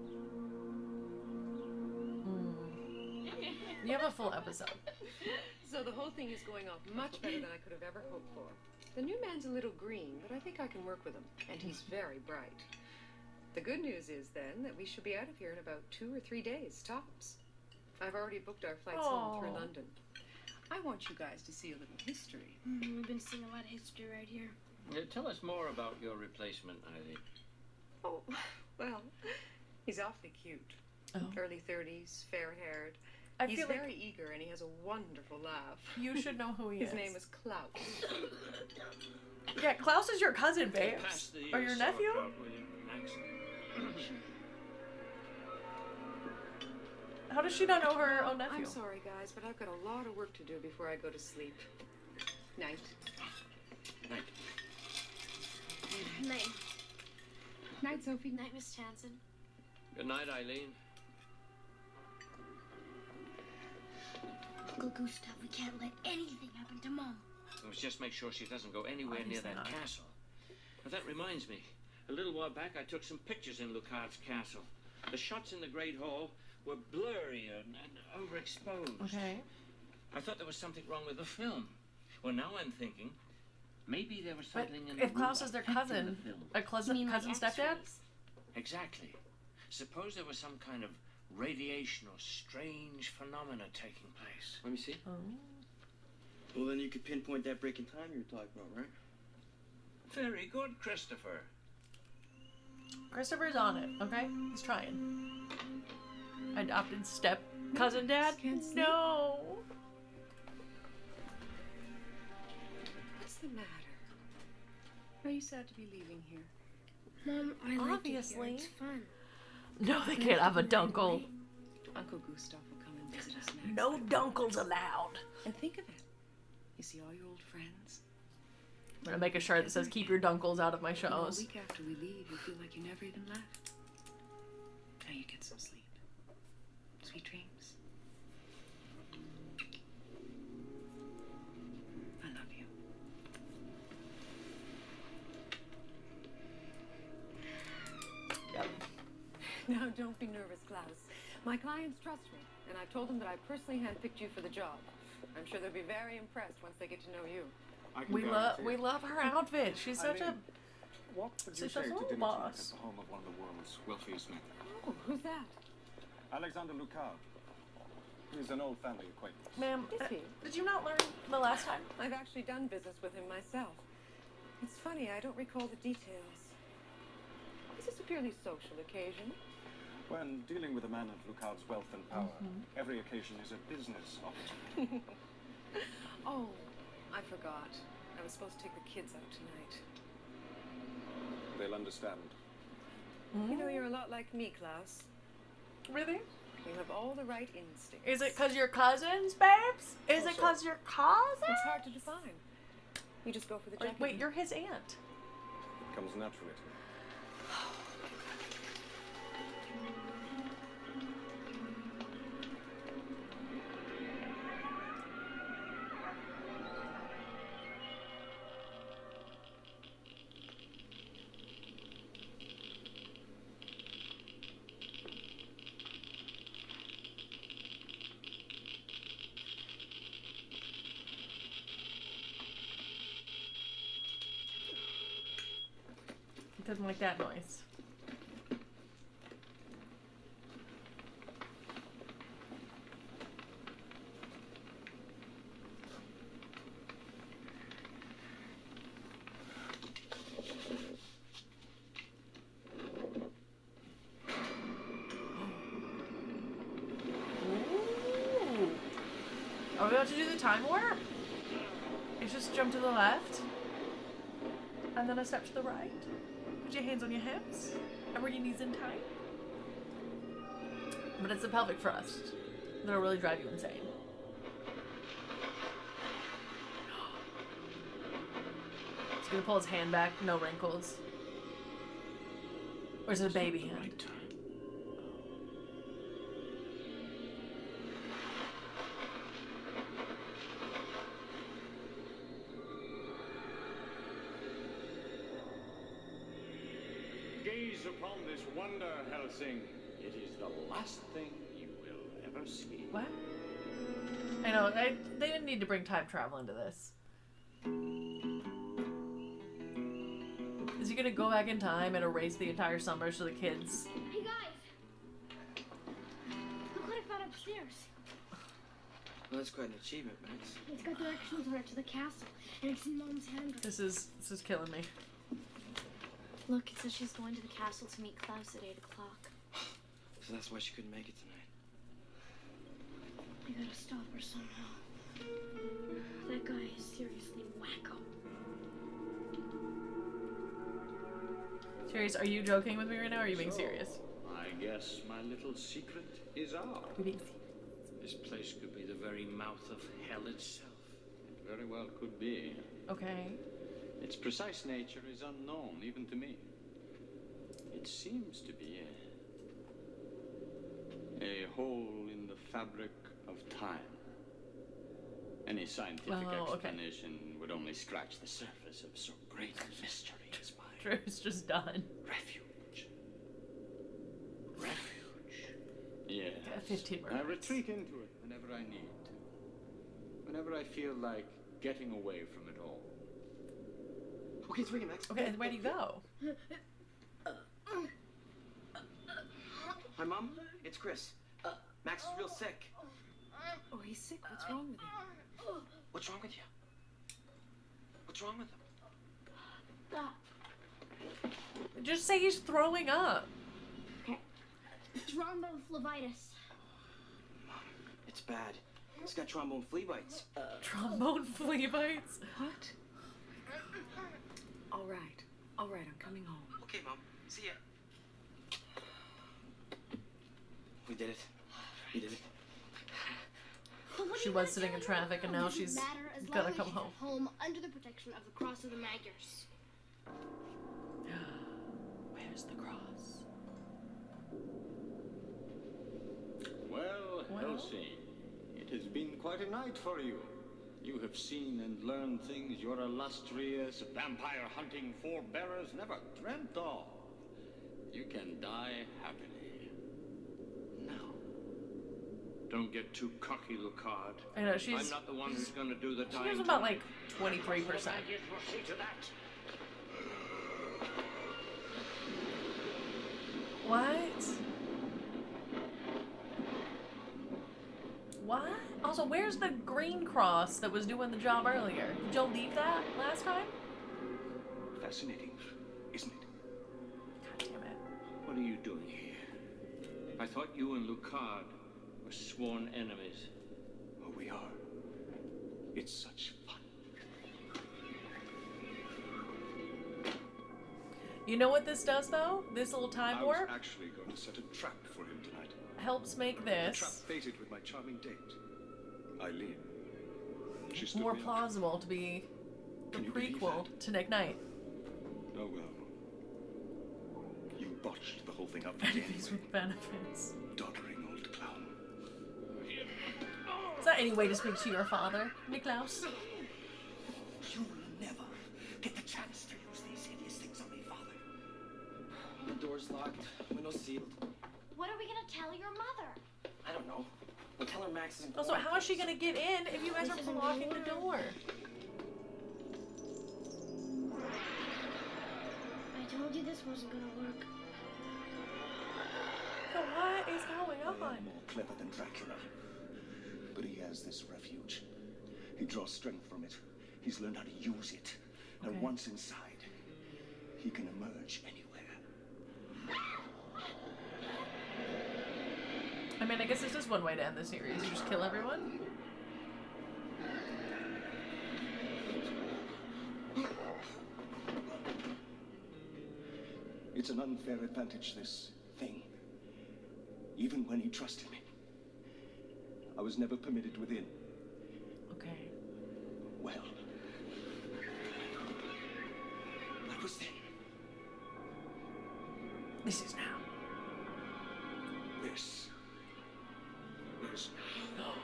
You have a full episode. So the whole thing is going off much better than I could have ever hoped for. The new man's a little green, but I think I can work with him, and he's very bright. The good news is, then, that we should be out of here in about 2 or 3 days, tops. I've already booked our flights home through London. I want you guys to see a little history. We've been seeing a lot of history right here. Tell us more about your replacement, Eileen. Oh, well, he's awfully cute. Oh. Early 30s, fair-haired. He's feel very eager, and he has a wonderful laugh. You should know who he is. His name is Klaus. Yeah, Klaus is your cousin, babes. Pass the, Or your nephew? sauerkraut, will you, Max? How does she not know her own nephew? I'm sorry, guys, but I've got a lot of work to do before I go to sleep. Night. Night. Night. Night, Sophie. Night, Miss Townsend. Good night, Eileen. Uncle Gustav, we can't let anything happen to Mom. Let's just make sure she doesn't go anywhere near that castle. But that reminds me. A little while back, I took some pictures in Lucard's castle. The shots in the Great Hall were blurry and overexposed. Okay. I thought there was something wrong with the film. Well, now I'm thinking, maybe there was something in the if Klaus room is their affecting cousin, the film. a cousin stepdad? Exactly. Suppose there was some kind of radiation or strange phenomena taking place. Let me see. Oh. Well, then you could pinpoint that break in time you were talking about, right? Very good, Christopher. Christopher's on it, okay? He's trying. Adopted step cousin dad? No. What's the matter? Are you sad to be leaving here? Mom, I like Obviously. it here. It's fun. No, they can't have a dunkle. Uncle Gustav will come and visit us next. No dunkles allowed. And think of it. You see all your old friends. I'm gonna make a shirt that says "Keep your dunkles out of my A shows." week after we leave, you feel like you never even left. Now you get some sleep. Sweet dreams. I love you. Yep. Now, don't be nervous, Klaus. My clients trust me, and I've told them that I personally handpicked you for the job. I'm sure they'll be very impressed once they get to know you. We love her outfit. She's such a What would you she's say such to a dinner boss. tonight at the home of one of the world's wealthiest men? Oh, who's that? Alexander Lucard. He's an old family acquaintance. Ma'am, Is he? did you not learn the last time? I've actually done business with him myself. It's funny, I don't recall the details. Is this a purely social occasion? When dealing with a man of Lucard's wealth and power, every occasion is a business opportunity. Oh, I forgot. I was supposed to take the kids out tonight. They'll understand. You know, you're a lot like me, Klaus. Really? You have all the right instincts. Is it because you're cousins, babes? Is it because you're cousins? It's hard to define. You just go for the jacket. Wait, you're his aunt. It comes naturally to me. Doesn't like that noise. Ooh. Are we about to do the time warp? You just jump to the left, and then a step to the right. Put your hands on your hips, and bring your knees in tight. But it's the pelvic thrust that'll really drive you insane. He's gonna pull his hand back, no wrinkles. Or is it a baby hand? Gaze upon this wonder, Helsing. It is the last thing you will ever see. What? I know, they didn't need to bring time travel into this. Is he gonna go back in time and erase the entire summer so the kids... Hey guys! Look what I found upstairs. Well, that's quite an achievement, Max. It's got directions on it to the castle, and it's in Mom's handwriting. This is killing me. Look, it says she's going to the castle to meet Klaus at 8 o'clock. So that's why she couldn't make it tonight. We gotta stop her somehow. That guy is seriously wacko. Serious, are you joking with me right now, or are you being serious? I guess my little secret is ours. You're being serious. This place could be the very mouth of hell itself. It very well could be. Okay. Its precise nature is unknown, even to me. It seems to be a hole in the fabric of time. Any scientific explanation would only scratch the surface of so great a mystery as mine. Drew's just done. Refuge. Yes. Yeah, 15 more I retreat into it whenever I need to. Whenever I feel like getting away from it all. Okay, it's ringing, Max. Okay, where do you go? Hi, Mom. It's Chris. Max is real sick. Oh, he's sick. What's wrong with him? What's wrong with you? What's wrong with him? Just say he's throwing up. Okay. Thrombophlebitis. It's bad. He's got trombone flea bites. Trombone flea bites? What? All right, I'm coming home. Okay, Mom. See ya. We did it. We did it. She was sitting in traffic and now she's gonna come home. Home under the protection of the Cross of the Magyars. Where's the cross? Well, Helsing, it has been quite a night for you. You have seen and learned things your illustrious vampire-hunting forebearers never dreamt of. You can die happily. Now, don't get too cocky, Lucard. I know, she's... I'm not the one who's going to do the She dying. has about, like, 23%. We'll see to that. What? What? Also, where's the green cross that was doing the job earlier? Did y'all leave that last time? Fascinating, isn't it? God damn it. What are you doing here? I thought you and Lucard were sworn enemies. Oh, we are. It's such fun. You know what this does, though? This little time warp I was actually going to set a trap for him tonight. helps make A this trap baited with my charming date, Eileen. She stood more me up. plausible to be the Can you believe prequel to Nick Knight. Oh well. You botched the whole thing up. Benefits with benefits. Doddering old clown. Is that any way to speak to your father, Niklaus? You will never get the chance to use these hideous things on me, Father. The door's locked, windows sealed. What are we gonna tell your mother? I don't know. We'll tell her Max isn't. Also, how is she gonna get in if you guys are blocking the door? I told you this wasn't gonna work. So what is going on? More clever than Dracula. But he has this refuge. He draws strength from it. He's learned how to use it. Okay. And once inside, he can emerge anywhere. I mean, I guess it's just one way to end the series. You just kill everyone? It's an unfair advantage, this thing. Even when he trusted me. I was never permitted within. Okay. Well. What was then? This is now. This is now.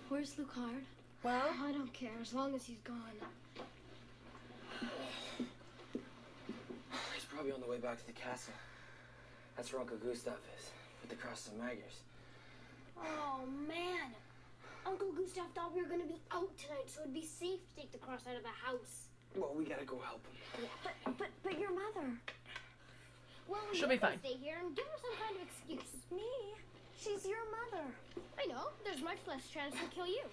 Where's Lucard? Well, I don't care as long as he's gone. He's probably on the way back to the castle. That's where Uncle Gustav is, with the crust of Maggers. Oh, man. Uncle Gustav thought we were going to be out tonight, so it'd be safe to take the cross out of the house. Well, we gotta go help him. Yeah, but your mother. Well, we She'll be fine. Stay here and give her some kind of excuse. Me? She's your mother. I know. There's much less chance to kill you.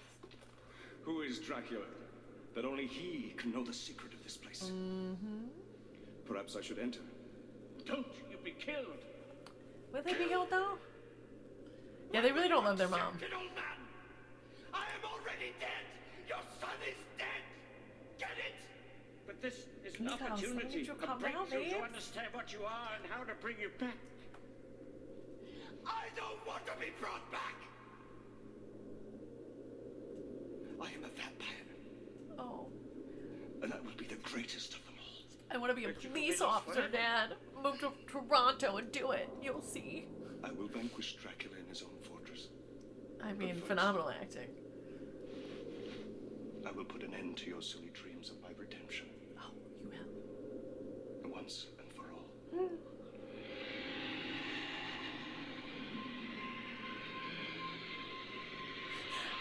Who is Dracula? That only he can know the secret of this place. Mm-hmm. Perhaps I should enter. Don't you be killed. Will they be killed though? Yeah, they really don't love their mom. Old man. I am already dead. Your son is dead. Get it? But this is an opportunity, a breakthrough to understand what you are and how to bring you back. I don't want to be brought back. I am a vampire. Oh. And I will be the greatest of them all. I want to be a police officer, Dad. Move to Toronto and do it. You'll see. I will vanquish Dracula in his own fortress. I mean, phenomenal acting. I will put an end to your silly dreams of my redemption. Oh, you will. Once and for all.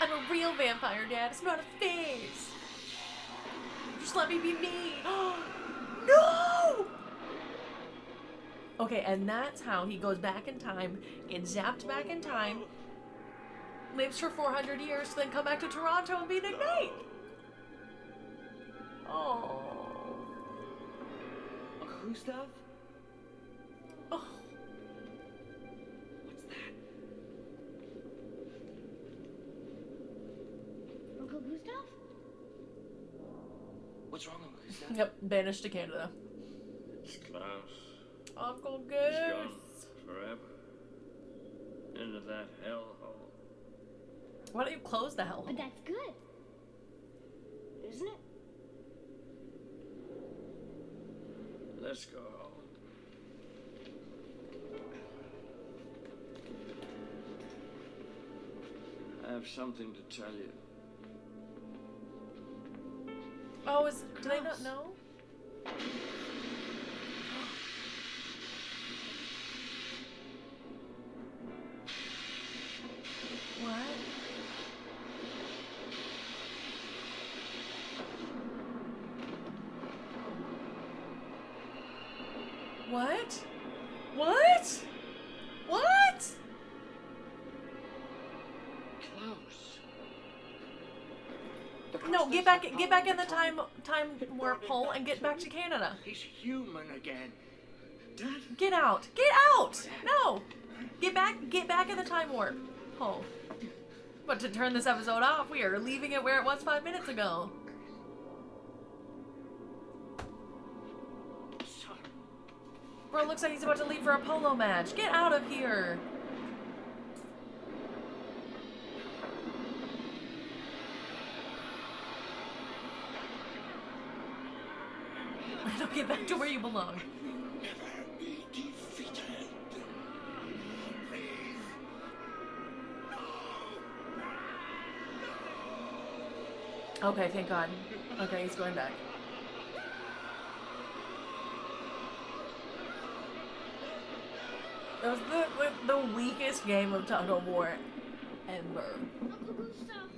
I'm a real vampire, Dad. It's not a phase. Just let me be me. No! Okay, and that's how he goes back in time, gets zapped back in time, lives for 400 years, then come back to Toronto and be the knight. Oh. Uncle Gustav? Oh. What's that? Uncle Gustav? What's wrong, Uncle Gustav? Yep, banished to Canada. Klaus. Uncle He's gone Goose. forever. Into that hellhole. Why don't you close the hellhole? But that's good. Isn't it? Let's go home. I have something to tell you. Oh, do they not know? What? What? What? What? Klaus. No, get back in the time warp hole and get back to Canada. He's human again. Dad? Get out. Get out. No. Get back in the time warp hole. But to turn this episode off, we are leaving it where it was 5 minutes ago. Bro, looks like he's about to leave for a polo match. Get out of here. Now get back to where you belong. Okay, thank God. Okay, he's going back. That was the weakest game of tug of war ever. Uncle Gustav.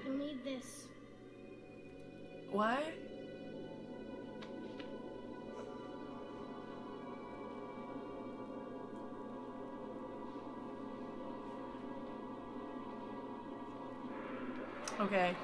You'll need this. What? Okay.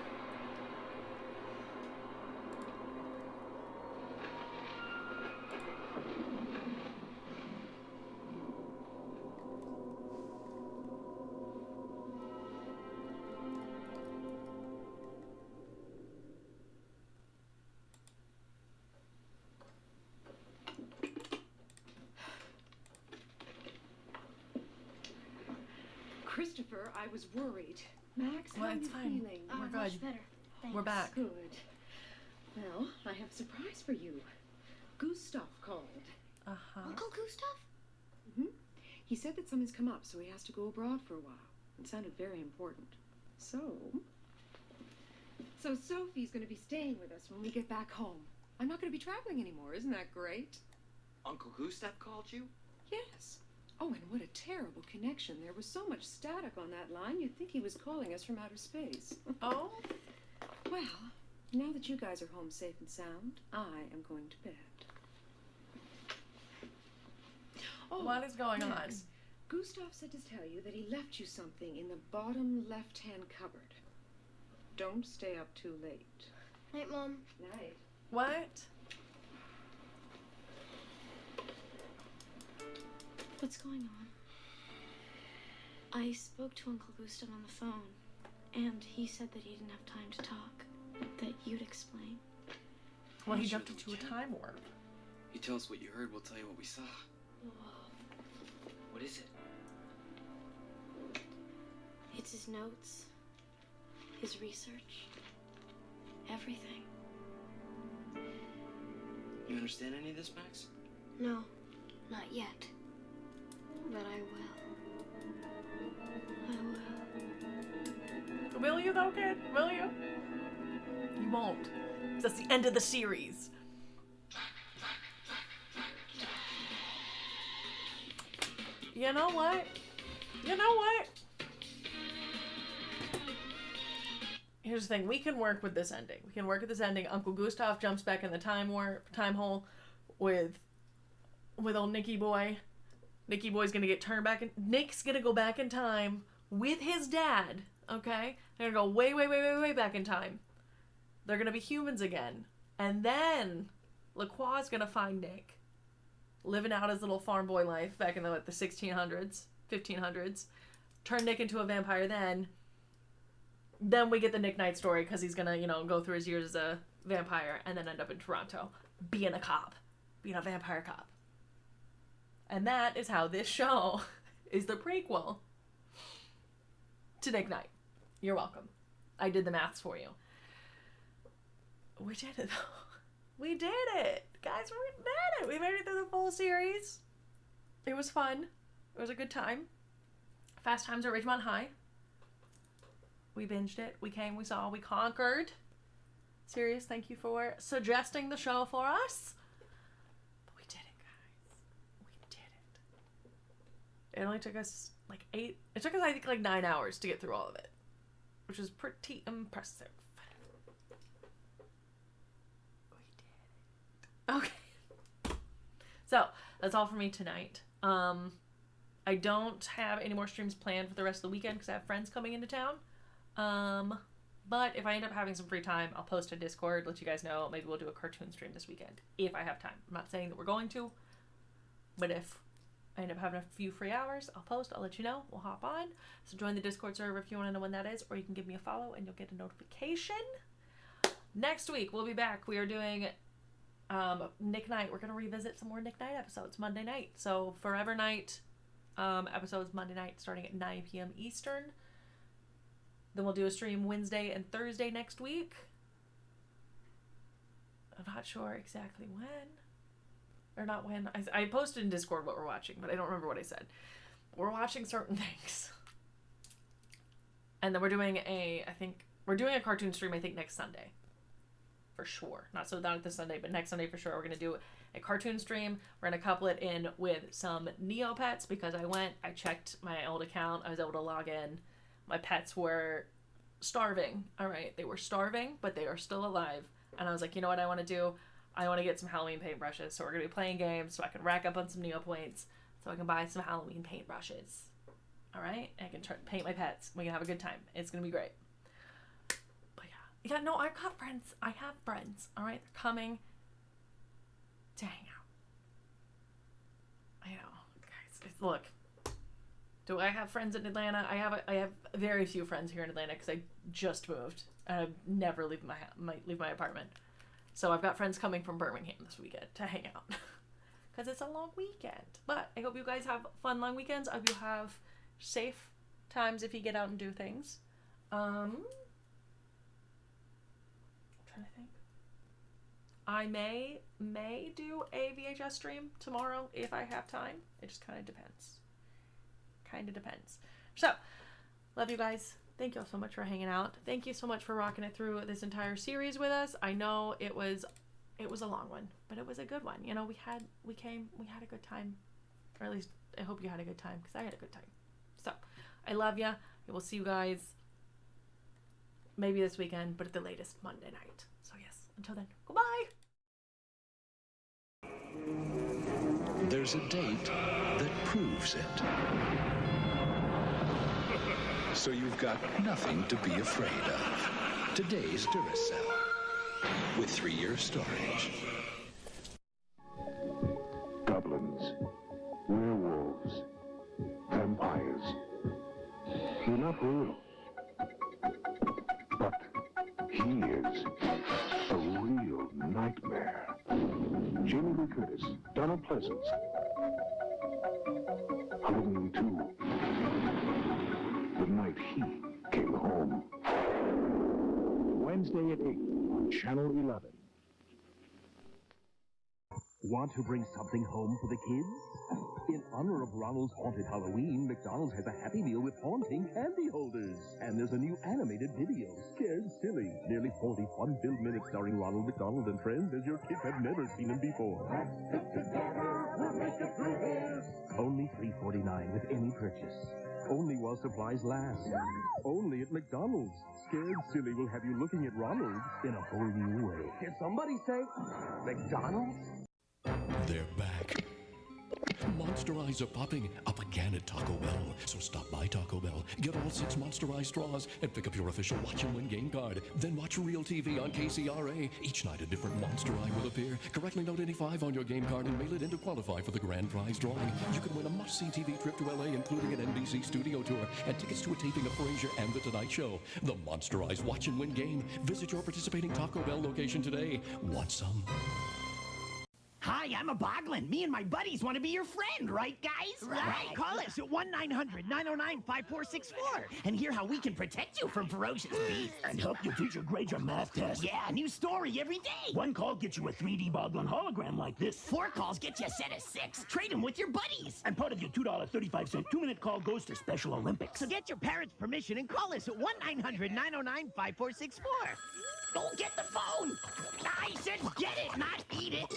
Christopher, I was worried. Max, how Well, are it's you fine. feeling? We're good. Much better. Thanks. We're back. Good. Well, I have a surprise for you. Gustav called. Uh-huh. Uncle Gustav? Hmm? He said that something's come up, so he has to go abroad for a while. It sounded very important. So Sophie's going to be staying with us when we get back home. I'm not going to be traveling anymore. Isn't that great? Uncle Gustav called you? Yes. Oh, and what a terrible connection. There was so much static on that line, you'd think he was calling us from outer space. Oh? Well, now that you guys are home safe and sound, I am going to bed. Oh, what is going on? Gustav said to tell you that he left you something in the bottom left-hand cupboard. Don't stay up too late. Night, Mom. Night. What? What's going on? I spoke to Uncle Gustav on the phone, and he said that he didn't have time to talk, that you'd explain. Well, he jumped into a time warp. You tell us what you heard, we'll tell you what we saw. What is it? It's his notes, his research, everything. You understand any of this, Max? No, not yet. But I will. Will you though, kid? Will you? You won't. That's the end of the series. You know what? You know what? Here's the thing. We can work with this ending. We can work with this ending. Uncle Gustav jumps back in the time hole with old Nicky Boy. Nicky Boy's gonna get turned back. Nick's gonna go back in time with his dad. Okay? They're gonna go way, way, way, way, way back in time. They're gonna be humans again. And then LaCroix's gonna find Nick living out his little farm boy life back in the 1600s, 1500s. Turn Nick into a vampire then. Then we get the Nick Knight story because he's gonna, go through his years as a vampire and then end up in Toronto being a cop, being a vampire cop. And that is how this show is the prequel to Nick Knight. You're welcome. I did the maths for you. We did it though. We did it. Guys, we did it. We made it through the full series. It was fun. It was a good time. Fast Times at Ridgemont High. We binged it. We came, we saw, we conquered. Sirius, thank you for suggesting the show for us. But we did it, guys. We did it. It only took us it took us, I think, 9 hours to get through all of it, which was pretty impressive. We did it. Okay. So, that's all for me tonight. I don't have any more streams planned for the rest of the weekend because I have friends coming into town. But if I end up having some free time, I'll post a Discord, let you guys know. Maybe we'll do a cartoon stream this weekend if I have time. I'm not saying that we're going to, but if I end up having a few free hours, I'll post, I'll let you know. We'll hop on. So join the Discord server if you want to know when that is, or you can give me a follow and you'll get a notification. Next week, we'll be back. We are doing Nick Knight. We're going to revisit some more Nick Knight episodes Monday night. So Forever Night episodes Monday night starting at 9 p.m. Eastern. Then we'll do a stream Wednesday and Thursday next week. I'm not sure exactly when. Or not when. I posted in Discord what we're watching, but I don't remember what I said. We're watching certain things. And then we're doing a cartoon stream, I think, next Sunday. For sure. Not this Sunday, but next Sunday for sure. We're going to do a cartoon stream. We're going to couple it in with some Neopets because I checked my old account. I was able to log in. My pets were starving. All right, they were starving, but they are still alive. And I was like, you know what I want to do? I want to get some Halloween paintbrushes. So we're going to be playing games so I can rack up on some Neo points so I can buy some Halloween paintbrushes. All right? And I can paint my pets. We can have a good time. It's going to be great. But yeah. Yeah, no, I've got friends. I have friends. All right? They're coming to hang out. I know. Guys, look. Do I have friends in Atlanta? I have very few friends here in Atlanta because I just moved. I never leave my apartment. So I've got friends coming from Birmingham this weekend to hang out because it's a long weekend. But I hope you guys have fun long weekends. I hope you have safe times if you get out and do things. I'm trying to think. I may do a VHS stream tomorrow if I have time. It just kind of depends. kind of depends. So, love you guys. Thank you all so much for hanging out. Thank you so much for rocking it through this entire series with us. I know it was a long one, but it was a good one. You know, we had a good time. Or at least I hope you had a good time, because I had a good time. So, I love you. I will see you guys maybe this weekend, but at the latest Monday night. So yes, until then, goodbye. There's a date that proves it. So you've got nothing to be afraid of. Today's Duracell, with 3-year storage. Goblins, werewolves, vampires. They're not real. But he is a real nightmare. Jamie Lee Curtis, Donald Pleasance. Halloween 2. The night he came home. Wednesday at 8 on Channel 11. Want to bring something home for the kids? In honor of Ronald's Haunted Halloween, McDonald's has a Happy Meal with haunting candy holders. And there's a new animated video, Scared Silly. Nearly 40 fun-filled minutes starring Ronald McDonald and friends as your kids have never seen him before. Let's stick together, we'll make it through this. Only $3.49 with any purchase. Only while supplies last. Only at McDonald's. Scared Silly will have you looking at Ronald in a whole new way. Did somebody say McDonald's? They're back. Monster Eyes are popping up again at Taco Bell. So stop by Taco Bell, get all 6 Monster Eye straws, and pick up your official Watch and Win game card. Then watch Real TV on KCRA. Each night a different Monster Eye will appear. Correctly note any 5 on your game card and mail it in to qualify for the grand prize drawing. You can win a must-see TV trip to LA, including an NBC studio tour, and tickets to a taping of Frasier and The Tonight Show. The Monster Eyes Watch and Win game. Visit your participating Taco Bell location today. Want some? Hi, I'm a Boglin. Me and my buddies want to be your friend, right, guys? Right. Call us at 1-900-909-5464 and hear how we can protect you from ferocious beasts. And help you teacher grade your math test. Yeah, new story every day. 1 call gets you a 3D Boglin hologram like this. 4 calls get you a set of 6. Trade them with your buddies. And part of your $2.35 2-minute call goes to Special Olympics. So get your parents' permission and call us at 1-900-909-5464. Go get the phone. I said get it, not eat it.